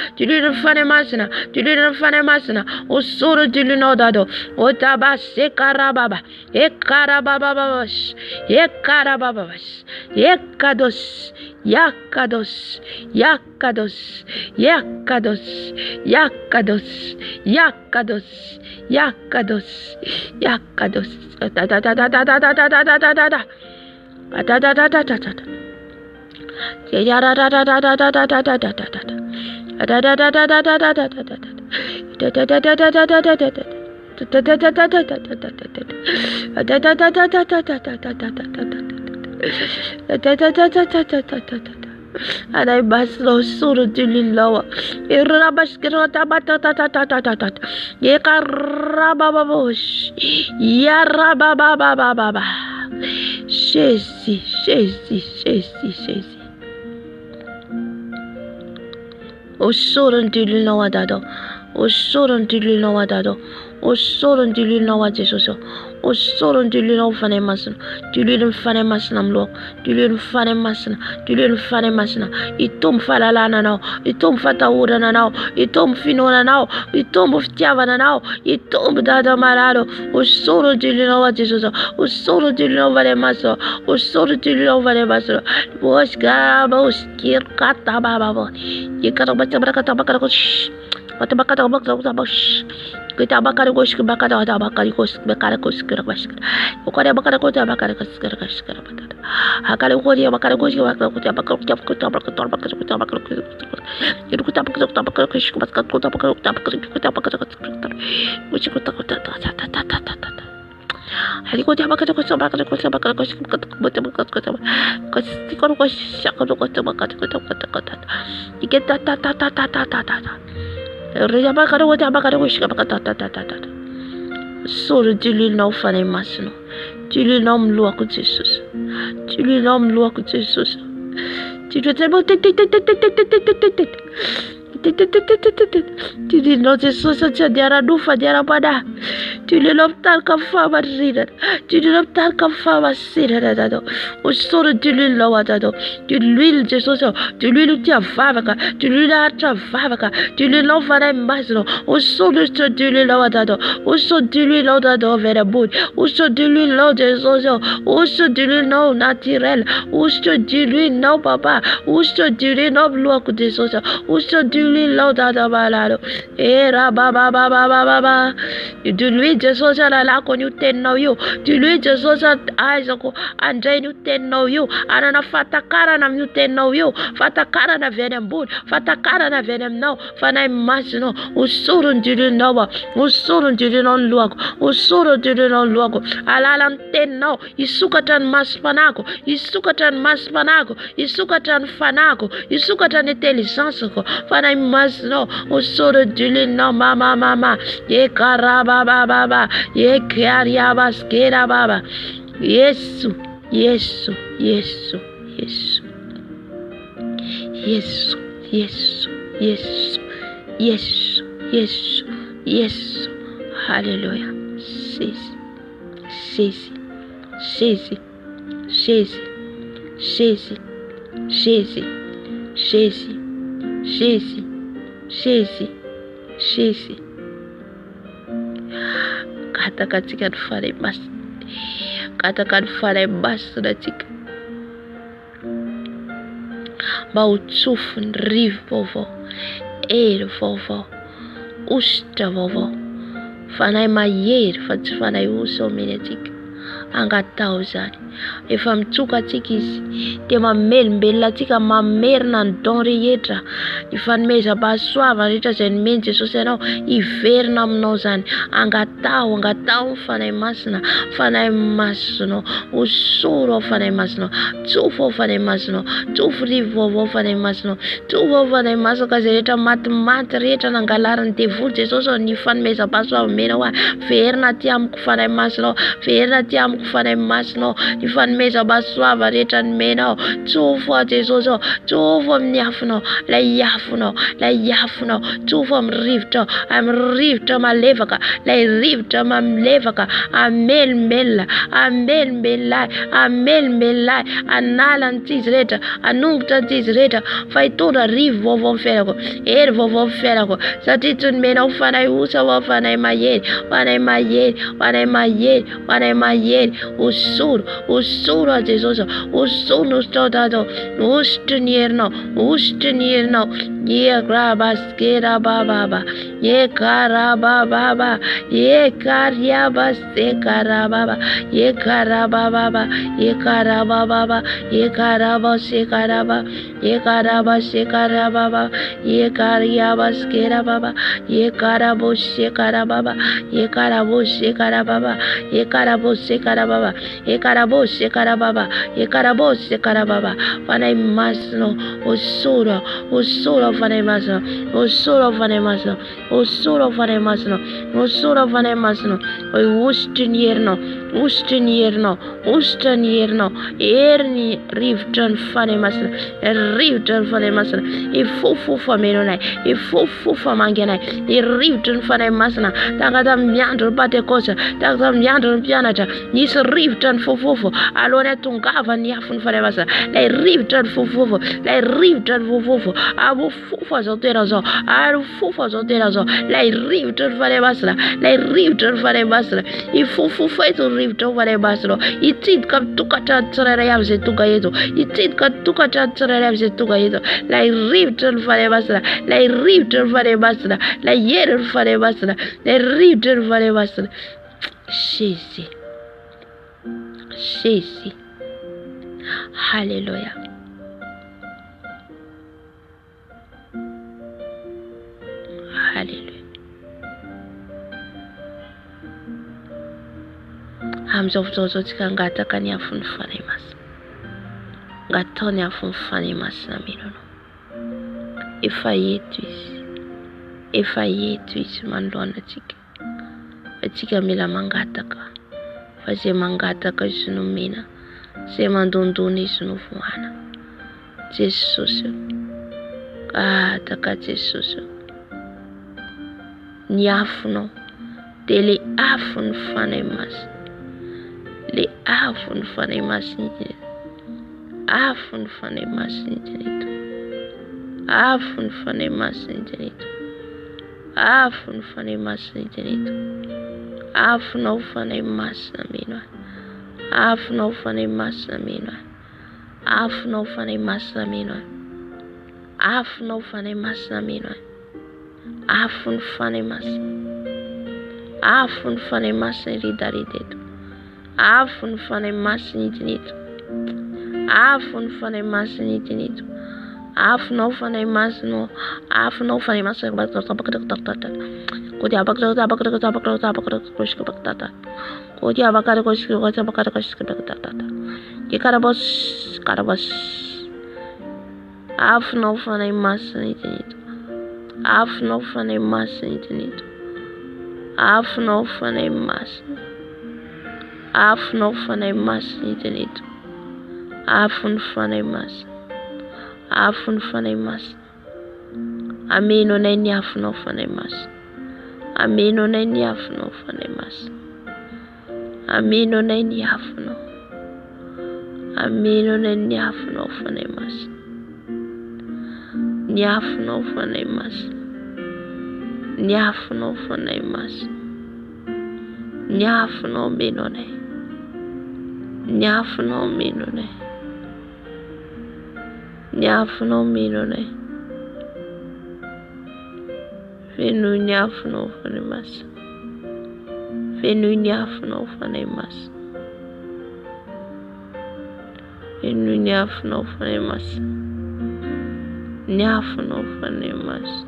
usuru dilinodado, otabas ekarababa, ekados, Yakados, Anay baslo suru dililawa irabas kirota batata yekarababos yarababababa shezi osurun dililawa dado osurun dililawa Jesus osurun dililawa fane masun dililun fane masnam lo dililun fane masna itum falalana now itum fatawura now itum finona now itum uftiavana now itum dada marado osurun dililawa Jesus osurun dililawa fane maso boska boskir kata baba yekara baca berakata bakar kosh kita bakar kos bakar keramas pokoknya bakar hakale kodi bakar kos Soro dilil não fanay masno. Dilil não mluako Jesus. Dilil não mluako Jesus. Dilil tebo Tilinao Jesosy tsy adiara-nofa adiara-panahy. Tilinao mitarika amin'ny fahamarinana. Tilinao mitarika amin'ny fahamasinana Tatao. Hosorony tilinao Tatao. Tilino Jesosy ao. Tilino tia vavaka. Tilino haritra vavaka. Tilinao fanahy masina. Hosorony tilinao Tatao. Hosorony tilinao Tatao avy any ambony. Hosorony tilinao Jesosy ao. Hosorony tilinao naturel. Hosorony tilinao papa. Hosorony tilinao milohako Jesosy ao. Hosorony tilinao Tatao malalo. Rababababababa. Diloi Jesosy alalako an'io teninao io. Diloi Jesosy ahaizako andray n'io teninao io. Anana fatakarana amin'io teninao io. Fatakarana avy any ambony. Fatakarana avy any aminao. Fanahy masinao. Hosorony dilinao. Hosorony dilinao ny lohako. Hosorony dilinao ny lohako. Alala ny teninao. Isokatra ny masom-panako. Isokatra ny masom-panako. Isokatra ny fanako. Isokatra ny intelligenceko. Fanahy masinao. Hosorony dilinao mama. Ekarabababa. Ekariabaskera baba. Yesu. Yesu. Yesu. Yesu. Yesu. Yesu. Yesu. Yesu. Yesu. Yesu. Hallelujah. Sisi. Sisi. Sisi. Sisi. Sisi. Sisi. Sisi. Sisi. Sisi. Sisi. Katakatika ny faray masina. Kataka ny faray masina tika. Mba ho tsofo ny rivo vaovao. Hery vaovao. Ositra vaovao. Fanahy mahery fa tsy fanahy osa omeny atsika. Angatao zany. Efa mitsoka atsika izy. Dia mamelombelona atsika mamerina ny don rehetra. Ny fanomezam-pahasoava rehetra izay nomeny Jesosy ianao. Iverina aminao zany. Angatao ny fanahy masina. Fanahy masinao. Osoro ao fanahy masinao. Tsofo ao fanahy masinao. Tsofo rivo vaovao fanahy masinao. Tsofo ao fanahy masinao ka izay rehetra matimaty rehetra nangalarany devoly Jesosy ny fanomezam-pahasoava menao ahy. Verina aty amiko fanahy masinao. Verina aty amiko fanahy masinao. Ny fanomezam-pahasoava rehetra nomenao. Tsofo ao Jesosy ao. Tsofo amin'ny afinao. Lay afinao. Lay afinao. Tsofo amin'ny rivotra. Amin'ny rivotra malevaka. Lay rivotra mamilevaka. Amelombelona. Amelombelona. Amelombelona. Anala ny tizy rehetra. Anongotra ny tizy rehetra. Fa hitondra rivo vaovao amin'ny fiainako. Hery vaovao amin'ny fiainako. Satria tsy nomenao fanahy osa ao fanahy mahery. Fanahy mahery. Fanahy mahery. Fanahy mahery. Osoro. Osoro a Jesosy. Osoro nositra ao Tatao. Ositry ny herinao. Ositry ny herinao. Ekrabaskera bababa. Ekarabababa. Ekariabasekarababa. Ekarabababa. Ekarabababa. Ekarabasekaraba. Ekarabasekarababa. Ekariabaskera baba. Ekarabosekarababa. Ekarabosekarababa. Ekarabosekarababa. Ekarabosekarababa. Ekarabosekarababa. Fanahy masinao. Osoro. Osoro fanahy masinao. Osoro fanahy masinao. Osoro fanahy masinao. Osoro fanahy masinao. Ositry ny herinao. Ositry ny herinao. Ositra ny herinao. Hery ny rivotra ny fanahy masina. Rivotra ny fanahy masina. Ifofofo ameno anay. Ifofofo amangy anay. Rivotra ny fanahy masina. Taka tamin'ny andro ny Pentekosta. Taka tamin'ny andro ny mpianatra. Nisy rivotra ny fofofo. Alohan'ny hatongava ny afo ny fanahy masina. Lay rivotra ny fofofo. Lay rivotra ny fofofo. Abo fofo azao tena zao. Aro fofo azao tena zao. Lay rivotra ny fanahy masina. Lay rivotra ny fanahy masina. Ifofofo eto ny rivotra ny fanahy masina. Itsidika mitokatra ny tsirairay avy izay tonga eto. Itsidika mitokatra ny tsirairay avy izay tonga eto. Lay rivotra ny fanahy masina. Lay rivotra ny fanahy masina. Lay hery ny fanahy masina. Lay rivotra ny fanahy masina. Jésus. Jésus. Alléluia. Alléluia. Amin'izao fotoana tsika angataka ny afon'ny fanahy masina. Angatao ny afon'ny fanahy masina menao. Efa eto izy. Efa eto izy manoloana atsika. Atsika mila mangataka. Fa izay mangataka izy no mena. Izay mandondona izy no voana. Jesosy. Taka Jesosy. Ny afonao dia le afony fanahy masina. Le afony fanahy masina afony fanahy masina eto. Afony fanahy masina eto. Afony fanahy masina eto. Afonao fanahy masina mino ahy. Afonao fanahy masina mino ahy. Afonao fanahy masina mino ahy. Afonao fanahy masina mino ahy. Afony fanahy masina. Afony fanahy masina ridarida eto. Afony fanahy masina eto. Afony fanahy masina eto. Afonao fanahy masina. Afonao fanahy masina. Afonao fanahy masina eto. Afonao fanahy masina eto. Afonao fanahy masina. Afonao fanahy masina eto. Afony fanahy masina. Afony fanahy masina. Ameno anay ny afonao fanahy masina. Ameno anay ny afonao fanahy masina. Ameno anay ny afonao. Ameno anay ny afonao fanahy masina. Ny afonao fanahy masina. Ny afonao fanahy masina. Ny afonao meno anay. Ny afonao meno anay. Ny afonao meno anay. Fenoy ny afonao fanahy masina. Fenoy ny afonao fanahy masina. Fenoy ny afonao fanahy masina. Ny afonao fanahy masina.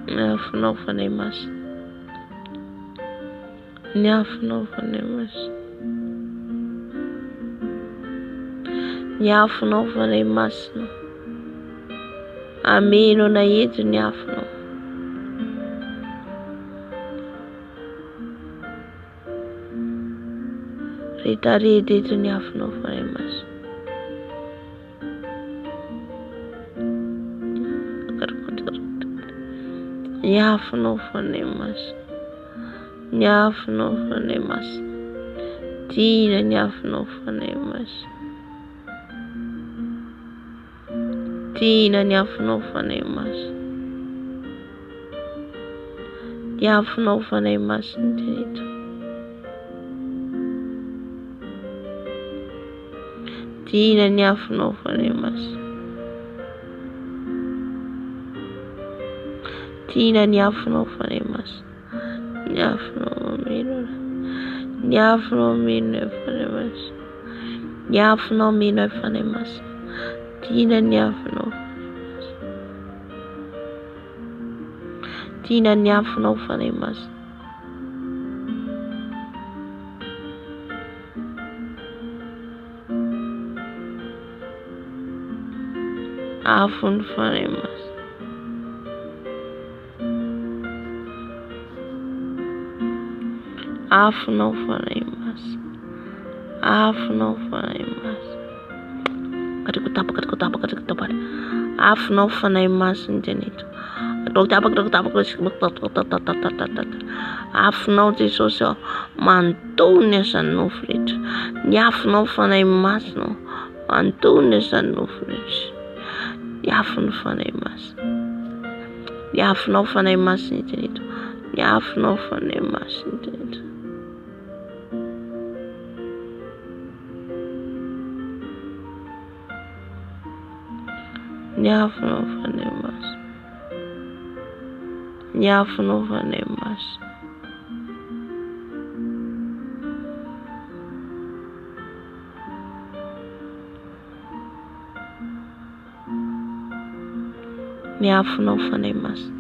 Ny afonao fanahy masina. Ny afonao fanahy masina. Ny afonao fanahy masina. Ameno anay eto ny afonao. Rehetarehitra eto ny afonao fanahy masina. Ny afonao fanahy masina. Ny afonao fanahy masina. Tiana ny afonao fanahy masina. Tiana ny afonao fanahy masina. Ny afonao fanahy masina eto. Tiana ny afonao fanahy masina. Tiana ny afonao fanahy masina. Ny afonao meno. Ny afonao meno fanahy masina. Ny afonao meno fanahy masina. Tiana ny afonao. Tiana ny afonao fanahy masina. Afony fanahy masina. Afonao fanahy masina. Afonao fanahy masina. Afonao fanahy masina eto. Afonao Jesosy manontolo asanao rehetra. Ny afonao fanahy masina manontolo asanao rehetra. Ny afony fanahy masina. Ny afonao fanahy masina eto. Ny afonao fanahy masina eto. Ny afonao fanahy masina. Ny afonao fanahy masina. Ny afonao fanahy masina.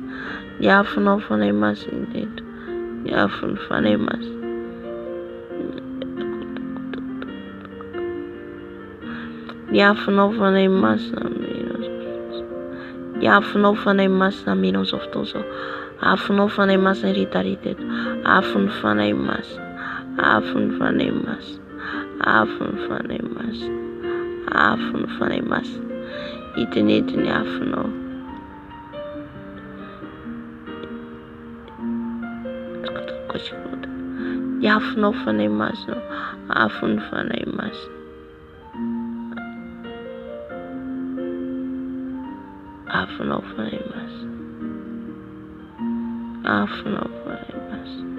Ny afonao fanahy masina eto. Ny afony fanahy masina. Ny afonao fanahy masina. Ny afonao fanahy masina mino zao fotoana zao. Afonao fanahy masina ritarita eto. Afony fanahy masina. Afony fanahy masina. Afony fanahy masina. Afo ny fanahy masina, hidinidiny ny afonao. Ny afonao fanahy masina, afo ny fanahy masina. Afonao fanahy masina, afonao fanahy masina.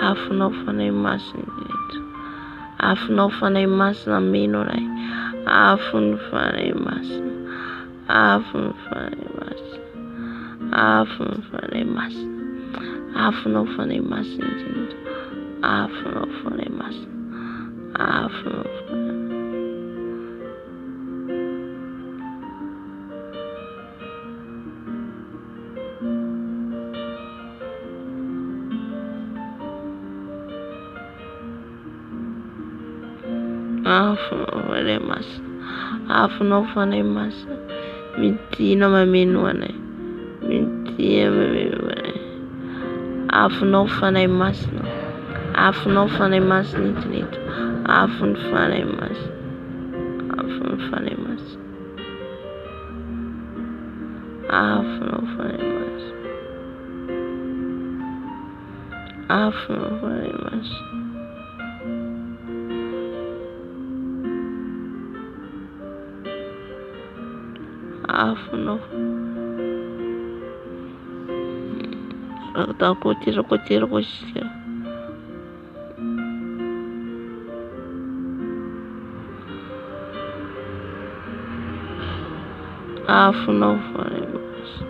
Afonao fanahy masina eto, afonao fanahy masina mino ray, afo ny fanahy masina, afo ny fanahy masina, afo ny fanahy masina, afonao fanahy masina eto, afonao fanahy masina, afonao fanahy. Afonao fanahy masina, afonao fanahy masina, midina mameno anay, midina mameno anay. Afonao fanahy masina, afonao fanahy masina eto, afo ny fanahy masina, afo ny fanahy masina, afonao fanahy masina, afonao fanahy masina. Afonao kotira kosia. Afonao fanahy masina,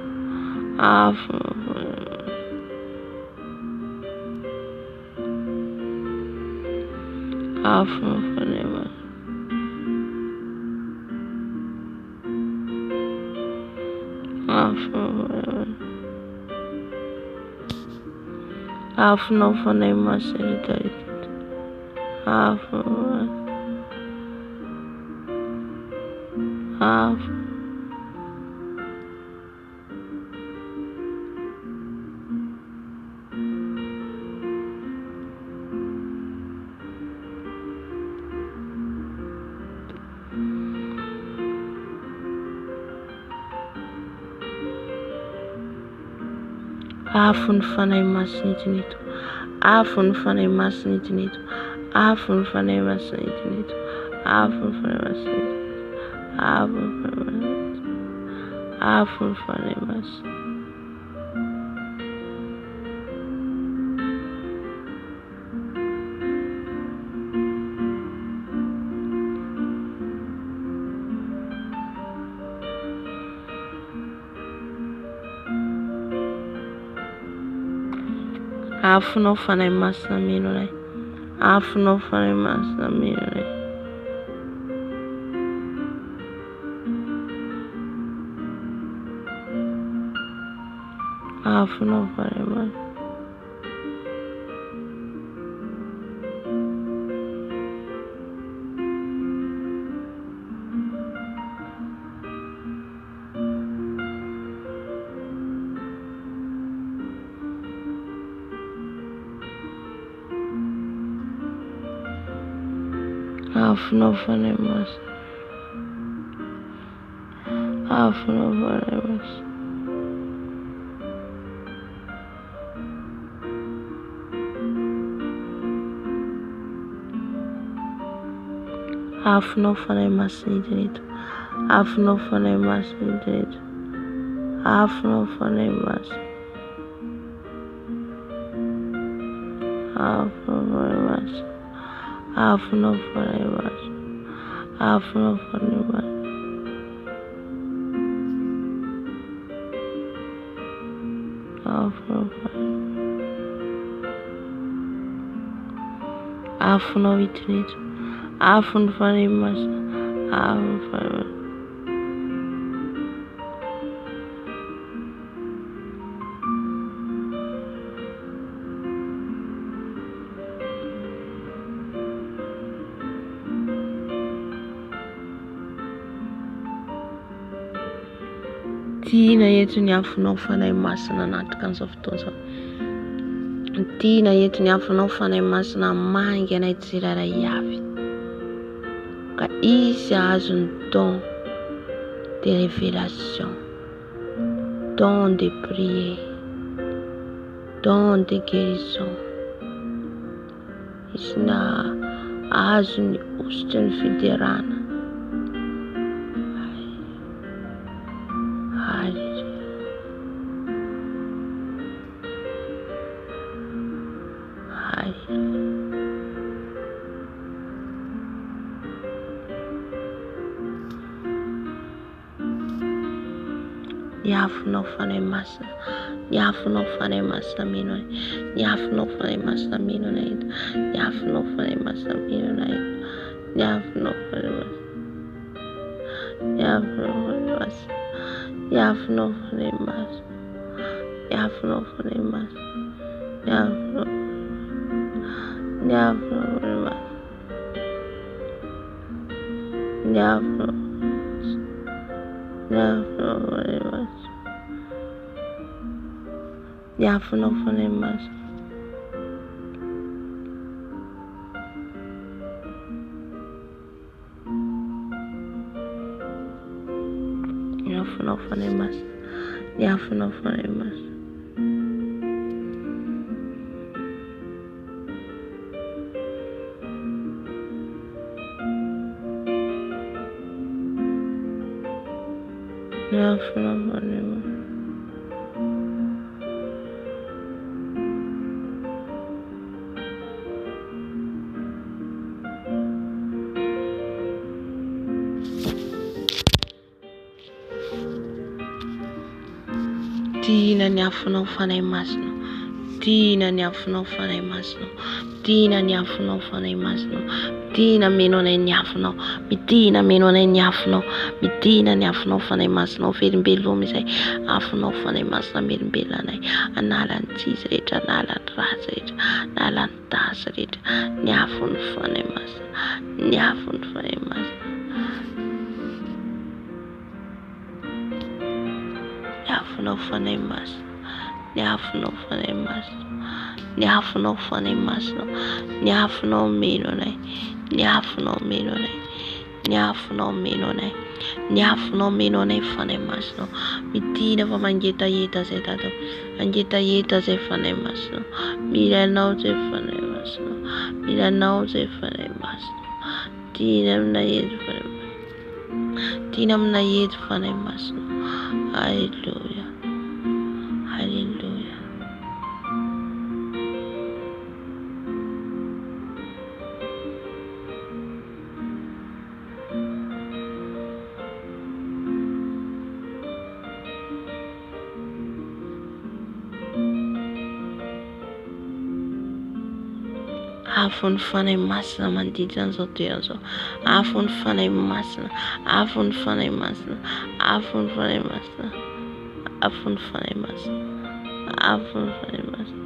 afonao fanahy masina, afonao fanahy masina. Afonao fanahy masina eto, afonao, afo. Afo ny fanahy masina eto, afo ny fanahy masina eto, afo ny fanahy masina eto, afo ny fanahy masina, afo ny fanahy masina, afo ny fanahy masina. Afonao fanahy masina mino ray, afonao fanahy masina mino ray. Afonao fanahy masina, afonao fanahy masina, afonao fanahy masina, afonao fanahy masina eto, afonao fanahy masina eto, afonao fanahy masina, afonao fanahy masina, afonao fanahy masina, afonao fanahy masina, afonao fanahy, afonao eto, afo ny fanahy masina, afo ny fanahy masina. Tiana eto ny afonao fanahy masina anatrika an'izao fotoana izao. Tiana eto ny afonao fanahy masina mangy anay tsiraray avy. Ka izy azo ny don de révélation, don de prier, don de guérison. Izy na azo ny osotry ny fiderana. Niafonao fanahy masina, niafonao fanahy masina mino ahy, niafonao fanahy masina mino anay eto, niafonao fanahy masina mino anay eto, niafonao fanahy masina, niafonao fanahy masina, niafonao fanahy masina, niafonao fanahy masina, niafonao, niafonao fanahy masina, niafonao, niafonao fanahy masina. Niafonao fanahy masina. Niafonao fanahy masina. Niafonao fanahy masina. Niafonao fanahy masina. Tiana ny afonao fanahy masina, tiana ny afonao fanahy masina, tiana ny afonao fanahy masina, tiana meno anay ny afonao, mitina meno anay ny afonao, mitina ny afonao fanahy masina, velom-beloma izay afonao fanahy masina melombelona anay, anala ny tsizy rehetra, anala ny ratsy rehetra, anala ny tasy rehetra, ny afon'ny fanahy masina, ny afon'ny fanahy masina. Niafonao fanahy masina, niafonao fanahy masina, niafonao fanahy masina, niafonao meno anay, niafonao meno anay, niafonao meno anay, niafonao meno anay fanahy masina, mitina fa mangetaheta zay Tata, mangetaheta zay fanahy masina, mila anao zay fanahy masina, mila anao zay fanahy masina, tiana aminay eto fanahy masina, tiana aminay eto fanahy masina. Hallelujah, hallelujah. Afon'ny fanahy masina manodidina an'izao toerana izao, afon'ny fanahy masina, afon'ny fanahy masina, afon'ny fanahy masina, afon'ny fanahy masina, afon'ny fanahy masina,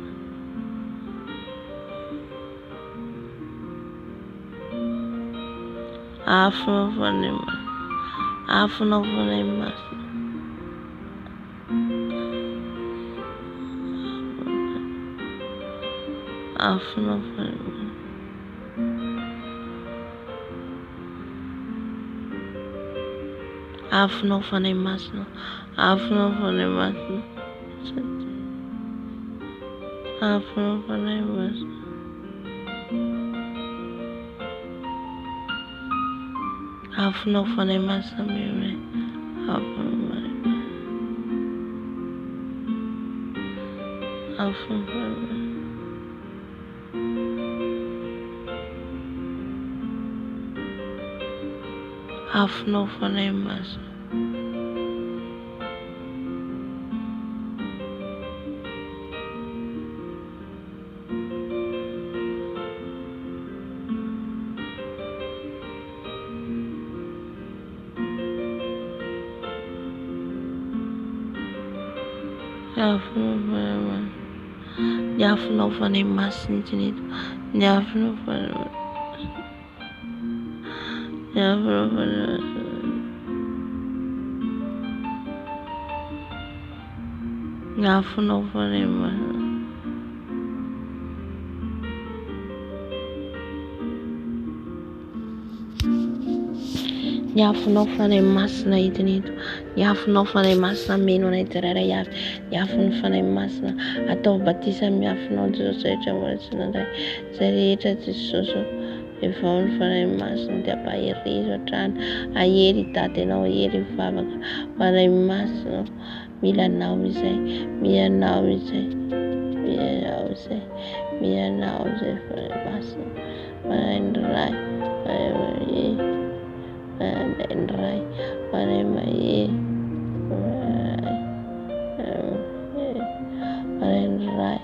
afon'ny fanahy masina, afonao fanahy masina, afonao fanahy masina. Afonao fanahy masina, afonao fanahy masina, afonao fanahy masina, afonao fanahy masina mene, afonao fanahy masina, afonao fanahy masina, afonao fanahy masina. Niafonao fanahy masina tinito, niafonao fanahy masina, niafonao fanahy masina, niafonao fanahy masina, Ny afonao fanahy masina hidiny eto. Ny afonao fanahy masina meno anay tsirairay avy. Ny afon'ny fanahy masina atao batisa amin'ny afonao Jesosy rehetra voatsinandray. Zay rehetra Jesosy efa ny fanahy masina dia ampahery hatrany. Ahery tady anao, ahery vavaka. Fanahy masina milanao izay, milanao izay, milanao izay, milanao izay fanahy masina. Fanahy ray, fanahy ray, fanahy mahery, fanahy ray,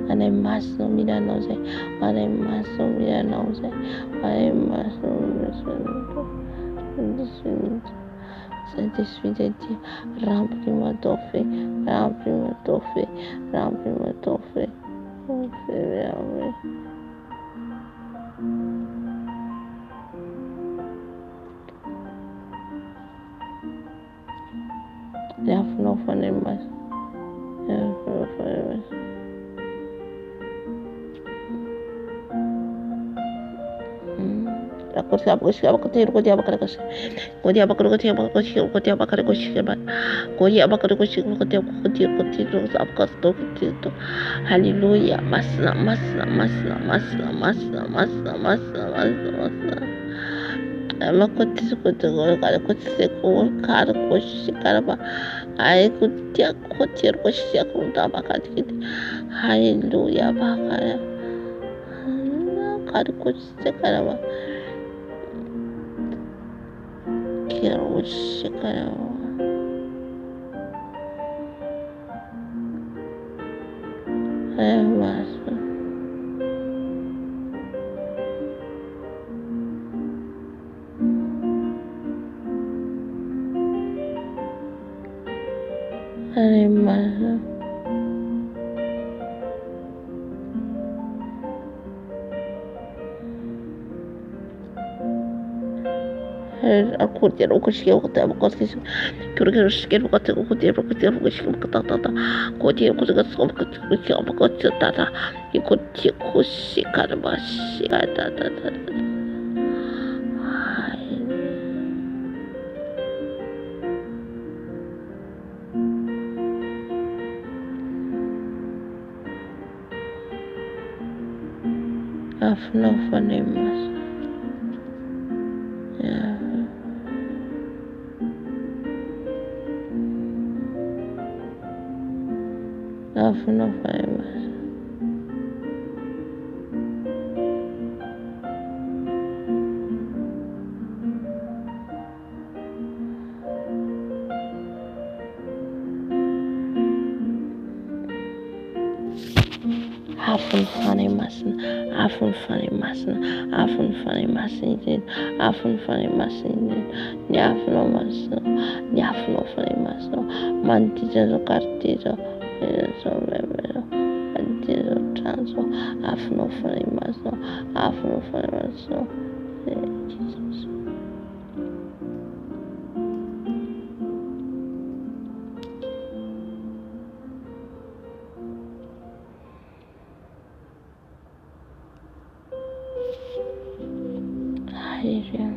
fanahy masina milanao izay, fanahy masina milanao izay, fanahy masina Saint-Esprit de Dieu, remplis-moi ton feu, remplis-moi ton feu, remplis-moi ton feu, ton feu merveilleux. Ny afonao fanahy masina, ny afonao fanahy masina. Hallelujah, masina, masina, masina, masina, masina, masina, masina, masina, masina. Hallelujah, afonao fanahy masina. Afonao fanahy masina. Afon'ny fanahy masina, afon'ny fanahy masina, afon'ny fanahy masina, afon'ny fanahy masina, ny afonao masina, ny afonao fanahy masina, manodidina izao quartier zao, manodidina izao trano zao, afonao fanahy masina, afonao fanahy masina. Hallelujah.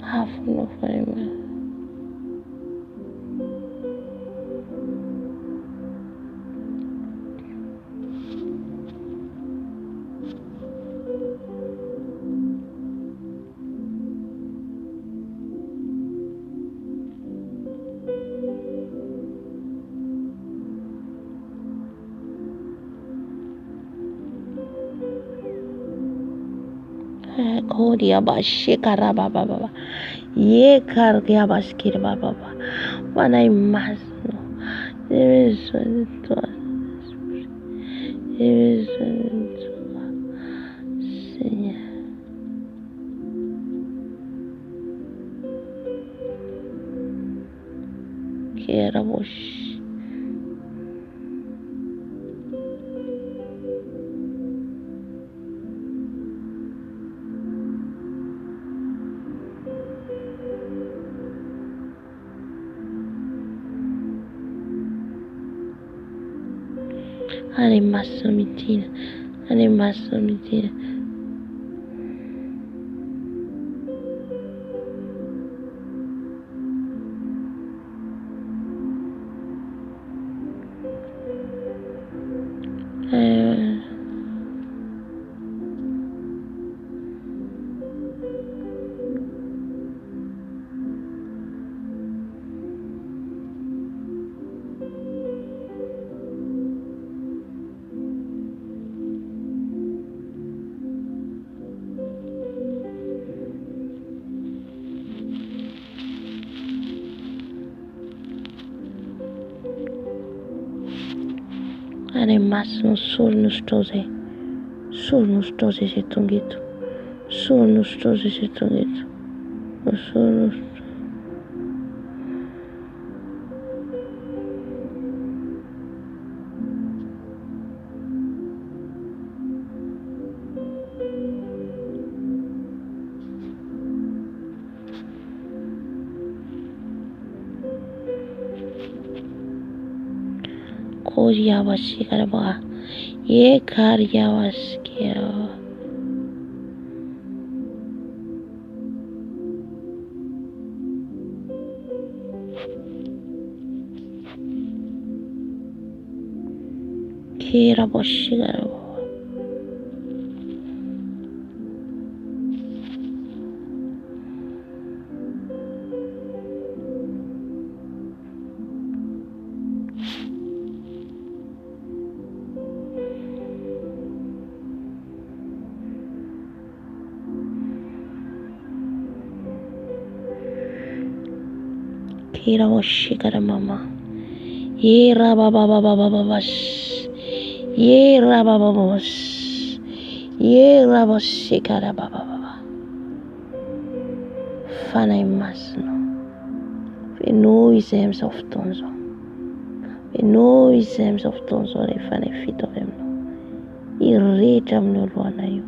Afonao fanahy masina. Kodia bashikara baba baba. Ye kargia bashkira baba baba. Fanahy masina. J'ai besoin de toi. J'ai besoin de toi, Seigneur. Kera bosh. Any masino midina. Any masino midina. Any masino sornosotro zay. Sornosotro zay izay tonga eto. Sornosotro zay izay tonga eto. Sornosotro. Koriawasikaraba. Ye kariawasikia. Kirabasikaraba. Kirawashikaramama. Ye rabababababas. Ye rababababas. Ye rabasikarabababa. Fanay masino. Fenoy izay amin'izao fotoana izao. Fenoy izay amin'izao fotoana izao rehefa ilay fito avy aminao. Irehetra amin'ny lohana io.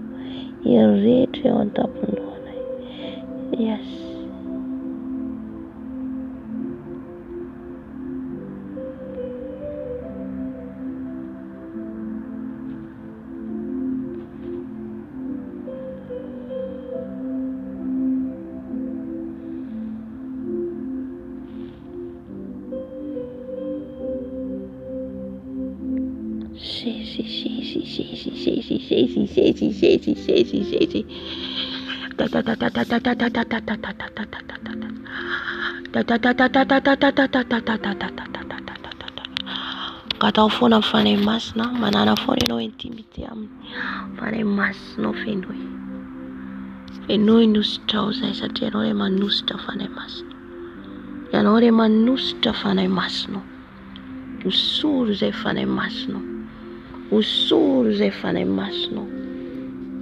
Irehetra eo an-tampony lohana io. Yes. Katao foana mifanay masina, manana foana ianao intimité aminy. Mifanay masinao fenoy. Fenoy nositra zay satria ianao ilay manositra fanay masina. Ianao ilay manositra fanay masinao. Hosoro izay fanay masinao. Hosoro izay fanay masinao.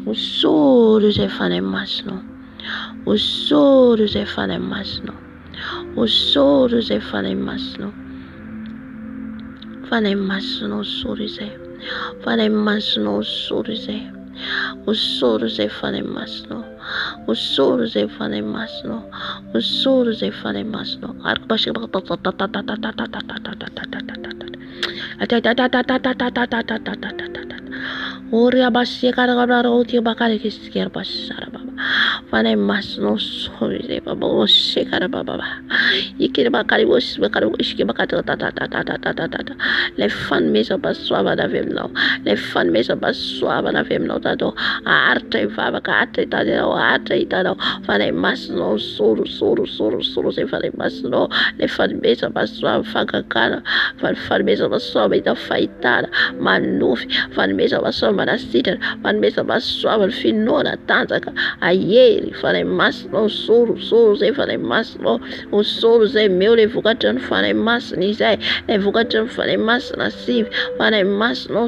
Hosoro izay fanay masinao. Hosoro izay fanay masinao. Hosoro izay fanay masinao. Fanay masinao hosoro izay. Fanay masinao hosoro izay. Hosoro izay fanay masinao. Hosoro izay fanay masinao. Hosoro izay fanay masinao. Ori abasi karabara oti bakari kisikir basara baba. Fanay masinao hosoro izay baba osikara baba. Ikira bakari osi bakari oski bakata. Les fan mesa bassuavana avy aminao. Les fan mesa bassuavana avy aminao tado. Aritra ivavaka, aritra hitanao, aritra hitanao. Fanay masinao hosoro zay fanay masinao. Les fan mesa bassuava fankakana. Fan mesa bassuava hita fahitana. Manofy. Fan mesa bassuava manasitrana. Fan mesa bassuava ny finoana tanjaka. Ahery fanay masinao hosoro zay fanay masinao. Hosoro zay meo le vokatra ny fanay masina izay. Le vokatra ny fanay masina sivy. Fanay masinao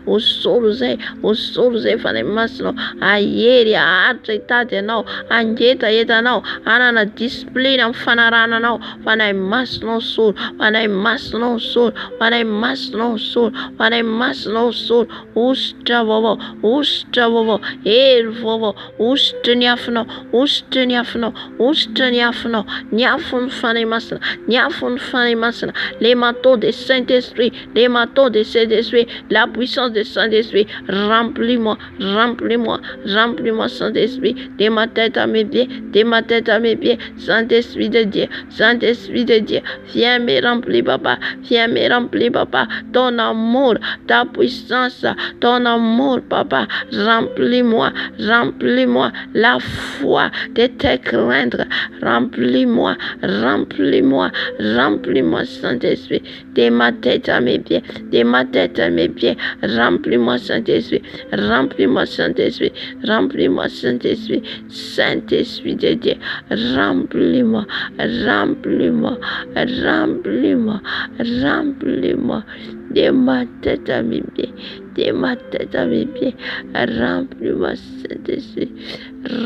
hosoro zay fanay masinao. Ahery aritra hitady ianao. Angeta entanao. Anana discipline amin'ny fanarananao. Fanay masinao hosoro. Fanay masinao hosoro. Fanay masinao hosoro. Fanay masinao hosoro. Ositra vaovao. Ositra vaovao. Hery vaovao. ositra ny afinao, ositra ny afinao, ositra ny afinao, ny afon'ny fanahy masina, ny afon'ny fanahy masina, les manteaux de Saint-Esprit, les manteaux de Saint-Esprit, la puissance de Saint-Esprit, remplis-moi, remplis-moi, remplis-moi, Saint-Esprit, de ma tête à mes pieds, de ma tête à mes pieds, Saint-Esprit de Dieu, Saint-Esprit de Dieu, viens me remplir, papa, viens me remplir, papa, ton amour, ta puissance, ton amour, papa, remplis-moi, remplis-moi, la foi de te craindre, remplis-moi, remplis-moi, remplis-moi, Saint-Esprit, de ma tête à mes pieds, de ma tête à mes pieds, remplis-moi, Saint-Esprit, remplis-moi, Saint-Esprit, remplis-moi, Saint-Esprit, Saint-Esprit de Dieu, remplis-moi, remplis-moi, remplis-moi, remplis-moi, de ma tête à mes pieds, de ma tête à mes pieds, remplis-moi, Saint-Esprit,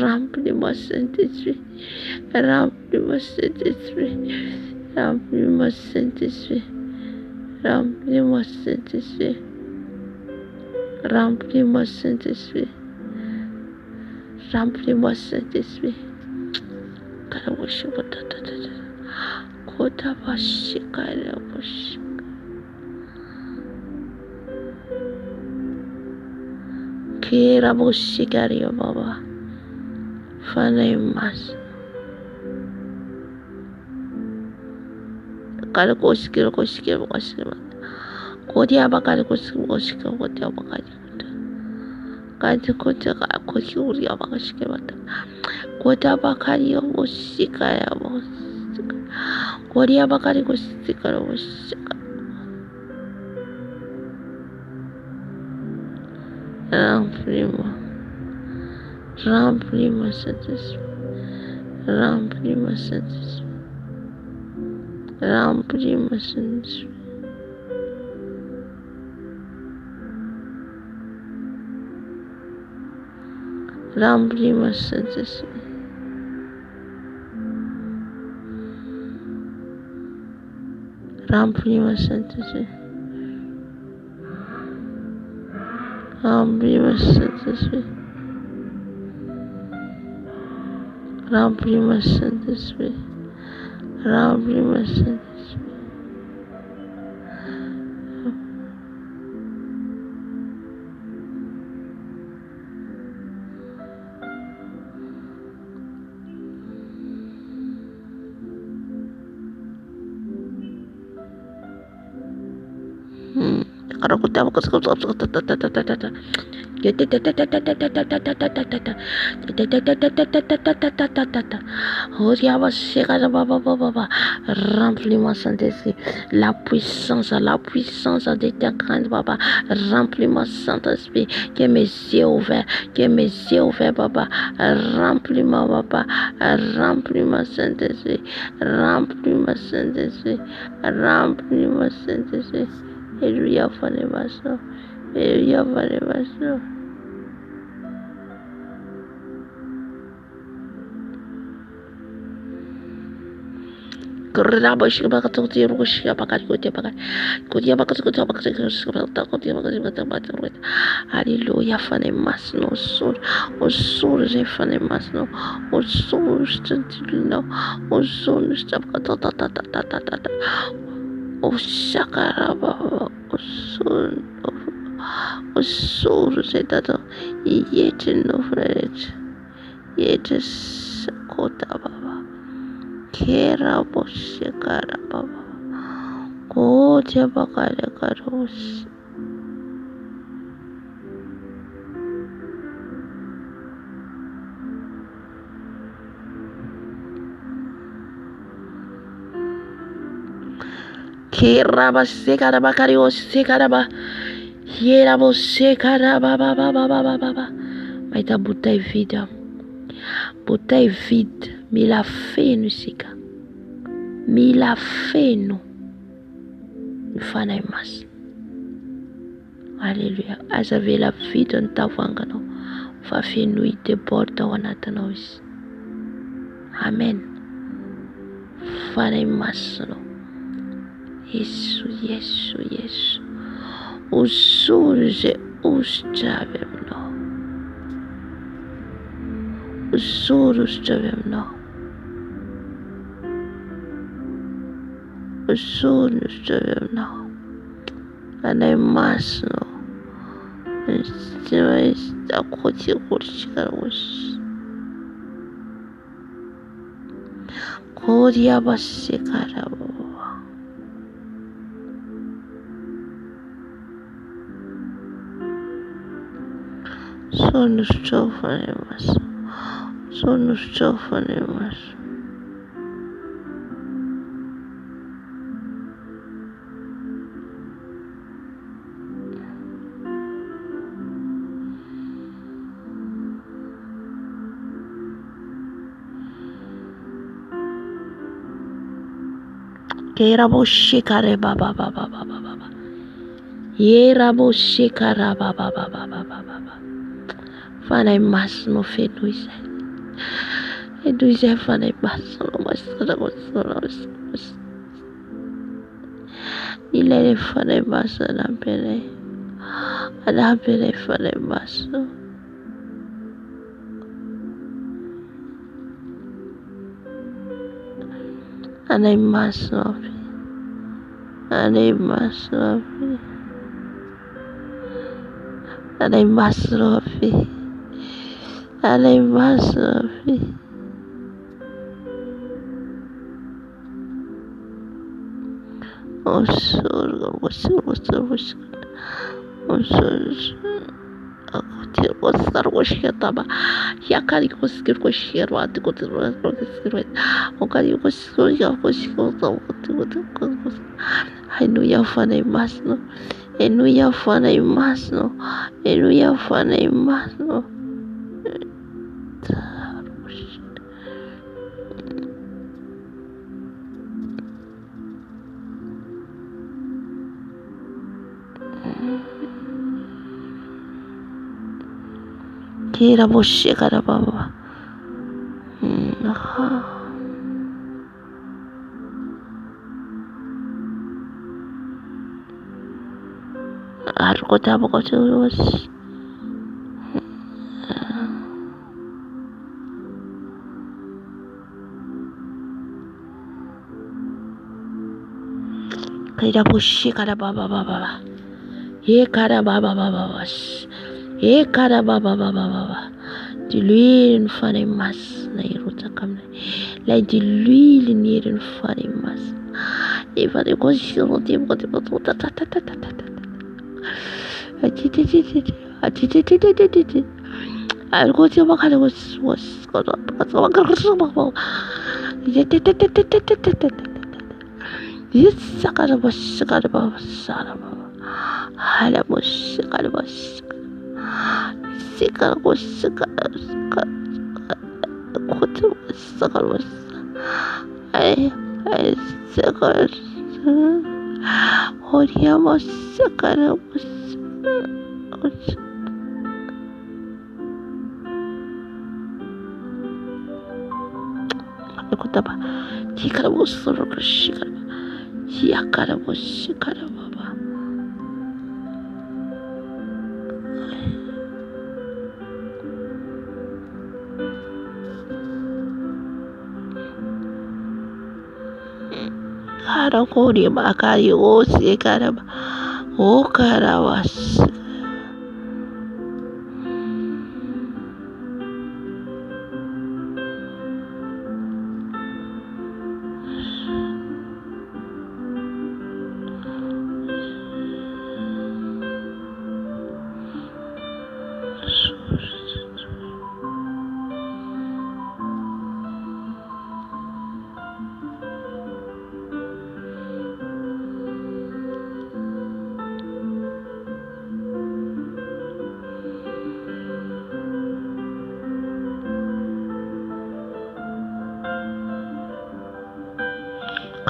remplis-moi, Saint-Esprit, remplis-moi, Saint-Esprit, remplis-moi, Saint-Esprit, remplis-moi, Saint-Esprit, remplis-moi, Saint-Esprit, remplis-moi, Saint-Esprit. Kira boshikario baba, fanahy masina. Kala kosikira kosikira kosikira. Kodia bakali kosikira kosikira kodia bakali. Kati kodia kosikira kosikira. Kodia bakali boshikaya boshika. Kodia bakali kosikira boshika. Remplis-moi, remplis-moi, Saint-Esprit, remplis-moi, Saint-Esprit, remplis-moi, Saint-Esprit. Remplis-moi, Saint-Esprit. Remplis-moi, Saint-Esprit. Remplis-moi, Saint-Esprit. Remplis-moi, Saint-Esprit. Remplis-moi, Saint-Esprit. Kalau aku tahu remplis-moi, Saint-Esprit, la puissance de ta grande, papa, remplis-moi, Saint-Esprit, que mes yeux ouverts, papa, remplis-moi, papa, remplis-moi, Saint-Esprit, remplis-moi, Saint-Esprit, remplis-moi, Saint-Esprit. Alléluia, Fane Masno. Alléluia, Fane Masno. Alléluia, Fane Masno. Au sourd, j'ai Fane Masno. Au sourd, je te dis non. Au sourd, je te dis o shakaraba o sur zedado yete no frete yete sakota baba kera bo shakara baba ko te bakale karos Keraba sekaraba kario sekaraba yerabo sekaraba baba. Mas a bouteille vide. Bouteille vide. Mais la fé nous sika. Mais la fé nous. Nous fanay mas. Alléluia. Azave la vide en tavangano. Fa fé nous déborde wanatano is. Amen. Fanay mas no. Yesu. Usurje uschavemno. Sorostra avy aminao. Sorostra avy aminao. Anay masonao. Sonostra fanay maso. Sonostra fanay maso. Keraboshe baba baba baba. Yeraboshe baba baba baba. Fanay masonao feno izay. Feno izay fanay masonao masonao. Ilay fanay maso anampy anay. Anampy anay fanay maso. Anay maso avy. Anay maso avy. Anay maso avy. Anay maso avy. Hallelujah fanay masno. Hallelujah fanay masno. Hallelujah fanay masno. Keraboshe baba. Arko tabo ko terus. Keraboshe baba. Ye baba. Ye baba. De l'huile fanay masina irotaka aminay. Lay de l'huile ny herin'ny fanay masina. Efa de koa Karakori makari ose karaba. O karawas.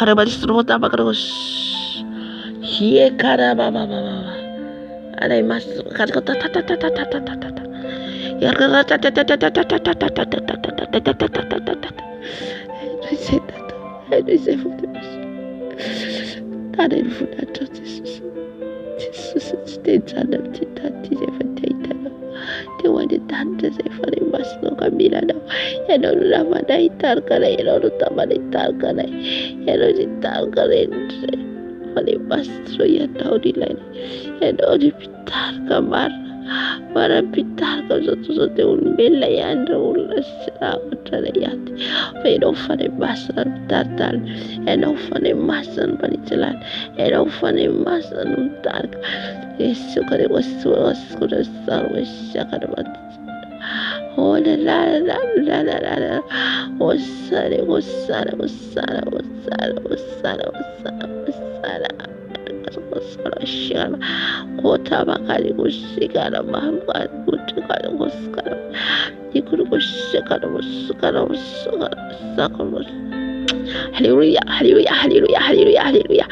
Karabadis rumah apa terus? Hie karababa. Ada mas karikota tata. Ya karata tata. wanitante sefari masno kabila na yano ramada itarkana yano rutamana itarkana yano itarkana wani masno yano dilani yano dipitar kamar para pitar ka sote un bella yandra ulla sira utara yati pero fare masna tartal eno fare masna panitalan eno fare masna tark Yesu kare wasu kare sarwa shakare mat oh la la la la la la la wasare wasare wasare wasare wasare wasare wasare shama kota bakari kushikara mahamba kutikara kuskara ikuru kushikara kuskara kuskara sakara Hallelujah, hallelujah, hallelujah, hallelujah, hallelujah.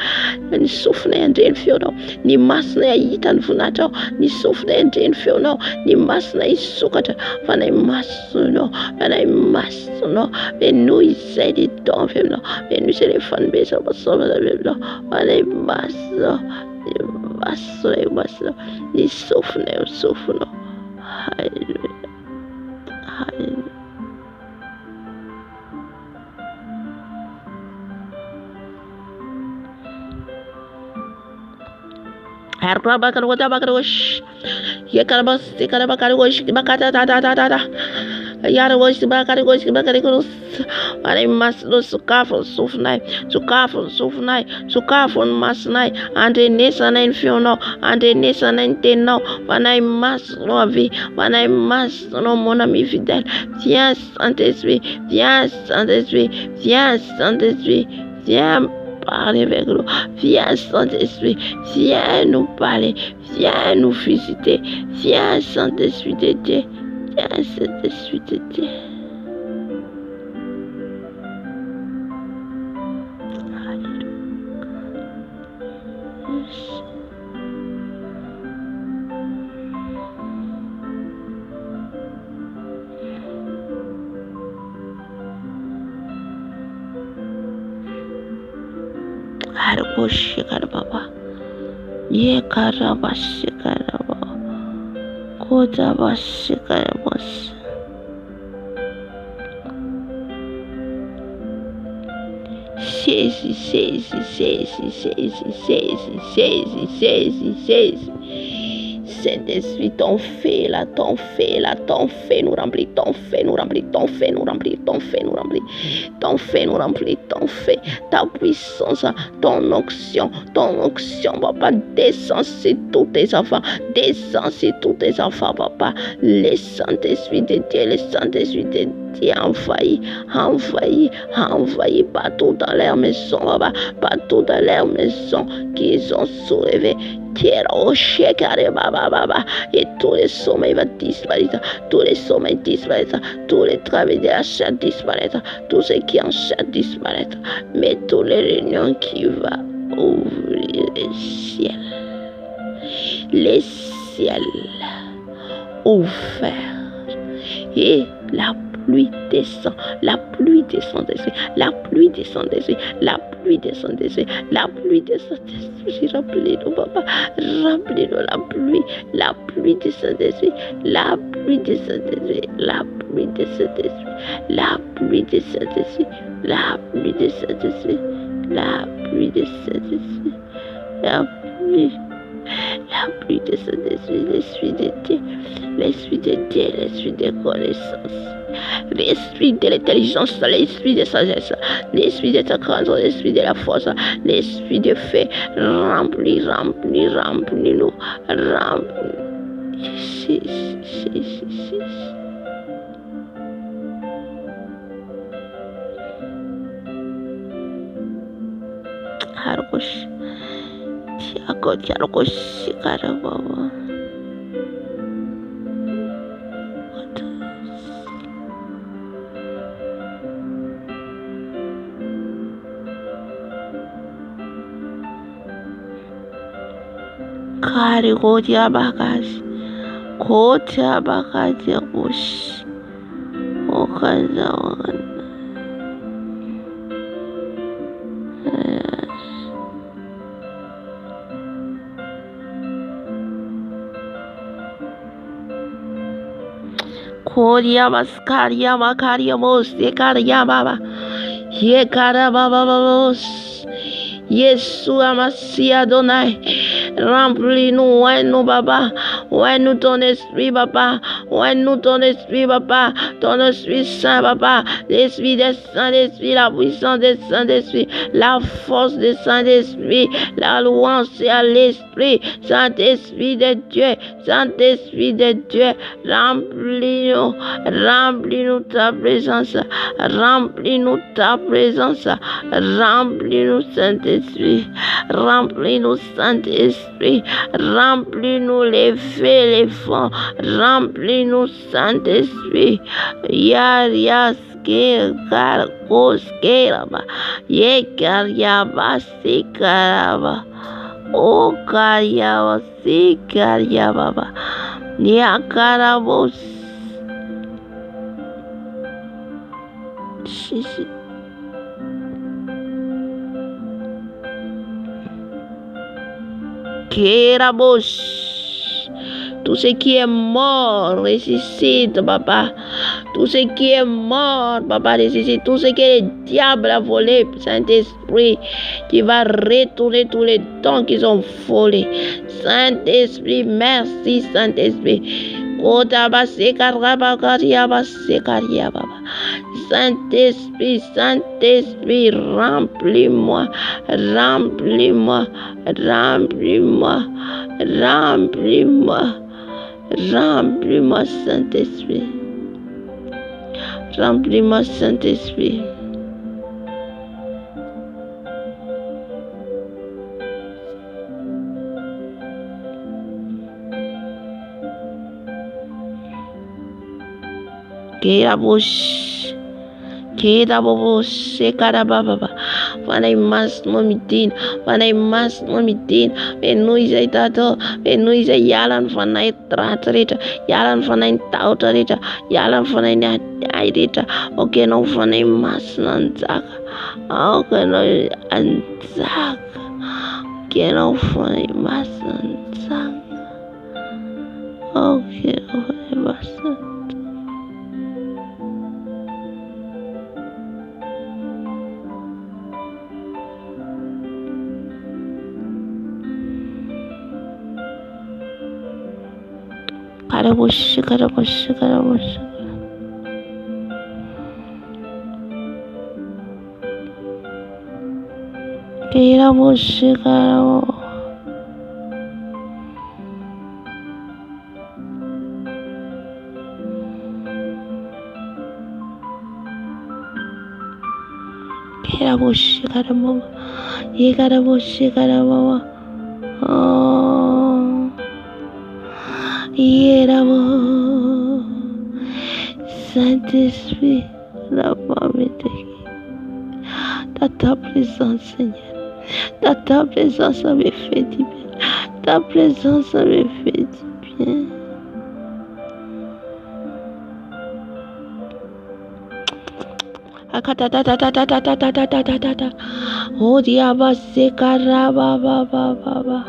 Ni sofna endreny feonao, ny masina hitany voninahitra ny sofna endreny feonao, ny masina isokatra fa nay masinao, fa nay masinao, benoy izay ny dao feonao, benoy izay ny fanomezana masomana feonao, fa nay masinao, ny masinao, ny sofna sofinao. Hallelujah, hallelujah. Harabakaragosh, Yakarabas, Yakarabakaragosh, Bakata, Yaragosh, Bakaragosh, I must no Sukafon, Sufnai, Sukafon, Masnai, and a Nissan and Fiono, and a Nissan and Teno, when I must no be, when I must no monami fidel, yes, and this way, yes, and this way, yes, and this way, yeah. Parler avec nous, viens Saint-Esprit, viens nous parler, viens nous visiter, viens Saint-Esprit de Dieu, viens Saint-Esprit de Dieu. Karababa, ye karabashikaraba, kodabashikarabas. Saint-Esprit, ton fait, nous remplit, ton fait, nous remplit, ta puissance, ton onction, papa, descends sur tous tes enfants, papa, le Saint-Esprit de Dieu, envahi partout dans leur maison, papa, partout dans leur maison qu'ils ont soulevé. Et tous les sommeils vont disparaître, tous les travaux de la chair disparaître, tout ce qui en chair disparaître, mais toutes les réunions qui vont ouvrir les ciels ouverts, et la pluie descend d'esprit, remplis-nous papa, remplis-nous la pluie descend d'esprit, la pluie descend d'esprit, la pluie descend d'esprit, la pluie descend d'esprit, la pluie descend d'esprit, la pluie descend d'esprit, la pluie descend d'esprit, l'esprit de Dieu, l'esprit de connaissance, l'esprit de l'intelligence, l'esprit de sagesse, l'esprit de ta grandeur, l'esprit de la force, l'esprit de feu, remplis-nous, remplis. Harkosh, Tiakosh, Karababa. Kari kotia bakasi kush okaza wakana Oria Maskaria Makaria Mos, Yekaria Baba, Yekara Baba Babos. Yeshua Massia Adonai, remplis-nous, ouais-nous, Papa, ouais-nous ton esprit, Papa, ouais-nous ton esprit, Papa, ton esprit saint, Papa, l'esprit des saints d'esprit, la puissance des saints d'esprit, la force des saints d'esprit, la louange c'est à l'esprit, Saint-Esprit de Dieu, Saint-Esprit de Dieu, remplis-nous, remplis-nous ta présence, remplis-nous ta présence, remplis-nous Saint-Esprit. Remplis-nous, Saint-Esprit, remplis-nous les faits, les fonds, remplis-nous, Saint-Esprit. Yarias, Kos, Keraba, Yekariaba, Sikaraba, O Kariaba, Sikariaba, Yakarabos. Tout ce qui est mort ressuscite, Papa. Tout ce qui est mort, Papa, ressuscite. Tout ce que le diable a volé, Saint-Esprit, qui va retourner tous les dons qu'ils ont volés. Saint-Esprit, merci, Saint-Esprit. Saint-Esprit, Saint-Esprit, remplis-moi, remplis-moi, remplis-moi, remplis-moi, remplis-moi, Saint-Esprit, remplis-moi, Saint-Esprit. Kita bobo sekara baba, vanai mas nomitin, vanai mas nomitin, benuisa itato, benuisa yalan vanai tratrita, yalan vanai tautarita, yalan vanai nairita, oke no vanai mas nanzaka, oke no anzaka, oke no vanai mas nanzaka, oke no vanai mas nanzaka. Karabush, karabush, karabush. Karabush, karabush. Karabush, karabush. Ye karabush, karabush. Saint-Esprit, la vérité. Dans ta présence, Seigneur. Dans ta présence, ça me fait du bien. Ta présence, ça me fait du bien. Oh, diaba, c'est caraba, baba, baba.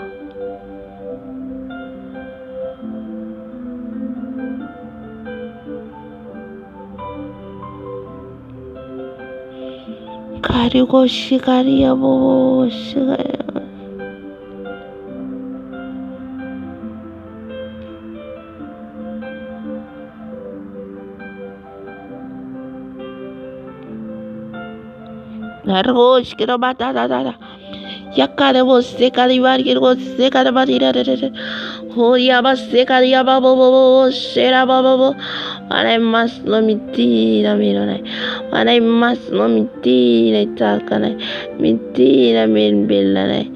Karigo shikaria bo shikaria. Karigo shikira bata da da da. Yakare bo sekarivar kirgo sekarabarira da da. Horia ba sekaria ba bo bo bo shera ba bo bo. Anai mas no mitira miro nai. Anai mas no mitira itaka nai. Mitira min bella nai.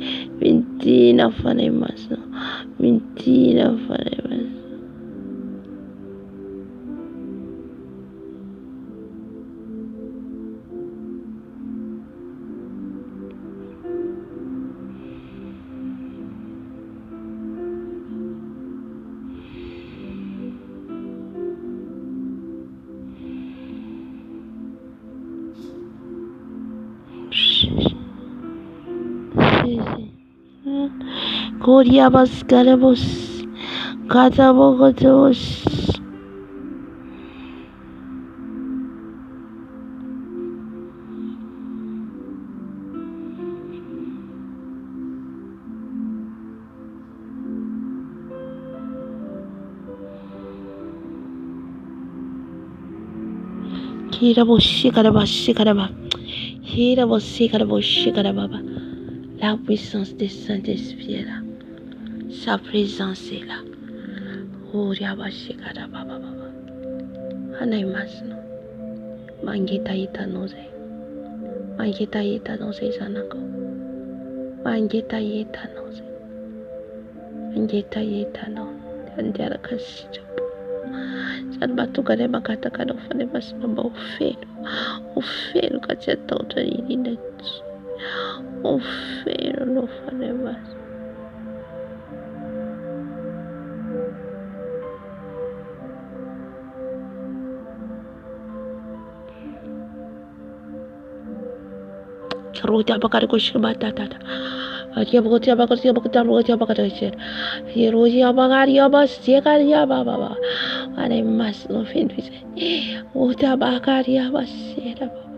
Mitira fanai mas no. Mitira fanai mas. Korea baskarabos, katabogotobos. La puissance du Saint-Esprit est là. Sa présence est là. Oh, Riabashikara Baba Baba. Anaimasno. Mangita ita noze. Mangita ita noze sanako. Mangita ita noze. Mangita ita no. Andara kasijap. San batu kare makata kano fane mas namba ofero. Ofero kacheta utari ninach. Ofero no fane mas. Rutia bakar kushir batata. Atia bakotia bakotia bakotia bakotia. Yeroja bagaria basekaria baba. Ane mas no finvise. Uta bakaria basera baba.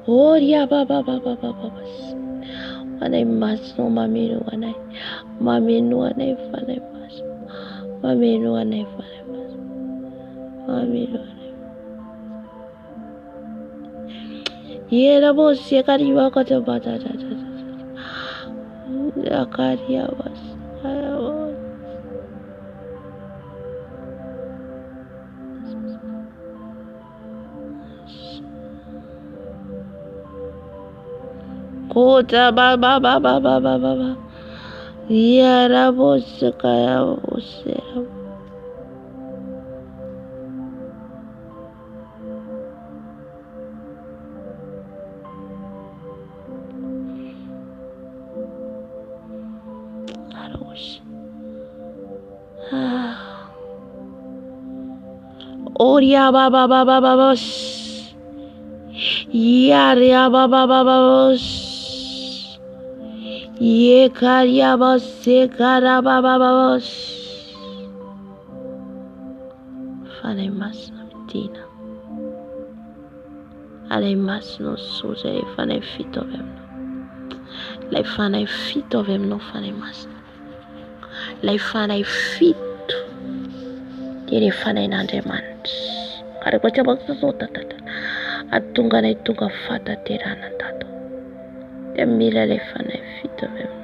Oria baba baba baba. Ane mas no maminu ane. Maminu ane fane mas. Maminu ane fane mas. Maminu ane. Yera bosekaria bakotia batata. Akaria was. Kota baba baba baba baba. Yara bosekaya bosera. Oria baba baba baba. Yaria baba baba. Ye karia bosekara baba baba. Fane mas tina. Ale mas no suze fane fito vemno. Lai fane fito vemno fane mas. Lai fane fito. Tiri fane nande mans. Kare ko chabak so tata. Atunga na itunga fata tirana tato. Temira le fane fito vemno.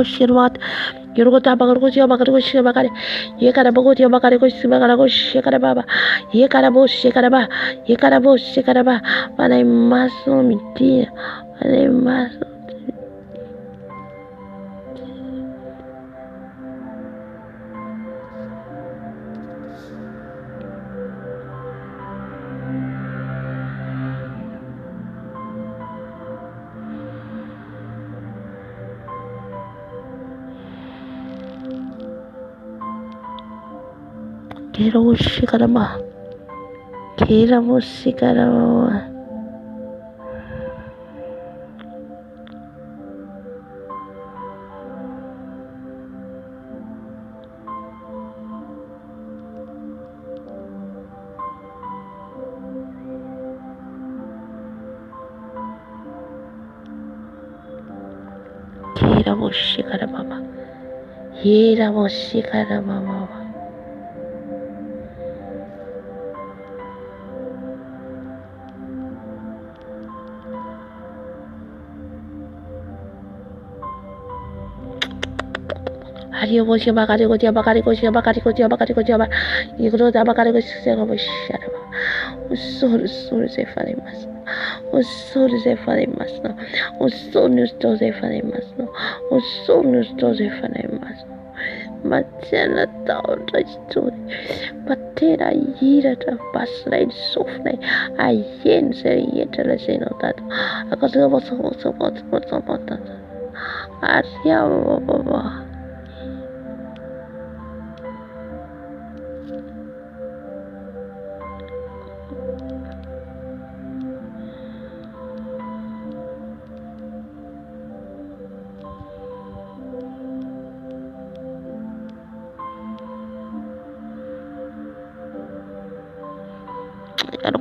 Shirwat, Yurgota Bagarusia Bagarusia Bagari, Yekarabotia Bagarusia Bagaragosh, Shekarababa, Yekarabo Shekaraba, Yekarabo Shekaraba, but I must know me, dear, and I must. Kira Shikarama, Kira Shikarama. Kira Shikarama, Kira Shikarama. Ariyoboshi bakarikotia bakarikotia bakarikotia bakarikotia ba. Igrota bakarikotia bakarikotia. Usuru se falemas. Usuru se falemas. Usuru se falemas. Usuru se falemas. Matena taura story. Patera ira ta pasra sofna. Ayen se yeta la senotata. Akoso boso. Arya baba.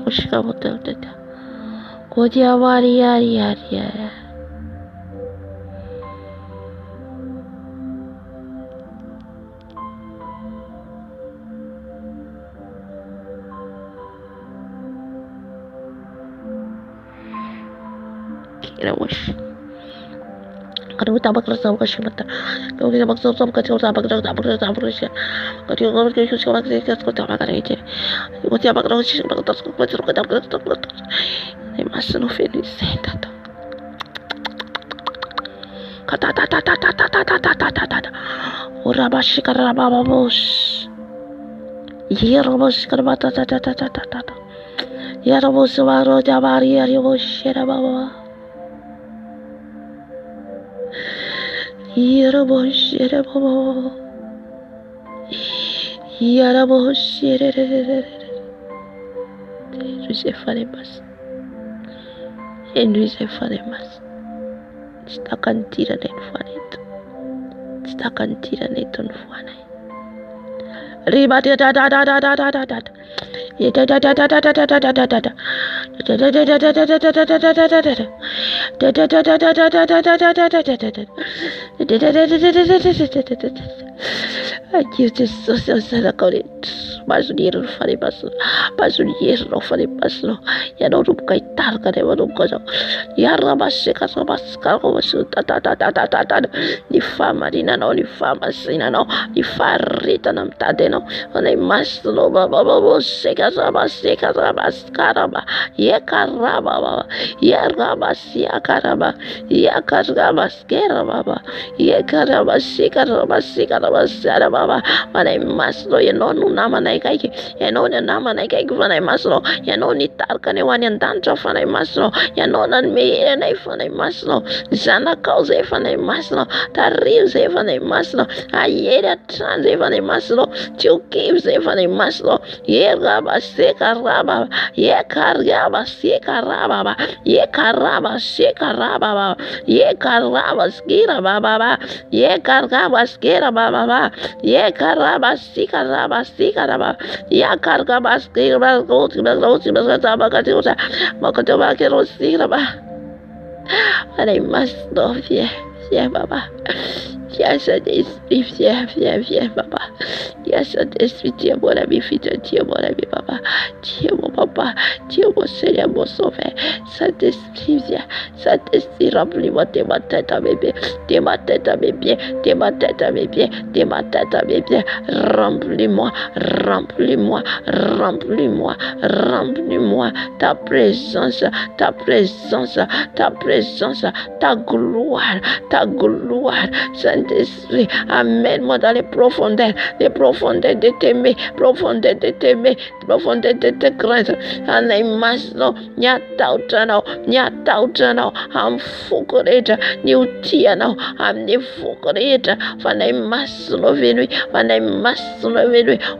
Kushika hotel teta. Kodia wari yari. Kira wash. Kalau tabak rasa kasih mata. Kalau kita bakso tabak kacau tabak. Kalau kita tabak itu. Kalau tiap bakso sih tabak. Mas no feliz sentado. Kata. Ora bashi karababa bos. Yero bos karabata. Yero bos waro jabari yero bos sherababa. Yero bos sherababa. Yero bos sherere. Ruse faremas. Enduise faremas. Stakan tira neto. Fuanai. Riba da. I give this social credit. Basudiro fare basso. Basudiro fare basso. Ya no rup kai tar kare warum kojo. Ya rabasse kasabas karosu ta. Di fama dinano di fama sinano di farita nam tadeno. Ole maslo baba seka sabas karaba. Ye karaba. Ye rabas ya karaba. Ya karabas keraba. Ye karabas karabas baba. Mana maslo ye no nama nai kai ye no nama nai kai fana maslo ye no ni tar kane wani dantra fana maslo ye no nan me nai fana maslo zana cause fana maslo tariu ze fana maslo ayera trans fana maslo chuki ze fana maslo ye raba se karaba ye karaba se karaba ye karaba se karaba ye karaba skira baba ye karaba skira baba ye karaba sikaraba ya karaba skira I must love yeah, Baba. Yes, it is. Yeah, Baba. Yes, it is. Dia bola bi fita, dia bola bi Baba. Dia mo Papa, dia mo seria mo sofe. Satisfia, remplis moi tes matata bébé, tes matata bébé. Remplis-moi. Ta présence, ta gloire, Saint-Esprit, amène-moi dans les profondeurs de t'aimer, profondeurs de te craindre. Anaimasno, nyatautano, am fukureta, niutiano, am ni fukureta, vanaimasno venui,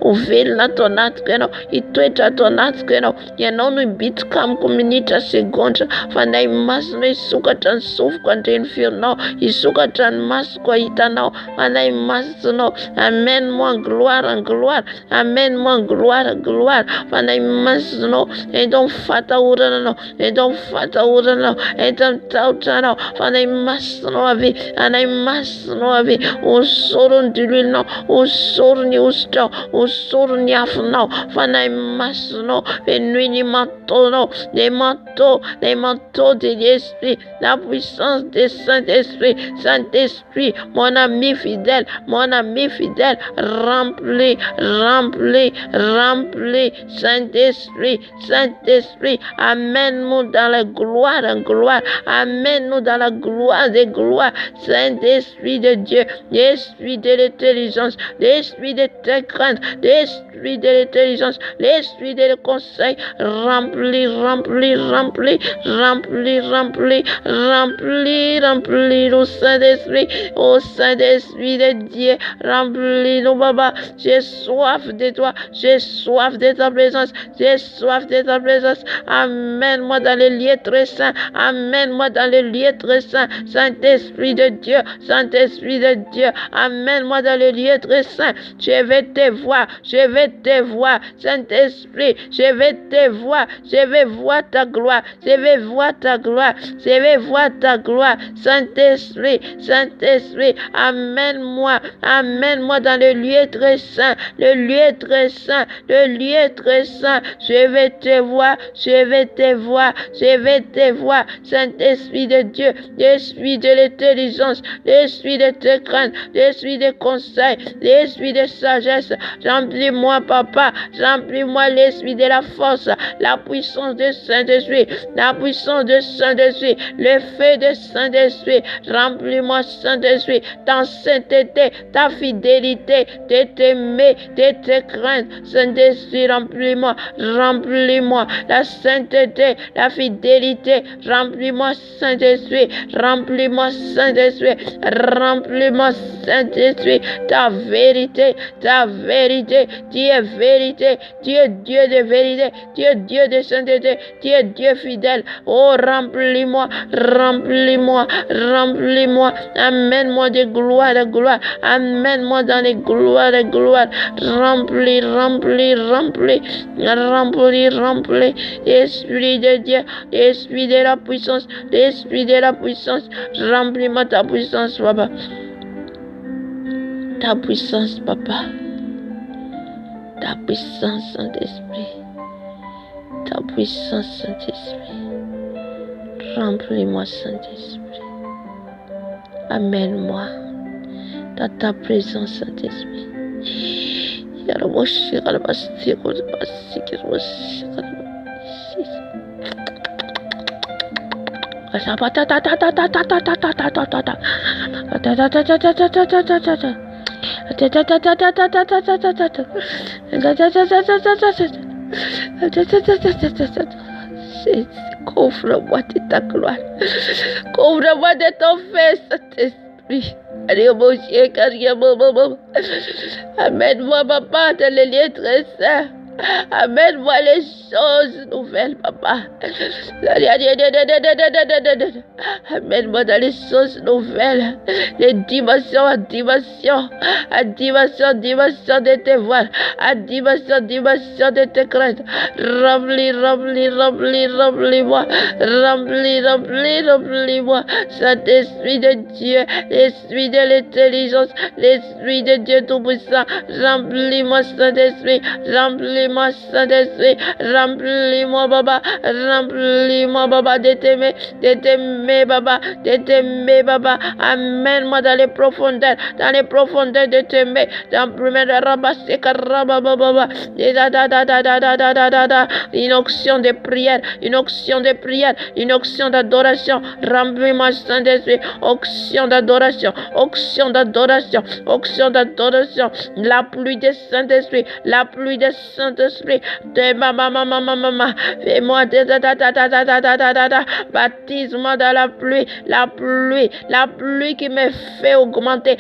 uvela tonatkeno, itueta tonatkeno, yanonu bitkam kuminita segonda, vanaimasno isukatan sufkante infierno, isukatan maskwa itano, vanaimasno, amène-moi gloire, amène-moi gloire, vanaimasno, et donc fata urano, et donc tautano, vanaimasno avi, usurun dilino, usurni usto, usurni afno, vanaimasno, venuini matono, les manteaux de l'esprit, la puissance du Saint-Esprit, mon mon ami fidèle, remplis, remplis, remplis, Saint-Esprit, Saint-Esprit, amène-nous dans la gloire, amène-nous dans la gloire des gloires, Saint-Esprit de Dieu, l'esprit de l'intelligence, l'esprit de tes craintes, l'esprit de l'intelligence, l'esprit de conseil, remplis, remplis, remplis, remplis, remplis, remplis, remplis, au Saint-Esprit, au Saint-Esprit de Dieu, remplis-nous, Baba. J'ai soif de toi, j'ai soif de ta présence, j'ai soif de ta présence. Amène-moi dans les lieux très saints, amène-moi dans les lieux très saints, Saint-Esprit de Dieu, Saint-Esprit de Dieu, amène-moi dans les lieux très saints. Je vais te voir, je vais te voir, Saint-Esprit, je vais te voir, je vais voir ta gloire, je vais voir ta gloire, je vais voir ta gloire, Saint-Esprit, Saint-Esprit, amène-moi, amène-moi dans le lieu très saint, le lieu très saint, le lieu très saint. Je vais te voir, je vais te voir, je vais te voir, Saint-Esprit de Dieu, l'esprit de l'intelligence, l'esprit de tes craintes, l'esprit de conseil, l'esprit de sagesse. Remplis-moi, Papa, remplis-moi l'esprit de la force, la puissance de Saint-Esprit, la puissance de Saint-Esprit, le feu de Saint-Esprit. Remplis-moi, Saint-Esprit, ta sainteté, ta fidélité, de t'aimer, de te craindre. Saint-Esprit, remplis-moi, remplis-moi, la sainteté, la fidélité. Remplis-moi, Saint-Esprit, remplis-moi, Saint-Esprit, remplis-moi, Saint-Esprit, ta vérité, ta vérité. Tu es vérité, tu es Dieu de vérité, tu es Dieu de sainteté, tu es Dieu fidèle. Oh, remplis-moi, remplis-moi, remplis-moi, amène-moi de gloire en gloire, amène-moi dans les gloires de gloire. Remplis, remplis, remplis, remplis, remplis, Esprit de Dieu, Esprit de la puissance, l'Esprit de la puissance. Remplis-moi ta puissance, Papa. Ta puissance, Papa. Ta puissance, Saint-Esprit. Ta puissance, Saint-Esprit. Remplis-moi, Saint-Esprit. Amène-moi dans ta présence, Saint-Esprit. Couvre-moi de ta gloire. Couvre-moi de ton feu, Saint-Esprit. Amène-moi, Papa, dans les lieux très saints. Amène-moi les choses nouvelles, Papa. Amène-moi dans les choses nouvelles, les dimensions à dimension, à dimension, dimension de tes voiles, à dimension, dimension de tes craintes. Remplis, remplis, remplis, remplis-moi, remplis, remplis, remplis-moi. Saint-Esprit de Dieu, l'Esprit de l'intelligence, l'Esprit de Dieu Tout-Puissant, remplis-moi, Saint-Esprit, remplis-moi, Saint-Esprit, remplis-moi, Baba, remplis-moi, Baba, de t'aimer, Baba, de t'aimer, Baba. Amène-moi dans les profondeurs de t'aimer, dans le premier Baba, une onction de prière, une onction de prière, une onction d'adoration. Remplis-moi, Saint-Esprit, onction d'adoration, onction d'adoration, onction d'adoration. La pluie de Saint-Esprit, la pluie de Saint-Esprit, de maman, fais-moi baptise-moi dans la pluie qui me fait augmenter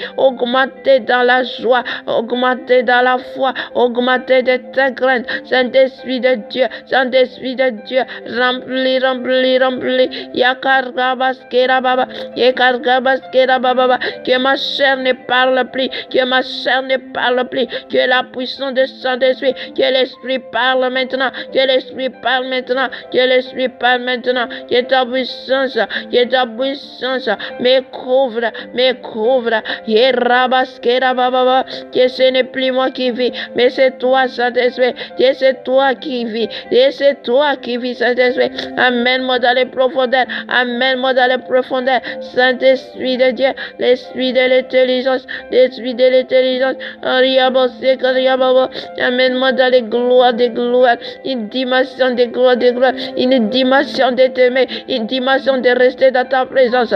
dans la joie, augmenter dans la foi, augmenter de ta crainte. Saint-Esprit de Dieu, Saint-Esprit de Dieu, remplis, remplis, remplis, yakargabaskera baba, que ma chair ne parle plus, que ma chair ne parle plus, que la puissance de Saint-Esprit, que les l'Esprit parle maintenant, que l'Esprit parle maintenant, que l'Esprit parle maintenant, que ta puissance, me couvre, que ce n'est plus moi qui vis, mais c'est toi, Saint-Esprit, que c'est toi qui vis, et c'est toi qui vis, Saint-Esprit. Amène-moi dans les profondeurs, amène-moi dans les profondeurs, Saint-Esprit de Dieu, l'Esprit de l'intelligence, amène-moi dans les gloires, une dimension de gloire, une dimension de t'aimer, une dimension de rester dans ta présence.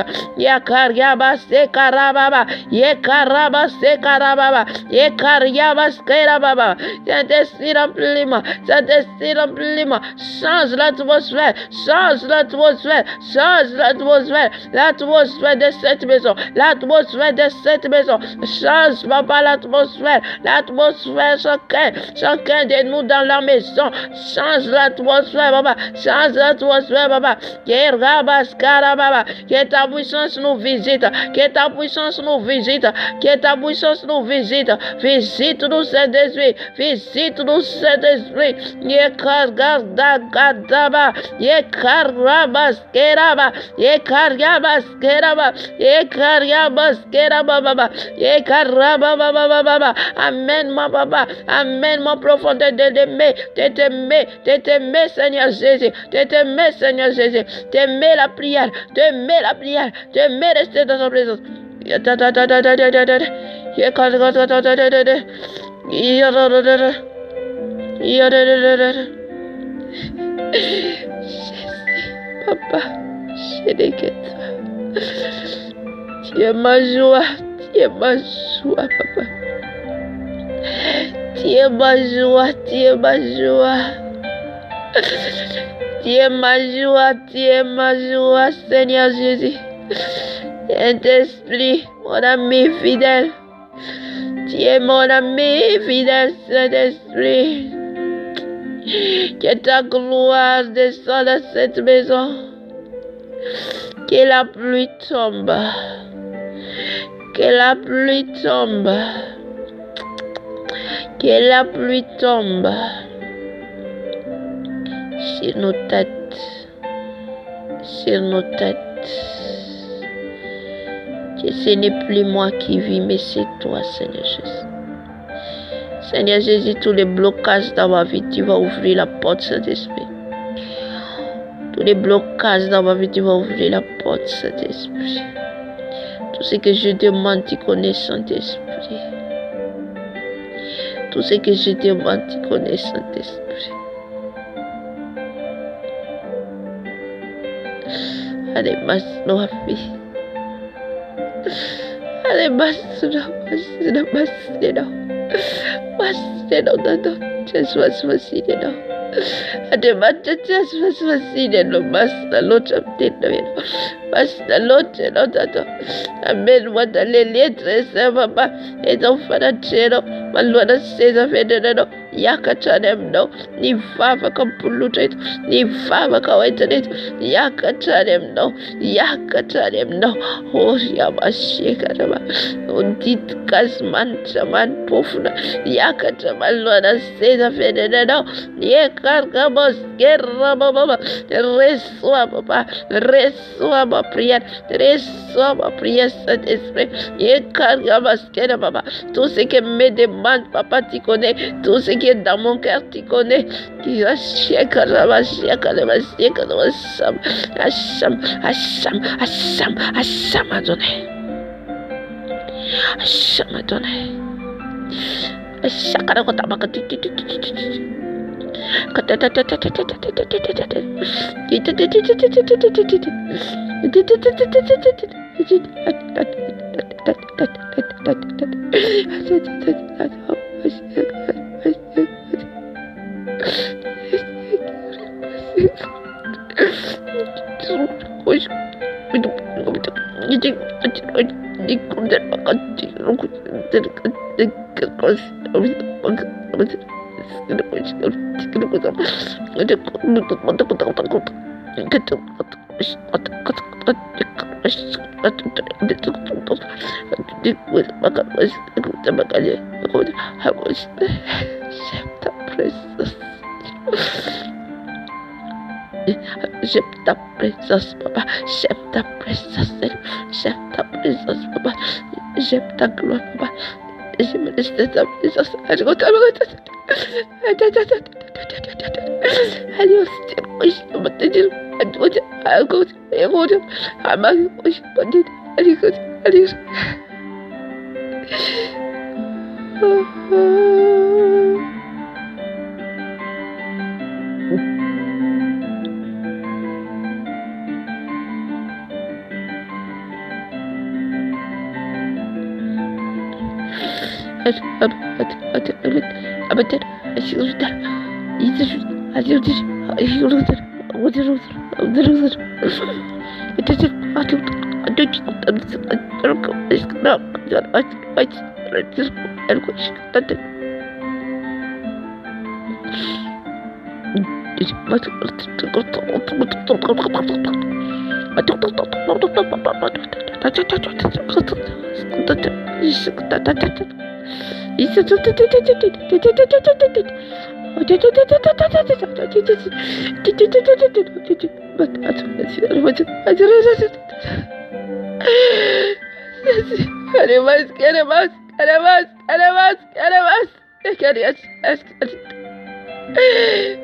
Saint-Esprit, remplis-moi, Saint-Esprit, remplis-moi, change l'atmosphère, l'atmosphère de cette maison, change, papa, l'atmosphère, chacun de nous dans la maison, change l'atmosphère, papa, que ta puissance nous visite, visite-nous, Saint-Esprit, visite-nous, Saint-Esprit, amène-moi, papa, amène-moi profondeur de t'aimer, Seigneur Jésus, Seigneur Jésus, t'aimer la prière, t'aimer rester dans ta présence. Papa, je n'ai que toi. Tu es ma joie, papa. Tu es ma joie. Tu es ma joie, Seigneur Jésus. Saint-Esprit, mon ami fidèle. Tu es mon ami fidèle, Saint-Esprit. Que ta gloire descende dans cette maison. Que la pluie tombe. Sur nos têtes. Que ce n'est plus moi qui vis, mais c'est toi, Seigneur Jésus. Seigneur Jésus, tous les blocages dans ma vie, tu vas ouvrir la porte, Saint-Esprit. Tous les blocages dans ma vie, tu vas ouvrir la porte, Saint-Esprit. Tout ce que je demande, tu connais, Saint-Esprit. Tout ce que je demande, tu connais, Saint-Esprit. Allez, masse-nous à vie. Allez, masse-nous. Just was fascinated. Ade mata just was fascinated. Basta lot of dinner. Basta lot of that. Amen. What a letter says, Papa. It's on for the channel. My Lord says, I fed Yakachanem, ni Fava can pollute it, ni Fava can wait it. Yakachanem, no. Oh, Yamashika, oh, did Casman, Chaman Pofna, Yakachama, Lord says, I fed Yakargabos, Gerababa, Reswaba, prière, Saint-Esprit, Yakargabas, Gerababa, tout ce qui me demande, Papa, tu connais, tout ce qui est dans mon cœur, tu connais, qui va Hacham a donné. présence. J'aime ta présence, papa. J'aime ta présence, Seigneur. J'aime ta présence, papa. J'aime ta gloire, papa. J'aime rester ta présence. Allez,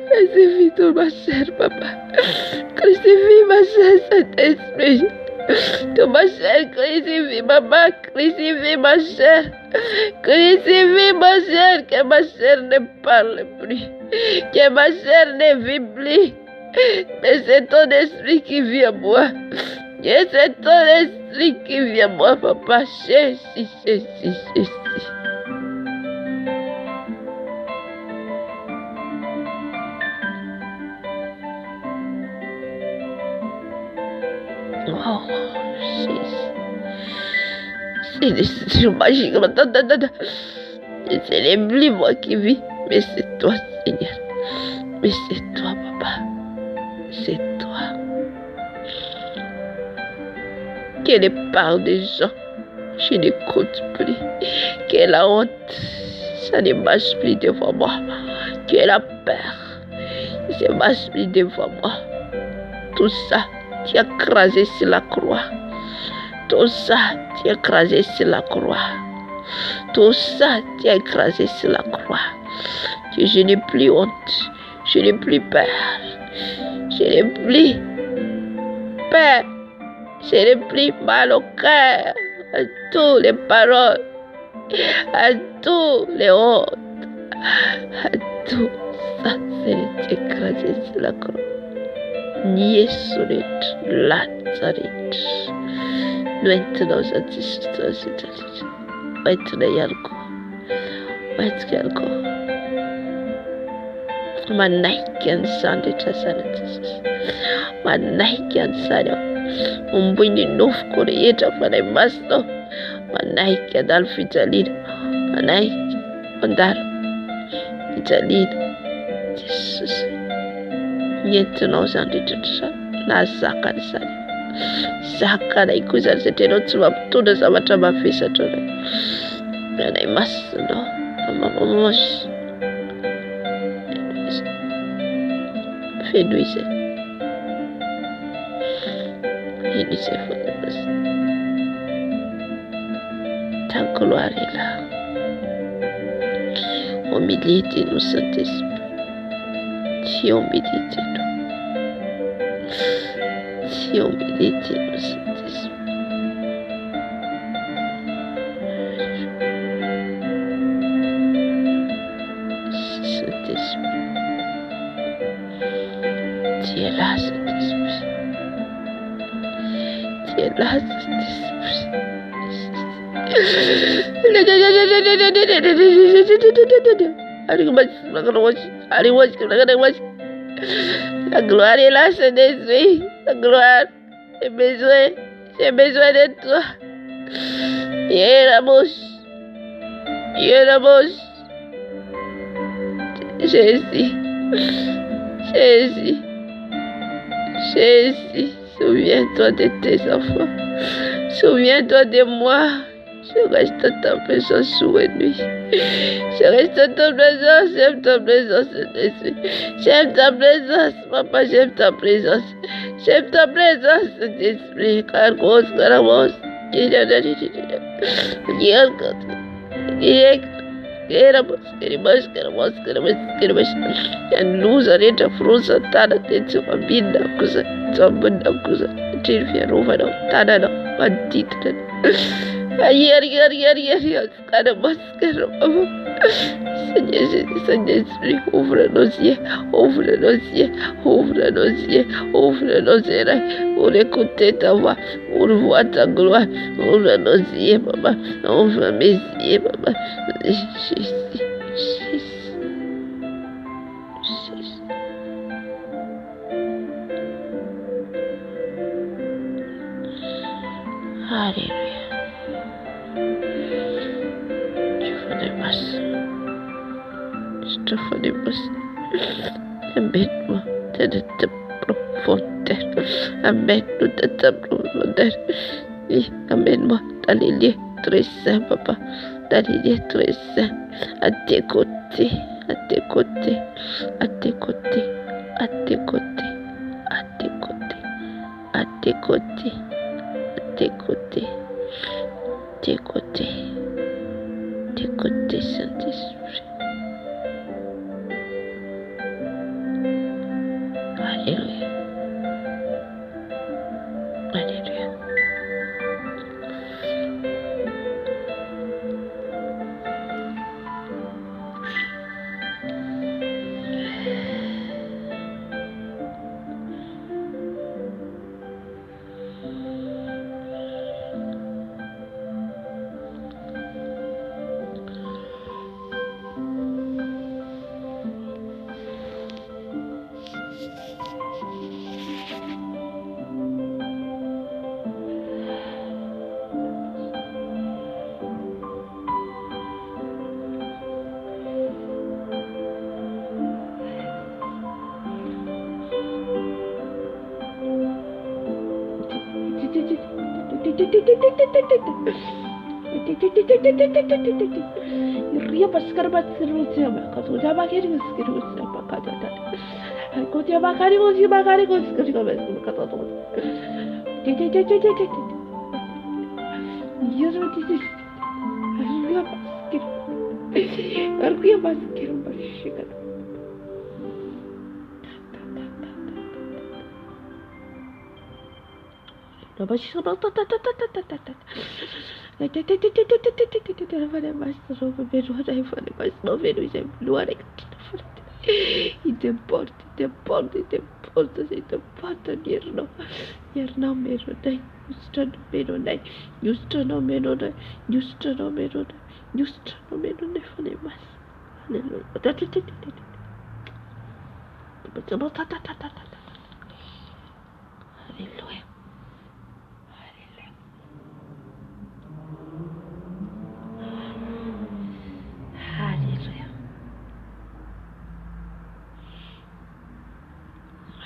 crucifie tout ma chair, papa. Crucifie ma chair, Saint-Esprit. Tout ma chair, crucifie, papa. Crucifie ma chair. Crucifie ma chair, que ma chair ne parle plus. Que ma chair ne vit plus. Mais c'est ton esprit qui vit à moi. Et c'est ton esprit qui vit à moi, papa. Jésus. Oh, c'est des magique. Ce n'est plus moi qui vis, mais c'est toi, Seigneur. Mais c'est toi, papa. C'est toi. Quelle est part des gens, je n'écoute plus. Quelle la honte, ça ne marche plus devant moi. Quelle la peur, ça ne marche plus devant moi. Tout ça, tu as écrasé sur la croix. Tout ça, tu as écrasé sur la croix. Tout ça, tu as écrasé sur la croix. Que je n'ai plus honte. Je n'ai plus peur. Je n'ai plus peur. Je n'ai plus mal au cœur. À toutes les paroles. À toutes les hontes. À tout ça, c'est écrasé sur la croix. Yesurit, Lazarit. Maintenant, maintenant, Yarko. Manaikian Sunday Tasanatis. Manaikian Sado. Umbini North Korea for the master. Manaikia Dalfitalid. Manaik Ondar. Italid. Jesus. Yet no Sunday Tasha. Nazaka Sadi. Zakara ikuza setero tuwa tuda sabataba fisa tuda. And I must know. Mamamosh. Fais-nous-y. Fais-nous-y pour le reste. Ta gloire est là. Au milieu de nous, Saint-Esprit. Tu es au milieu de nous. Tu es au milieu de nous, Saint-Esprit. Saint-Esprit. Tu es là, Saint-Esprit. Tu es là, Saint-Esprit. La gloire est là, Saint-Esprit. La gloire. J'ai besoin de toi. Viens la bouche. Viens la bouche. Jésus. Jésus. Jésus, souviens-toi de tes enfants. Souviens-toi de moi. Je reste à ta présence jour et nuit. Je reste à ta présence, j'aime ta présence, Saint-Esprit. J'aime ta présence, papa, j'aime ta présence. J'aime ta présence, Saint-Esprit. Cargos, caramos. And lose a rate of Rosa Tada to a bin of Kusa, Tombin of Kusa, Tilfia over of Tada, but did a year, kind of masker of Saint-Esprit, ouvre nos yeux, ouvre nos yeux, ouvre nos yeux, ouvre nos oreilles, pour écouter ta voix, pour voir ta gloire, ouvre nos yeux, papa, ouvre mes yeux, papa, Jésus. Alléluia. Tu fais des masses. Je te fais des masses. Amène-moi de ta profondeur. Amène-nous de ta profondeur. Amène-moi dans les lieux très saints, papa. Dans les lieux très saints. À tes côtés. À tes côtés. À tes côtés. À tes côtés. À tes côtés. À tes côtés. Tes côtés, tes côtés, tes côtés, Saint-Esprit. Alléluia. Alléluia.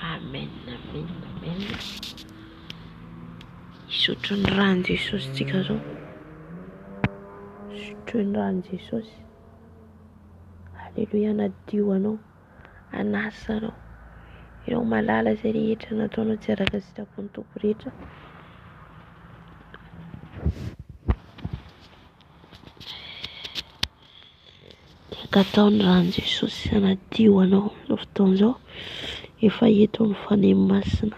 Amen, amen, amen. Isotro ny rano Jesosy tsika zao. Isotro ny rano Jesosy. Aleluia, anadio anao, anasa anao. Ianao malala izay rehetra nataonao tsy araka ny sitrapon'ny Tompo rehetra. Tiaka atao ny rano Jesosy, anadio anao izao fotoana izao. Efa eto amin'ny fanemy masina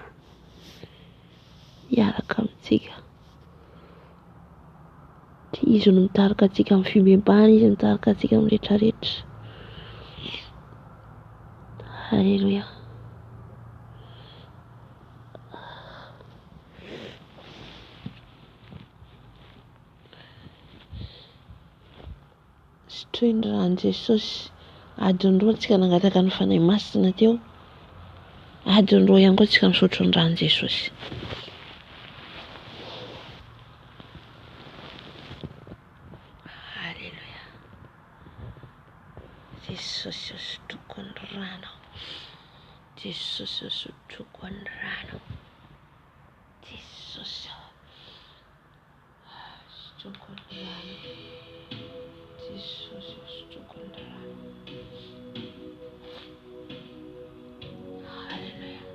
hiaraka amintsika. Izy no mitarika antsika amin'ny fimembana, izy mitarika antsika amin'ny rehetrarehetra. Alléluia. Sotroiny rano Jesosy. Adiny roa antsika nangataka ny fanahy masina teo. Adiny roa ihany koa antsika misotro ny rano Jesosy. Alléluia. Jesosy sotroko ny rano. Jesosy sotroko ny rano. Jesosy. Stukurano. Jesus, Stukurano. Hallelujah.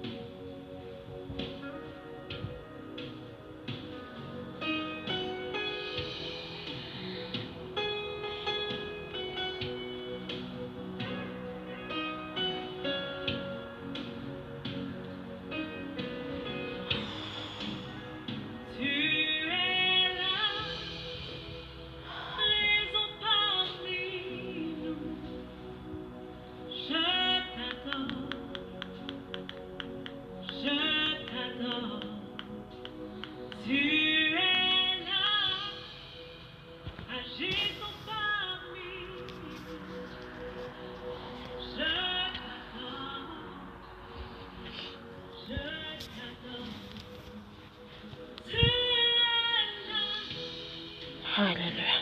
Hallelujah.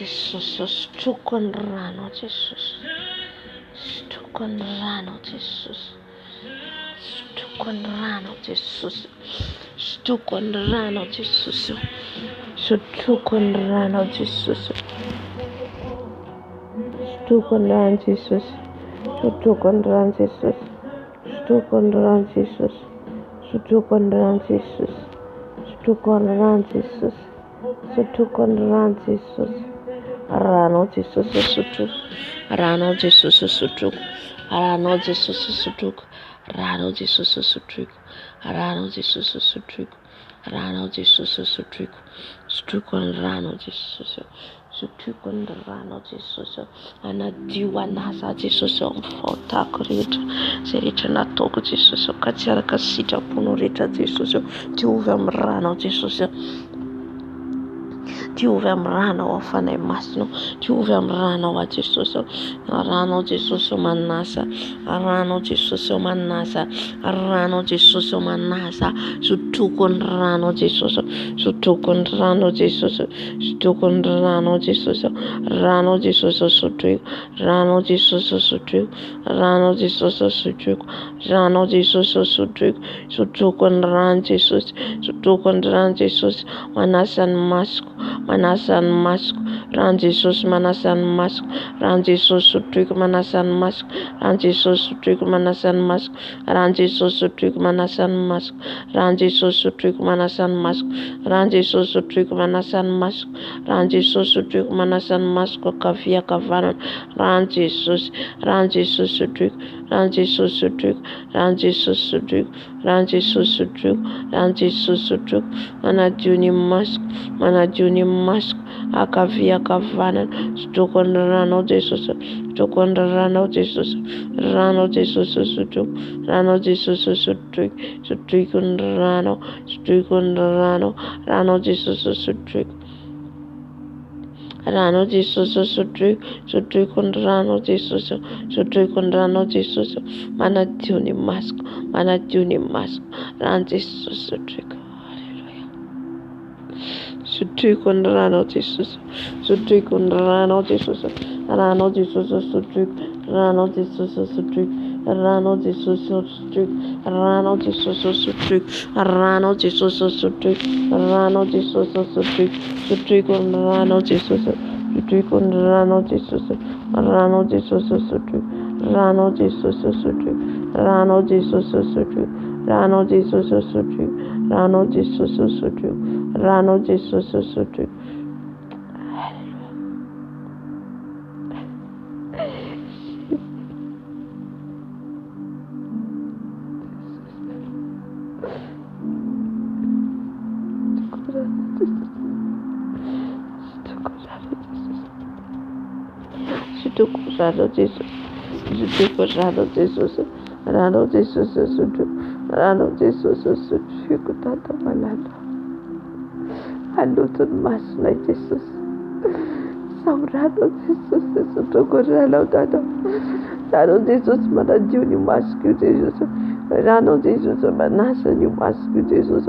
Jesus, Stukurano, Jesus. Stukurano, Jesus. Stukurano, Jesus. Stukurano, Jesus. Stukurano, Jesus. Stukurano, Jesus. Stukurano, Jesus. Stukurano, Jesus. Stukurano, Jesus. Stukurano, Jesus. Stukurano, Jesus. Arano, Jesus, Sutuk. Arano, Jesus, Sutuk. Arano, Jesus, Sutuk. Arano, Jesus, Sutuk. Arano, Jesus, Sutuk. Arano, Jesus, Sutuk. Stukurano, Jesus. Stukurano, Jesus. Anadiwa nasa Jesus mfota rehetra zay rehetra nataoko Jesus ka tsy araka sitraponao rehetra Jesus diovy amin'ny rano Jesus. Diovy amin'ny rano ao afanay masina, diovy amin'ny rano ao Jesus. Rano Jesus manasa, rano Jesus manasa, rano Jesus manasa. Sotroko ny rano Jesus, sotroko ny rano Jesus, sotroko ny rano Jesus. Rano Jesus sotroko, rano Jesus sotroko, rano Jesus sotroko, rano Jesus sotroko, sotroko ny rano Jesus, sotroko ny rano Jesus. Manasa ny masoko, manasa ny masoko, rano Jesus manasa ny masoko, rano Jesus sotroko manasa ny masoko, rano Jesus sotroko manasa ny masoko, rano Jesus sotroko manasa ny masoko, rano Jesus sotroko manasa ny masoko, rano Jesus sotroko manasa ny masoko, rano Jesus sotroko manasa ny masoko akavia kavanana, rano Jesus sotroko, rano Jesus sotroko, rano Jesus sotroko, rano Jesus sotroko, rano Jesus sotroko, manadio ny masoko, manadio ny masoko akavia kavanana, sotroko ny rano Jesus, sotroko ny rano Jesus, rano Jesus sotroko, rano Jesus sotroko, sotroko ny rano, sotroko ny rano, rano Jesus sotroko, rano Jesus sotroko, sotroko ny rano Jesus, sotroko ny rano Jesus, manadio ny masoko, manadio ny masoko, rano Jesus sotroko. Sotroko ny rano Jesus, sotroko ny rano Jesus, rano Jesus sotroko, rano Jesus sotroko, rano Jesus sotroko, rano Jesus sotroko, rano Jesus sotroko, rano Jesus sotroko, sotroko ny rano Jesus, sotroko ny rano Jesus, rano Jesus sotroko, rano Jesus sotroko, rano Jesus sotroko, rano Jesus sotroko, rano Jesus sotroko, rano Jesus sotroko. Rano Jesus, rano Jesus, rano Jesus sotroko, rano Jesus sotroko tata malala. Haluto ny masonay Jesus, saorano Jesus, sotroko rano tata, rano Jesus manadio ny masoko Jesus, rano Jesus manasa ny masoko Jesus,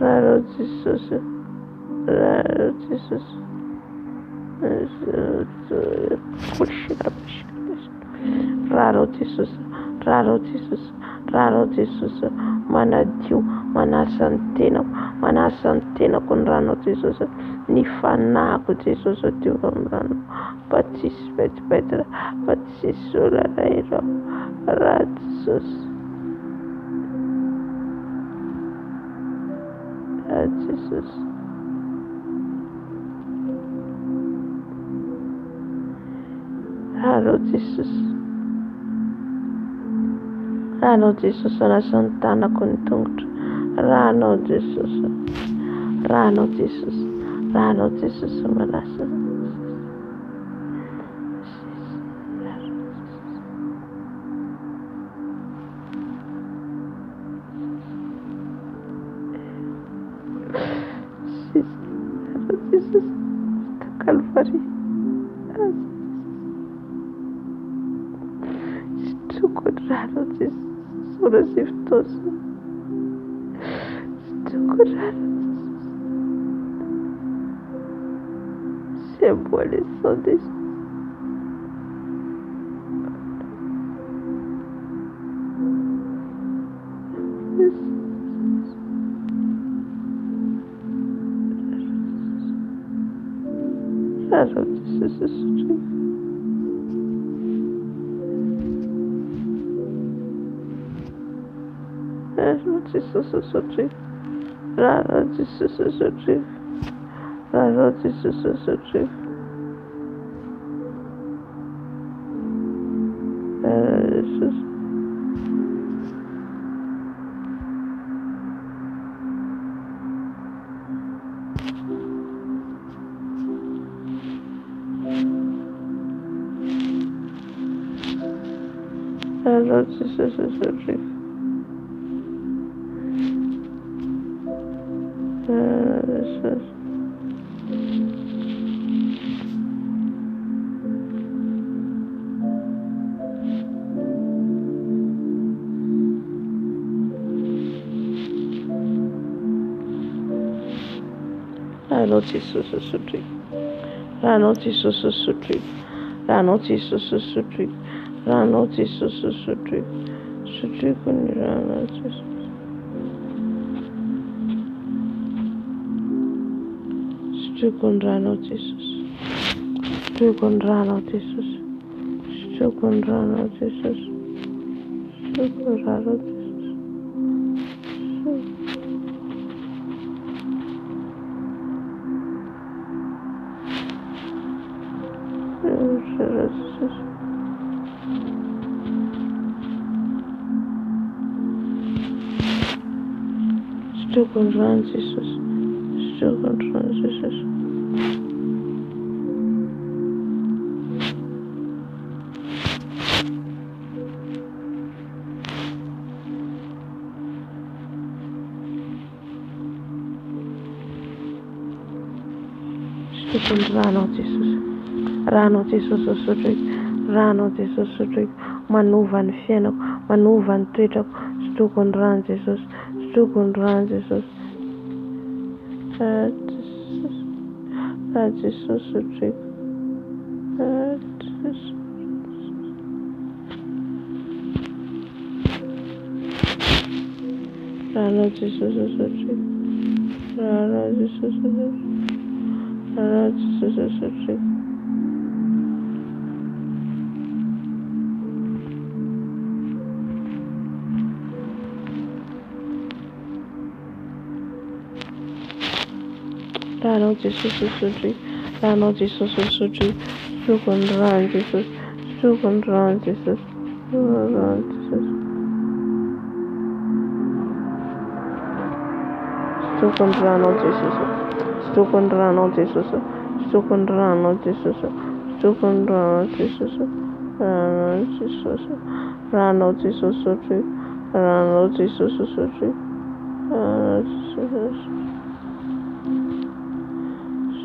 Raro Jesus, Raro Jesus, Raro Jesus, Raro Jesus, Raro Jesus, manadio, manasantena con rano Jesus, ni fanaco Jesus, Dio rano, participate better, participate Raro Jesus, Raro Jesus. Raro Jesus, Rano Jesus, la Santana contunct, Rano Jesus, Rano Jesus, Rano Jesus, Manasa. Jesus, Calvary, tu Rano Jesus, solo siftoso, tu Rano, c'est moi les sons des Rano Jesus, Rano Jesus, Rano Jesus, Rano Jesus, Jesus. Lord Jesus, Lord Jesus, Rano Jesus, Rano Jesus, Rano Jesus, Rano Jesus. Rano Jesus, Rano Jesus, Rano Jesus, Rano Jesus. Still control Jesus. Still control Jesus. Still control Jesus. Rano Jesus sotrik. Rano Jesus sotrik. Manova ny fiainako, manova ny toetrako. Still control Jesus. Still control Jesus. Jesus sotrik. Rano Jesus sotrik. Rano Jesus sotrik. Rano Jesus sotrik. Rano Jesus sotrik. Rano Jesus sotrik. Still control Jesus. Still control Jesus. Rano Jesus. Still control Jesus. Still control Jesus. Still control Jesus. Still control Jesus. Rano Jesus. Rano Jesus sotrik. Rano Jesus sotrik. Rano Jesus.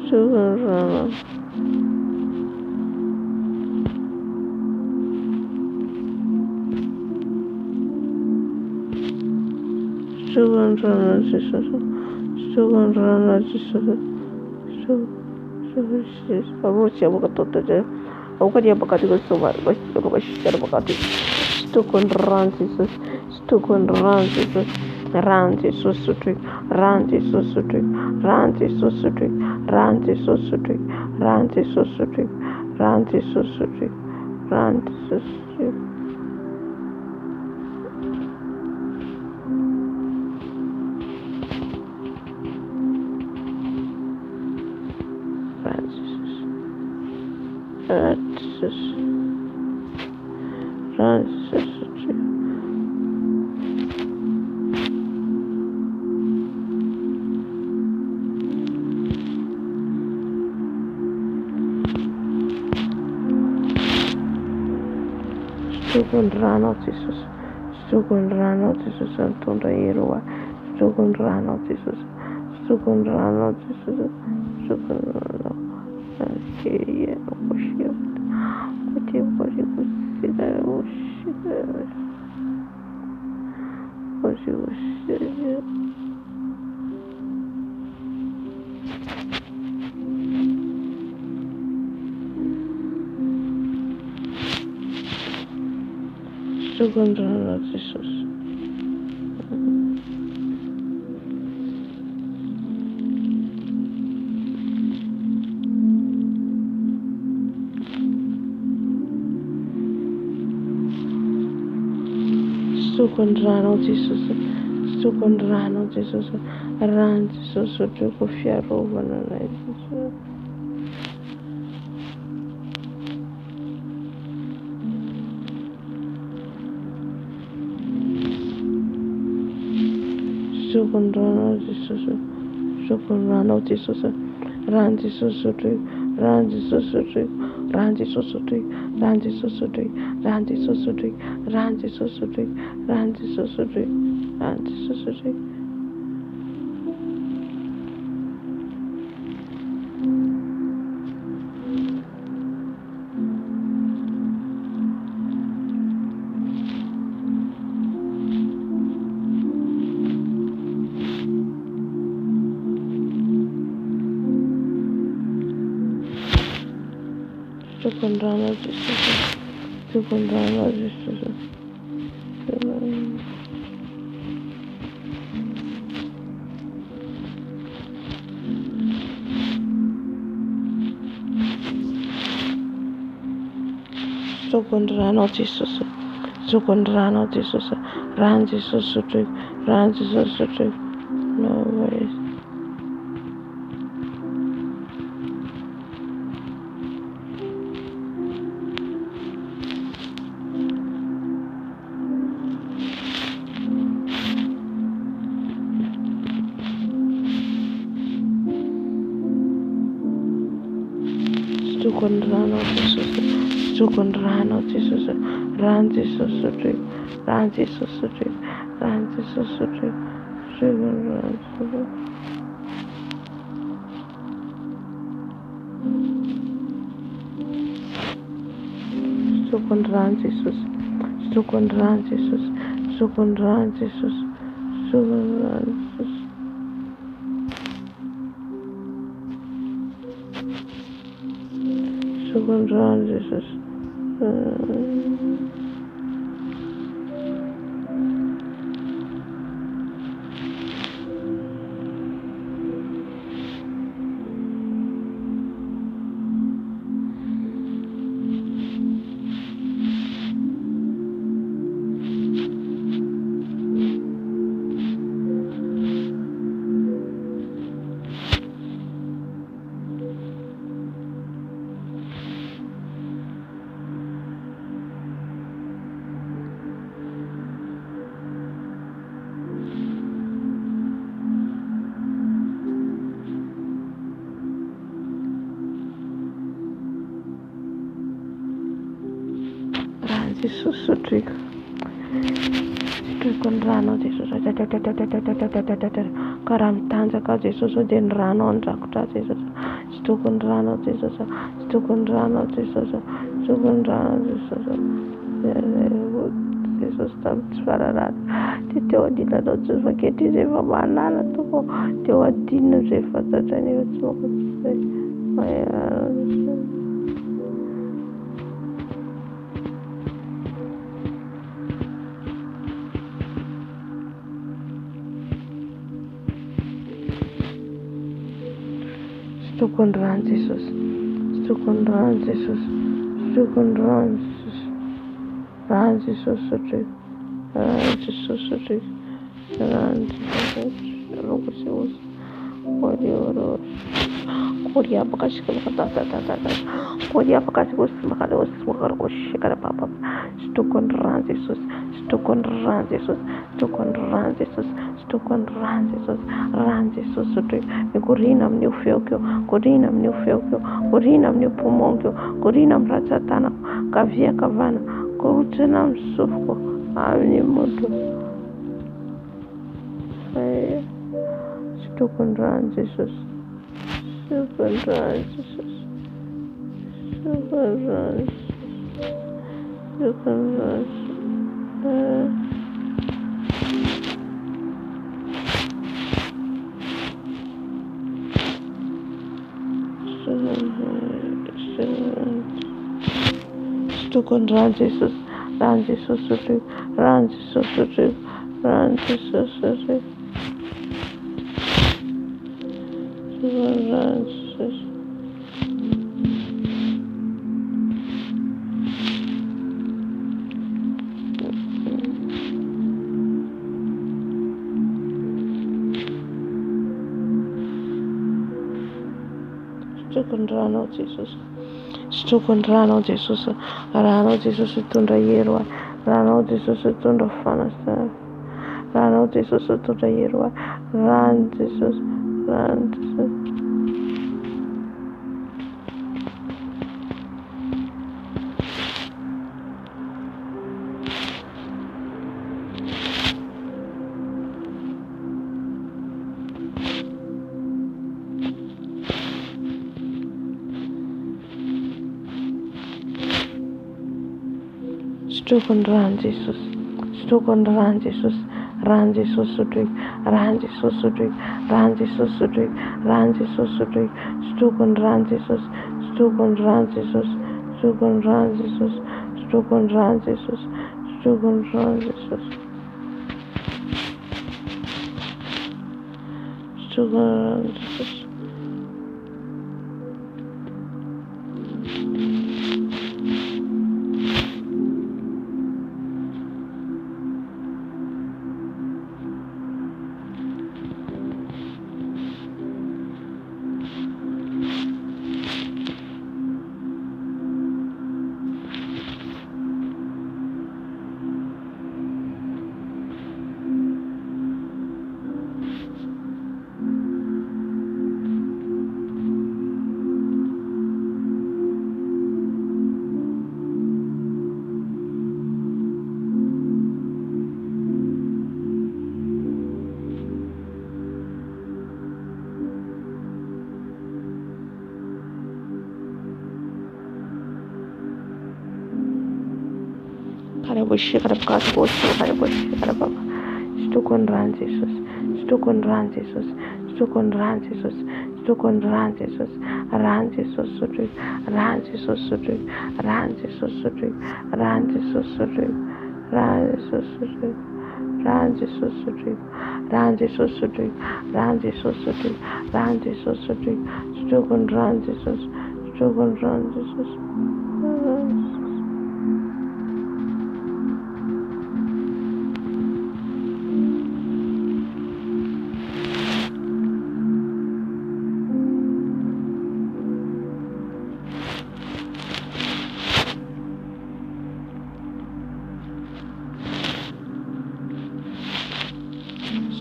Still control. Still control Jesus. Sugundrana Jesus. Rusia bakatoto je. Aku dia bakati ko soba. Ko shikara bakati. Stukundran Jesus. Stukundran Jesus. Ran Jesus sutrik. Ran Jesus sutrik. Ran Jesus sutrik. Ran Jesus sutrik. Ran Jesus sutrik. Ran Jesus sutrik. Ran Jesus sutrik. Stukundrano Jesus. Stukundrano Jesus Antunda Irua. Stukundrano Jesus. Stukundrano Jesus. Stukundrano. Aqui no coxinho. Aqui pode considerar o cheiro. Pode o cheiro. Stukundrano Jesus. Stukundrano Jesus. Stukundrano Jesus. Ran Jesus. Tuko fiarova na Jesus. Stukundrano Jesus. Stukundrano Jesus. Ran Jesus. Ran Jesus. Ran Jesus. Ran Jesus. Ran Jesus. Ran Jesus. Ran Jesus. Ran Jesus. Stukundrano Jesus. Stukundrano Jesus. Stukundrano Jesus. Stukundrano Jesus. Ran Jesus. Ran Jesus. No worries. Stukundrano Jesus. Stukundrano Jesus. Ran Jesus. Ran Jesus. Ran Jesus. Stukundrano Jesus. Stukundrano Jesus. Stukundrano Jesus. Stukundrano Jesus. Stukundrano Jesus. Jesus Sutrik. Stukundrano Jesus. Karantanza ka Jesus denrano andrakta Jesus. Stukundrano Jesus. Stukundrano Jesus. Stukundrano Jesus. Jesus tamitsy de teo adina anao tsy vaketra izay efa mahalala toko teo adinina izay fantatrany efa tsy mankotry Stokony rano Jesosy, stokony rano Jesosy, stokony rano Jesosy, rano Jesosy sotriko, rano Jesosy sotriko, rano Jesosy roko Jesosy, oro Korea bakasika bakatata, Korea bakasika makara papa, stokony rano Jesosy, stokony rano Jesosy, stokony rano Jesosy, stokony rano Jesosy, rano Jesosy sotriko, mikorina amin'io feoko, korina amin'io feoko, korina amin'io pomonko, korina amin'ny ratsan-tanako, kavia kavana, korotsana amin'ny sofiko, amin'ny moto. Stokony rano Jesosy, stokony rano Jesosy, stokony rano Jesosy, stokony rano stokony rano Jesosy, rano Jesosy sotriko, rano Jesosy sotriko, rano Jesosy sotriko, stokony rano Jesosy. Stokony rano Jesosy, stokony rano Jesosy, rano Jesosy hitondra hero ahy, rano Jesosy hitondra fanasana, rano Jesosy hitondra hero ahy, rano Jesosy, rano Jesosy. Stokony rano Jesosy, stokony rano Jesosy, rano Jesosy sotriko, rano Jesosy sotriko, rano Jesosy sotriko, rano Jesosy sotriko, stokony rano Jesosy, stokony rano Jesosy, stokony rano Jesosy, stokony rano Jesosy, stokony rano Jesosy, stokony rano Jesosy. Stokony rano Jesosy, stokony rano Jesosy, stokony rano Jesosy, stokony rano Jesosy, rano Jesosy sotriko, rano Jesosy sotriko, rano Jesosy sotriko, rano Jesosy sotriko, rano Jesosy sotriko, rano Jesosy sotriko, rano Jesosy sotriko, rano Jesosy sotriko, rano Jesosy sotriko, stokony rano Jesosy, stokony rano Jesosy.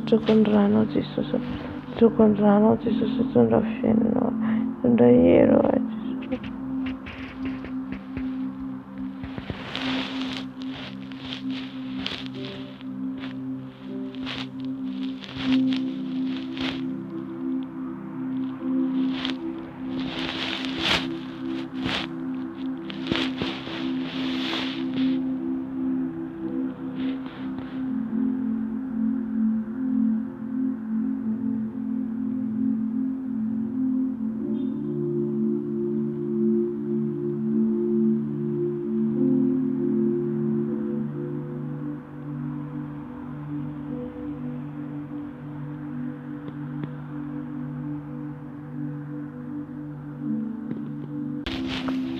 Stokony rano Jesosy, stokony rano Jesosy hitondra fiainana, hitondra hero ahy Jesosy.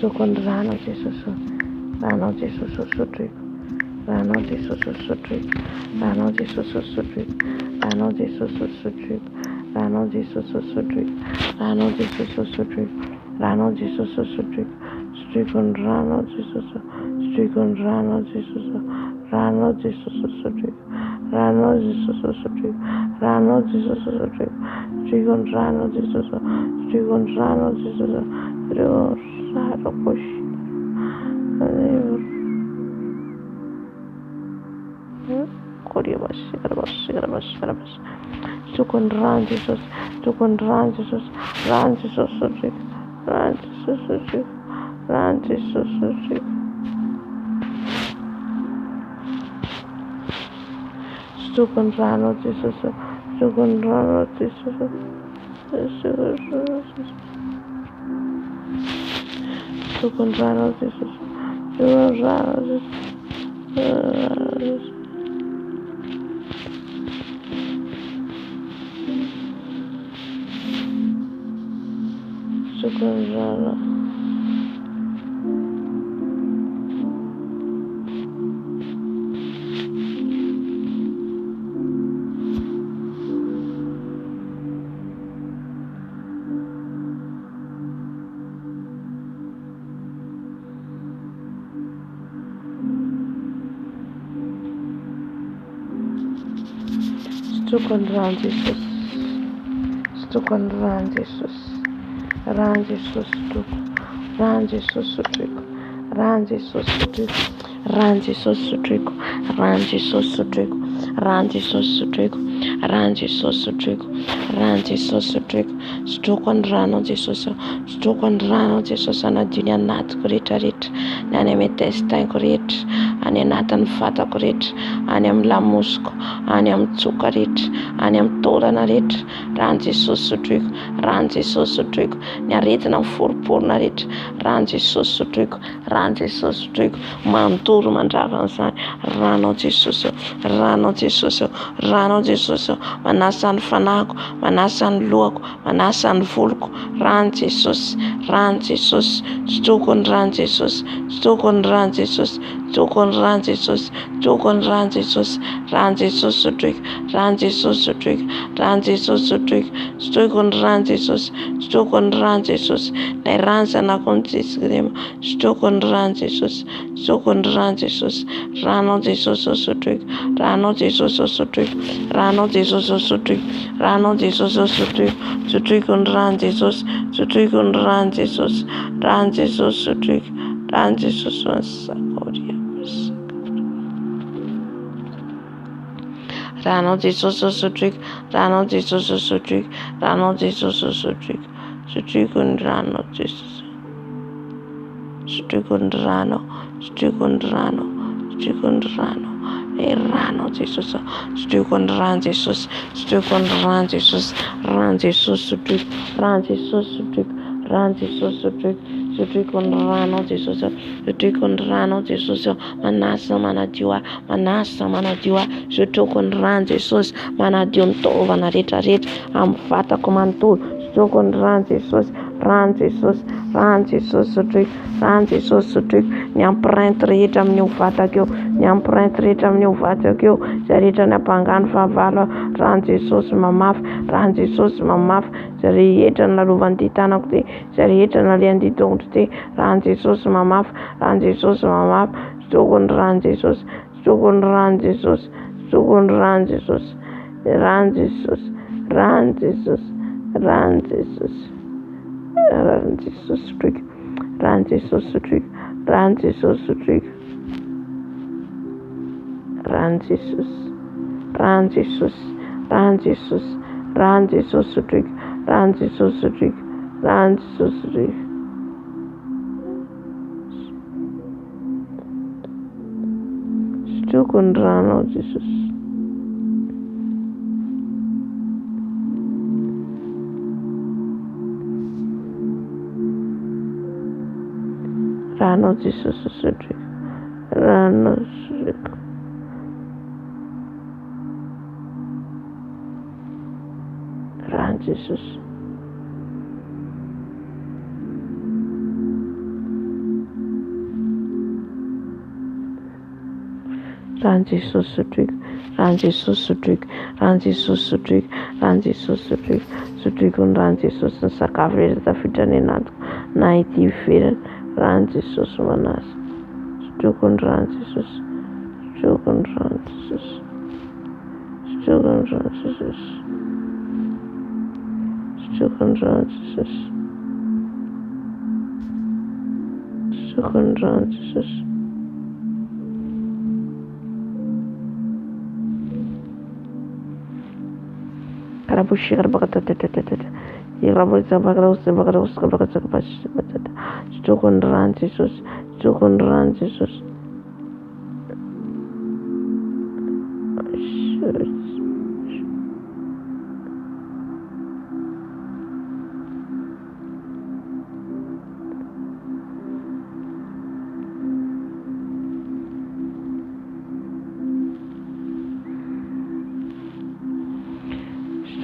Sokon rano Jesus, rano Jesus sotrik, rano Jesus sotrik, rano Jesus sotrik, rano Jesus sotrik, rano Jesus sotrik, rano Jesus sotrik, rano Jesus sotrik, strikon rano Jesus, strikon rano Jesus, rano Jesus sotrik, rano Jesus sotrik, rano Jesus sotrik, strikon rano Jesus, strikon rano Jesus, Dios, rano push. Sukun ran Jesus, Sukun ran Jesus, ran Jesus sutrik, ran Jesus sutrik, ran Jesus sutrik. Sukun ran Jesus, Sukun ran Jesus, Sukun ran Jesus, Sukun ran Jesus. Sukunrana, Sukunran Jesus, Sukunran Jesus, Ran Jesus stuk, Ran Jesus sutrik, Ran Jesus sutrik, Ran Jesus sutrik, Ran Jesus sutrik, Ran Jesus sutrik, Ran Jesus sutrik, Ran Jesus sutrik, Sukunrano Jesus, Sukunrano Jesus anadiny anatiko rehetrarehetra, ny any amin'ny testaiko rehetra, any anatin'ny vatako rehetra, any amin'ny lamosiko, any amin'ny tsoka rehetra, any amin'ny taolana rehetra, Ran Jesus sotriko, Ran Jesus sotriko, ny aretina miforiporona rehetra, Ran Jesus sotriko, Ran Jesus sotriko, manontoro mandravana izany, ranao Jesus, ranao Jesus, ranao Jesus, manasa ny fanahiko, manasa ny lohako, manasa ny voloko, Ran Jesus, Ran Jesus, stokony Ran Jesus, stokony Ran Jesus, stokony Ran Jesus, stokony Ran Jesus, Ran Jesus sotriko, Ran Jesus sotriko, Ran Jesus sotriko, stokony Ran Jesus, stokony Ran Jesus, ilay ranjanako ny Jesirema, stokony Ran Jesus, stokony Ran Jesus, ranao Jesus sotriko, ranao Jesus sotriko, ranao Jesus sotriko, ranao Jesus sotriko, sotriko ny Ran Jesus, sotriko ny Ran Jesus, Ran Jesus sotriko, Ran Jesus masakoria. Ranao Jesus sotriko, ranao Jesus sotriko, ranao Jesus sotriko, sotriko ny ranao Jesus, sotriko ny ranao, sotriko ny ranao, sotriko ny ranao, ranao Jesus, sotriko ny Ran Jesus, sotriko ny Ran Jesus, Ran Jesus sotriko, Ran Jesus sotriko, Ran Jesus sotriko, sotriko ny ranao Jesus, sotriko ny ranao Jesus, manasa manadio ahy, manasa manadio ahy, sotroko ny Ran Jesus, manadio ny taovana rehetrarehetra amin'ny vatako manontolo, sotroko ny Ran Jesus, Ran Jesus, Ran Jesus sotriko, Ran Jesus sotriko, ny empreinte rehetra amin'ny vatako eo, ny empreinte rehetra amin'ny vatako eo, izay rehetra ny ampangano fahavalo, Ran Jesus mamafy, Ran Jesus mamafy, izay rehetra ny lalovan'ny tanako te, izay rehetra ny alehan'ny tongotro te, Ran Jesus mamafy, Ran Jesus mamafy, stokony Ran Jesus, stokony Ran Jesus, stokony Ran Jesus, Ran Jesus, Ran Jesus, Ran Jesus, Ran Jesus sotriko, Ran Jesus sotriko, Ran Jesus sotriko, Ran Jesus, Ran Jesus, Ran Jesus, Ran Jesus sotriko, Ran Jesus sotriko, Ran Jesus sotriko. Stokony ranao Jesus, ranao Jesus sotriko, ranao sotriko, Ran Jesus, Ran Jesus Sutrik, Ran Jesus Sutrik, Ran Jesus Sutrik, Ran Jesus Sutrik, Sutrikun Ran Jesus sakafrery tafiditra ny anato na ity ivelany. Ran Jesus manas. Sutrikun Ran Jesus. Sutrikun Ran Jesus. Sutrikun Ran Jesus. Sutrikun Ran Jesus. Sutrikun Ran Jesus. Karabushi karabakata. Irabuza bakaros kabakata. Sutrikun Ran Jesus. Sutrikun Ran Jesus.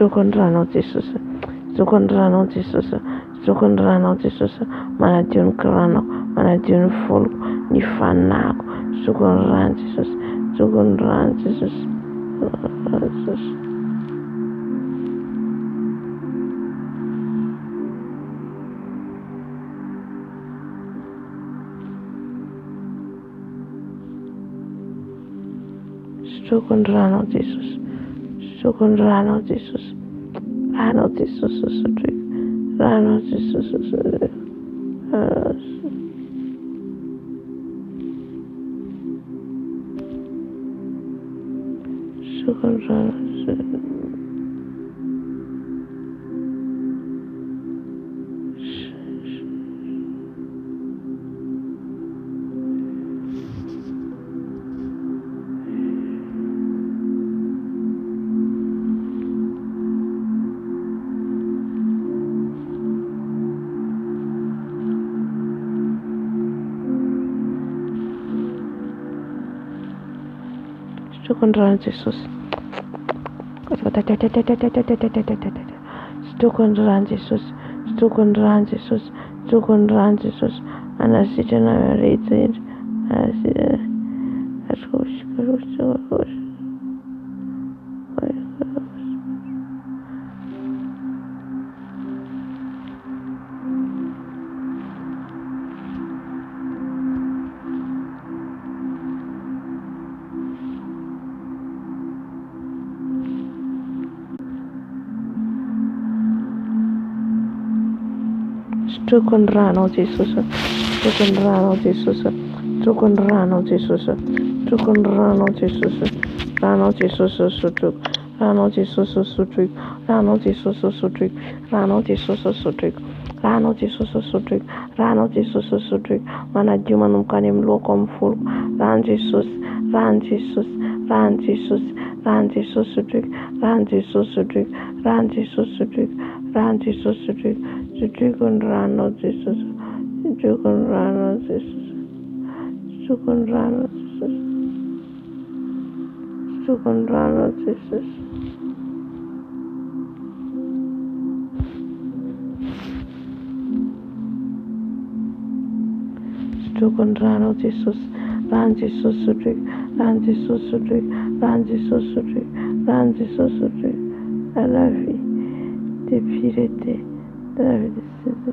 Sukondrano Jesus, Sukondrano Jesus, Sukondrano Jesus, Manadion Krano, Manadion Folk, Nifanako, Sukondran Jesus, Sukondran Jesus, Sukondrano Jesus, Sukondrano Jesus. Rano Jesus Sutrik, Rano Jesus Sutrik, Sukondrano Sukondrano Jesus. Sukondrano Jesus, Sukondrano Jesus, Sukondrano Jesus, Anasita na reiterated, Anasita, Sukondrano Jesus, Sukondrano Jesus, Sukondrano Jesus, Sukondrano Jesus, Rano Jesus Sutrik, Rano Jesus Sutrik, Rano Jesus Sutrik, Rano Jesus Sutrik, Rano Jesus Sutrik, Rano Jesus Sutrik, Manajumanum Kanim Locom Full, Ran Jesus, Ran Jesus, Ran Jesus, Ran Jesus Sutrik, Ran Jesus Sutrik, Ran Jesus Sutrik, Ran Jesus Sutrik, Sukondrano Jesus, Sukondrano Jesus, Sukondrano Jesus, Sukondrano Jesus, Sukondrano Jesus, Ran Jesus Sutrik, Ran Jesus Sutrik, Ran Jesus Sutrik, Ran Jesus Sutrik, à la vie des piétés, de la vie de ces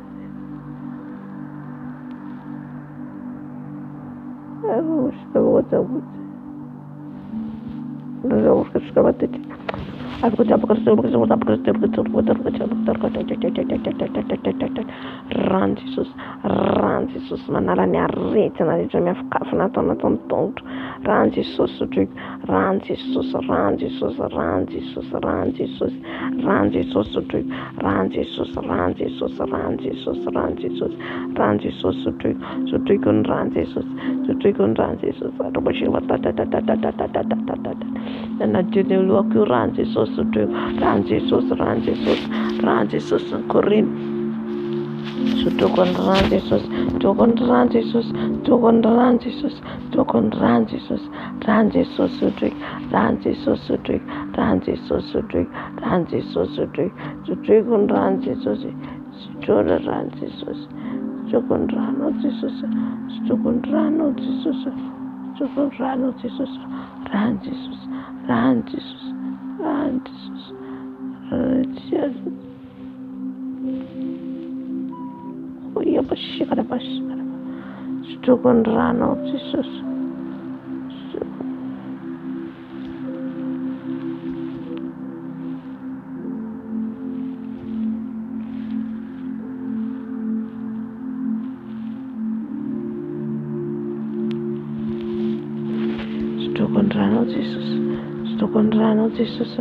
Ran Jesus, Ran Jesus, manala ni arrete na rehetra miafakafona tao anatin'ny tongotra. Ran Jesus Sutrik, Ran Jesus, Ran Jesus, Ran Jesus, Ran Jesus, Ran Jesus Sutrik, Ran Jesus, Ran Jesus, Ran Jesus, Ran Jesus, Ran Jesus Sutrik, Sutrikun Ran Jesus, Sutrikun Ran Jesus, Robashiva and I didn't look you Ran Jesus Sutrik, Ran Jesus, Ran Jesus, Ran Jesus, Corinne. Sutukon Ran Jesus, Tukon Ran Jesus, Tukon Ran Jesus, Tukon Ran Jesus, Ran Jesus Sutrik, Ran Jesus Sutrik, Ran Jesus Sutrik, Ran Jesus Sutrik, Sutrikon Ran Jesus, Sutura Ran Jesus, Tukon Ran Jesus, Tukon Ran Jesus, Run, Jesus. Run, Jesus. Run, Jesus. Run, Jesus. Run, Jesus. Oh, yeah, but she got a bus. Run, Jesus. Run, Jesus. Run, Jesus. Run, Jesus. Run, Jesus.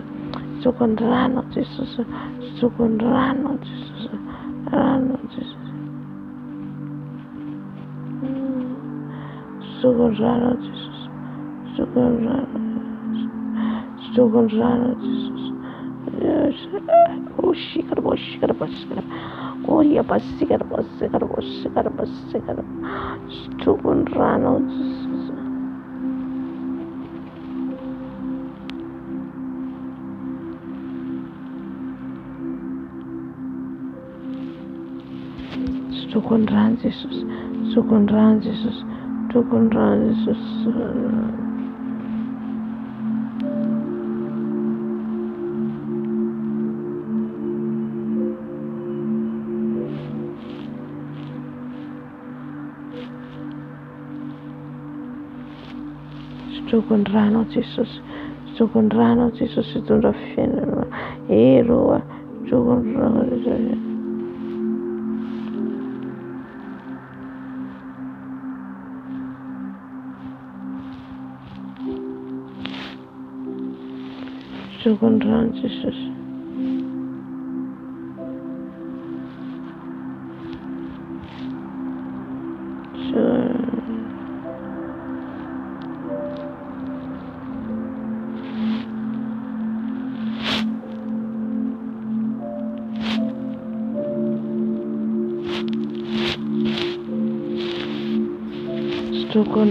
Run, Jesus. Run, Jesus. Run, Jesus. Yes. Oh, she got a bus. Oh, yeah, but she got a bus. Run, Jesus. Run, Jesus. Run, Jesus. Run, Jesus. Rano Jesus, Rano Jesus, tu da fine, ero, Rano Jesus. Rano Jesus.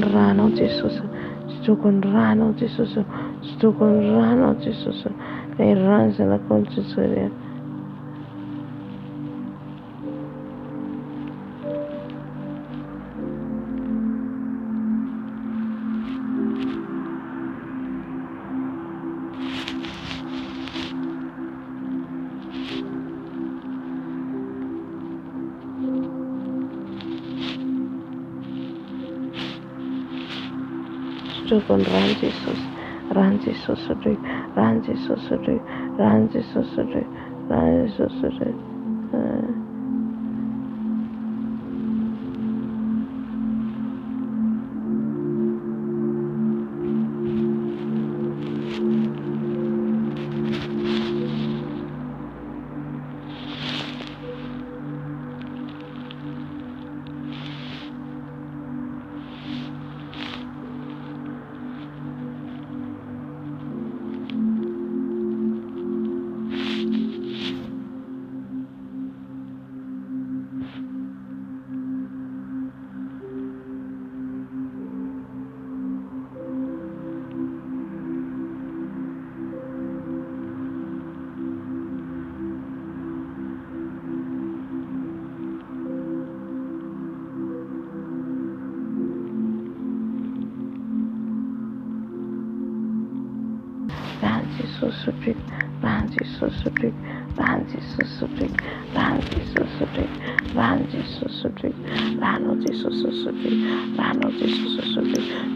Rano Jesus, Rano Jesus, Rano Jesus, e ranza la concessoria. Run Jesus, Run Jesus, Run Jesus, Run Jesus, Run Jesus.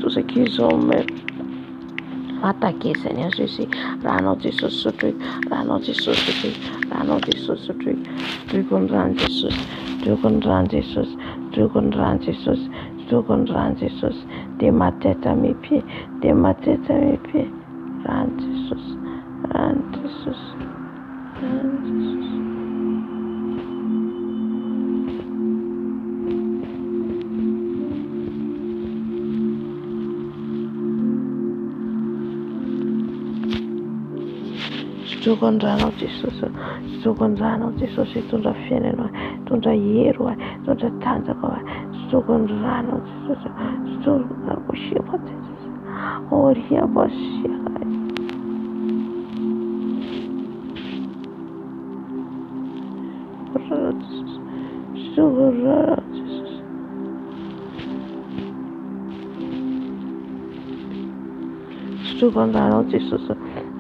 Tout ce qu'ils ont attaqué, Seigneur Jésus, Rano Jesus, Rano Jesus, Rano Jesus, Run Jesus, Run Jesus, Run Jesus, Run Jesus, de ma tête à mes pieds, Run Jesus, Run Jesus, Run Jesus. Rano Jesus, Rano Jesus, tu da fine, tu da iero, tu da tanta cosa, Rano Jesus, tu da buscia potete, oria buscia. Rano Jesus. Stugun Rano Jesus,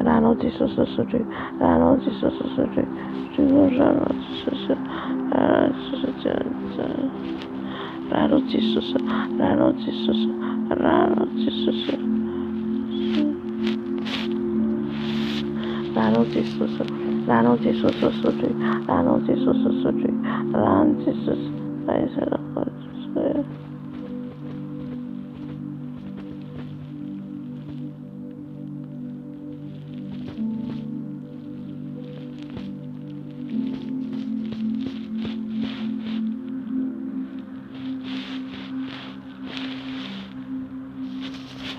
Rano Jesus, Rano Jesus, Stugun Rano Jesus, Rano Jesus, Rano Jesus, Rano Jesus, Rano Jesus, Rano Jesus, Rano Jesus, Rano Jesus, I said,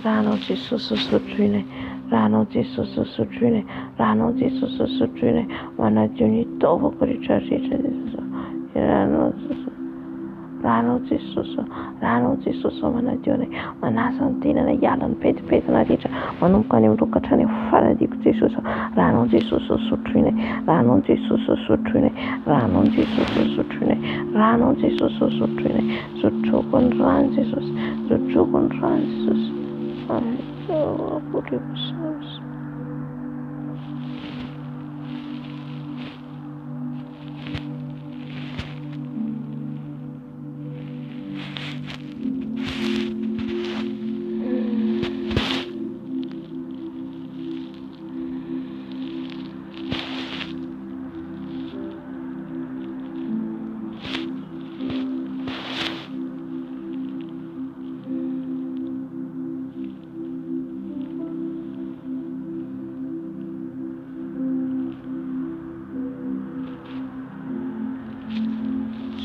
Rano Jesus Sutrine, Rano Jesus Sutrine, Rano Jesus Sutrine, Manajuni Tovo Kurichari, Rano Jesus, Manajone, Manasantina, Yalan, Petana Richa, Manukani Lukatani, Faradik Jesus, Rano Jesus Sutrine, Rano Jesus Sutrine, Rano Jesus Sutrine, Rano Jesus Sutrine, Sutruban Ran Jesus, Sutruban Ran Jesus.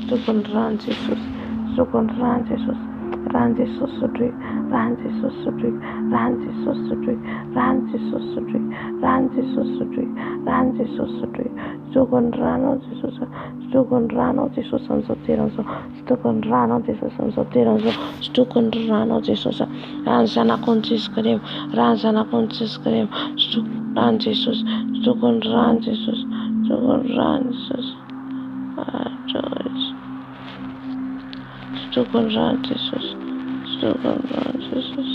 Stugun Ran Jesus, Stugun Ran Jesus, Ran Jesus Sudri, Ran Jesus Sudri, Ran Jesus Sudri, Ran Jesus Sudri, Ran Jesus Sudri, Ran Jesus Sudri, Stugun Rano Jesus, Stugun Rano Jesus and Sotiranzo, Stugun Rano Jesus and Sotiranzo, Stugun Rano Jesus, Ranzana Contiscream, Ranzana Contiscream, Ran Jesus, Stugun Ran Jesus, Stugun Ran Jesus. Stugun Ran Jesus, Stugun Ran Jesus.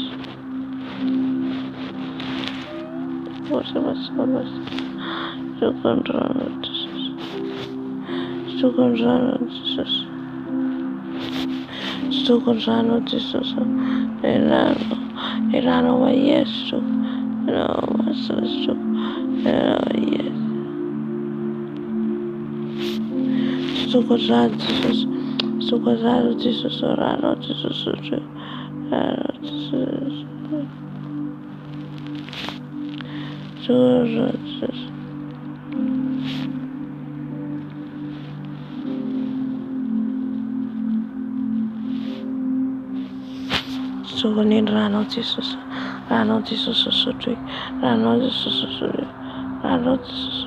What's the service? Stugun Ran Jesus, Stugun Ran Jesus, Stugun Ran Jesus. Irano, yes, no, yes. Stugun Ran Jesus. Sukozaro Jesus, Rano Jesus, Rano Jesus, Jesus, Sugonin Rano Jesus, Rano Jesus, Rano Jesus, Rano Jesus,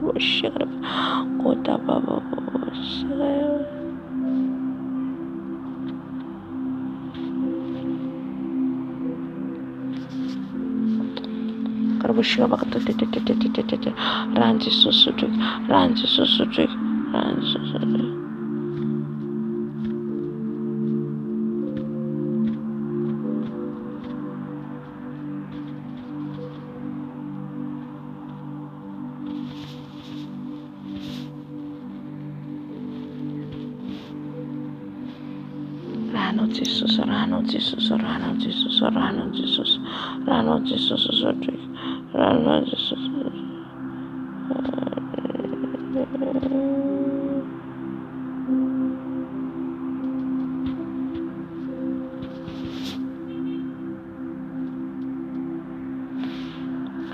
worship, Kota Baba, Karbushka Bakata, Ran Jesus, Ran Jesus, Ran Jesus. Rano Jesus, Rano Jesus, Rano Jesus, Rano Jesus, Rano Jesus, Rano Jesus.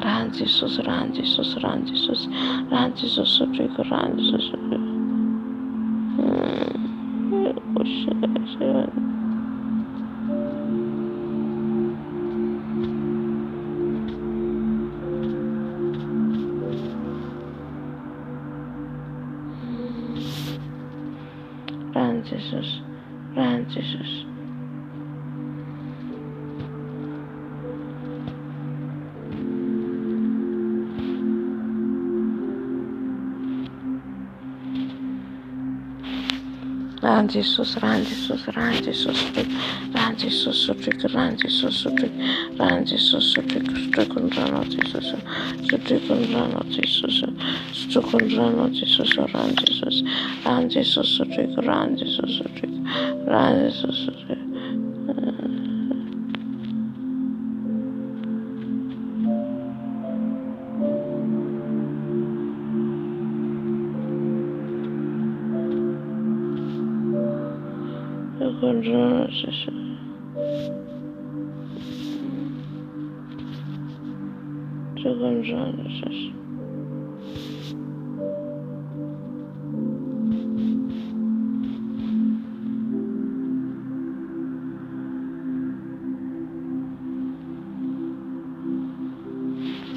Ran Jesus, Ran Jesus, Ran Jesus, Ran Jesus, Ran Jesus. Ran Jesus, Ran Jesus. Ran Jesus, ran Jesus, ran Jesus, ran Jesus, ran Jesus, ran Jesus, stricken run Jesus, stricken run Jesus, stricken run Jesus, ran Jesus, ran Jesus, ran Jesus, ran Jesus.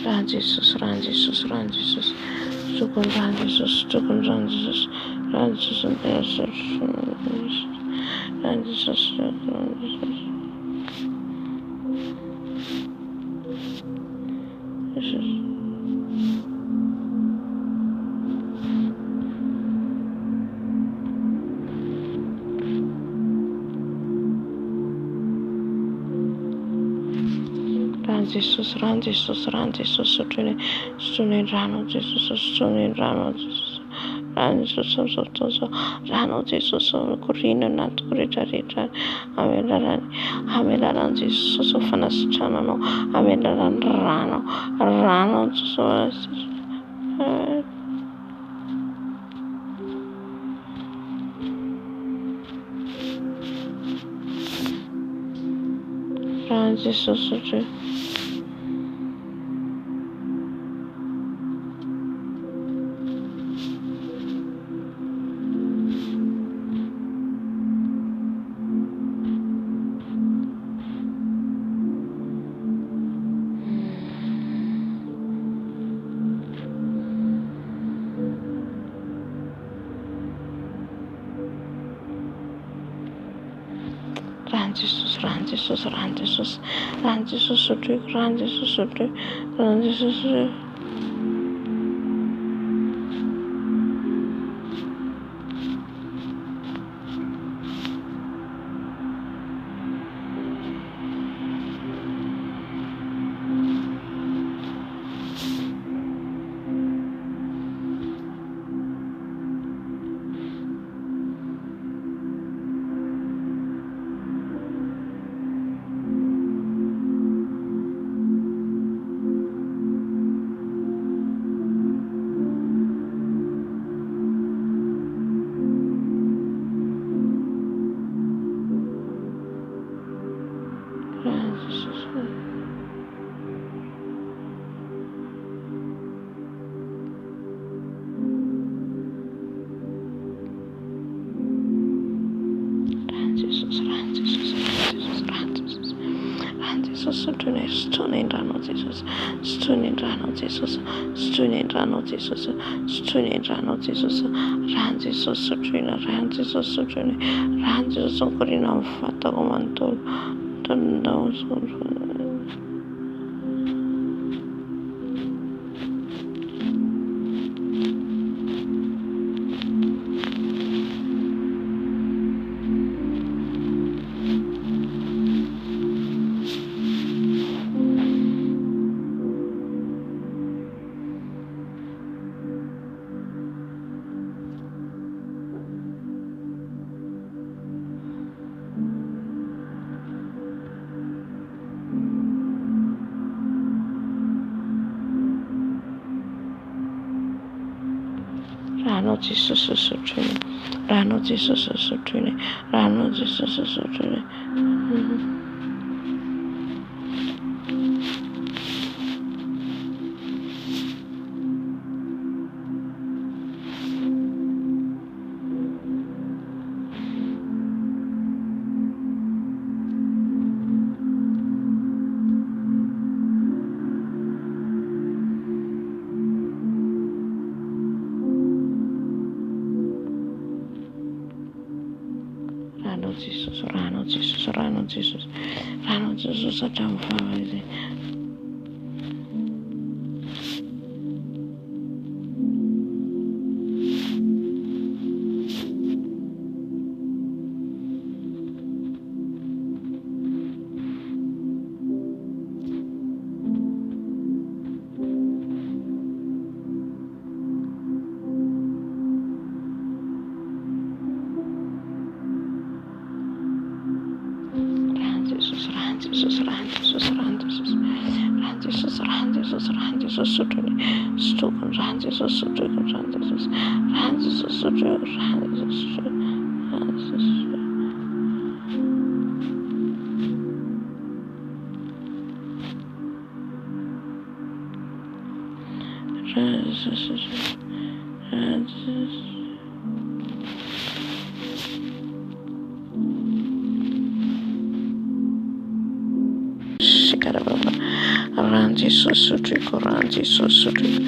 Ran Jesus, ran Jesus, ran Jesus, stricken ran Jesus, stricken ran Jesus, ran Jesus, ran Jesus, ran Jesus. Jesus, ran Jesus, ran Jesus, stone rano Jesus, stone rano Jesus, ran Jesus, rano Jesus, corrino nat corrita, amelaran Jesus, fanas chanano, amelaran rano Jesus. Ran Jesus, ran Jesus, ran Jesus, ran Jesus, ran Jesus, ran Jesus, ran Jesus. Stunning rano Jesus, stunning rano Jesus, stunning rano Jesus, stunning rano Jesus, ran Jesus, sutrina, ran Jesus, sutrina, ran Jesus, corina, fatta comanto, Rano Jesus is so true. Rano Jesus is so true. Rano Jesus is so true. Rano Jesus, such a family. Ranji Susutrico, Ranji Susutrico,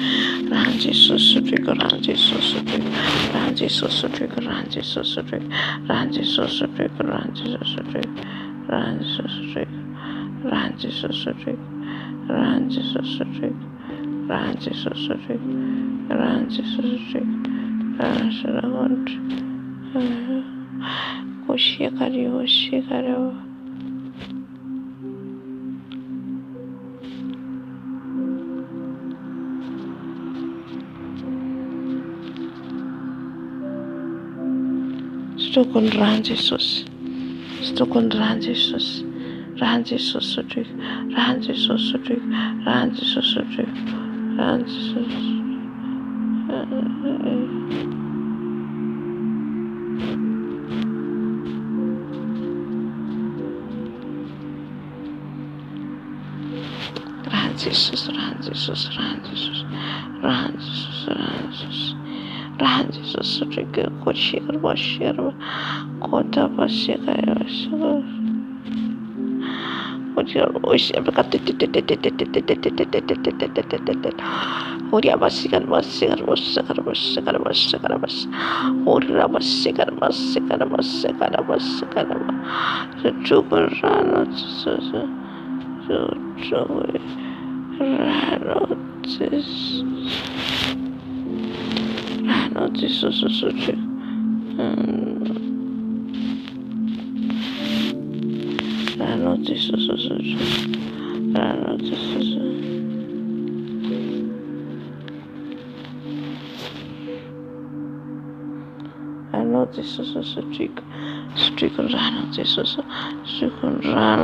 Ranji Susutrico, Ranji Susutrico, Ranji Susutrico, Ranji Susutrico, Ranji Susutrico, Ranji Susutrico, Ranji Susutrico, Ranji Susutrico, Ranji Susutrico, Ranji Susutrico, Ranji Susutrico, Ranji Oshikari, Oshikari. Stokon Ranjisus, Stokon Ranjisus, Ranjisusutrik, Ranjisusutrik, Ranjisusutrik, Ranjisus. Ranjisus, Ranjisus, Ranjisus, Ranjisus, Ranjisus. Ranjisus, Trigger, Kochir, Washir, Kota, Bashika, Uria Basikan, Basikan, Basikan, Basikan, Basikan, Uria Basikan, Basikan, Basikan, Basikan, the Chukurano, this is such a this is such this is a streak rano, this is a streak rano,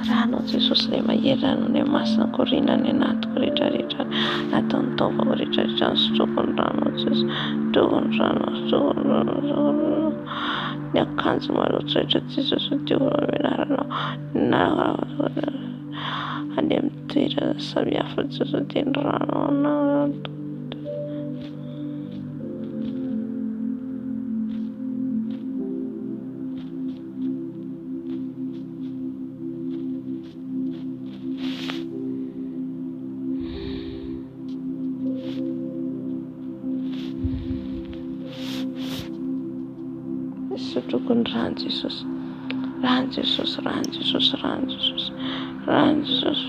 Rano, Jesus, Lema Yerano, Nemasa, Corina, Nenat, Corita, Aton Tova, Corita, Stokon Rano, Dogon Rano, Yakanzumaro, Jesus, Duvarano, now, and them Tita, Sabia for Susan Rano. Sutukun Ranjisus, Ranjisus, Ranjisus, Ranjisus, Ranjisus.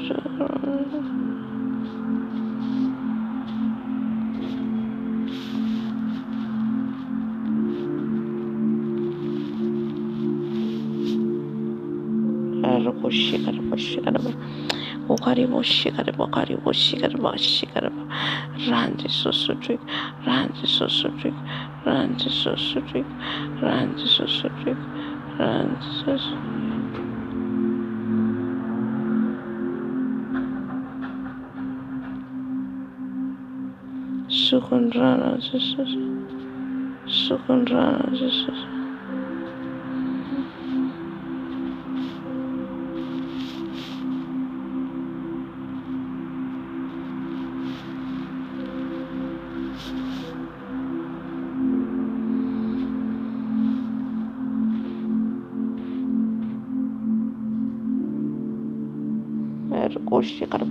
Okari Boshikara, Ranji Sosutrik, Ranji Sosutrik, Ranji Sosutrik, Ranji Sosutrik, Ranji Sosutrik. Sukundrana, Jesus. Sukundrana, Jesus.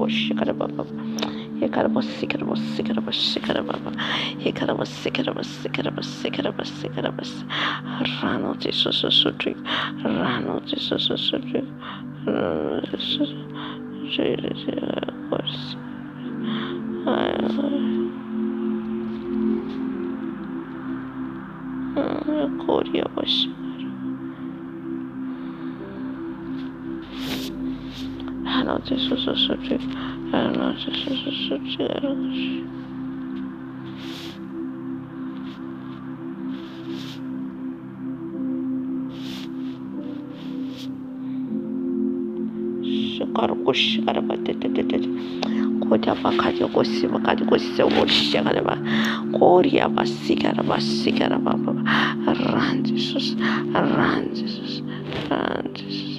Shikara Baba. Rano Jesus Sutrik, Rano Jesus Sutrik, Korea was I know this was a subject. I know this was a subject. Kodia bakadi kosi bakadi kosi woshagara ba Korea basigara basigara ba ranJesus ranJesus ranJesus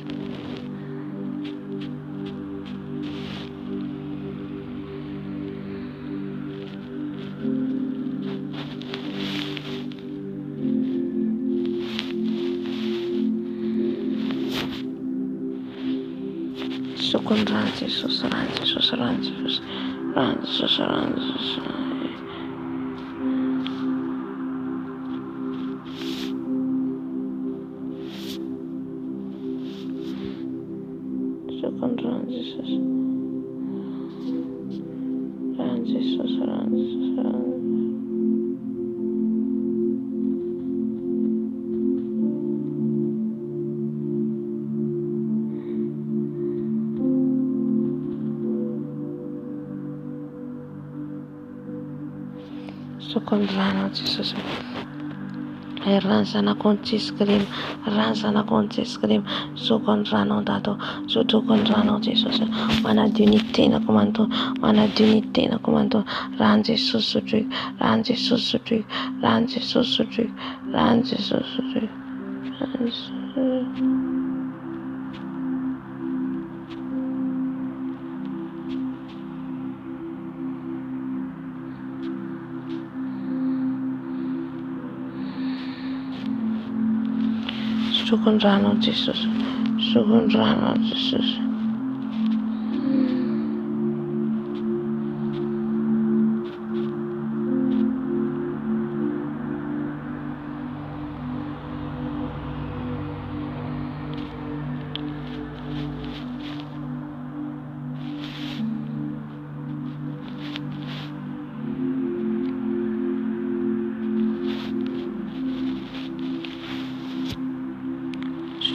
Sukun ranJesus ranJesus ranJesus ranJesus ranJesus Sukun ranJesus ranJesus ranJesus Sokondrano Jesus Ranzana contis grim Ranzana contis grim Sokondrano dato Sotokondrano Jesus Mana d'unité na comando Mana d'unité na comando Ranzi susutri Ranzi susutri Ranzi susutri Ranzi susutri Sokondrano Jesus Sokondrano Jesus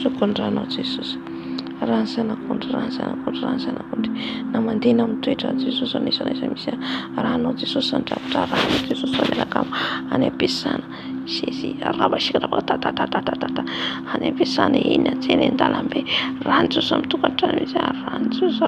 Sokondrano Jesus Ransana kontra namandina mitoetra Jesus anisana misy rano Jesus andrafitra rano Jesus menakamo any ampiasana Jésus rabashikara tatatata any ampiasana iny atsena an-dalambe rano Jesus amitokantrano misy rano Jesus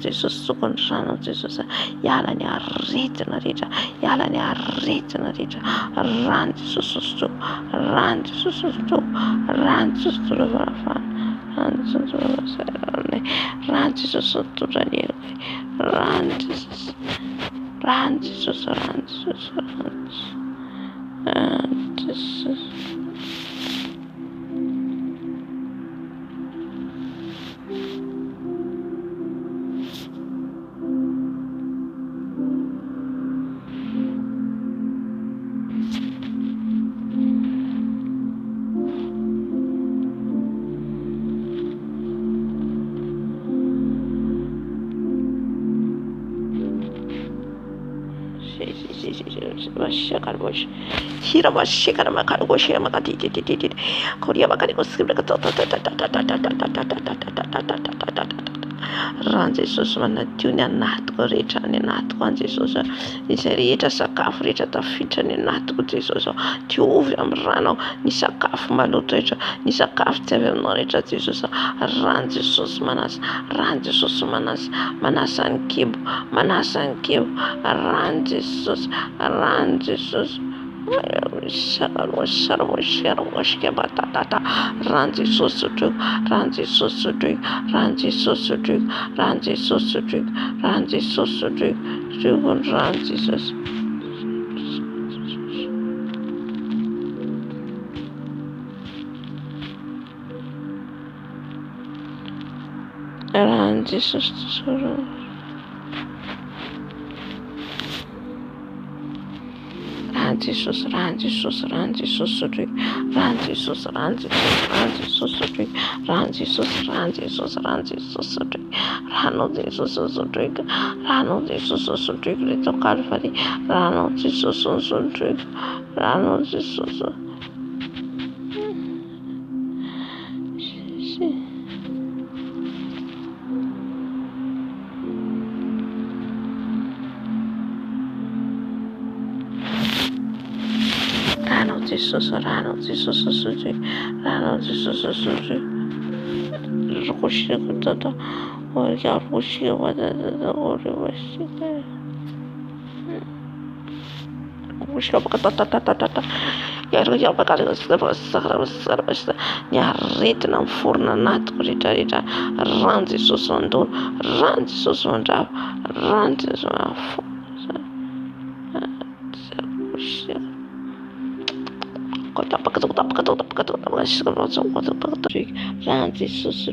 Jesus Sokondrano Jesus Yala ni aretina rehetra Yala ni aretina rehetra Rano Jesus Rano Jesus Rano Jesus Rano Jesus Rano Jesus Rano Jesus Hira bashikara makaro goshira makati Korea makari goskibra Rano Jesus manadio ny anatiko rehetra ny anatiko any Jesus izay rehetra sakafo rehetra tafiditra ny anatiko Jesus diovy amin'ny rano ny sakafo maloto rehetra ny sakafo tsy avy aminao rehetra Jesus Rano Jesus manasa ny kibo Rano Jesus batata Rano Jesus Jesus, run Jesus, run Jesus, drink, run Jesus, run Jesus, run Jesus, drink, run Jesus, run Jesus, run Jesus, drink, run on Jesus, drink, run on Jesus, drink, little Calvary, run on Jesus, drink, run on Jesus. Rano Jesus, Rano Jesus, Rano Jesus, Rushikata, or Yarushi, whatever, or Rushika. Nyarritna furna nat ritarita ranzi sosondo ranzi sosonda ranzi sosondo Ranzisus,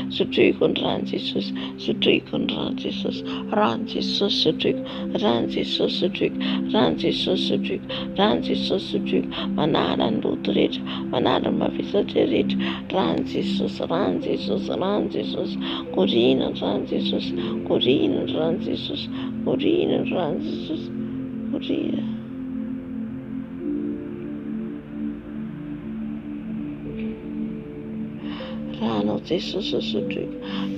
Sutrik und Ranzisus, Sutrik und Ranzisus, Ranzisus, Sutrik, Ranzisus, Sutrik, Ranzisus, Sutrik, Ranzisus, Sutrik, Manadan Lutrit, Manadan Mavisaterit, Ranzisus, Ranzisus, Ranzisus, Corina, Ranzisus, Corina, Ranzisus, Corina, Ranzisus, Corina. Rano Jesus Sutrik,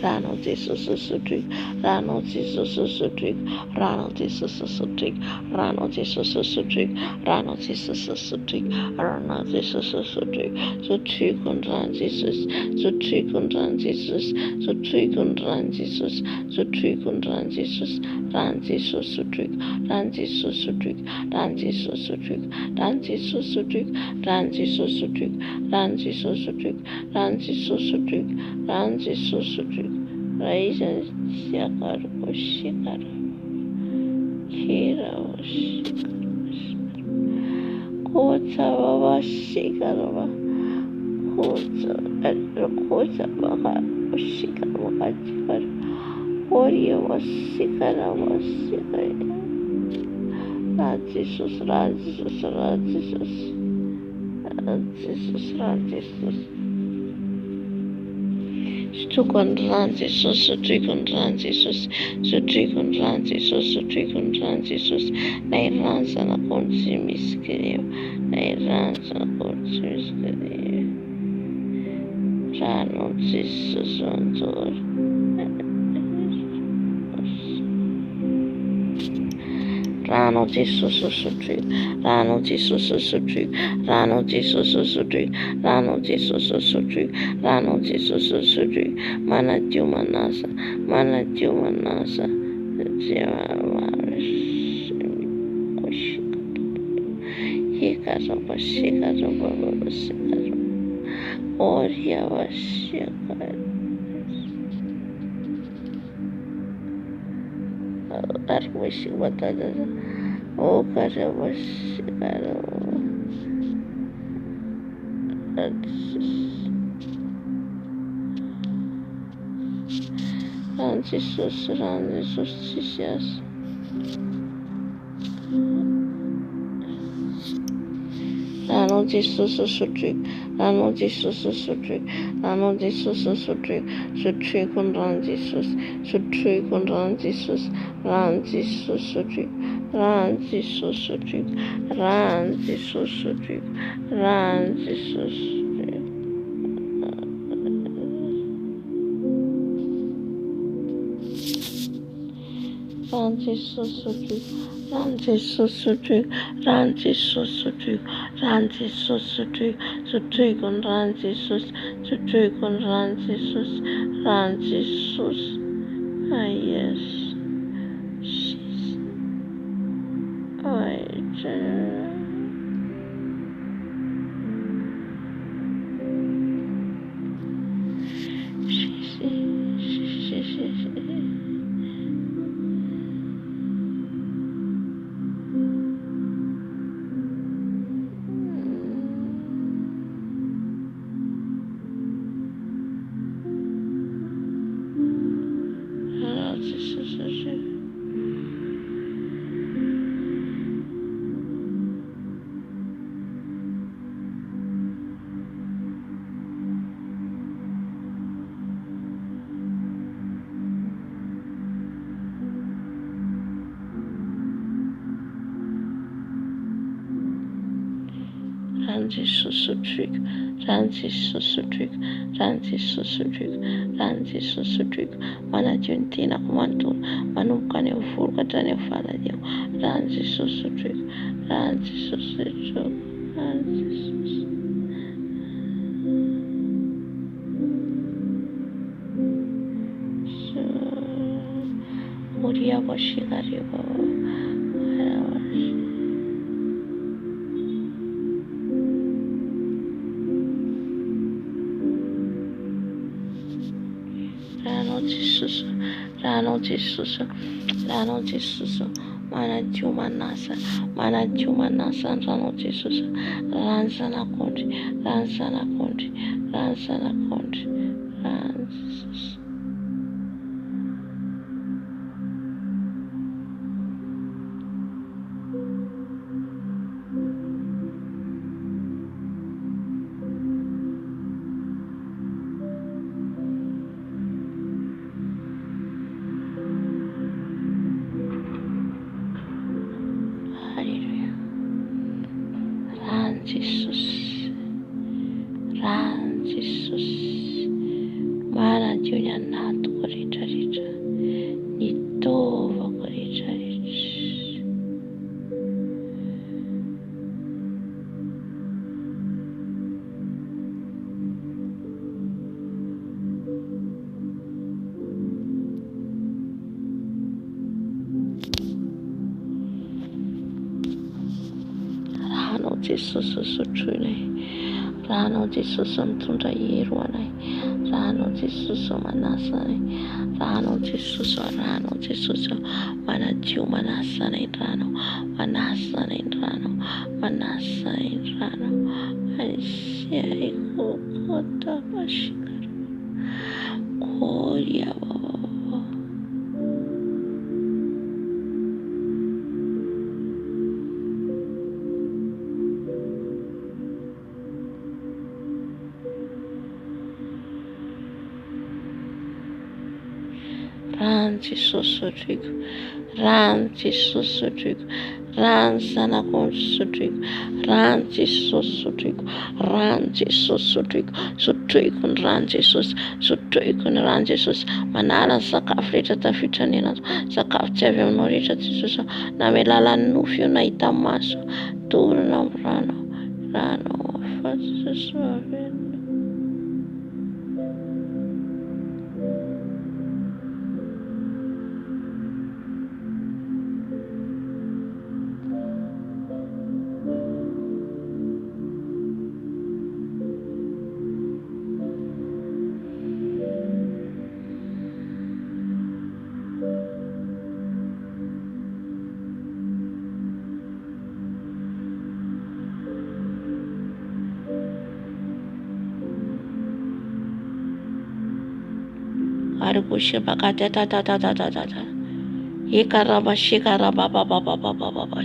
Rano Jesus Sutrik, Rano Jesus Sutrik, Rano Jesus Sutrik, Rano Jesus Sutrik, Rano Jesus Sutrik, Rano Jesus Sutrik, Sutrik und Ran Jesus, Sutrik und Ran Jesus, Sutrik und Ran Jesus, Sutrik und Ran Jesus, Ran Jesus Sutrik, Ran Jesus Sutrik, Ran Jesus Sutrik, Ran Jesus Sutrik, Ran Jesus Sutrik, Ran Jesus Sutrik, Ran Jesus Sutrik, Ran Jesus Sutrik, Raisa Shakar Shikar, Kira Kota Baba Shikarava, Kota Baba Shikarava, Korea was Shikarava Shikara, Ran Jesus, Ran Jesus, Ran Jesus, Ran Jesus, Ran Jesus. Stukon Ran Jesus, Stukon Ran Jesus, Stukon Ran Jesus, Stukon Ran Jesus, Nay Ran Sana Consumis Kirio, Nay Ran Sana Consumis Kirio, Ran on Jesus on Tor. Rano Jesus Sutrik, Rano Jesus Sutrik, Rano Jesus Sutrik, Rano Jesus Sutrik, Rano Jesus Sutrik, Manatyu Manasa, Manatyu Manasa, Hikaraba, Shikaraba, Shikaraba, Oria Vashikar. Arwashi Watada, O Karawashi Ranzisus, Ranzisus, Jesus. Rano Jesus Sutrik, Rano Jesus Sutrik, Rano Jesus Sutrik, Sutrik und Ran Jesus, Sutrik und Ran Jesus, Ran Jesus Sutrik, Ran Jesus Sutrik, Ran Jesus Sutrik, Ran Jesus Sutrik. Ran Jesus Sutrik, Ran Jesus Sutrik, Ran Jesus Sutrik, Ran Jesus Sutrik, Sutrik und Ran Jesus, Sutrik und Ran Jesus, Ran Jesus. Ah, yes. Jesus. Oh, Ranon Jesosy sotroiko. Ranon Jesosy sotroiko. Ranon Jesosy sotroiko. Ranon Jesosy sotroiko. Manadio ny tenako manontolo manomboka any amin'ny voloko hatrany amin'ny faladimo. Ranon Jesosy sotroiko. Ranon Jesosy sotroiko. Ranon Jesosy. Moria bashikariba. Ranon Jesosy. Ranon Jesosy. Ranon Jesosy. Manadio manasa. Manadio manasa Ranon Jesosy. Rano zanak'ondry. Rano zanak'ondry. Rano zanak'ondry. Ranon Jesosy. Jesus, Ran Jesus, manadio ny anatiko rehetrarehetra, ny taovako rehetrarehetra. Ranao Jesosy sotroinay, ranao Jesosy mitondra hery ho anay, ranao Jesosy manasa anay, ranao Jesosy, ranao Jesosy manadio manasa anay ny ranao, manasa anay ny ranao, manasa anay ny ranao, asiaiko kota mashikara koria Ran Jesosy sotroiko, ran Jesosy sotroiko, ran zanak'ondry sotroiko, ran Jesosy sotroiko, ran Jesosy sotroiko, sotroiko ny ran Jesosy, sotroiko ny ran Jesosy, manala ny sakafo rehetra tafiditra ny anatiko, sakafo tsy avy aminao rehetra Jesosy, na amin'ny alalan'ny nofo io na hita maso, dorina amin'ny ranao fa Jesosy mavenina. Arigosha bakata ta ta ta ta ta ta ta. Ekaraba shikaraba ba ba ba ba ba ba ba.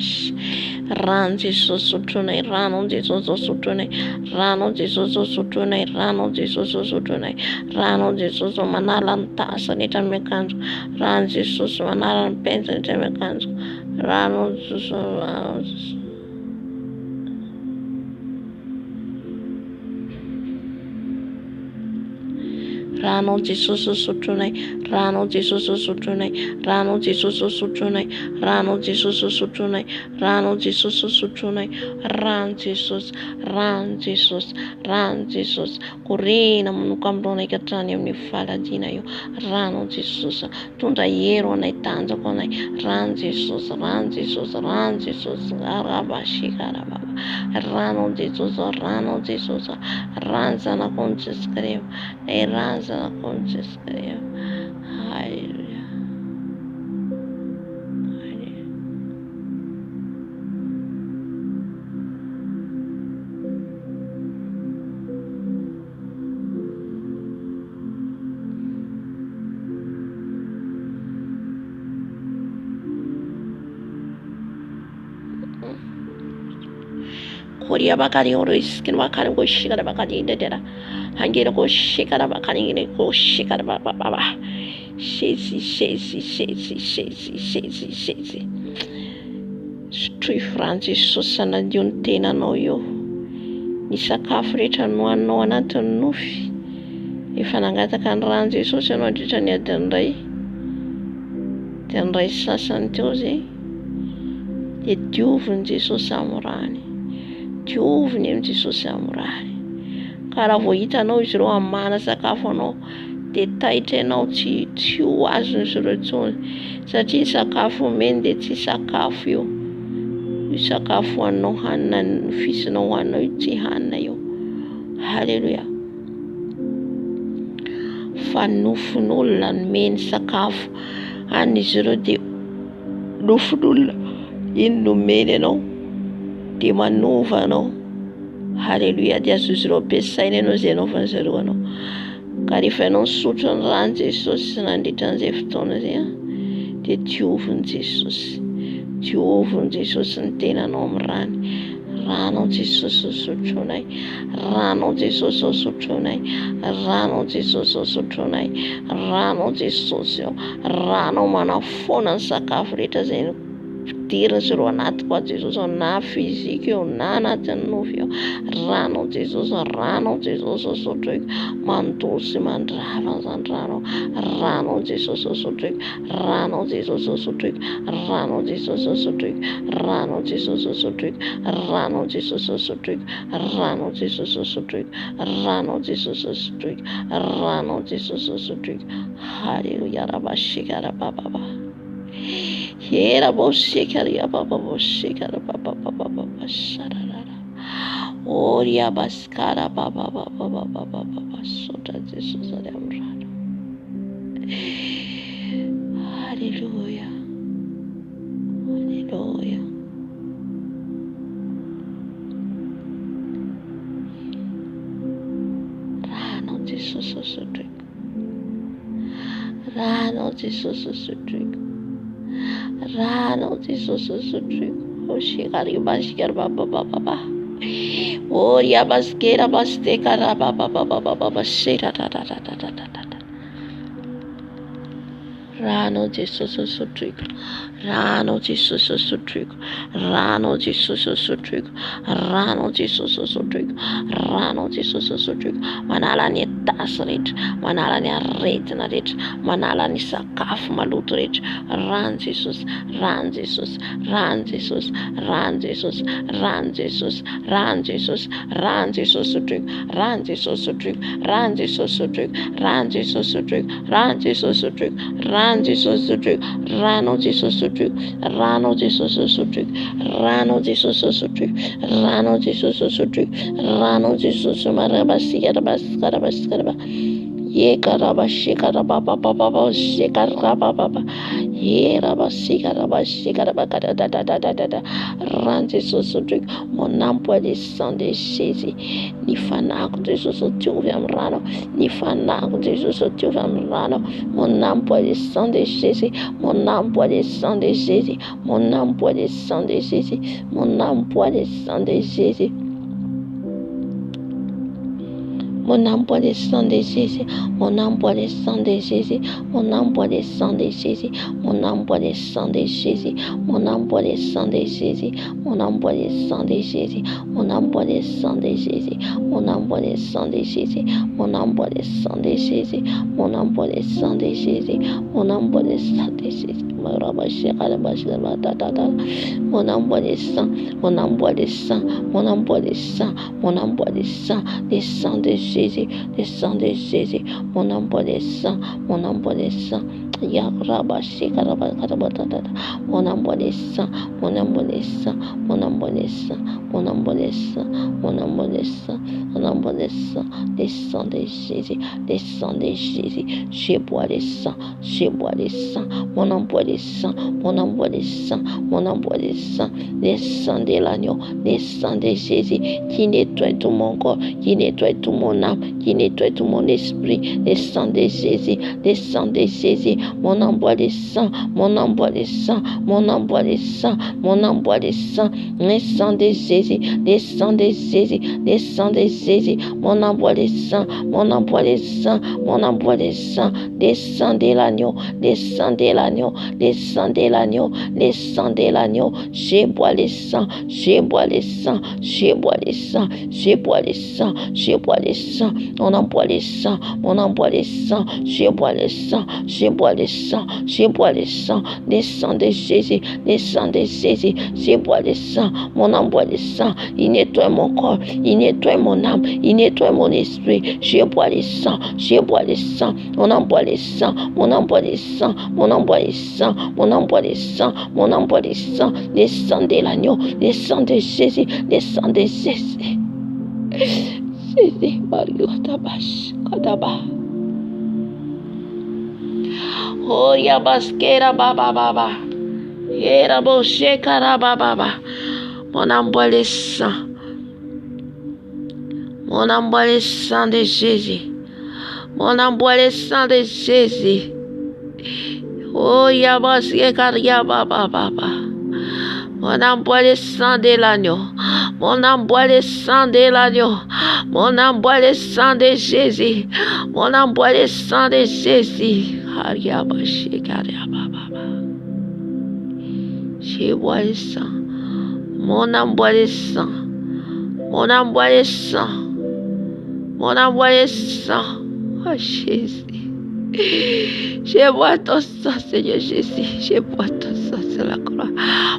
Ran Jesosy sotroinay, ranon Jesosy sotroinay, ranon Jesosy sotroinay, ranon Jesosy sotroinay, ranon Jesosy manala ny tasa rehetra amin'ny akanjo, ranon Jesosy manala ny penja rehetra amin'ny akanjo, ranon Jesosy. Ranon Jesosy sotroinay, ranon Jesosy sotroinay, ranon Jesosy sotroinay, ranon Jesosy sotroinay, ranon Jesosy sotroinay, ran Jesosy, ran Jesosy, ran Jesosy, korena manomboka aminao ka hatrany amin'ny faladiana io, ranon Jesosy, tondra hery ho anay, tanjako anay, ran Jesosy, ran Jesosy, ran Jesosy, arabashikarababa, ranon Jesosy, ranon Jesosy, ran zanak'ondry Jesosy Kristy, ran zanak'ondry Jesosy Kristy. Hallelujah. Koria bakari oris kin bakari go shikara bakari dedera hangera go shikara bakari ne go shikara baba baba shezi stri franci sosana di un tenanao io ny sakafo rehetra nohaninao anatin'ny nofy. Efa nangataka ny rano Jesosy ianao andritra ny adiny iray, dia ny ray sasany teo zay dia dioviny Jesosy amin'ny rany, dioviny amin'ny Jesosy amin'ny rany. Ka raha vao hitanao izy ireo hamana sakafo anao dia taitra ianao, tsy ho azony izy ireo intsony, satria sakafo omeny dia tsy sakafo io. Io sakafo hohaninao hanina ny fisinao hohaninao io tsy hanina io. Halleluja. Fa nofon'olona no meny sakafo hanina izy ireo dia nofon'olona iny no meny anao dia manova anao. Halleluja. Dia azo izy ireo ampiasaina ianao izay anaovan'izy zareo anao. Ka rehefa ianao nisotro ny rano Jesosy sy nandritra an'izay fotoana izay dia dioviny Jesosy, dioviny Jesosy ny tenanao amin'ny rany. Ranao Jesosy ao sotronay, ranao Jesosy ao sotronay, ranao Jesosy ao sotronay, ranao Jesosy ao, ranao manafoana ny sakafo rehetra izay fidirina izy ireo anatiko ao Jesosy ao, na fizika eo na anatin'ny nofy ao. Ranao Jesosy, ranao Jesosy ao sotroiko, mandoro sy mandrava an'izany ranao. Ranao Jesosy ao sotroiko, ranao Jesosy ao sotroiko, ranao Jesosy ao sotroiko, ranao Jesosy ao sotroiko, ranao Jesosy ao sotroiko, ranao Jesosy ao sotroiko, ranao Jesosy ao sotroiko, ranao Jesosy ao sotroiko. Halleluja. Rabashika rabababa. Era boshikaria baba boshikara baba baba baba sharara. Oria baskara baba baba baba baba sotra Jesus ali amrado. Halleluja. Halleluja. Rano Jesus sotra. Rano Jesus sotra. Rano Jesosy ao sotroiko. Oshikari bashikara baba baba baba. Oria baskera bastekara baba baba baba shira da da da da da da da. Rano Jesosy ao sotroiko. Rano Jesosy ao sotroiko. Rano Jesosy ao sotroiko. Rano Jesosy ao sotroiko. Rano Jesosy ao sotroiko. Manala ny tasy rehetra, manala ny aretina rehetra, manala ny sakafo maloto rehetra. Rano Jesosy, rano Jesosy, rano Jesosy, rano Jesosy, rano Jesosy, rano Jesosy, rano Jesosy sotroiko, rano Jesosy sotroiko, rano Jesosy sotroiko, rano Jesosy sotroiko, rano Jesosy sotroiko, rano Jesosy sotroiko, rano Jesosy sotroiko, rano Jesosy sotroiko, rano Jesosy sotroiko, rano Jesosy sotroiko, rano Jesosy marabasika rabasika yekarabashika rababa baba shika rababa yerabasika rabashika rabakada da da da da da da. Rano Jesosy sotroiko. Mon âme peut descendre de Jésus. Ny fanako Jesosy diovy amin'ny rano. Ny fanako Jesosy diovy amin'ny rano. Mon âme peut descendre de Jésus. Mon âme peut descendre de Jésus. Mon âme peut descendre de Jésus. Mon âme peut descendre de Jésus. Mon âme peut descendre de Jésus. Mon âme peut descendre de Jésus. Mon âme peut descendre de Jésus. Mon âme peut descendre de Jésus. Mon âme peut descendre de Jésus. Mon âme peut descendre de Jésus. Mon âme peut descendre de Jésus. Mon âme peut descendre de Jésus. Mon âme peut descendre de Jésus. Mon âme peut descendre de Jésus. Mon âme peut descendre de Jésus. Mon âme peut descendre. Mon âme peut descendre. Mon âme peut descendre. Mon âme peut descendre. Descend de Jésus. Descend de Jésus. Mon âme peut descendre. Mon âme peut descendre. Mon âme peut descendre. Mon âme peut descendre. Mon âme peut descendre. Mon âme peut descendre. Mon âme peut descendre. Mon âme peut descendre. Mon âme peut descendre. Descend de Jésus. Descend de Jésus. Je bois le sang. Je bois le sang. Mon âme peut descendre. Mon âme peut descendre. Mon âme peut descendre. Descend de l'agneau. Descend de Jésus qui nettoie tout mon corps, qui nettoie tout mon âme, qui nettoie tout mon esprit. Descend de Jésus. Descend de Jésus. mon envoi de sang, mon envoi de sang, mon envoi de sang, mon envoi de sang, le sang de Jésus, le sang de Jésus, le sang de Jésus, mon envoi de sang, mon envoi de sang, mon envoi de sang, le sang de l'agneau, le sang de l'agneau, le sang de l'agneau, le sang de l'agneau, je bois le sang, je bois le sang, je bois le sang, je bois le sang, je bois le sang, on envoie le sang, on envoie le sang, je bois le sang, je bois le sang, je bois le sang de Jésus, le sang de Jésus, je bois le sang, mon envoie le sang, il nettoie mon corps, il nettoie mon âme, il nettoie mon esprit, je bois le sang, je bois le sang, on envoie le sang, on envoie le sang, on envoie le sang, on envoie le sang, on envoie le sang de l'agneau, le sang de Jésus, le sang de Jésus. Jésus, Mario Tabash, Kadaba. Oh, Yabaskera Baba Baba. Era Boshe Karaba Baba. Mon envoie le sang. Mon envoie le sang de Jésus. Mon envoie le sang de Jésus. Oh, Yabaskera Baba Baba. Mon envoie le sang de l'agneau. Mon envoie le sang de l'agneau. Mon envoie le sang de Jésus. Mon envoie le sang de Jésus. Je bois le sang. Mon envoie le sang. Mon envoie le sang. Mon envoie le sang. Oh Jésus. Je bois ton sang, Seigneur Jésus. Je bois ton sang sur la croix.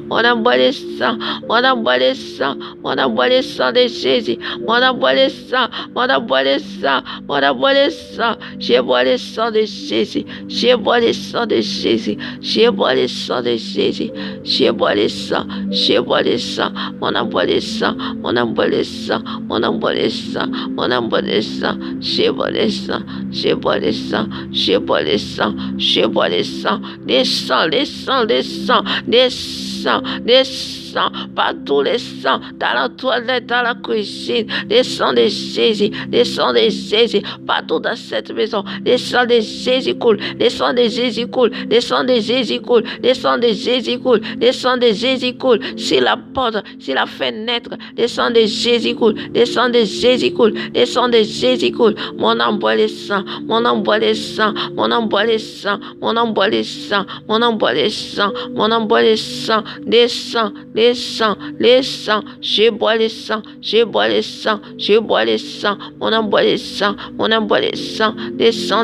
Mon envoie le sang. Mon envoie le sang. Mon envoie le sang de Jésus. Mon envoie le sang. Mon envoie le sang. Mon envoie le sang. Je bois le sang de Jésus. Je bois le sang de Jésus. Je bois le sang de Jésus. Je bois le sang. Je bois le sang. Mon envoie le sang. Mon envoie le sang. Mon envoie le sang. Mon envoie le sang. Je bois le sang. Je bois le sang. Je bois le sang, je bois le sang, des sangs, les sangs, les sangs, des sangs, des sangs, partout les sangs, dans la toilette, dans la cuisine, les sangs de Jésus, les sangs de Jésus, partout dans cette maison, les sangs de Jésus coulent, les sangs de Jésus coulent, les sangs de Jésus coulent, les sangs de Jésus coulent, les sangs de Jésus coulent, sur la porte, sur la fenêtre, les sangs de Jésus coulent, les sangs de Jésus coulent, les sangs de Jésus coulent, mon envoie les sangs, mon envoie les sangs, mon envoie les sangs, mon envoie les sangs, mon envoie les sangs, mon envoie les sangs, les sangs, les sangs, les sangs, je bois les sangs, je bois les sangs, je bois les sangs, mon envoie les sangs, mon envoie les sangs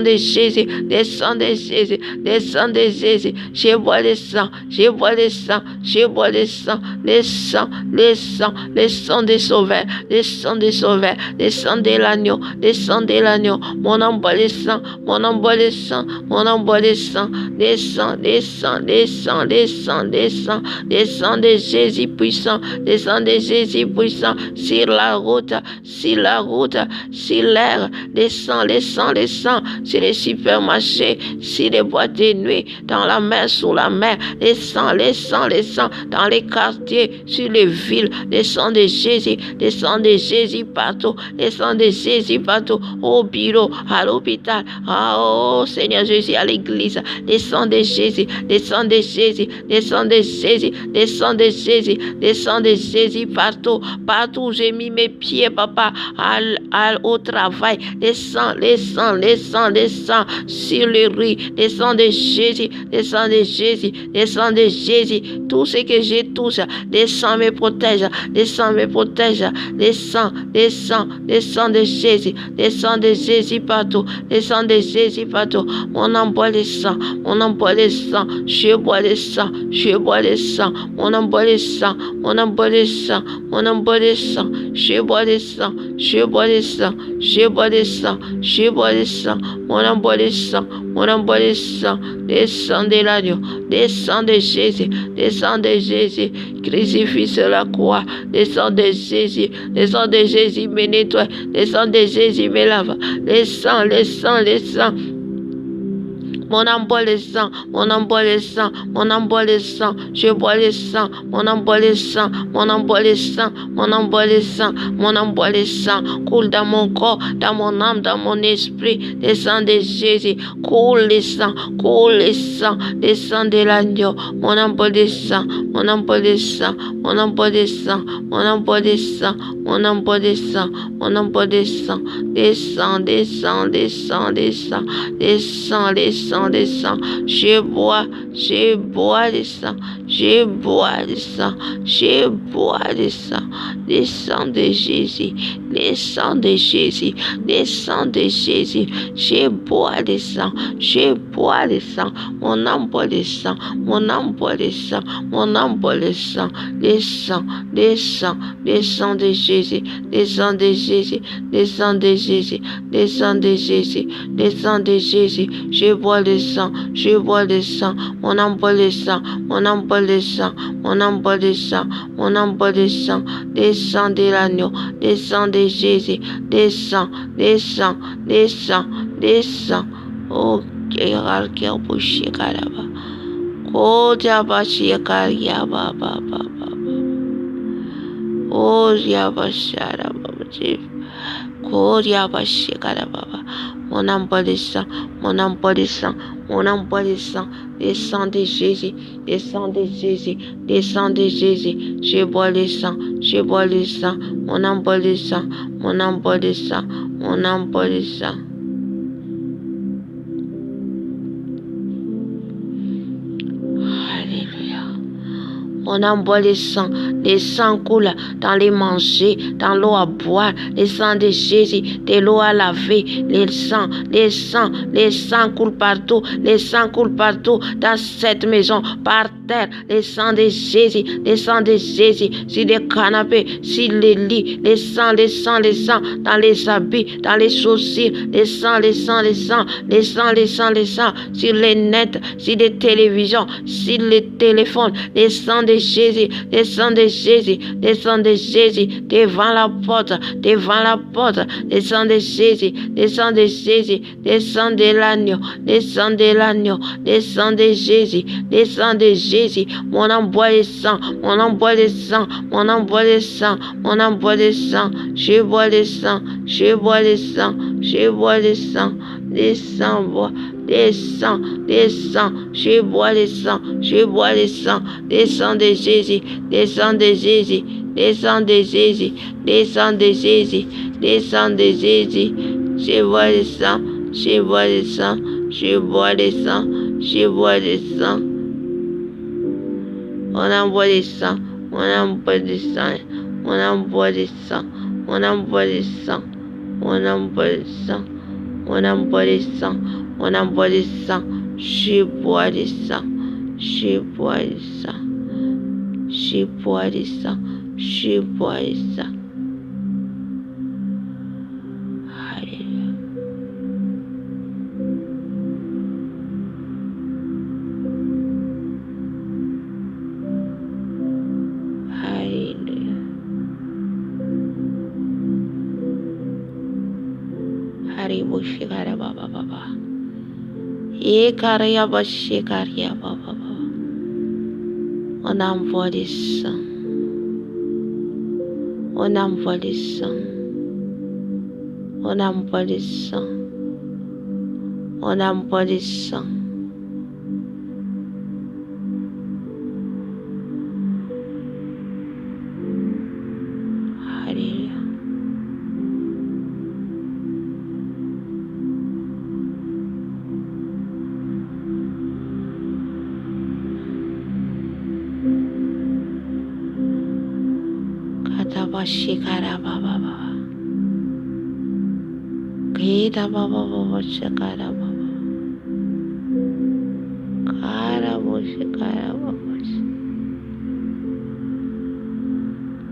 de Jésus, les sangs de Jésus, les sangs de Jésus, je bois les sangs, je bois les sangs, je bois les sangs, les sangs, les sangs, les sangs des sauveurs, les sangs des sauveurs, les sangs de l'agneau, les sangs de l'agneau, mon envoie les sangs, mon envoie les sangs, mon envoie les sangs, les sangs, les sangs, les sangs, les sangs, les sangs, les sangs de Jésus puissant, les sangs de Jésus puissant, sur la route, sur l'air, les sangs, les sangs, les sangs, sur les supermarchés, sur les boîtes de nuit, dans la mer, sous la mer, les sangs, les sangs, les sangs, dans les quartiers, sur les villes, les sangs de Jésus, les sangs de Jésus partout, les sangs de Jésus partout, au bureau, à l'hôpital, oh Seigneur Jésus, à l'église, les sangs de Jésus, les sangs de Jésus, les sangs de Jésus, les sangs de Jésus, les sangs de Jésus partout, partout où j'ai mis mes pieds, papa, au travail, les sangs, les sangs, les sangs, les sangs, sur le riz, les sangs de Jésus, les sangs de Jésus, les sangs de Jésus, tout ce que j'ai touché, les sangs me protègent, les sangs me protègent, les sangs, les sangs, les sangs de Jésus, les sangs de Jésus partout, les sangs de Jésus partout, on envoie les sangs, on envoie les sangs, je bois les sangs, je bois les sangs, on envoie les sangs, on envoie les sangs, on envoie les sangs, je bois les sangs, je bois les sangs, je bois les sangs, je bois les sangs, on envoie les sangs, on envoie les sangs de l'agneau, les sangs de Jésus, les sangs de Jésus, crucifié sur la croix, les sangs de Jésus, les sangs de Jésus me nettoient, les sangs de Jésus me lavent, les sangs, les sangs, les sangs. Mon âme boit le sang, mon âme boit le sang, mon âme boit le sang, je bois le sang, mon âme boit le sang, mon âme boit le sang, mon âme boit le sang, mon âme boit le sang, coule dans mon corps, dans mon âme, dans mon esprit, le sang de Jésus, coule le sang, le sang de l'agneau, mon âme boit le sang, mon âme boit le sang, mon âme boit le sang, mon âme boit le sang, mon âme boit le sang, mon âme boit le sang, descend, descend, descend, descend, descend, descend, descend, je bois le sang, je bois le sang, je bois le sang, le sang de Jésus, le sang de Jésus, le sang de Jésus, je bois le sang, je bois le sang, mon âme boit le sang, mon âme boit le sang, mon âme boit le sang, le sang, le sang, le sang de Jésus, le sang de Jésus, le sang de Jésus, le sang de Jésus, le sang de Jésus, je bois le sang, je bois le sang, mon âme boit le sang, mon âme boit le sang, mon âme boit le sang, mon âme boit le sang, le sang de l'agneau, le sang de Jésus, le sang, le sang, le sang, le sang, oh, Keralkia Bushikaraba, oh, Jabashikaria Baba Baba, oh, Yabashara Baba Chief. Mon âme boit le sang, mon âme boit le sang, mon âme boit le sang, le sang de Jésus, le sang de Jésus, le sang de Jésus, je bois le sang, je bois le sang, mon âme boit le sang, mon âme boit le sang, mon âme boit le sang. Mon âme boit le sang coule dans les manger, dans l'eau à boire, le sang de Jésus, de l'eau à laver, le sang coule partout, le sang coule partout dans cette maison, par terre, le sang de Jésus, le sang de Jésus, sur les canapés, sur les lits, le sang, dans les habits, dans les chaussures, le sang, sur les nets, sur les télévisions, sur les téléphones, le sang de Jésus, le sang de Jésus, le sang de Jésus, devant la porte, le sang de Jésus, le sang de Jésus, le sang de l'agneau, le sang de l'agneau, le sang de Jésus, le sang de Jésus, mon âme boit le sang, mon âme boit le sang, mon âme boit le sang, mon âme boit le sang, je bois le sang, je bois le sang, je bois le sang, le sang boit. Descends, je bois le sang, je bois le sang, le sang de Jésus, le sang de Jésus, le sang de Jésus, le sang de Jésus, le sang de Jésus, je bois le sang, je bois le sang, je bois le sang, je bois le sang. On envoie le sang, on envoie le sang, on envoie le sang, on envoie le sang, on envoie le sang, on envoie le sang. On envoie le sang, je bois le sang, je bois le sang, je bois le sang, je bois le sang. Alléluia. Alléluia. Haribo shikara baba baba. Ekaria bashikaria baba baba. On envoie le sang. On envoie le sang. On envoie le sang. On envoie le sang. Alléluia. Shikara baba baba. Kita baba baba shikara baba. Kara bo shikara baba.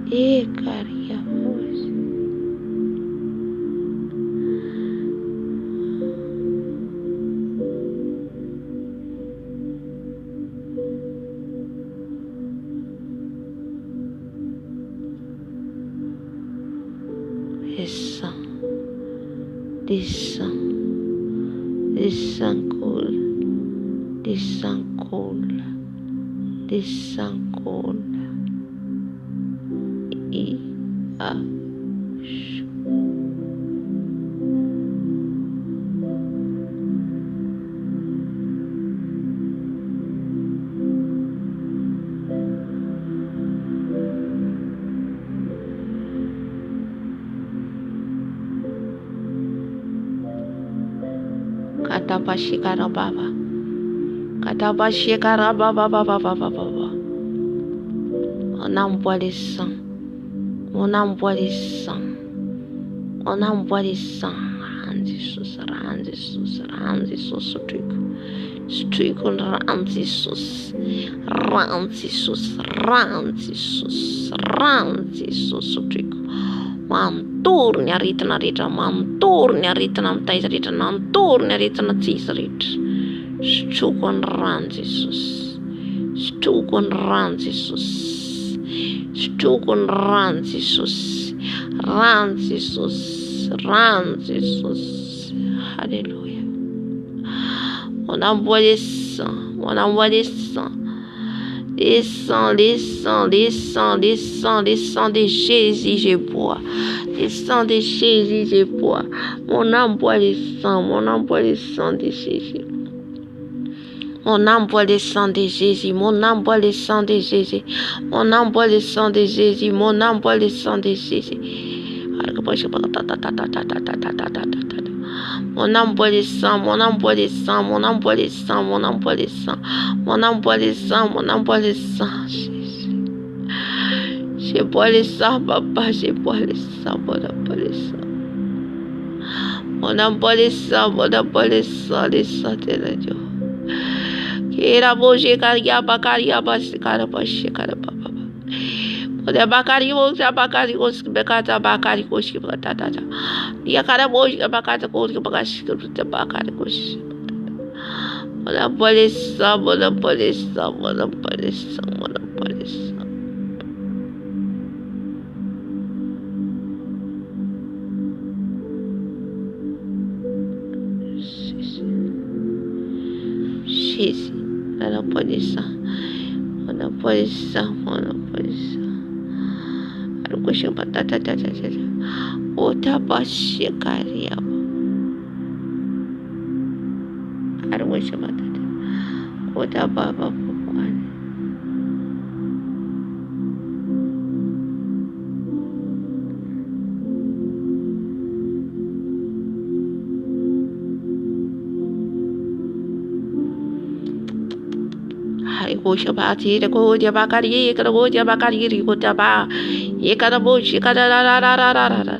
Ekaria baba. Le sang coule, Desankola. Desankola. Katapashikara baba. Katapashikara baba baba baba baba. On envoie les sangs. On envoie les sangs. On envoie les sangs. Rends Jesus, rends Jesus, rends Jesus, stryk rends Jesus, rends Jesus, rends Jesus, rends Jesus, stryk. Mantorny aretina rehetra, mantorny aretina amin'ny taiza rehetra, mantorny aretina tsisa rehetra. Sotroko ny rano Jesus, sotroko ny rano Jesus, sotroko ny rano Jesus, rano Jesus, rano Jesus. Alléluia. On envoie les sangs, on envoie les sangs. Les sangs, les sangs, les sangs, les sangs, les sangs de Jésus, je bois. Les sangs de Jésus, je bois. On envoie les sangs, on envoie les sangs de Jésus. On envoie les sangs de Jésus, on envoie les sangs de Jésus. On envoie les sangs de Jésus, on envoie les sangs de Jésus. On envoie les sangs, on envoie les sangs, on envoie les sangs, on envoie les sangs, on envoie les sangs, on envoie les sangs, Jésus. Je bois les sangs, papa, je bois les sangs, on envoie les sangs. On envoie les sangs, on envoie les sangs de la Dieu. Kira boje karia bakaria basikara bashikara baba. Ode bakari boja bakari kos bekata bakari kos bekata. Dia kara boja bakata kos bekata bakari kos. Ola polisa, ola polisa, ola polisa, ola polisa. Jésus, ola polisa, ola polisa, ola polisa. Arukusha batata tata tata. Ota bashikaria. Arukusha batata. Ota baba baba. Gosha bati the goja bakari goja bakari gota ba yekara bosh kara ra ra ra ra ra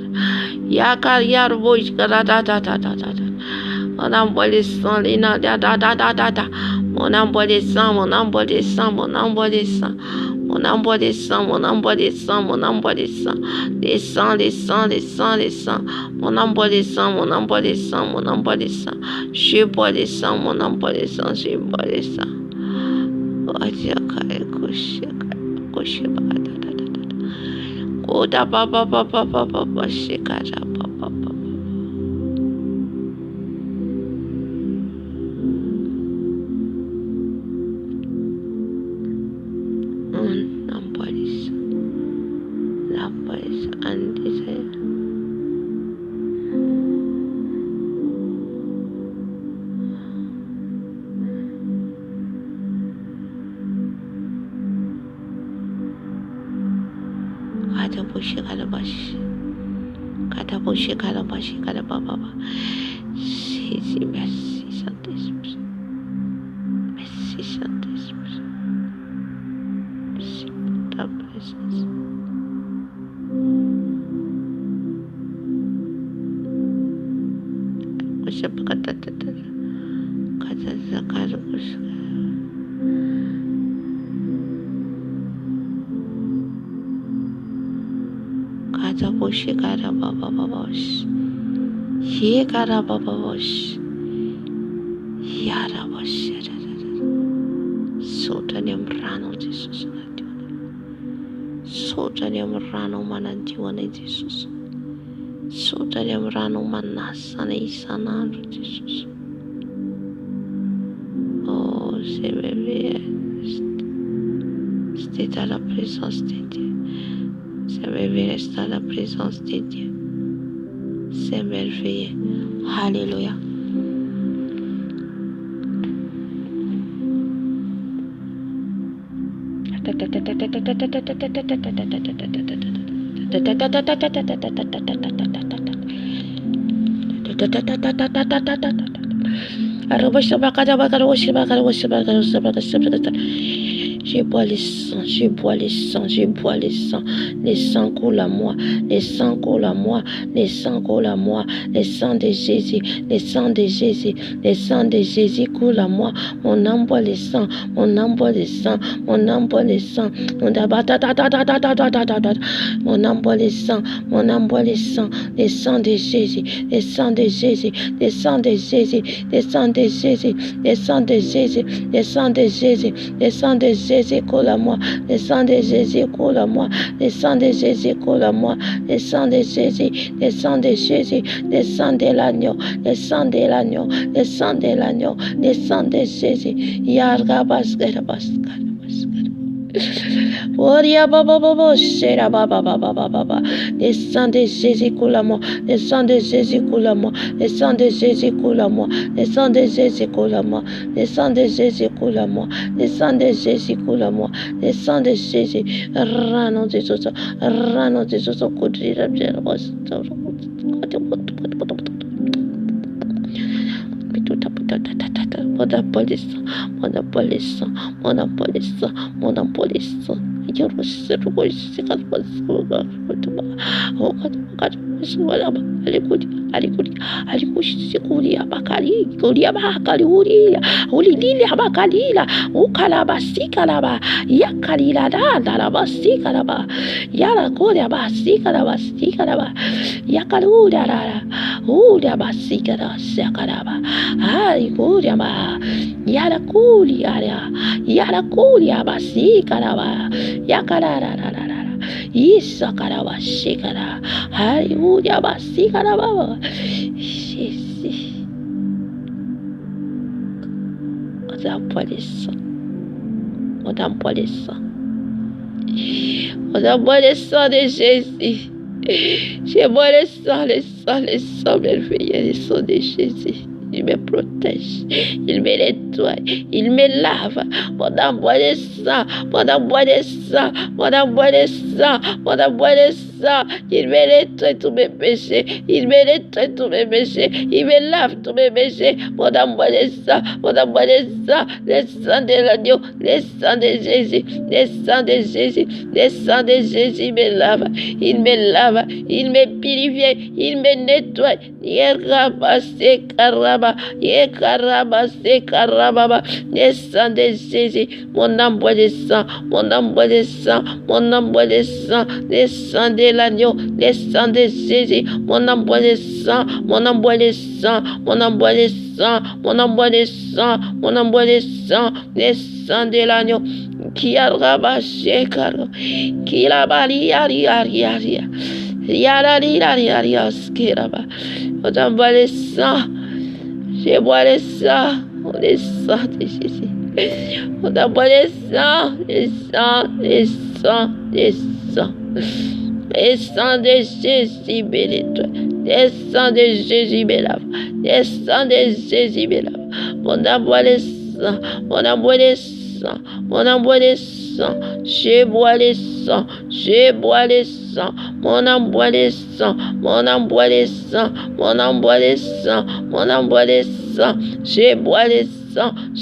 yakar yar bosh kara da da da da da on envoie les sangs ina da da da da da da on envoie les sangs on envoie les sangs on envoie les sangs on envoie les sangs on envoie les sangs on envoie les sangs les sangs les sangs les sangs les sangs on envoie les sangs on envoie les sangs on envoie les sangs je bois les sangs on envoie les sangs je bois les sangs. Koda baba baba baba shikara baba baba. La police undesired. Katabushi kalabashi kalababa. Jésus, merci Saint-Esprit. Merci Saint-Esprit. Merci pour ta présence. Katabushi kalababa babash. Ye karababash. Yarabash. Sotaniam rano Jesus. Sotaniam rano manantiwane Jesus. Sotaniam rano manasane isanano Jesus. Oh s'émerveiller. Rester dans la présence de Dieu. S'émerveiller, rester dans la présence de Dieu. S'émerveiller. Alléluia. Je bois le sang, je bois le sang, je bois le sang. Le sang coule à moi, le sang coule à moi, le sang coule à moi, le sang de Jésus, le sang de Jésus, le sang de Jésus coule à moi. Mon âme boit le sang, mon âme boit le sang, mon âme boit le sang. Mon âme boit le sang, mon âme boit le sang, le sang de Jésus, le sang de Jésus, le sang de Jésus, le sang de Jésus, le sang de Jésus, le sang de Jésus, le sang de Jésus coule à moi, le sang de Jésus coule à moi, le sang de Jésus coule à moi, le sang de Jésus, le sang de Jésus, le sang de l'agneau, le sang de l'agneau, le sang de l'agneau, le sang de Jésus. Yarga baskara baskara baskara. Oria baba baba shera baba baba baba. Le sang de Jésus coule à moi, le sang de Jésus coule à moi, le sang de Jésus coule à moi, le sang de Jésus coule à moi, le sang de Jésus coule à moi, le sang de Jésus coule à moi, le sang de Jésus. Rano de Jésus, rano de Jésus coudira bien. Yara kulia basi karaba yakara isa karaba shikara hallelujah basi karaba on boit le sang de Jésus. Je bois le sang merveilleux, le sang de Jésus. Il me protège, il me nettoie, il me lave. Mon âme boit le sang, il me nettoie tous mes péchés, il me lave tous mes péchés. Mon âme boit le sang, le sang de l'agneau, le sang de Jésus, le sang de Jésus me lave, il me purifie, il me nettoie. Le sang de Jésus, mon âme boit le sang, le sang de l'agneau, le sang de Jésus, mon âme boit le sang, le sang de l'agneau, qui a rabâché, qui la balia, on boit le sang, je bois le sang de Jésus. On boit le sang de Jésus me nettoie, le sang de Jésus me lave, le sang de Jésus me lave. On boit le sang, je bois le sang, mon âme boit le sang,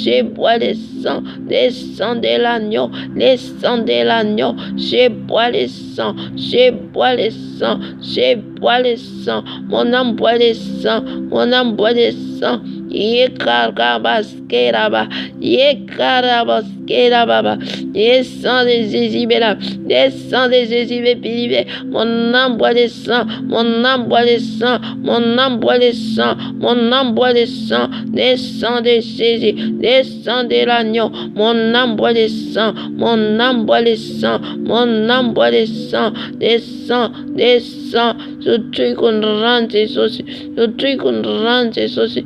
je bois le sang, le sang de l'agneau, je bois le sang, mon âme boit le sang, Yekarabaskeraba, le sang de Jésus me lave, le sang de Jésus me purifie. Mon âme boit le sang, le sang de Jésus, le sang de l'agneau. Mon âme boit le sang, le sang. Je tue qu'on rentre Jésus,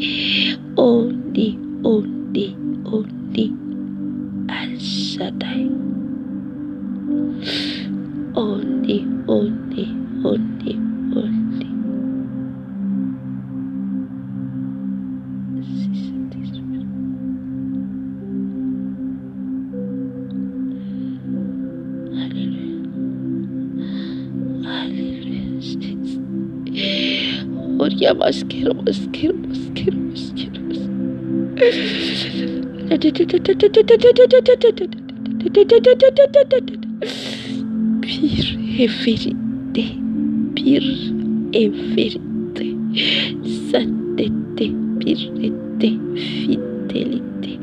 Holy, holy, holy, El Shaddai. Holy, holy, holy, holy. Oria maskero. Pire et vérité, pire et vérité, sainteté, pureté, fidélité.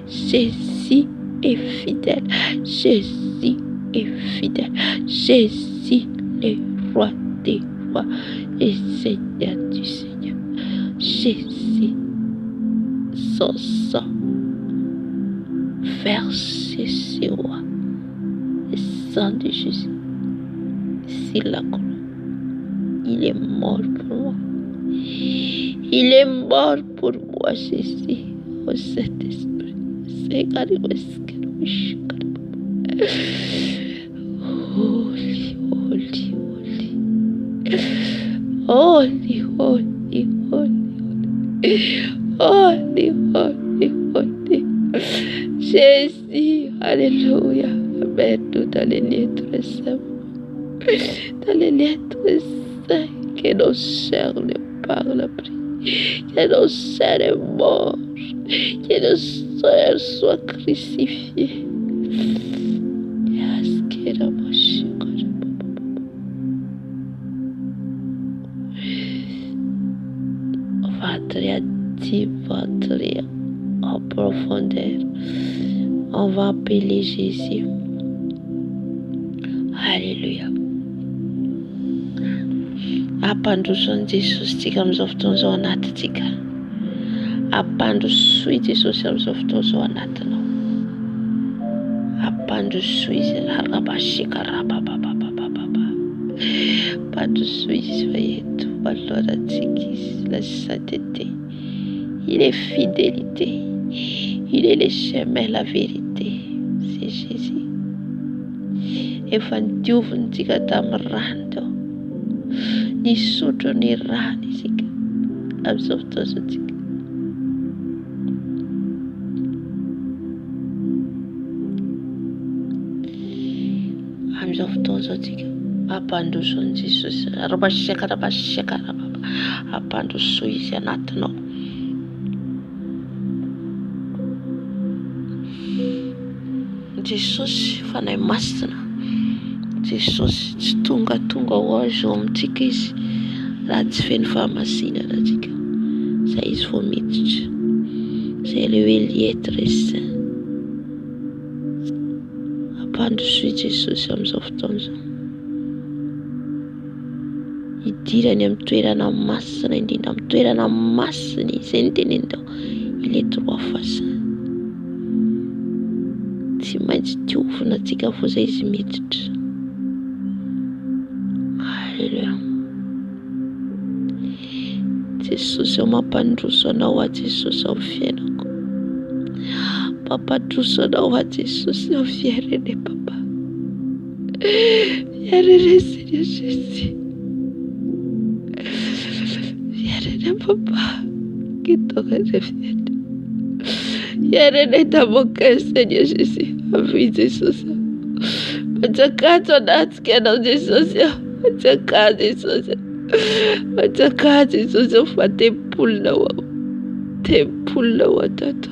Jésus est fidèle, Jésus est fidèle, Jésus le roi des rois et Seigneur du Seigneur. Jésus, son sang versé sur moi, le sang de Jésus, sur la croix. Il est mort pour moi. Il est mort pour moi, Jésus, au Saint-Esprit. Holy, holy, holy. Holy, holy, holy. Holy, holy, holy. Jésus, alléluia. Amen. Nous dans les lettres saintes. Dans les lettres saintes que nos sœurs ne parlent plus. Que nos sœurs sont morts. Que nos sœurs soient crucifiées. On va entrer en profondeur. On va appeler Jésus. Alléluia. Apandroson Jesus tika amin'izao fotoana izao anatintsika. Apandrosoy Jesosy amin'izao fotoana izao anatinao. Apandrosoy izy rabashika rababababababa. Apandrosoy izy fa eto valorantsika izy la sainteté. Il est fidélité. Il est le chemin, la vérité. C'est Jésus. Efa nitiovantsika tamin'ny rano. Nisotro ny rano isika amin'izao fotoana izao tsika. Amin'izao fotoana izao tsika ampandrosoan'i Jesosy rabashaka ampandrosoy izy anatinao. Jesosy fanahy masina. Jesosy tsy tonga ho azy eo amintsika izy raha tsy feno fahamasinana antsika. Zay izy vao miditra. C'est lui l'être saint. Ampandrosoy Jesosy amin'izao fotoana izao. Idirany amin'ny toerana masina, indrindra amin'ny toerana masina izay ny teneny tao. Il est trois fois saint. Tsy maintsy diovina antsika vao zay izy miditra. Alléluia. Jesosy ao mampandroso anao a Jesosy ao fiainako. Mampandroso anao a Jesosy ao fiainanay papa. Fiainanay Seigneur Jésus. Fiainanay papa. Kitonga zay fiainana. Fiainanay tamoka Seigneur Jésus. Avy Jesosy. Matsakato anatsika anao Jesosy. Matsakato Jesosy. Matsakato Jesosy fa tempolinao ao. Tempolinao atata.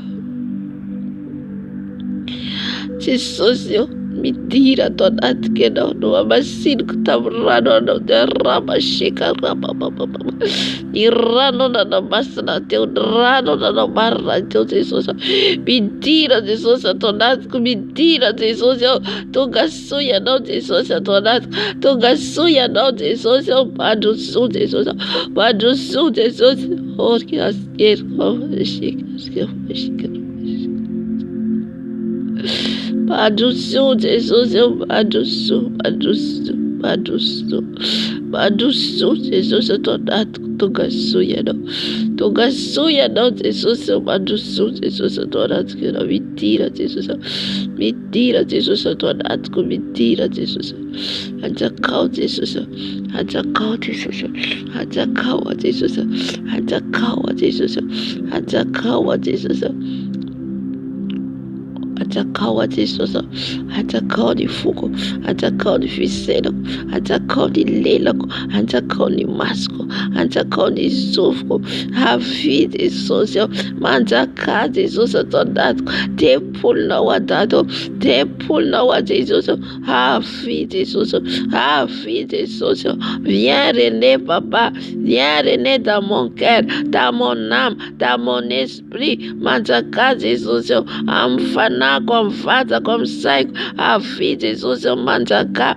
Jesosy midira ato anatika ianao no hamasiniko tamin'ny rano anao dia rabasheka rababababa. Ny rano nanamasina teo, ny rano nanamarina teo Jesosy. Midira Jesosy ato anatiko, midira Jesosy ao. Tonga soa ianao Jesosy ato anatiko. Tonga soa ianao Jesosy ao. Mandroso Jesosy ao. Mandroso Jesosy. Orika askero mashika askero mashika. Mandroso Jesosy ao. Mandroso. Madusu, Madusu, Jesus, Togasuya, no, Jesus, Madusu, Jesus, Mentira, Jesus, mentira, Jesus, mentira, Jesus, Atacau, Jesus, Atacau, Jesus, Atacau, Jesus, Atacau, Jesus, Atacau, Jesus. Atacau Jesus, atacau de fogo, atacau de viceno, atacau de lelaco, atacau de masco, atacau de sofro, a vida de social, manjaca de Jesus tornado, tempo não adado, tempo não a Jesus, a vida de social, a vida de social, viens René papa, viens René dans mon cœur, dans mon âme, dans mon esprit, manjaca de social, amfana comme fata comme saiko a vida Jesus manjaka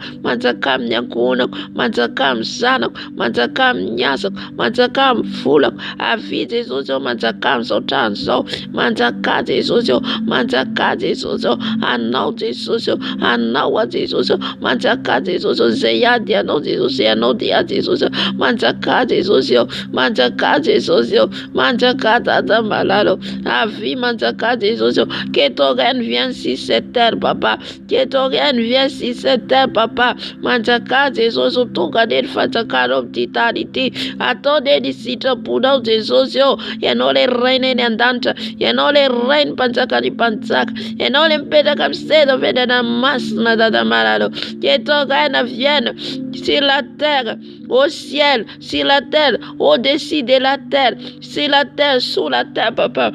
mnyakuno manjaka msana manjaka mnyasa manjaka mfula a vida Jesus manjaka msotanzo manjaka Jesus manjaka Jesus anau Jesus anau Jesus manjaka Jesus zeyadi anau Jesus anau dia Jesus manjaka Jesus manjaka Jesus manjaka tata malalo a vie manjaka Jesus que ton règne viens sur cette terre, papa. Que ton règne viens sur cette terre, papa. Manjaka, Jesus, tout garder fataka, l'optitarité. Attendez d'ici pour nous, Jesus, et non les reines n'entendent, et non les reines panzaka ni panzaka, et non les pédas comme c'est de faire de la masse, nada malado. Que ton règne vienne sur la terre, au ciel, sur la terre, au-dessus de la terre, sur la terre, sous la terre, papa.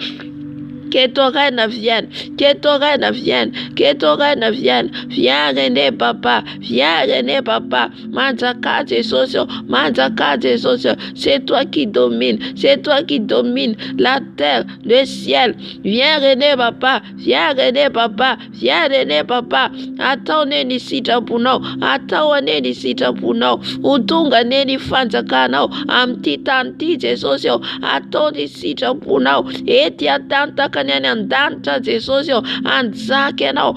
Que ton règne vienne, que ton règne vienne, que ton règne vienne. Viens René papa, viens René papa. Manjaka Jesus, manjaka Jesus. C'est toi qui domine, c'est toi qui domine la terre, le ciel. Viens René papa, viens René papa, viens René papa. Attendez ici pour nous, attendez ici pour nous. Utunga neni fanjaka nous, amti tanti Jesus. Attendez ici pour nous. Et tu attends andanta Jesus, anzake now,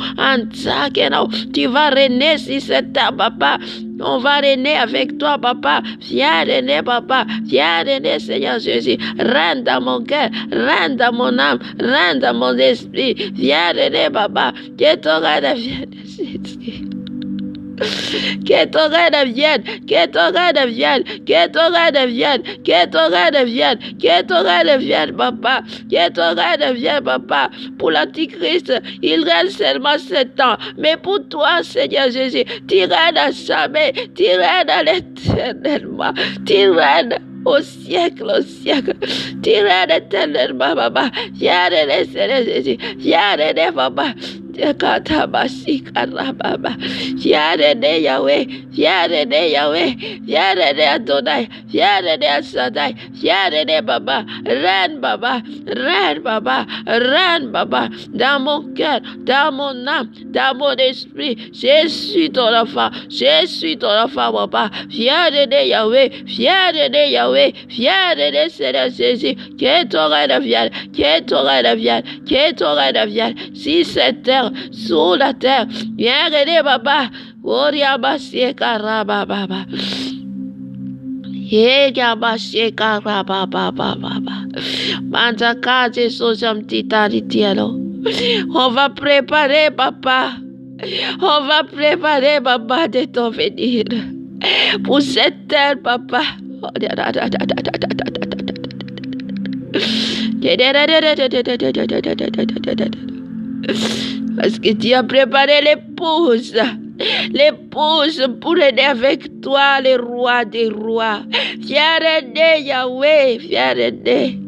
tu vas régner sur cette terre, papa. On va régner avec toi, papa. Viens régner, papa. Viens régner, Seigneur Jésus. Règne dans mon cœur, règne dans mon âme, règne dans mon esprit. Viens régner, papa. Que ton règne vienne. Que ton règne vienne, que ton règne vienne, que ton règne vienne, que ton règne vienne, que ton règne vienne, papa, que ton règne vienne, papa. Pour l'Antichrist, il règne seulement 7 ans, mais pour toi, Seigneur Jésus, tu règnes à jamais, tu règnes à l'éternellement, tu règnes au siècle, tu règnes éternellement, papa. Viens régner, Seigneur Jésus, viens régner, papa. Katabasi karababa. Viens René Yahweh, viens René Yahweh, viens René Adonai, viens René Asadai, viens René Baba, règne Baba, règne Baba, règne Baba, dans mon cœur, dans mon âme, dans mon esprit. Je suis ton enfant, je suis ton enfant, Baba. Viens René Yahweh, viens René Yahweh, viens René Seigneur Jésus, que ton règne vienne, que ton règne vienne, que ton règne vienne. Si cette terre, sous la terre, viens René Baba, Oriabasie Karababa, Yegabasie Karababa, Manjaka Jesus Amtitaritiano. On va préparer, papa. On va préparer, papa, de ton venir. Pour cette terre, papa. Parce que tu as préparé l'épouse pour aider avec toi, le roi des rois. Viens aider Yahweh, viens aider.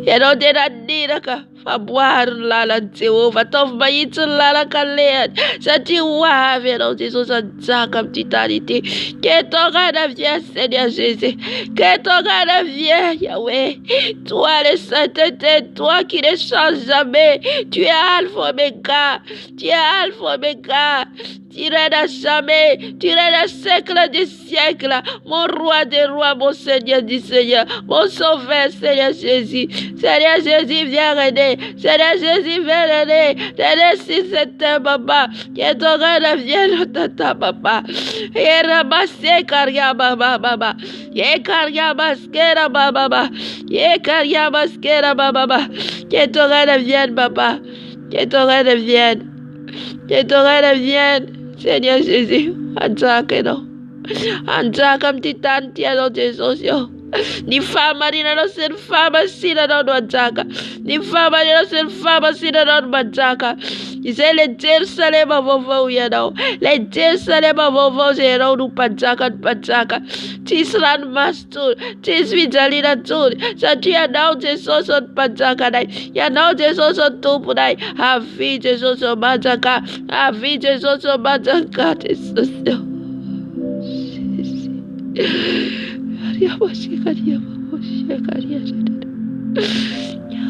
Yanodenadinaka fabuar lala Jehovah tof bayit lala kalean sa tiwa vero Jesus zakam titarité que ton règne vienne Seigneur Jésus, que ton règne vienne Yahweh, toi le sainteté, toi qui ne changes jamais, tu es Alpha Omega, tu es Alpha Omega, Tu règnes à jamais, tu règnes à siècle des siècles, mon roi des rois, mon Seigneur du Seigneur, mon sauveur, Seigneur Jésus. Seigneur Jésus, viens régner. Seigneur Jésus, viens régner. Seigneur, si c'était papa, que ton règne vienne, tata papa. Et ramassez caria baba baba. Et caria masquera baba. Et caria masquera baba. Que ton règne vienne, papa. Que ton règne vienne. Que ton règne vienne. Seigneur Jésus, anjaka no. Anjaka mtitantia no Jesus yo. Ni fama ni no sen fama sina no anjaka. Ni fama ni no sen fama sina no anjaka. Dice le Jerusalem vovo ya no. Le Jerusalem vovo ya no nu panjaka. Tisran mastur. Tisvijalina tur. Satia now Jesus on panjaka dai. Ya now Jesus on tupu dai. Havi Jesus on panjaka. Havi Jesus on panjaka. Jesus yo.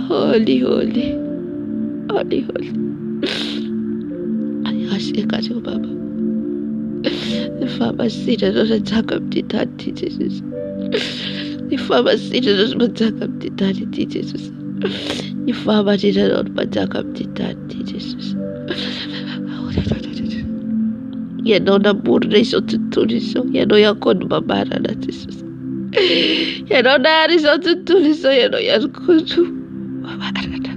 Holy, holy, holy, holy. Ayashika Baba. The Father seated on the top of the daddy Jesus. The Father seated on the top of the daddy Jesus. The Father seated on the top of the daddy Jesus. Ya no na burre so tuturi so ya no ya kon babara na Jesus. Ya no na ari so tuturi so ya no ya kon babara na.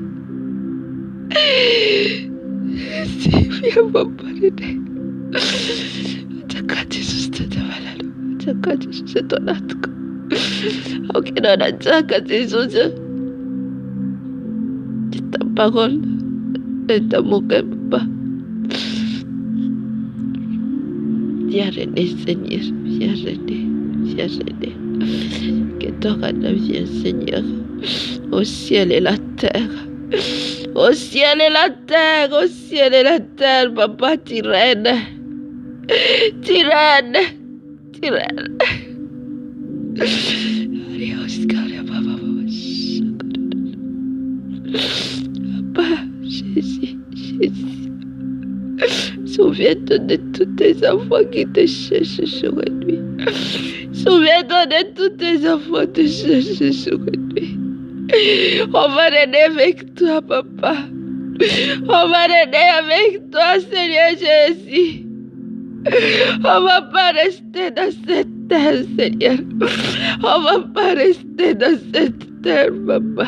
Si ya babara na. Chaka Jesus tata balalo. Chaka Jesus to natko. Okay no na chaka Jesus. Kita bangun. Kita muka baba. Viens régner, Seigneur. Viens régner. Viens régner. Que ton règne vienne, Seigneur. Au ciel et la terre. Au ciel et la terre. Au ciel et la terre. Papa, tu règnes. Tu règnes. Tu règnes. Papa, Jésus, Jésus. Souviens-toi de tous tes enfants qui te cherchent jour et nuit. Souviens-toi de tous tes enfants qui te cherchent jour et nuit. On va régner avec toi, papa. On va régner avec toi, Seigneur Jésus. On va pas rester dans cette terre, Seigneur. On va pas rester dans cette terre, papa.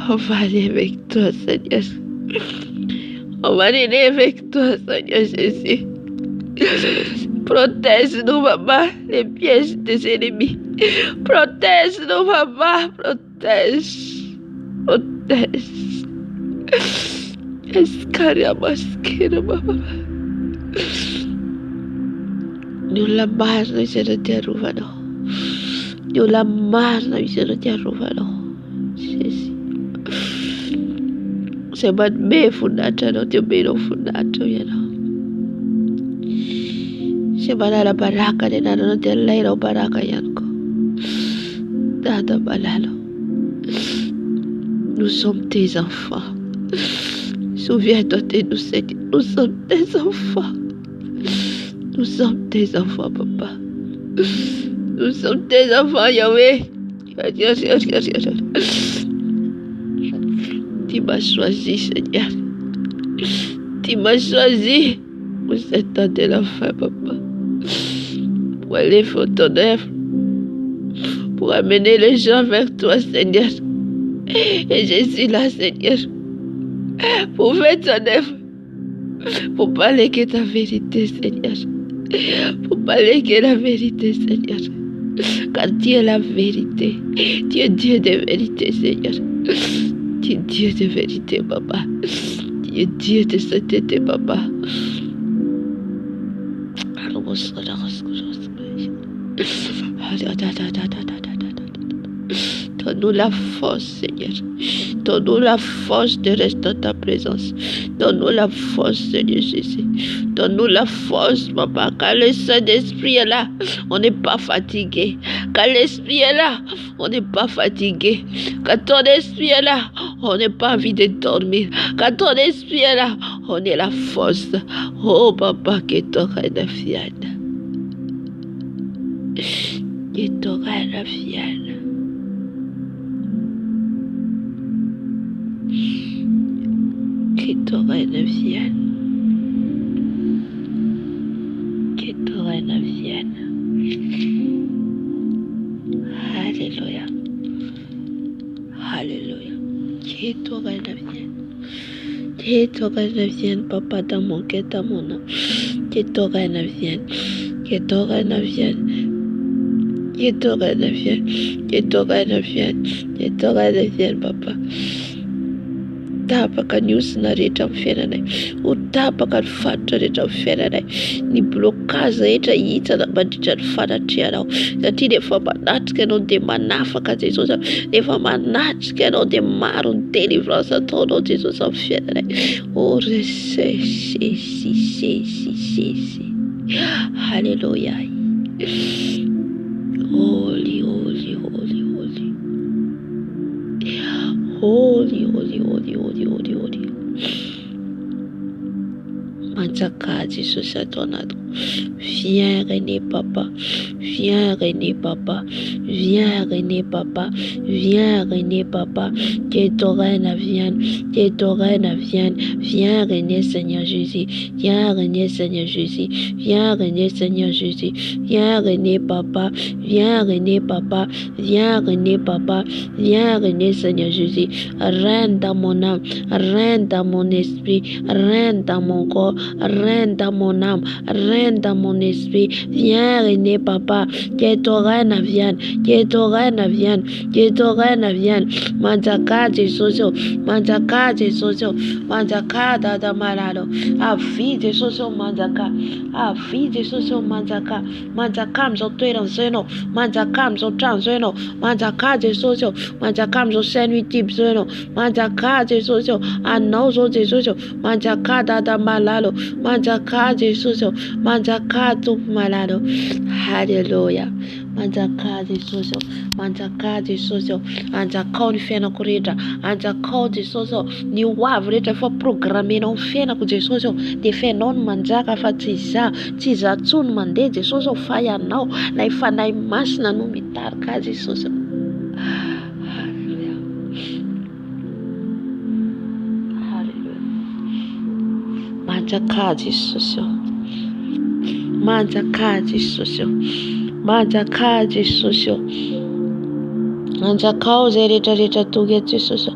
On va aller avec toi, Seigneur. On va aller avec toi, Seigneur Jésus. Protège-nous, papa, les pièges des ennemis. Protège-nous, papa, protège. Protège. Escaria masquera, papa. Nous la marre, nous sommes de Rouvano. Nous la marre, nous sommes de Rouvano. Jésus. Sema me fundata no te bero fundato yana. Sema la baraka de nana no te leiro baraka yanko. Dada balalo. Nous sommes tes enfants. Souviens-toi de nous, Seigneur. Nous sommes tes enfants. Nous sommes tes enfants, papa. Nous sommes tes enfants, Yahweh. Tu m'as choisi, Seigneur. Tu m'as choisi pour cette temps de la fin, papa. Pour aller faire ton œuvre. Pour amener les gens vers toi, Seigneur. Et je suis là, Seigneur. Pour faire ton œuvre. Pour parler que ta vérité, Seigneur. Pour parler que la vérité, Seigneur. Car tu es la vérité. Tu es Dieu de vérité, Seigneur. Tu es Dieu de vérité, papa. Tu es Dieu de sainteté, papa. Donne-nous la force, Seigneur. Donne-nous la force de rester dans ta présence. Donne-nous la force, Seigneur Jésus. Donne-nous la force, Papa. Quand le Saint-Esprit est là, on n'est pas fatigué. Quand l'Esprit est là, on n'est pas fatigué. Quand ton Esprit est là, on n'est pas envie de dormir. Quand ton Esprit est là, on est la force. Oh, Papa, que ton règne vienne. Que ton règne vienne. Que ton règne vienne. Que ton règne vienne. Alléluia. Alléluia. Que ton règne vienne. Que ton règne vienne, Papa, dans mon cœur, dans mon âme. Que ton règne vienne. Que ton règne vienne. Que ton règne vienne. Que ton règne vienne. Que ton règne vienne, Papa. Tapaka news na rehetra amin'ny fiainanay, ho tapaka ny fatotra rehetra amin'ny fiainanay, ny blocage rehetra hitsana mandritra ny fanatrehanao, satria rehefa manatrika ianao dia manafaka Jesosy, rehefa manatrika ianao dia maro ny délivrance ataonao Jesosy amin'ny fiainanay. Oh resesi. Alléluia. Holy. Manjaka Jesosy ato anatiko. Viens régner Papa. Viens régner Papa. Viens régner Papa. Viens régner Papa. Que ton règne vienne. Que ton règne vienne. Viens régner Seigneur Jésus. Viens régner Seigneur Jésus. Viens régner Seigneur Jésus. Viens régner Papa. Viens régner Papa. Viens régner Papa. Viens régner Seigneur Jésus. Règne dans mon âme. Règne dans mon esprit. Règne dans mon corps. Règne dans mon âme. Règne dans mon esprit. Viens régner Papa. Que ton règne vienne. Que ton règne vienne. Que ton règne vienne. Manjaka Jesosy. Manjaka Jesosy. Manjaka dada malado. Avi Jesosy manjaka. Avi Jesosy manjaka. Manjaka amizao toerana zao ianao. Manjaka amizao trano zao ianao. Manjaka Jesosy. Manjaka amizao sainy YouTube zao ianao. Manjaka Jesosy. Anao zao Jesosy. Manjaka dada malalo. Manjaka Jesosy. Manjaka tompo malalo. Hallelujah. Manjaka Jesosy. Manjaka Jesosy. Anjakao ny fiainako rehetra. Anjakao Jesosy. Ny hoavy rehetra efa programmenao ny fiainako Jesosy. Dia fiainao no manjaka fa tsy izaho. Tsy izaho tsony mandeha Jesosy fa ianao. Na fanahy masina no mitarika Jesosy. Hallelujah. Hallelujah. Manjaka Jesosy. Manjaka Jesosy. Manjaka Jesosy. Manjakao zay rehetrarehetra tonga Jesosy.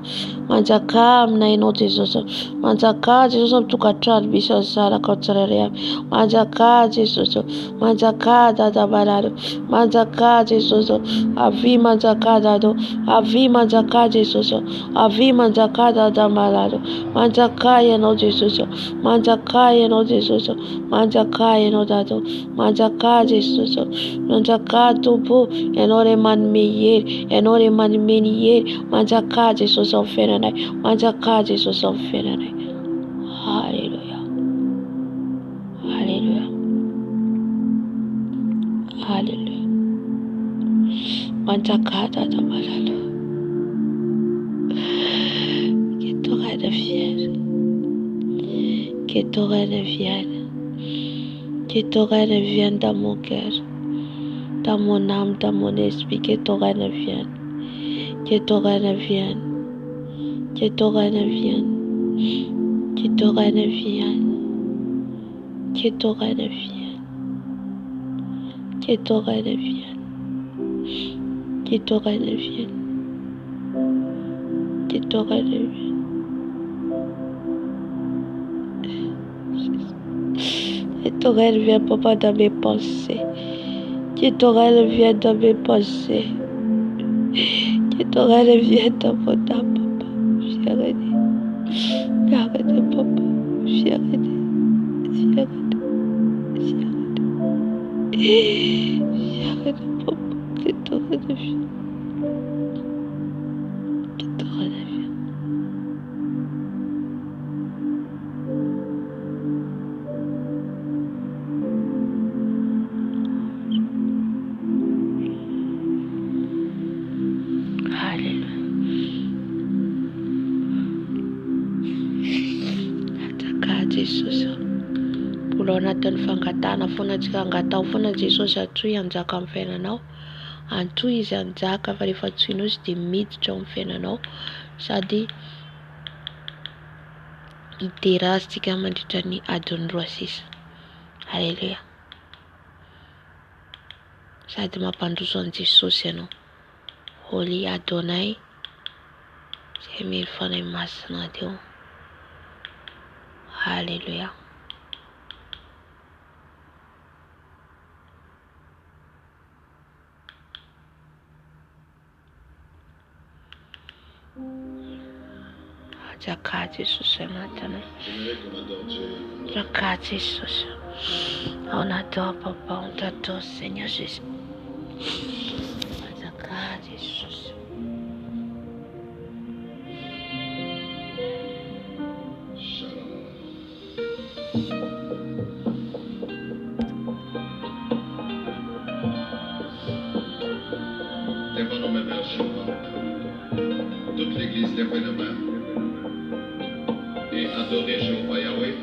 Manjaka aminainao Jesosy. Manjaka Jesosy amin'ny tokantrano misy ny zanaka ao tsirairay avy. Manjaka Jesosy. Manjaka dada malalo. Manjaka Jesosy. Avy manjaka dado. Avy manjaka Jesosy. Avy manjaka dada malalo. Manjaka ianao Jesosy. Manjaka ianao Jesosy. Manjaka ianao dado. Manjaka Jesosy. Manjaka tompo. Ianao ray manome hery. Ianao ray manome ny hery. Manjaka Jesosy amin'ny fiainanay. Manjaka Jesosy amin'ny fiainanay. Hallelujah. Hallelujah. Hallelujah. Manjaka dada malalo. Que ton règne vienne. Que ton règne vienne. Que ton règne vienne dans mon cœur, dans mon âme, dans mon esprit. Que ton règne vienne. Que ton règne vienne. Que ton règne vienne. Que ton règne vienne. Que ton règne vienne. Que ton règne vienne. Que ton règne vienne. Que ton règne vienne. Que ton règne vienne, Papa, dans mes pensées. Que ton règne vienne dans mes pensées. Que ton règne vienne dans mon âme, Papa. Viens régner. Viens régner, Papa. Viens régner. Viens régner. Viens régner. Viens régner, Papa. Que ton règne vienne. Jesosy. Mbola ao anatin'ny fangatahana foana antsika angatao foana Jesosy atsoy hanjaka amin'ny fiainanao. Antoy izy hanjaka fa rehefa tsoinao izy dia miditra ao amin'ny fiainanao sady hiterazintsika mandritra ny adiny 2 sisa. Halleluja. Sady mampandroso an Jesosy ianao. Holy Adonai, izay mily fanahy masina teo. Halleluja. Jaka Jesosy anatana. Jaka Jesosy. On adore Papa, on t'adore Seigneur Jésus. Jaka Jesosy. Lève nos mains vers Jéhovah. Toute l'église lève les mains et adorez Jéhovah Yahweh.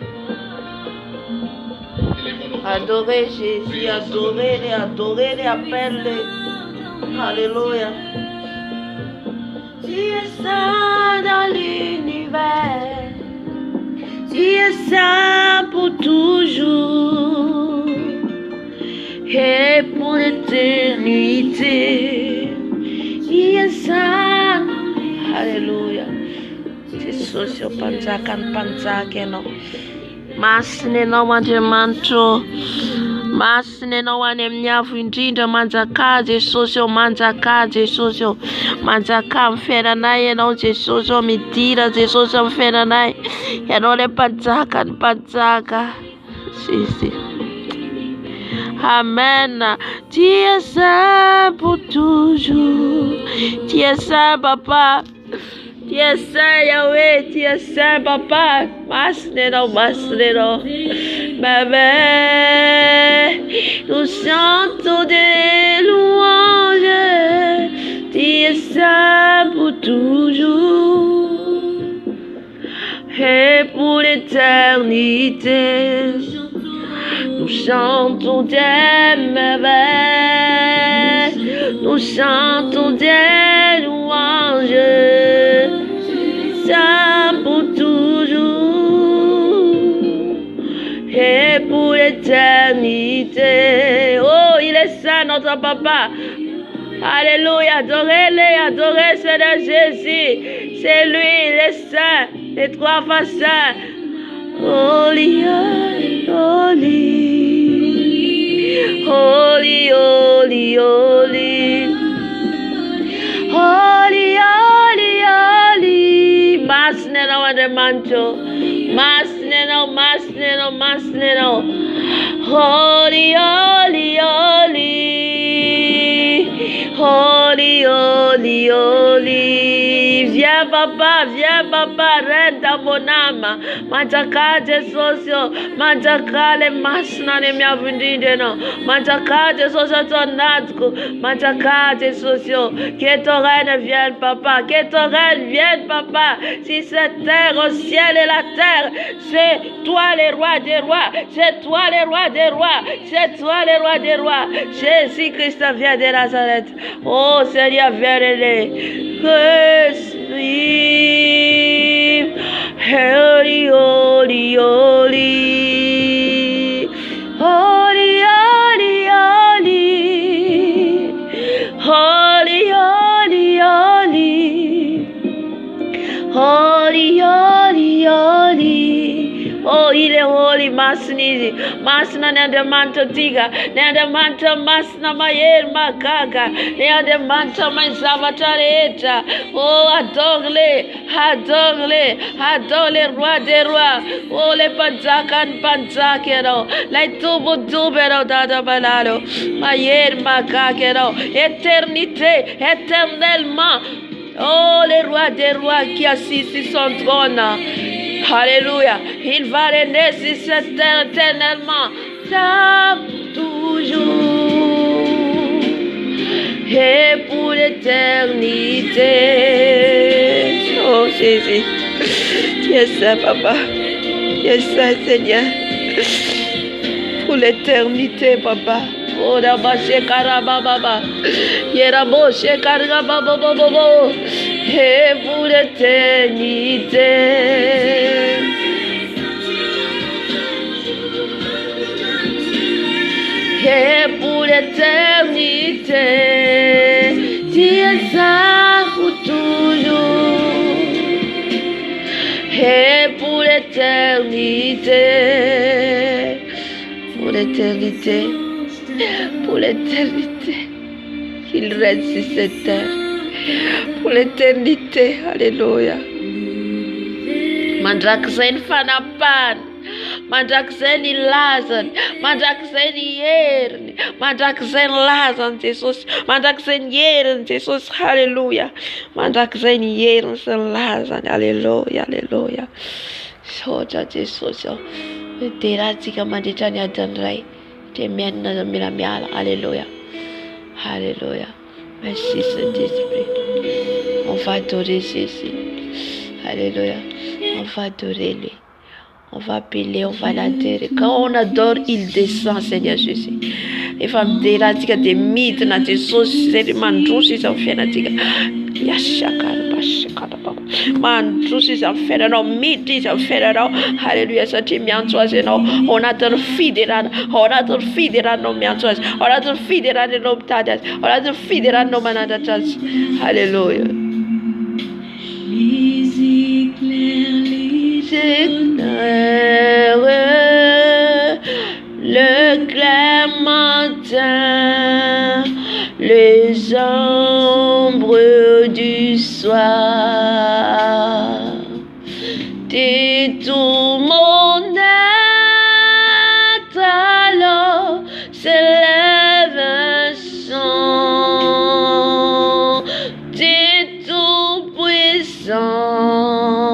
Adorez Jésus, adorez-les, appelle-les. Alléluia. Tu es saint dans l'univers. Tu es saint pour toujours et pour l'éternité. Tu es saint. Alléluia. Jesus yo panjaka ianao. Masina ianao Andriamanitra. Masina ianao any amin'ny avo indrindra manjaka Jesosy yo, manjaka Jesosy yo. Manjaka amin'ny fiainanay ianao Jesosy yo, midira Jesosy amin'ny fiainanay. Ianao ilay mpanjaka ny mpanjaka. Jésus. Amen. Tu es saint pour toujours. Tu es saint Papa. Tu es saint Yahweh, tu es saint Papa. Masneno. Bébé, nous chantons des louanges. Tu es saint pour toujours et pour l'éternité. Nous chantons des merveilles. Nous chantons des louanges. Saint pour toujours et pour l'éternité. Oh, il est saint notre Papa. Alléluia, adorez Seigneur Jésus. C'est lui, il est saint, les 3 fois saint. Holy, holy, holy, holy, holy, holy, holy, holy. Masneno Andremanto, masneno. Holy, holy, holy, holy, holy, holy. Viens Papa, règne dans mon âme. Manjaka Jesosy, manjaka le masna ne mia vundindeno. Manjaka Jesosy ton adko. Manjaka Jesosy, que ton règne vienne Papa, que ton règne vienne Papa. Si cette terre au ciel et la terre, c'est toi le roi des rois, c'est toi le roi des rois, c'est toi le roi des rois. Jésus Christ vient de Nazareth. Oh Seigneur, viens-les. Holy, holy, holy, holy, holy, holy, holy, holy, holy, holy, holy. Oh, il est holy, masnizi, masna nende manto tiga, nende manto masna mayer magaga, nende manto maizavatareta. Oh, adore-les, roi des rois. Oh, les panzakero, les tubero dada balalo, mayer magagero, éternité, éternellement. Oh, le roi des rois qui assis sur son trône. Alléluia. Il va régner sur cette terre éternellement. Toujours. Et pour l'éternité. Oh Jésus. Tu es saint, Papa. Et ça, Seigneur, pour l'éternité, Papa. Oh, Rabashe Karababa, Yeraboshe Karababa, et pour l'éternité. Et pour l'éternité, tu es ça pour toujours. Et pour l'éternité, pour l'éternité, pour l'éternité, qu'il reste sur cette terre. Pour l'éternité, alléluia. Mandraksen fanapan. Mandraksen ilazan, mandraksen yern, mandraksen lazan Jesus, mandraksen yern Jesus, hallelujah, mandraksen yern sen lazan, hallelujah, hallelujah. Soja Jesus, teratika manditanya danrai, temenna milamiala, hallelujah, hallelujah. Merci Saint-Esprit, on va adorer Jésus, hallelujah, on va adorer lui. On va appeler, on va l'adorer. Quand on adore, il descend, Seigneur Jésus. Les femmes dératika des mythes, na des choses, c'est des mandrouches, ils ont fait natika. Yashakar, bashakar, papa. Mandrouches, ils ont fait non, mythes, ils ont fait non. Alléluia, ça t'est bien toi, c'est non. On adore fidèle, on adore fidèle, non, bien toi. On adore fidèle, non, tadas. On adore fidèle, non, manadatas. Alléluia. Le clair matin, les ombres du soir, et tout mon être alors s'élève un chant, t'es tout puissant,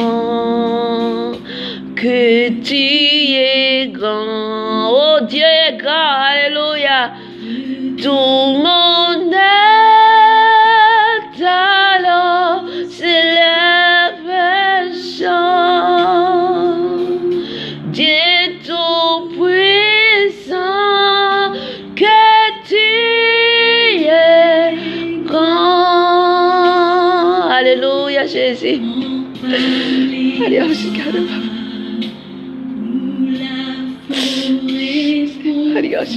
que tu es grand, oh Dieu est grand, alléluia, tout mon être alors s'élève un chant, Dieu tout puissant, que tu es grand, alléluia Jésus, alléluia. Adios,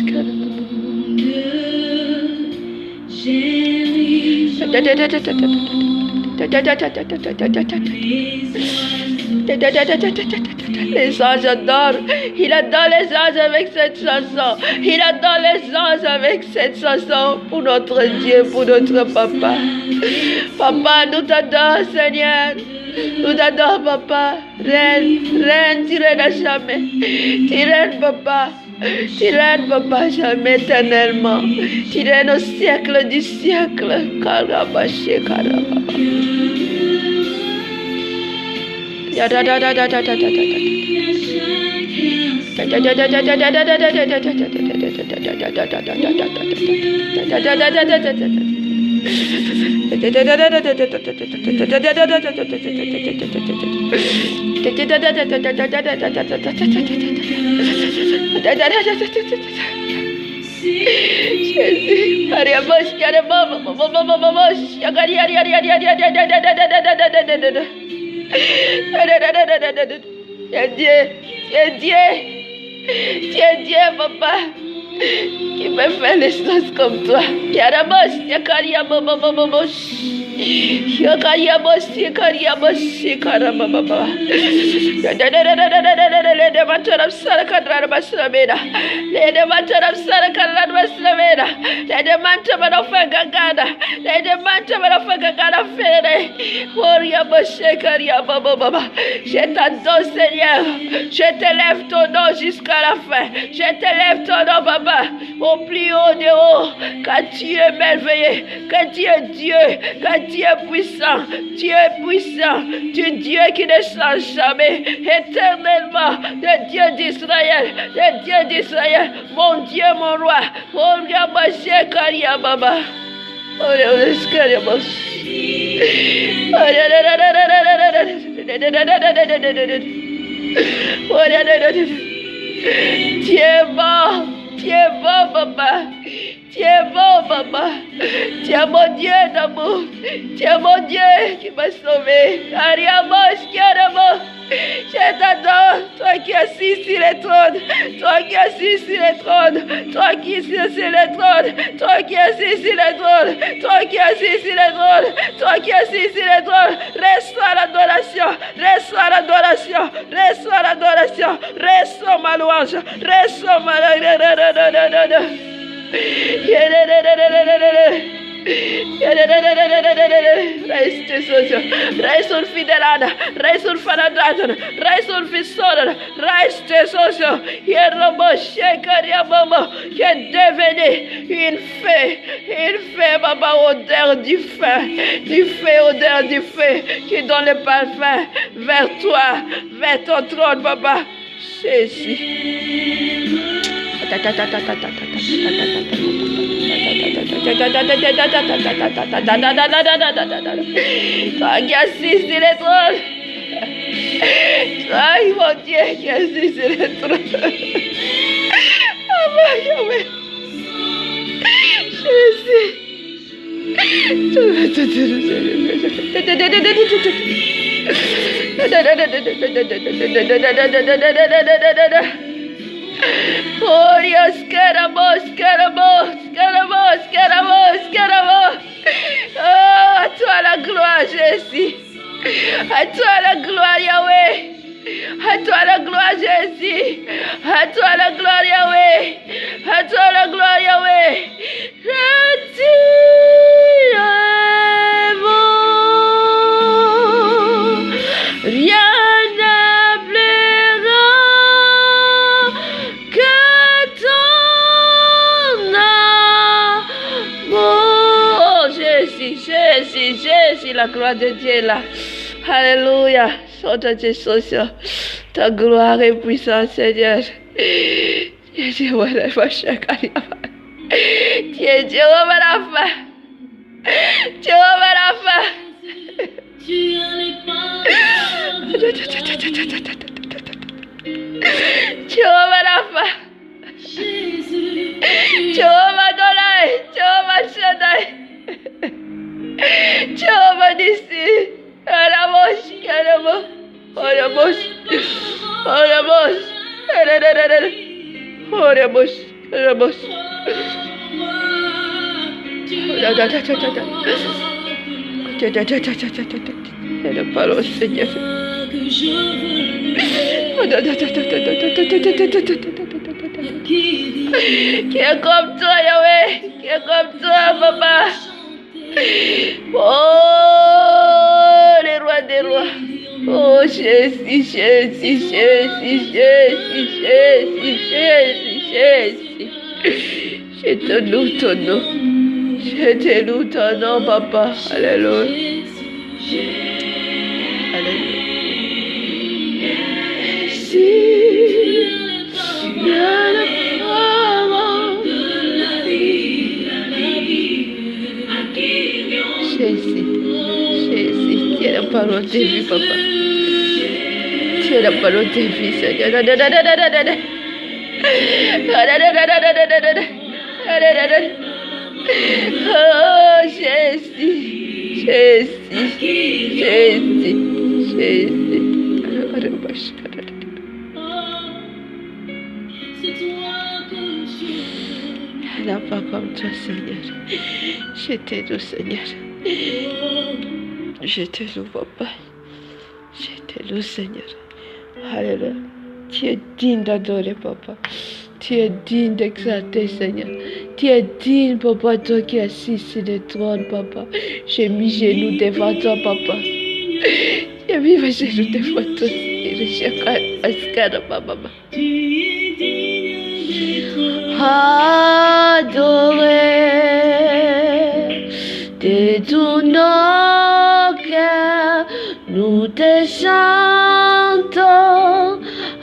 les anges adorent. Il adore les anges avec cette chanson. Il adore les anges avec cette chanson pour notre Dieu, pour notre Papa. Papa, nous t'adorons, Seigneur. Nous t'adorons, Papa. Reine, reine, tu règnes à jamais. Tu règnes, Papa. Tu règnes, Papa, jamais éternellement. Tu règnes au siècle du siècle. Karabaché, karababa. Dieu, Papa, qui me fait les choses comme toi. Je t'adore, Seigneur. Je t'élève ton nom jusqu'à la fin. Je t'élève ton nom, Papa, au plus haut de haut. Car tu es merveilleux, car tu es Dieu, car tu es puissant. Tu es puissant. Tu es Dieu qui ne change jamais. Éternellement, le Dieu d'Israël, le Dieu d'Israël, mon Dieu, mon roi. Oh, Yabaché, Kariababa. Oh, Tu es bon. Tu es bon, papa. Tu es bon, papa. Tu es mon Dieu d'amour. Tu es mon Dieu qui m'a sauvé. Ariamos, Kiaramo. Je t'adore, toi qui es assis sur le trône, toi qui es assis sur le trône, toi qui es assis sur le trône, toi qui es assis sur le trône, toi qui es assis sur le trône, toi qui es assis sur le trône, reçois l'adoration, reçois l'adoration, reçois l'adoration, reçois ma louange, reçois ma Reste socio, reste fidelada, reste fanadata, reste fisora, reste socio, qui est devenu une fée, papa, odeur du feu, odeur du feu, qui donne le parfum vers toi, vers ton trône, papa. Jésus. Toi qui assis sur le trône. Toi, mon Dieu, qui assis sur le trône. Yahweh. Oh Dios, queremos. Oh, à toi la gloire, Jésus. À toi la gloire, Yahweh. À toi la gloire, Jésus. À toi la gloire, Yahweh. À toi la gloire, Yahweh. Rien Jésus, la gloire de Dieu là. Alléluia. Chante Jésus. Ta gloire est puissante, Seigneur. Tu es Jéhovah Rapha. Tu es Jéhovah Rapha. Jéhovah Rapha. Tu as les paroles. Jéhovah Rapha. Jéhovah Adonai. Jéhovah Shaddai. Jehovah Nissi, Oramos, la parole, Seigneur. Qui est comme toi, Yahweh, qui est comme toi, papa. Oh, les rois des rois. Oh, Jésus. Je te loue ton nom. Je te loue ton nom, papa. Alléluia. Alléluia. Jésus, tu es la parole de vie, papa. Tu es la parole de vie, Seigneur. Oh, Jésus. Il n'y a pas comme toi, Seigneur. Je te loue, Seigneur. Je te loue, papa. Je te loue, Seigneur. Alléluia. Tu es digne d'adorer, papa. Tu es digne d'exalter, Seigneur. Tu es digne, papa, toi qui es assis sur le trône, papa. J'ai mis genoux devant toi, papa. J'ai mis mes genoux devant toi, Seigneur. Papa. Adorer de tout nos cœurs, nous te chantons.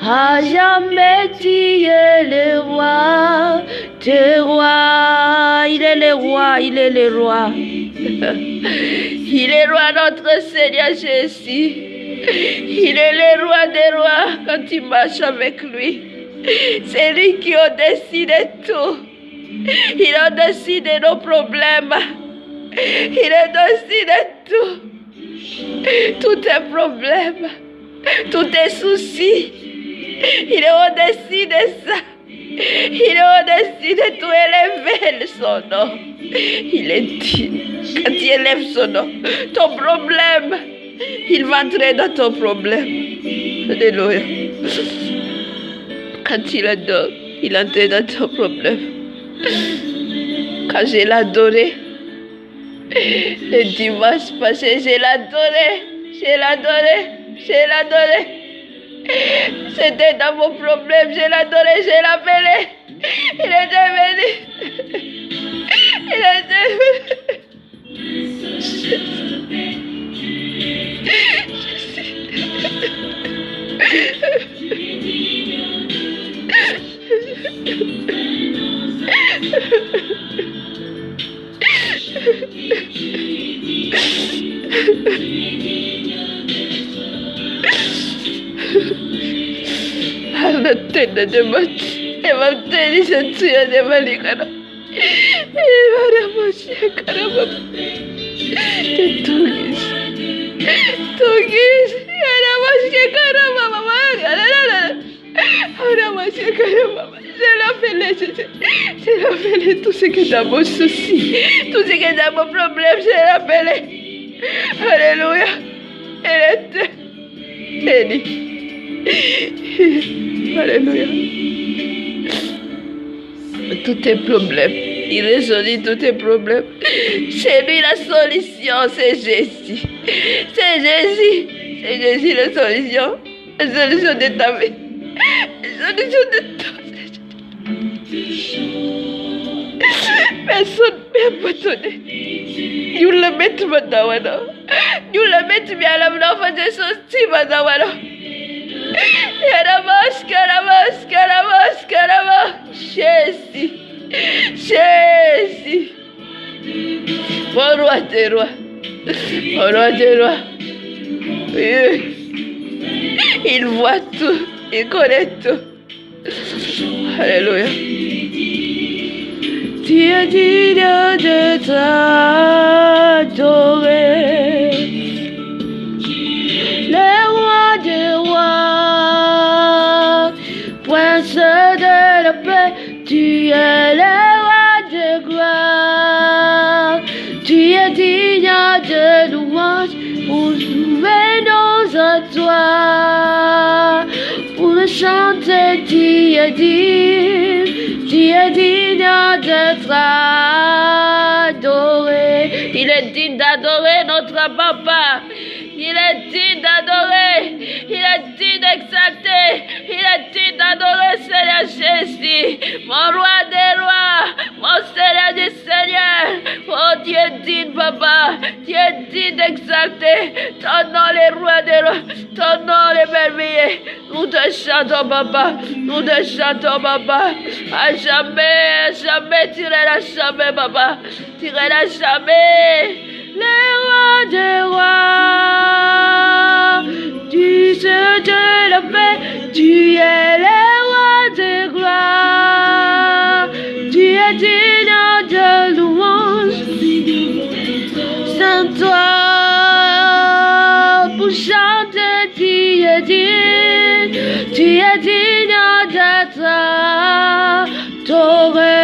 À jamais tu es le roi, il est le roi, il est le roi. Il est roi notre Seigneur Jésus. Il est le roi des rois quand tu marches avec lui. C'est lui qui a décidé tout. Il a décidé nos problèmes. Il a décidé tout. Tous tes problèmes, tous tes soucis. Il a décidé ça. Il a décidé de tout élever son nom. Il est digne. Quand tu élèves son nom, ton problème, il va entrer dans ton problème. Alléluia. Quand il adore, il entre dans ton problème. Quand je l'adoré, le dimanche passé, je l'adoré. C'était dans mon problème, je l'adorais, je l'appelais. Il était venu. Il était venu. Tenda de mati, evangelii sensuya de malikana. Maria Moshe karama. Tugis, Maria Moshe karama mama. Maria Moshe karama. Je l'appelais tout ce qui est dans mon souci, tout ce qui est dans mon problème, je l'appelais. Alléluia. Elle était bénie. Alléluia. Tous tes problèmes, il résout tous tes problèmes. C'est lui la solution, c'est Jésus. C'est Jésus. C'est Jésus la solution. La solution de ta vie. La solution de ta vie. Personne ne peut donner. Nous le mettons maintenant. Nous le mettons bien là, nous faisons des choses maintenant. Jésus. Mon roi des rois. Mon roi des rois. Il voit tout. Il connaît tout. Alléluia. Tu es digne de t'adorer. Le roi des rois, prince de la paix, tu es le roi de gloire. Tu es digne de louange, pour nous venons à toi. Pour le chanter, tu es digne d'être adoré. Il est digne d'adorer notre papa. Il est digne d'adorer, il est digne d'exalter, il est digne d'adorer Seigneur Jésus, mon roi des rois, mon Seigneur des seigneurs. Oh, tu es digne, papa, tu es digne d'exalter ton nom, les rois des rois, ton nom, les merveilleux. Nous te chantons, papa, nous te chantons, papa. À jamais, tu relâches jamais, papa, tu relâches jamais. Les rois des rois, tu sais de la paix, tu es le roi de gloire, tu es digne de louange, sans toi, pour chanter, tu es digne d'être adoré.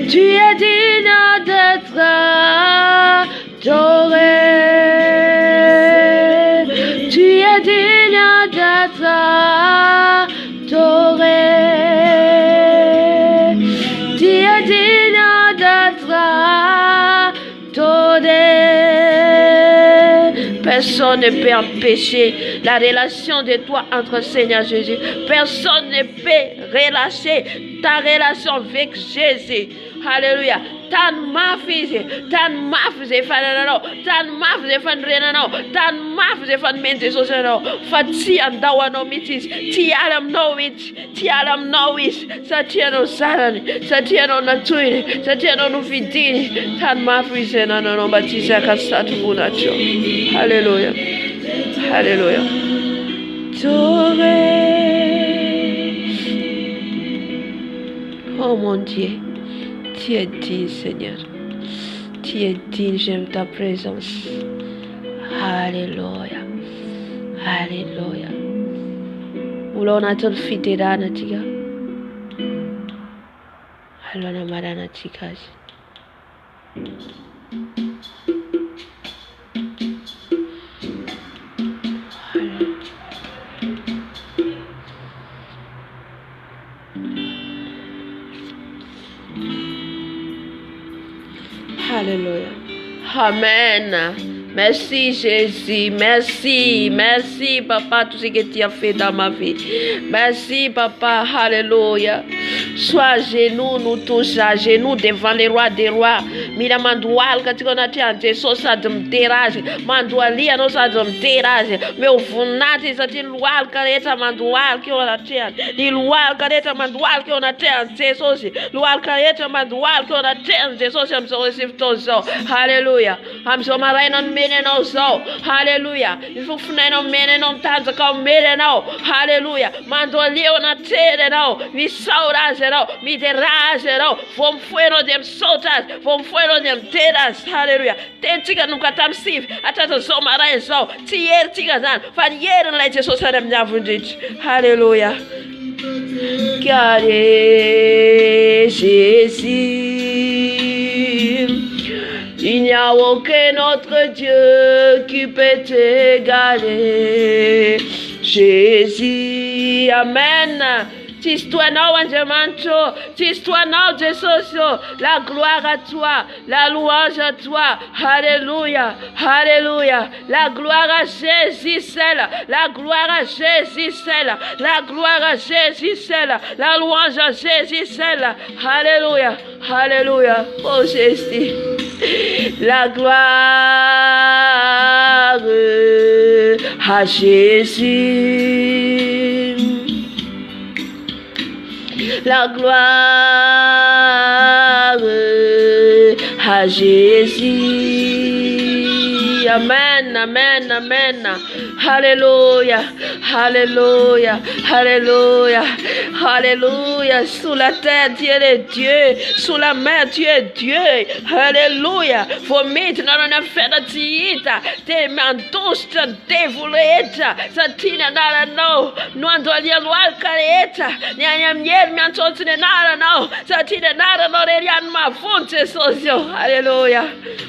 Tu es digne d'être adoré. Tu es digne d'être adoré. Tu es digne d'être adoré. Personne ne peut empêcher la relation de toi entre Seigneur Jésus. Personne ne peut relâcher ta relation avec Jésus. Alléluia. Tan mafize fanano, tan mafize fanrenano, tan mafize fan mente sosano. Fatsi andawano mitis, ti alam knowis, satiano sarani, satiano natuine, satiano nufidini, tan mafize nano batisa kasatu bunacho. Alléluia. Alléluia. Oh mon Dieu. Tu es digne, Seigneur. Tu es digne, j'aime ta présence. Alléluia. Alléluia. Ulona ton fitirana tiga. Alona marana tikaji. Alléluia. Amen. Merci Jésus. Merci. Merci Papa, tout ce que tu as fait dans ma vie. Merci Papa. Alléluia. Sois à genoux, nous tous à genoux devant les rois des rois. Mira mandual katika tiante sosa dum terage. Mandualia no sa dum terage. Meu funati sa tin lual careta mandual que ona tia. Di lual careta mandual que ona tia Jesus. Lual careta mandual que ona tia Jesus am so receive tozo. Hallelujah. Am so maraina meneno so. Hallelujah. Ifu funeno meneno tanza ka meneno. Hallelujah. Mandualia ona tia no. Vi saurage no. Mi derage no. Vom fueno dem sotas. Vom fueno dem teras. Hallelujah. Tentika nunca tam sif. Atata so maraina so. Tier tika zan. Fan yer la Jesus adam nyavundit. Hallelujah. Car Jésus, il n'y a aucun autre Dieu qui peut t'égaler. Jésus, Amen. Tis-toi now, Angemancho. Tis-toi now, Jesus. La gloire à toi. La louange à toi. Alléluia. Alléluia. La gloire à Jésus, celle. La gloire à Jésus, celle. La gloire à Jésus, celle. La louange à Jésus, celle. Alléluia. Alléluia. Oh Jésus. La gloire à Jésus. La gloire à Jésus. Amen, amen, amen. Alléluia, alléluia, alléluia, alléluia. Sous la terre, tu es Dieu. Sous la mer, tu es Dieu. Alléluia. Vomit, non, non, fedatiita. Te mandos, te devuleeta. Satina, nara, no. Nuandolia, lual, careeta. Nyanya, miel, miantotine, nara, no. Satina, nara, no, rerian, ma fonte, socio. Alléluia.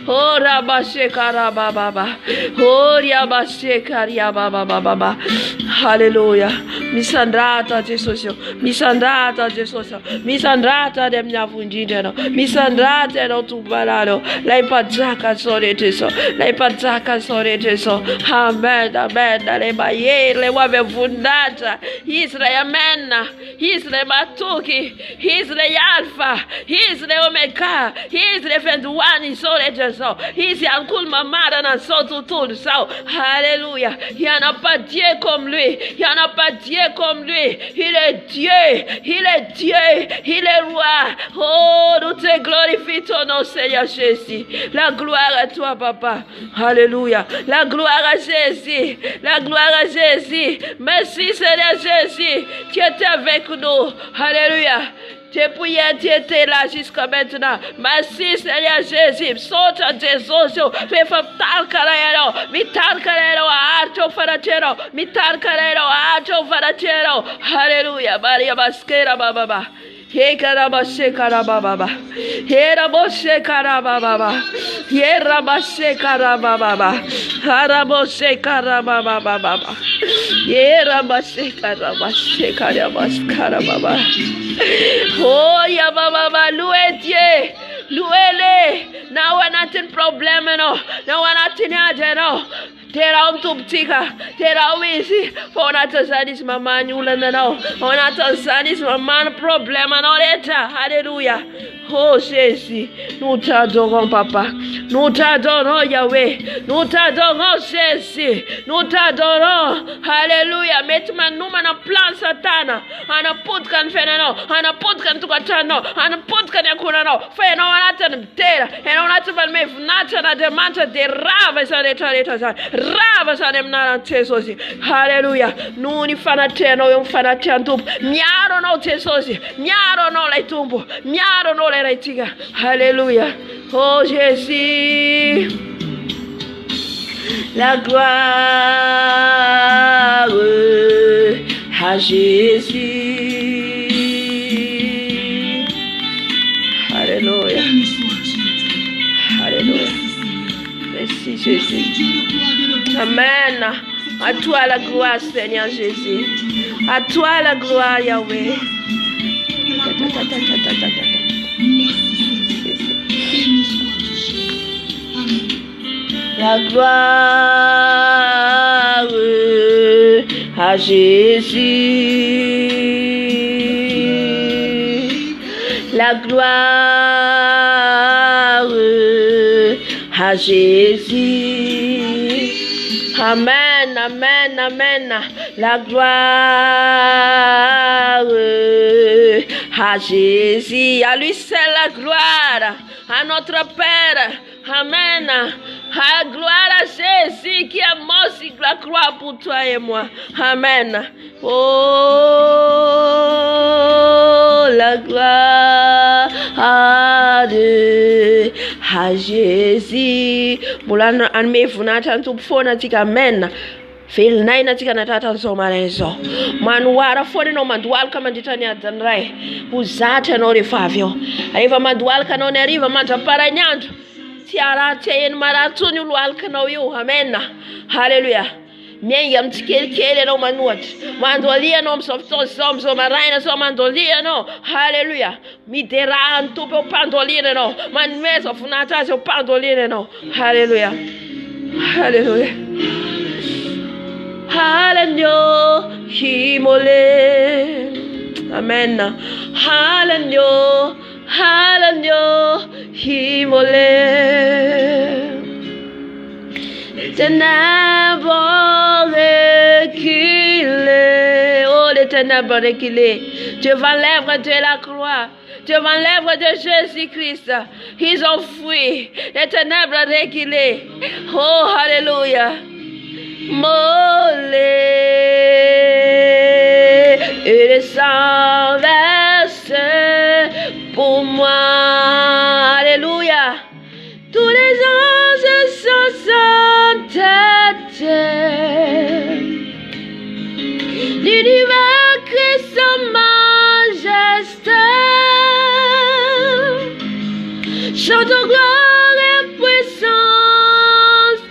Oh, rabashe, karababa. Oh, rabashe, karababa. Alléluia. Misandrata, Jesus. Misandrata, Jesus. Misandrata, dem nyavundino. Misandrata, no tubarano. La ipadzaka, soreteso. La ipadzaka, soreteso. Amen, amen. Le baye, le wave fundata. Israel, amen. Israel, matuki. Israel, alpha. Israel, omega. Israel, 21, soreteso. Israel, kul mamara, na sotu tout. Alléluia. Il n'y en a pas Dieu comme lui. Il n'y en a pas Dieu comme lui. Il est Dieu. Il est Dieu. Il est roi. Oh, nous te glorifions ton nom, Seigneur Jésus. La gloire à toi, Papa. Alléluia. La gloire à Jésus. La gloire à Jésus. Merci, Seigneur Jésus. Tu étais avec nous. Alléluia. Tes prières, tu étais là jusqu'à maintenant. Merci, Seigneur Jésus. Saute à Jesus. Fais tal carero. Mi tal carero. Archo faratero. Mi tal carero. Archo faratero. Alléluia. Maria Basquera Baba. Hekarabashe karababa. Heraboshe karababa. Herabashe karababa. Haraboshe karababa. Herabashe karabashe karababa. Oh ya baba, louez Dieu. Louez-le. Now we're not in problem, no. Now we're not in no. Tera umtuptika. Tera wizi. Fona tazanis mamani ulana no. Fona tazanis mamani problema no leta. Hallelujah. Oh Jésus, nous t'adorons papa, nous t'adorons Yahweh, nous t'adorons Jésus, nous t'adorons, alléluia, mettez-moi nous en plan satana, ana putkan fenano, ana putkan tukatano, ana putkan yakunano, feno anatan tera, and on at me natana de manta de rava sa demna tesosi, hallelujah, nous ni fanateno, yon fanatiantup, miaro no tesosi, miaro no laitumbo, miaro no Alléluia. Oh Jésus. La gloire à Jésus. Alléluia. Alléluia. Merci Jésus. Amen. À toi la gloire Seigneur Jésus. À toi la gloire Yahweh. La gloire à Jésus. La gloire à Jésus. Amen, amen, amen. La gloire à Jésus. À lui seul la gloire. À notre Père. Amen. À gloire à Jésus qui a mort sur la croix pour toi et moi. Amen. Oh, la gloire à Jésus. Mulano anme funata ntupfona tika amen. Feel naina tika natata somarezo. Manuara fone no madual kama nditani atanrai. Uzate no rifavyo. Arriva madual kanone arriva manta paranyanto. Tiara teyen maratuni ulwal kanao yo. Amen. Hallelujah. Mienga mtikele no manuat. Mandolia no msofto maraina so mandolia no. Hallelujah. Midera antupe pandoline no. Manmeso funata so pandoline no. Hallelujah. Hallelujah. Hallelujah. Himole. Amen. Hallelujah. Hallelujah. Himole. Ténèbres reculées, oh les ténèbres reculées, devant l'œuvre de la croix, devant l'œuvre de Jésus-Christ, ils ont fui, les ténèbres reculées, oh alléluia, mollet, et le sang versé pour moi, alléluia, tous les anges sont l'univers crie sa majesté, chante gloire et puissance,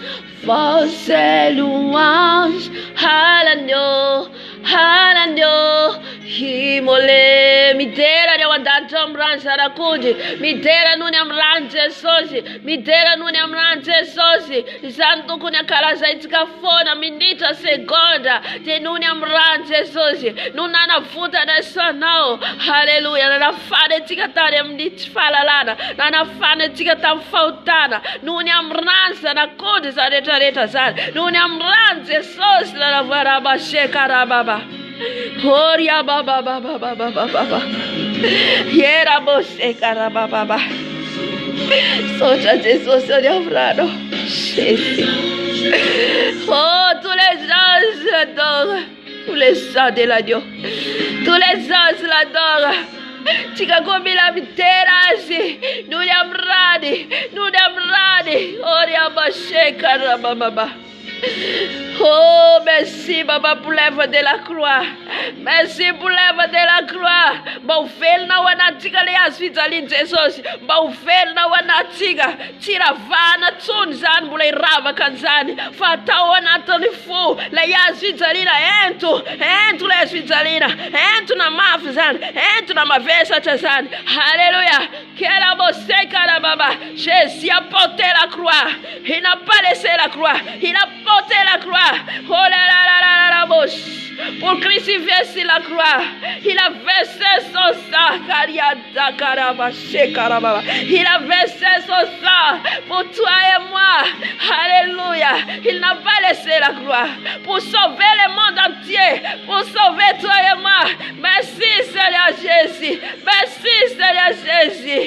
force et louange, hallelujah, hallelujah, himole, mitera de wadantom ransara kuji, mitera nunyam ranche sosi, mitera nunyam ranche sosi, santo kunya kalaza itika fona minita seconda, te nunyam ranche sosi, nunana futa de sonao, hallelujah, nana fane tika tane mnit falalana, nana fane tika tam fautana, nunyam ransa na kuji sa reta sa, nunyam ranche sosi la varaba shekara baba. Horia baba baba baba baba. Yera bose cara baba baba. Soja Jesus de Avrado. Oh, tous les anges l'adorent. Tous les anges de l'adorent. Tous les anges l'adorent. Chikakomi la miterasi. Nous l'amradi. Nous l'amradi. Horia bose cara baba baba. Oh. Oh, merci, Papa, pour l'œuvre de la croix. Merci pour l'œuvre de la croix. Bon, fel na wanatika le asfitali Jesus. Bon, fel na wanatika. Tira vana tsun zan bule rava kanzani. Fata wanatali fu. Le asfitali na entu le asfitalina. Entu na mafzan. Entu na mavesa chazan. Alléluia. Kera boseka la baba. Jésus a porté la croix. Il n'a pas laissé la croix. Il a porté la croix. Oh là là là là là bosh. Pour crucifier sur la croix, il a versé son sang. Il a versé son sang pour toi et moi. Alléluia. Il n'a pas laissé la croix pour sauver le monde entier, pour sauver toi et moi. Merci Seigneur Jésus. Merci Seigneur Jésus.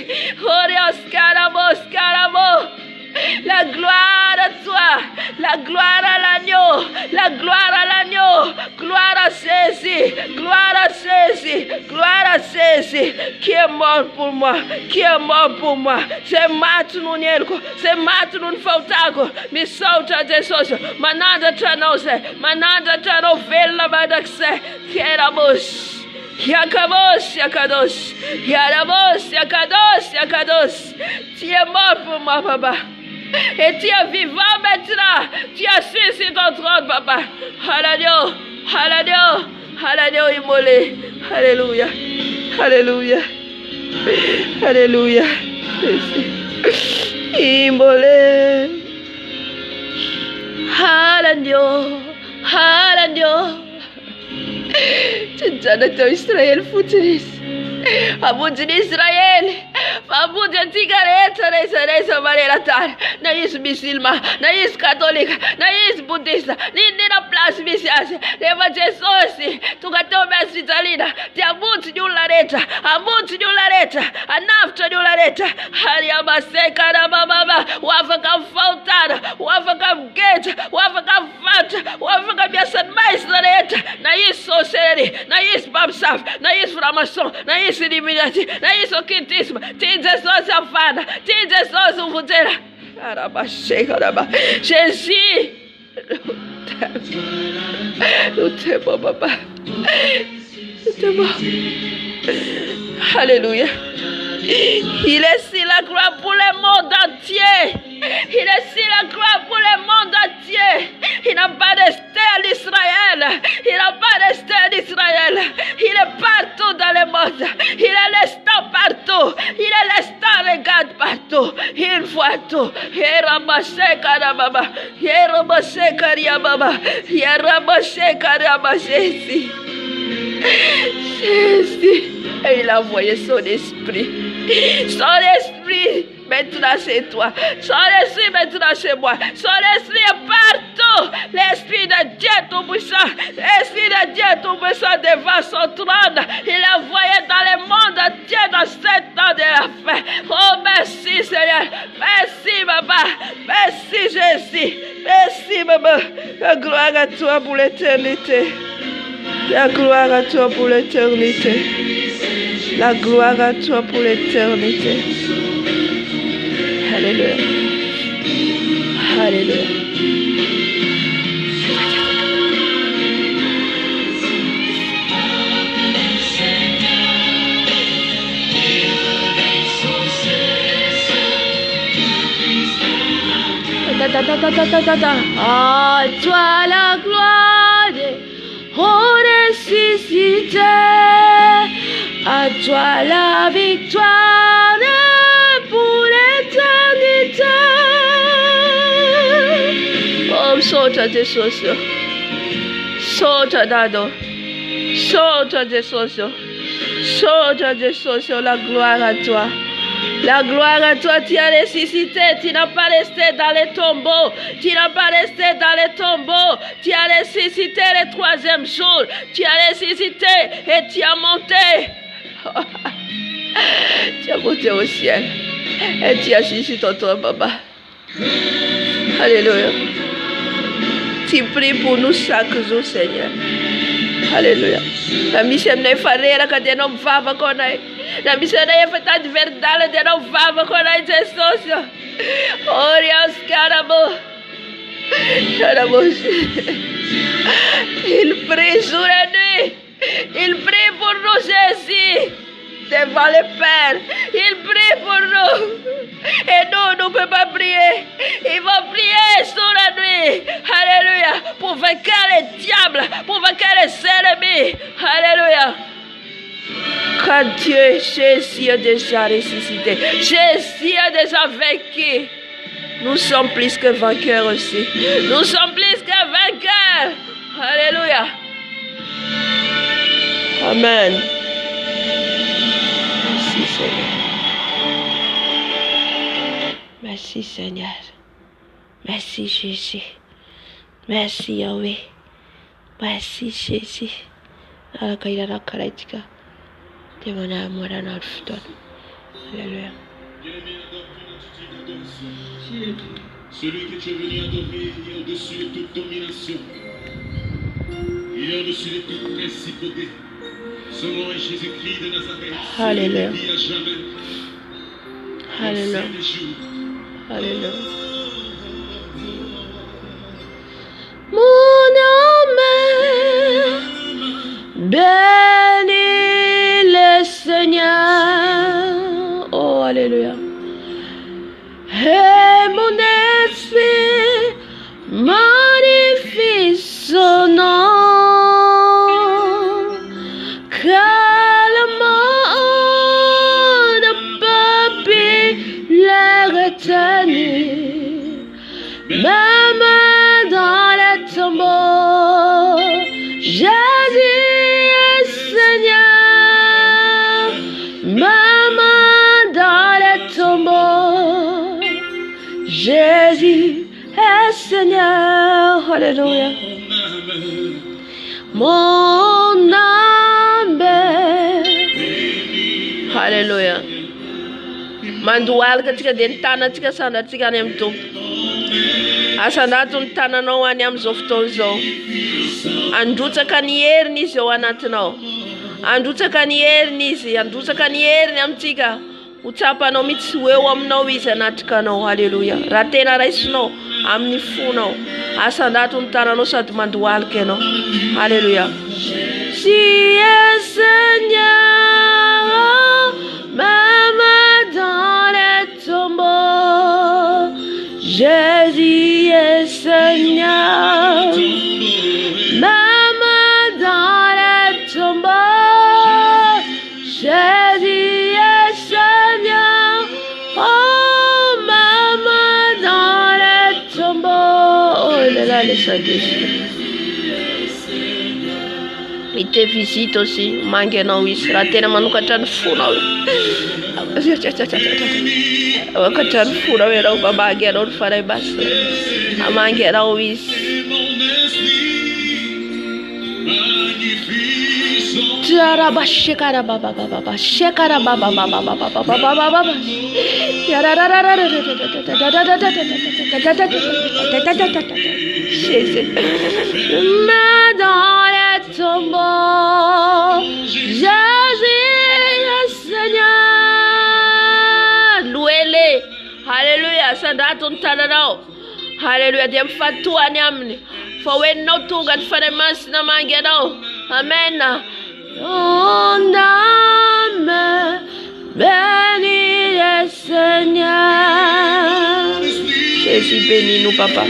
La gloire à toi, la gloire à l'agneau, la gloire à l'agneau, gloire à Jésus, gloire à Jésus, gloire à Jésus, qui est mort pour moi, qui est mort pour moi. C'est maintenant nielko, c'est maintenant fautago, mi sauta de soso, mananda tranose, mananda tranovela badakse, qui est la bouche. Yakabos, Yakados, Yarabos, Yakados, Yakados. Tu es mort pour moi, papa. Et tu es vivant maintenant. Tu es assis sur ton trône, papa. Alléluia, Alléluia, Alléluia, immolé. Alléluia, Alléluia, Alléluia. Immolé. Alléluia, Alléluia. Tentando teu Israel futuris. Abude de Israel. Abude antigareta nessa maneira tal. Não é isso muçulmã, não é isso católica, não é isso budista. Nem na place messias. Leva Jesus. Tu gatou minha citalina. Te abude de lareta. Abude de lareta. A nafta de lareta. Ariama seca na bababa. O avaca faltada. O avaca gueta. O avaca fata. O avaca minha mais lareta. Não é isso, Seri. Não é isso, Babsaf. Não é isso, Framação. Não é isso, Illuminati. Não é isso, Quintíssimo. Tem Jesus safada. Tem Jesus o futeira. Caramba, chega, caramba. Jesus. Não tem bom, papai. Não tem bom. Alléluia. Il est sur la croix pour le monde entier. Il est sur la croix pour le monde entier. Il n'a pas resté à l'Israël. Il n'a pas resté à l'Israël. Il est partout dans le monde. Il est restant partout. Il est restant regarde partout. Il voit tout. Il ramassé karababa. Il ramassé karababa. Il ramassé karababa. Jésus. Jésus. Et il a envoyé son esprit. Son esprit maintenant c'est toi. Son esprit maintenant c'est moi. Son esprit est partout. L'esprit de Dieu tout-puissant. L'esprit de Dieu tout-puissant devant son trône. Il a envoyé dans le monde entier dans cet temps de la fin. Oh merci Seigneur. Merci Papa. Merci Jésus. Merci Maman. La gloire à toi pour l'éternité. La gloire à toi pour l'éternité. La gloire à toi pour l'éternité. Alléluia. Alléluia. À toi la gloire, oh ressuscité. À toi la victoire pour l'éternité. Oh, sauta de socio. Sauta dado. Sauta de socio. Sauta de socio. La gloire à toi. La gloire à toi, tu as ressuscité, tu n'as pas resté dans les tombeaux, tu n'as pas resté dans les tombeaux, tu as ressuscité le troisième jour, tu as ressuscité et tu as monté. Tu as monté au ciel et tu as assis ton trône, papa. Alléluia. Tu pries pour nous chaque jour, Seigneur. Alléluia. La mission n'est pas réelle quand elle ne va pas connaître. La mission n'est pas de verdade, elle ne va pas connaître Jesus. Oh, Dios, caramba. Caramba. jour et nuit. Il prie pour nous, Jésus, devant le Père. Il prie pour nous. Et nous ne pouvons pas prier. Il va prier sur la nuit. Alléluia. Pour vaincre les diables, pour vaincre les ennemis. Alléluia. Quand Dieu, Jésus a déjà ressuscité. Jésus a déjà vaincu. Nous sommes plus que vainqueurs aussi. Nous sommes plus que vainqueurs. Alléluia. Amen. Merci Seigneur. Merci Seigneur. Merci Jésus. Merci Yahweh. Merci Jésus. Alléluia. Celui que tu es venu adorer est au-dessus de toute domination. Il est au-dessus de toute principauté. Son nom est Jésus-Christ de Nazareth. Alléluia. Celui qui vit à jamais. Alléluia. Ancien des jours. Alléluia. Mon âme bénit le Seigneur. Oh, alléluia. Et mon esprit magnifie son nom. Car le monde ne peut plus le retenir. Même dans le tombeau, Jésus est Seigneur. Même dans le tombeau, Jésus est Seigneur. Alléluia. Mon âme. Alléluia. Mandual katika dentana tika sana tika nemto. Asandato tananao any amin'izao fotoana izao. Androtsaka ny heriny izy ao anatinao. Androtsaka ny heriny izy, androtsaka ny heriny amintsika. Ho tsapanao mihitsy ho eo aminao izy anatrikanao. Alléluia. Raha tena raisinao amin'ny fonao. Asandato ny tananao sady mandohalika ianao. Alléluia. Tu es Seigneur, même dans les tombeaux. Jésus est Seigneur, même dans les tombeaux. Jésus est Seigneur, oh, même dans les tombeaux. Oh, il est là, le Saint-Esprit. Il te visite aussi, manguena wis, ratena manukatan funa. Wakatan funa wera baba gera on fara bas. Amangera wis. Jara ba shekara baba baba shekara baba baba baba baba baba. Yara ra ra ra ra dans les tombeaux, Jésus est Seigneur. Louez-le. Alléluia. Sandaton tananao. Alléluia. Dem fatua nyamni. Fawen no tugat faremas na mangenao. Amen. Mon âme bénis le Seigneur. Jésus bénis nous, papa.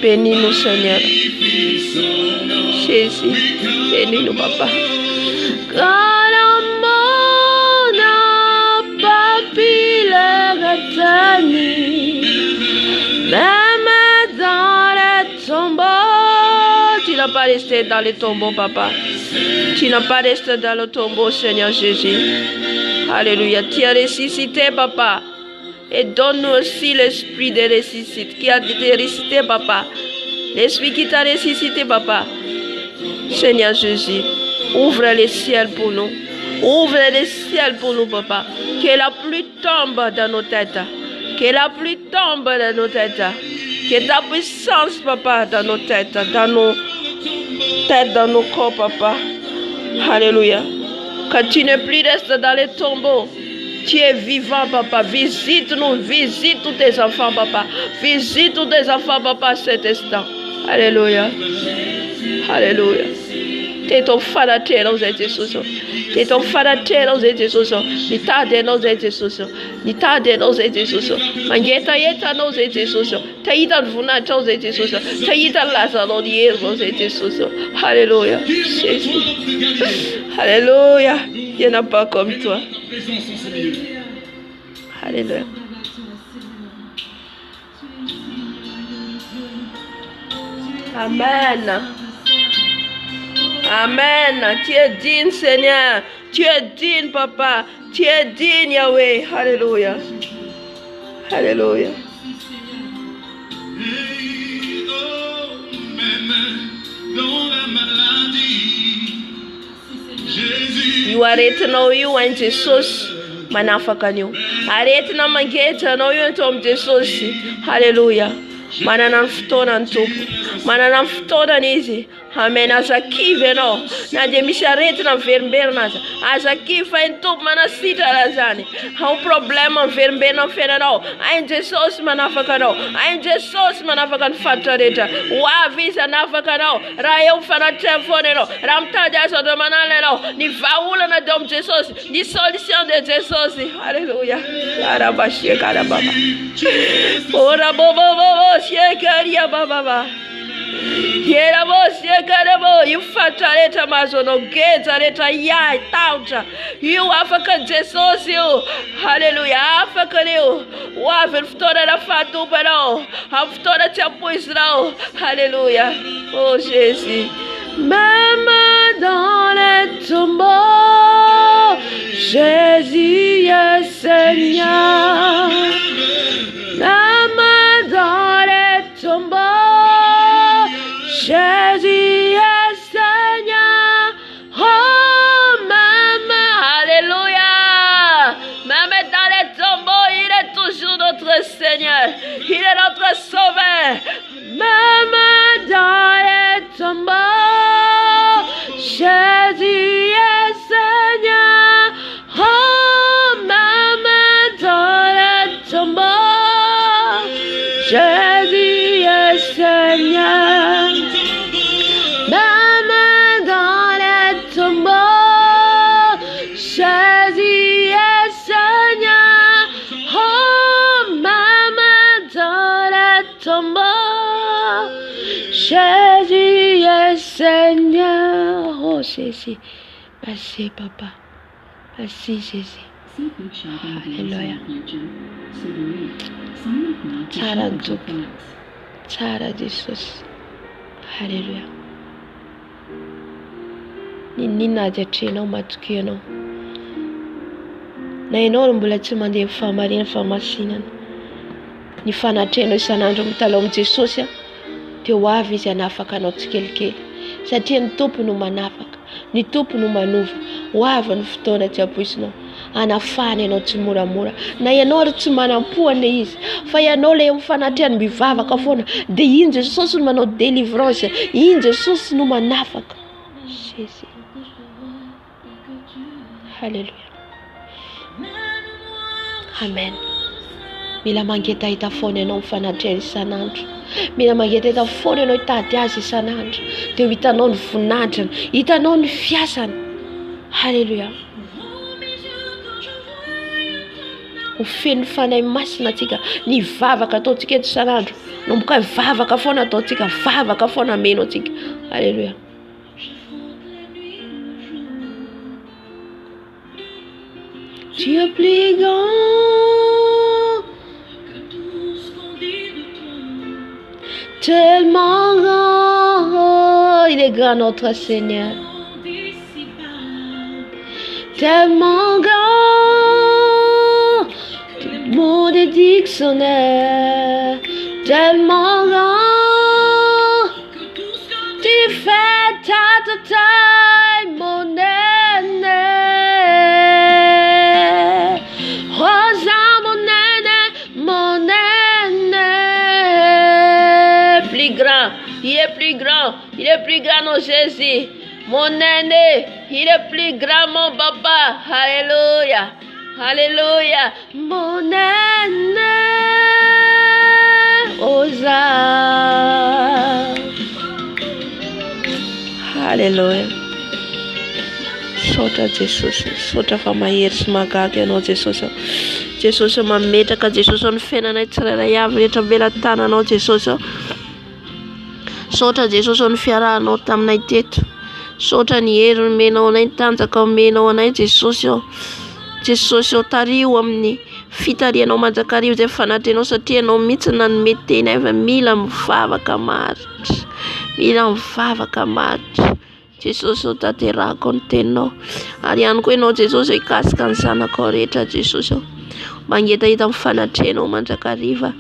Bénis-nous, Seigneur. Jésus, bénis-nous, papa. Quand le monde n'a pas pu le retenir, même dans les tombeaux, tu n'as pas resté dans les tombeaux, papa. Tu n'as pas resté dans le tombeau, Seigneur Jésus. Alléluia. Tu as ressuscité, papa. Et donne-nous aussi l'esprit de ressuscité, qui a été ressuscité, papa. L'esprit qui t'a ressuscité, papa. Seigneur Jésus, ouvre les ciels pour nous. Ouvre les ciels pour nous, papa. Que la pluie tombe dans nos têtes. Que la pluie tombe dans nos têtes. Que ta puissance, papa, dans nos têtes, dans nos têtes, dans nos corps, papa. Alléluia. Quand tu n'es plus resté dans les tombeaux, tu es vivant, papa. Visite-nous, visite tous tes enfants, papa. Visite tous tes enfants, papa, à cet instant. Alléluia. Alléluia. Tetofana tena uze Jesus. Tetofana tena uze Jesus. Nitade no uze Jesus. Nitade no uze Jesus. Mangeta yeta no uze Jesus. Taita vuna no uze Jesus. Taita Lazaro dier no uze Jesus. Alléluia. Jésus. Alléluia. Il n'y en a pas comme toi. Alléluia. Amen. Amen. Tu es digne, Seigneur. Tu es digne, Papa. Tu es digne, Yahweh. Alléluia. Alléluia. You arrête na you en Jesus. Manafaka niyo. Arrête na mangeta na you en Jesus. Alléluia. Manana mfutona ntupu. Manana mfutona nizi. Amen. Azakive no. Na demisharete na vermbere nasa. Azakive ntupu mana sita lazani. Ha problema vermbere na fena no. Ai Jesus manafaka no. Ai Jesus manafaka nfatareta. Wa visa nafaka no. Ra eu fana telefone no. Ramtaja so do manale no. Ni vaula na dom Jesus. Ni solution de Jesus. Alléluia. Arabashi karababa. Ora bobo shekaria baba. Yera bosi karabo you fataleta mazono geza leta ya tauta you afaka Jesus you hallelujah afaka you wa verftora la fatu pero aftora chapo Israel hallelujah oh Jésus même dans les tombeaux Jésus est Seigneur même dans les tombeaux Jésus est Seigneur, oh même, alléluia, même dans les tombeaux, il est toujours notre Seigneur, il est notre Sauveur, même dans les tombeaux, Jésus est Seigneur, oh même dans les tombeaux, Jésus est Seigneur. Même dans les tombeaux, Jésus est Seigneur. Oh, même dans les tombeaux, Jésus est Seigneur. Oh, Jésus. Merci, Papa. Merci, Jésus. Alléluia. Tsara Jesus. Alléluia. Nina ajatrianao matukio anao na ianao mbola tsy mandeha fahamarina fahamasinana ny fanatrenao isan'andro mitalao amin'i Jesosy dia ho avy izy hanafaka anao tsikelikely satria ny tompo no manafaka ny tompo no manova ho avy ny fotoana tsy ampoisinao anafahany ianao tsy moramora na ianao ary tsy manam-poana izy fa ianao ilay mifanatreany mivavaka foana dia iny Jesosy no manao délivrance iny Jesosy no manafaka Jésus. Alléluia. Amen. Mila mangeta hita foana ianao mifanatrena isan'andro. Mila mangeta hita foana ianao hitady azy isan'andro. Dia hitanao ny voninahitra, hitanao ny fiasany. Alléluia. Ho feno fanahy masina atsika ny vavaka ataontsika eto isan'andro. Nomboka vavaka foana ataontsika, vavaka foana meno atsika. Alléluia. Tu es plus grand tellement grand, il est grand notre Seigneur, tellement grand, tout le monde est dictionnaire, tellement grand, tu fais ta taille, mon aîné. Il est plus grand, il est plus grand, non Jésus. Mon aîné, il est plus grand, mon papa. Alléluia, alléluia. Mon aîné, Osa. Alleluia. Saotra Jesosy, saotra fa mahery sy magaga ianao Jesosy. Jesosy mametraka Jesosy ny fiainanay tsirairay avy rehetra belan-tananao Jesosy. Saotra Jesosy ny fiarahanao taminay teto. Saotra ny hery menao anay, ny tanjaka menao anay Jesosy. Jesosy tario amin'ny fitarianao manjakario zay fanatrenao satria anao mihitsy nanome tenay fa mila mivavaka maritra. Mila mivavaka maritra. Jesosy tanterahako ny teninao. Ary ihany koa ianao Jesosy hikasika ny zanakao rehetra Jesosy. Mangetahita amin'ny fanatrenao mandrakariva.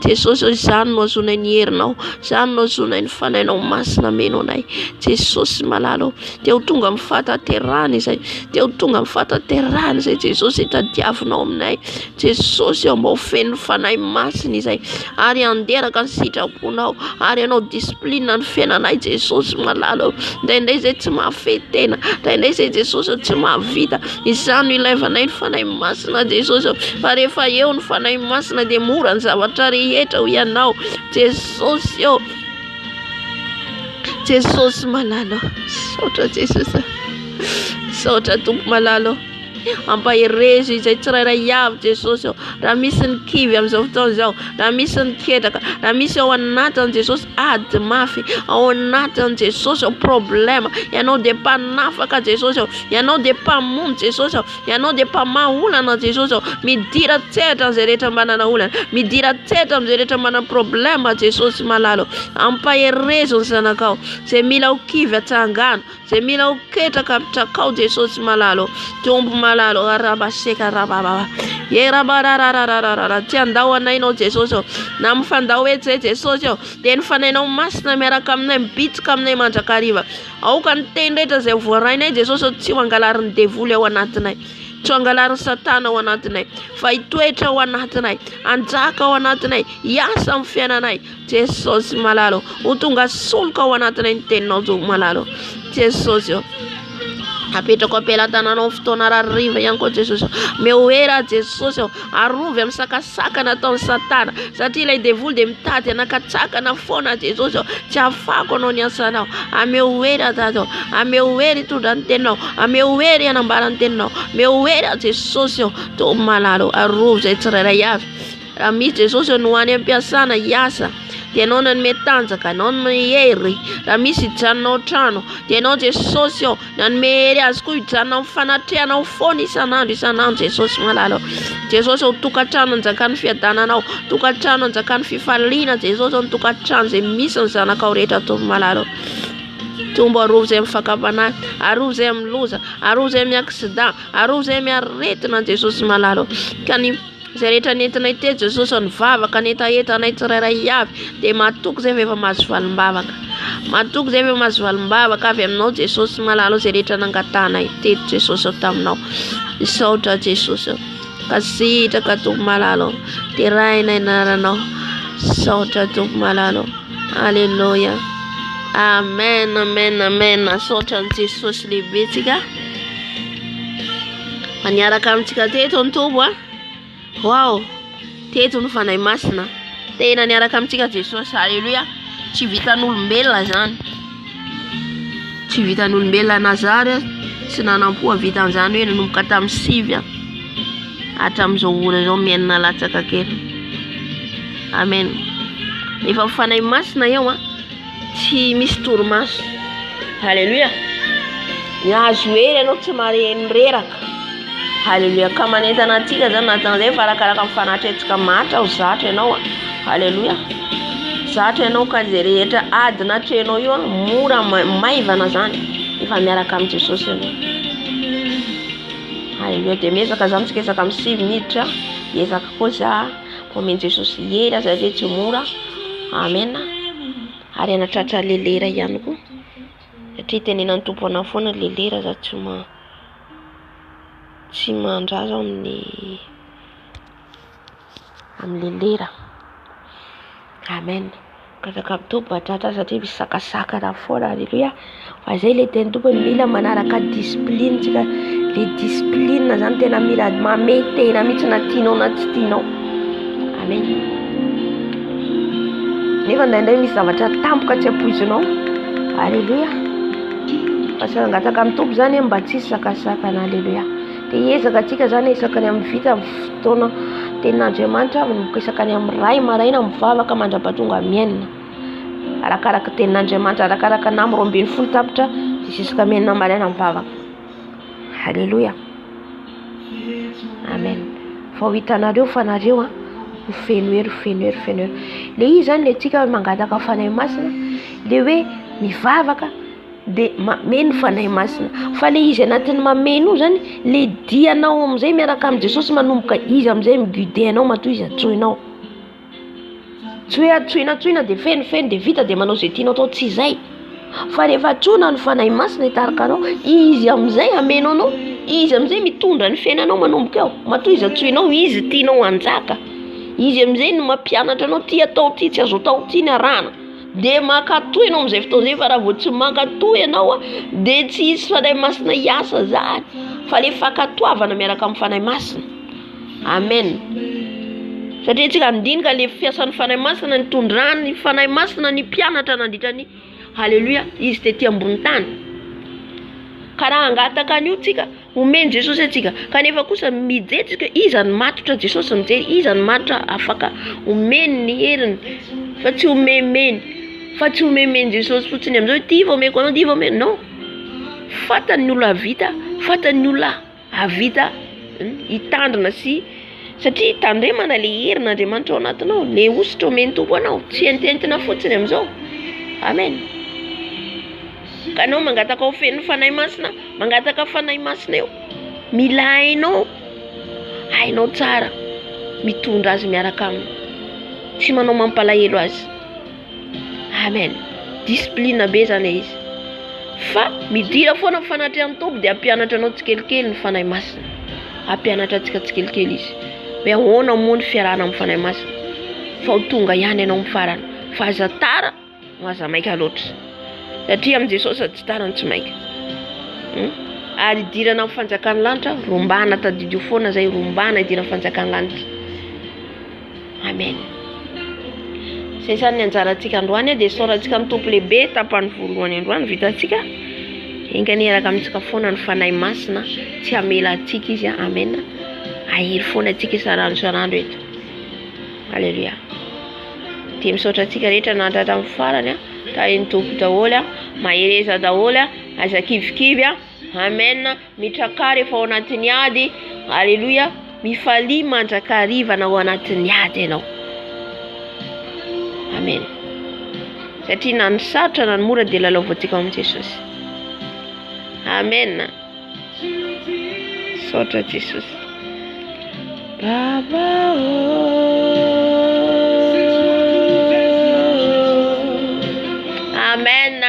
Jesosy izany no azonay ny herinao, izany no azonay ny fanainao masina menao anay. Jesosy malalo, dia ho tonga amin'ny fataterahana izay, dia ho tonga amin'ny fataterahana izay Jesosy hitadiavinao aminay. Jesosy mba ho feno fanahy masina izay, ary anderaka ny sitraponao, ary ianao disiplinina ny fiainanay Jesosy malalo. Indraindray izay tsy mahafetena, indraindray izay Jesosy tsy mahavita, izany no ilaivanay ny fanahy masina Jesosy. Fa rehefa eo ny fanahy masina dia mora ny zavatra rehetra ho ianao Jesosy. Jesosy malalo, saotra Jesosy, saotra Tompo malalo. Ampaherezo izay tsirairay avy Jesosy. Raha misy ny kivy amin'izao fotoana izao, raha misy ny ketraka, raha misy ao anatiny Jesosy ady mafy, ao anatiny Jesosy problema, ianao dia mpanafaka Jesosy, ianao dia mpamono Jesosy, ianao dia mpamaha olana Jesosy. Midira tsehatra amin'izay rehetra manana olana, midira tsehatra amin'izay rehetra manana problema Jesosy malalo. Ampaherezo ny zanakao, izay mila ho kivy atsangana, izay mila ho ketraka apitrakao Jesosy malalo. Tompo malalo arabaseka rababa. Yerabararararara. Tsy andao anainao Jesosy. Na mifandao etsy Jesosy dia ny fanainao masina miaraka aminay, mibitsika aminay mandrakariva. Aoka ny teny rehetra izay voarainay Jesosy, tsy ho angalarin'ny devoly ao anatinay, tsy ho angalarin'ny satana ao anatinay, fa hitoetra ao anatinay, anjaka ao anatinay, hiasa amin'ny fiainanay Jesosy malalo. Ho tonga solika ao anatinay ny teninao malalo Jesosy. Apetrako ampelantananao fotoana rariva ihany koa Jesosy. Mehoera Jesosy, arovy amin'ny sakasaka nataon'ny satana, satria ilay devoly dia mitady anakatsakana foana Jesosy. Tsy ahafako anao ny asanao. Amehoera Tato, amehoera hitondra ny teninao, amehoera hanambara ny teninao, mehoera Jesosy. Tompo malalo, arovy izay tsirairay avy. Raha misy Jesosy no any am-piasana hiasa, dia ianao no manome tanjaka, ianao no mihery. Raha misy hijanonao trano, dia ianao Jesosy nanome hery azy koa hijanona amin'ny fanatrehanao foana isanandro Jesosy malalo. Jesosy ho tokantrano anjakan'ny fiadananao, tokantrano anjakan'ny fifaliana Jesosy, ny tokantrano izay misy ny zanakao rehetra Tompo malalo. Tombo arovy izay mifakapanahy, arovy izay amin'ny loza, arovy izay amin'ny accident, arovy izay amin'ny aretina Jesosy malalo. Ka ny izay rehetra nentinay teto Jesosy, ny vavaka netaentanay tsirairay avy, dia matoky izay efa mahazo valim-bavaka, matoky izay efa mahazo valim-bavaka avy aminao Jesosy malalo. Izay rehetra nangatanay teto Jesosy taminao, saotra Jesosy. Kasitraka Tompo malalo, terahinay anaranao, saotra Tompo malalo. Alleluia. Amen, amen, amen. Saotra ny Jesosy lehibetsika. Maniaraka amintsika teto ny Tompo Wow, teto ny fanahy masina. Tena niaraka amintsika Jesosy. Alleluia. Tsy vitan'olombelona zany, tsy vitan'olombelona Nazary tsy nanampoa vitan'izany hoe nanomboka tamin'ny 7 hatramin'izao ora izao miaina latsaka kely. Amen. Efa fanahy masina eo tsy misy torimaso. Alleluia. Nahazo hery ianao tsy mareny reraka. Alleluia. Ka manentana antsika zany natan'izay fa arakaraka amin'ny fanatretsika matra ho zatra ianao. Alleluia. Zatra ianao ka izay rehetra ady natrenao io mora maivana zany efa miaraka amin'ny Jesosy ianao. Alleluia. Dia miezaka zany tsika ezaka amin'ny 6 minitra, ezaka koa za pomeny Jesosy hery aza dia tsy mora. Amen. Ary anatratra lelera ihany koa, satria tenenan'ny Tompo ana foana lelera za tsy mandraza amin'ny lelera. Amen. Kataka Tompo batratra satria misy sakasakana foana. Alleluia. Fa izay ilay teny Tompo mila manaraka discipline tsika. Le discipline zany tena mila mametena mihitsy na tianao na tsy tianao. Amen. Nefa indraindray misy zavatra tampoka tsy ampoizinao. Alleluia. Fahasalamgataka amin'ny tompo zany mba tsisy sakasakana. Aleluia. Dia ezaka atsika zany isakany amin'ny vita fotoana tenin'Andriamanitra isakany amin'ny ray maraina mivavaka mandrapatonga mienina arakaraka tenin'Andriamanitra, arakaraka na 20 tapitra isaka mienina maraina mivavaka. Aleluia. Amen. Vao hitanareo fa nareo feno hery. Le izy zany le tsika mangataka fanahy masina, le hoe mivavaka de mameno fanahy masina. Fa le izy anatin'ny mameno zany le dianao amizay miaraka amin'ny Jesosy manomboka izy amizay miguidenao matoa izy atsoinao. Tsy hoe atsoina de feno de vita de manao zay tianao atao, tsy zay. Fa rehefa atsona ny fanahy masina hitarika anao, izy amizay ameno anao, izy amizay mitondra ny fiainanao manomboka eo. Matoa izy atsoinao, izy tianao hanjaka. Izy amizay no mampianatra anao ty atao ty, tsy azo atao ty ny arahana. De makatoy ianao amizay fotoana zay, fa raha vao tsy makatoy ianao de tsy hisy fanahy masina hiasa zany. Fa le fakatoavana miaraka amin'ny fanahy masina. Amen. Satria tsika andinika le fiasan'ny fanahy masina, ny tondrany fanahy masina ny mpianatra nandritrany. Haleluia. Izy tetỳ ambony tany. Karaha angataka an'io tsika omeny Jesosy atsika, kanefa kosa mijetsika izany matotra Jesosy mijery, izany matotra afaka omeny ny heriny, fa tsy omemeny Jesosy fotsiny amizao ty vomeko anao, ty vomeny. Non. Fatan'ny olona avita, fatan'ny olona avita hitandrina sy satria tandremana le herin'Andriamanitra ao anatinao, le ositra omeny tompo anao, tsy ententina fotsiny amizao. Amen. Ka anao mangataka ho feno fanahy masina, mangataka fanahy masina eo, mila hainao tsara mitondra azy miaraka aminy, tsy manao mampalahelo azy. Amen. Discipline be zany izy. Fa midira foana fanatrehan'ny tompo de ampianatra anao tsikelikely ny fanahy masina, ampianatra atsika tsikelikely izy hoe ahoana moa ny fiarahana amin'ny fanahy masina. Fa ho tonga ihany ianao mifarana, fa aza tara aza maika loatra, satria amin'ny Jesosy tsy tarany tsy maika. Ary idirana amin'ny fanjakany lanitra, rombana tadidio foana zay, rombana idirana amin'ny fanjakany lanitra. Amen. Zay zany ny anjarantsika androany dia sorantsika amin'ny tompo lehibe tapany voalohany androany vitantsika. Engany eraka amintsika foana ny fanahy masina, tsy amela atsika izy. Amen. Ahiry foana atsika isan'andro eto. Aleluia. Dia misaotra atsika rehetra nahatratra amin'ny farany, tahin'ny tompo daholo, mahereza daholo, aza kivikivy. Amen. Mitrakary efa ao anatin'ny ady. Aleluia. Mifalia mandrakariva ao anatin'ny ady ianao. Amen. Satria na ny sarotra na ny mora dia lalaovantsika amin'ny Jesosy. Amen. Saotra Jesosy. Baba Amen.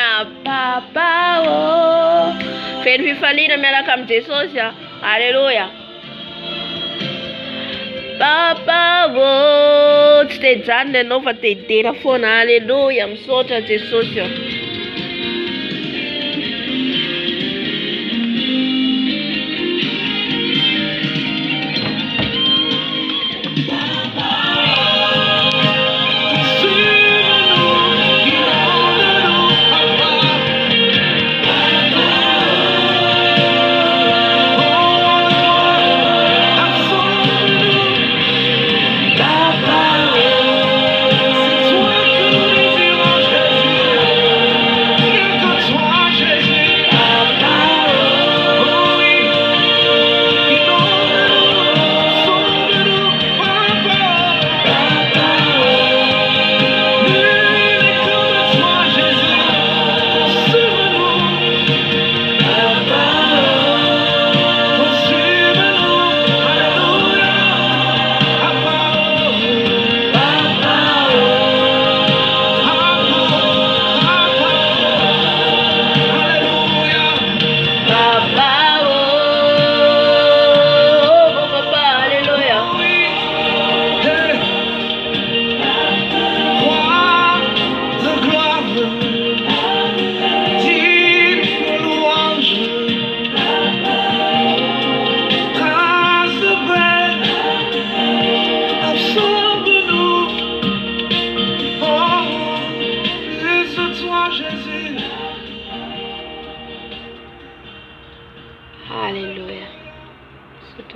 Papa feno fifaliana miaraka amin'ny Jesosy. Aleluia. Papa tsy te janona ianao fa te idera foana. Aleluia. Misaotra Jesosy.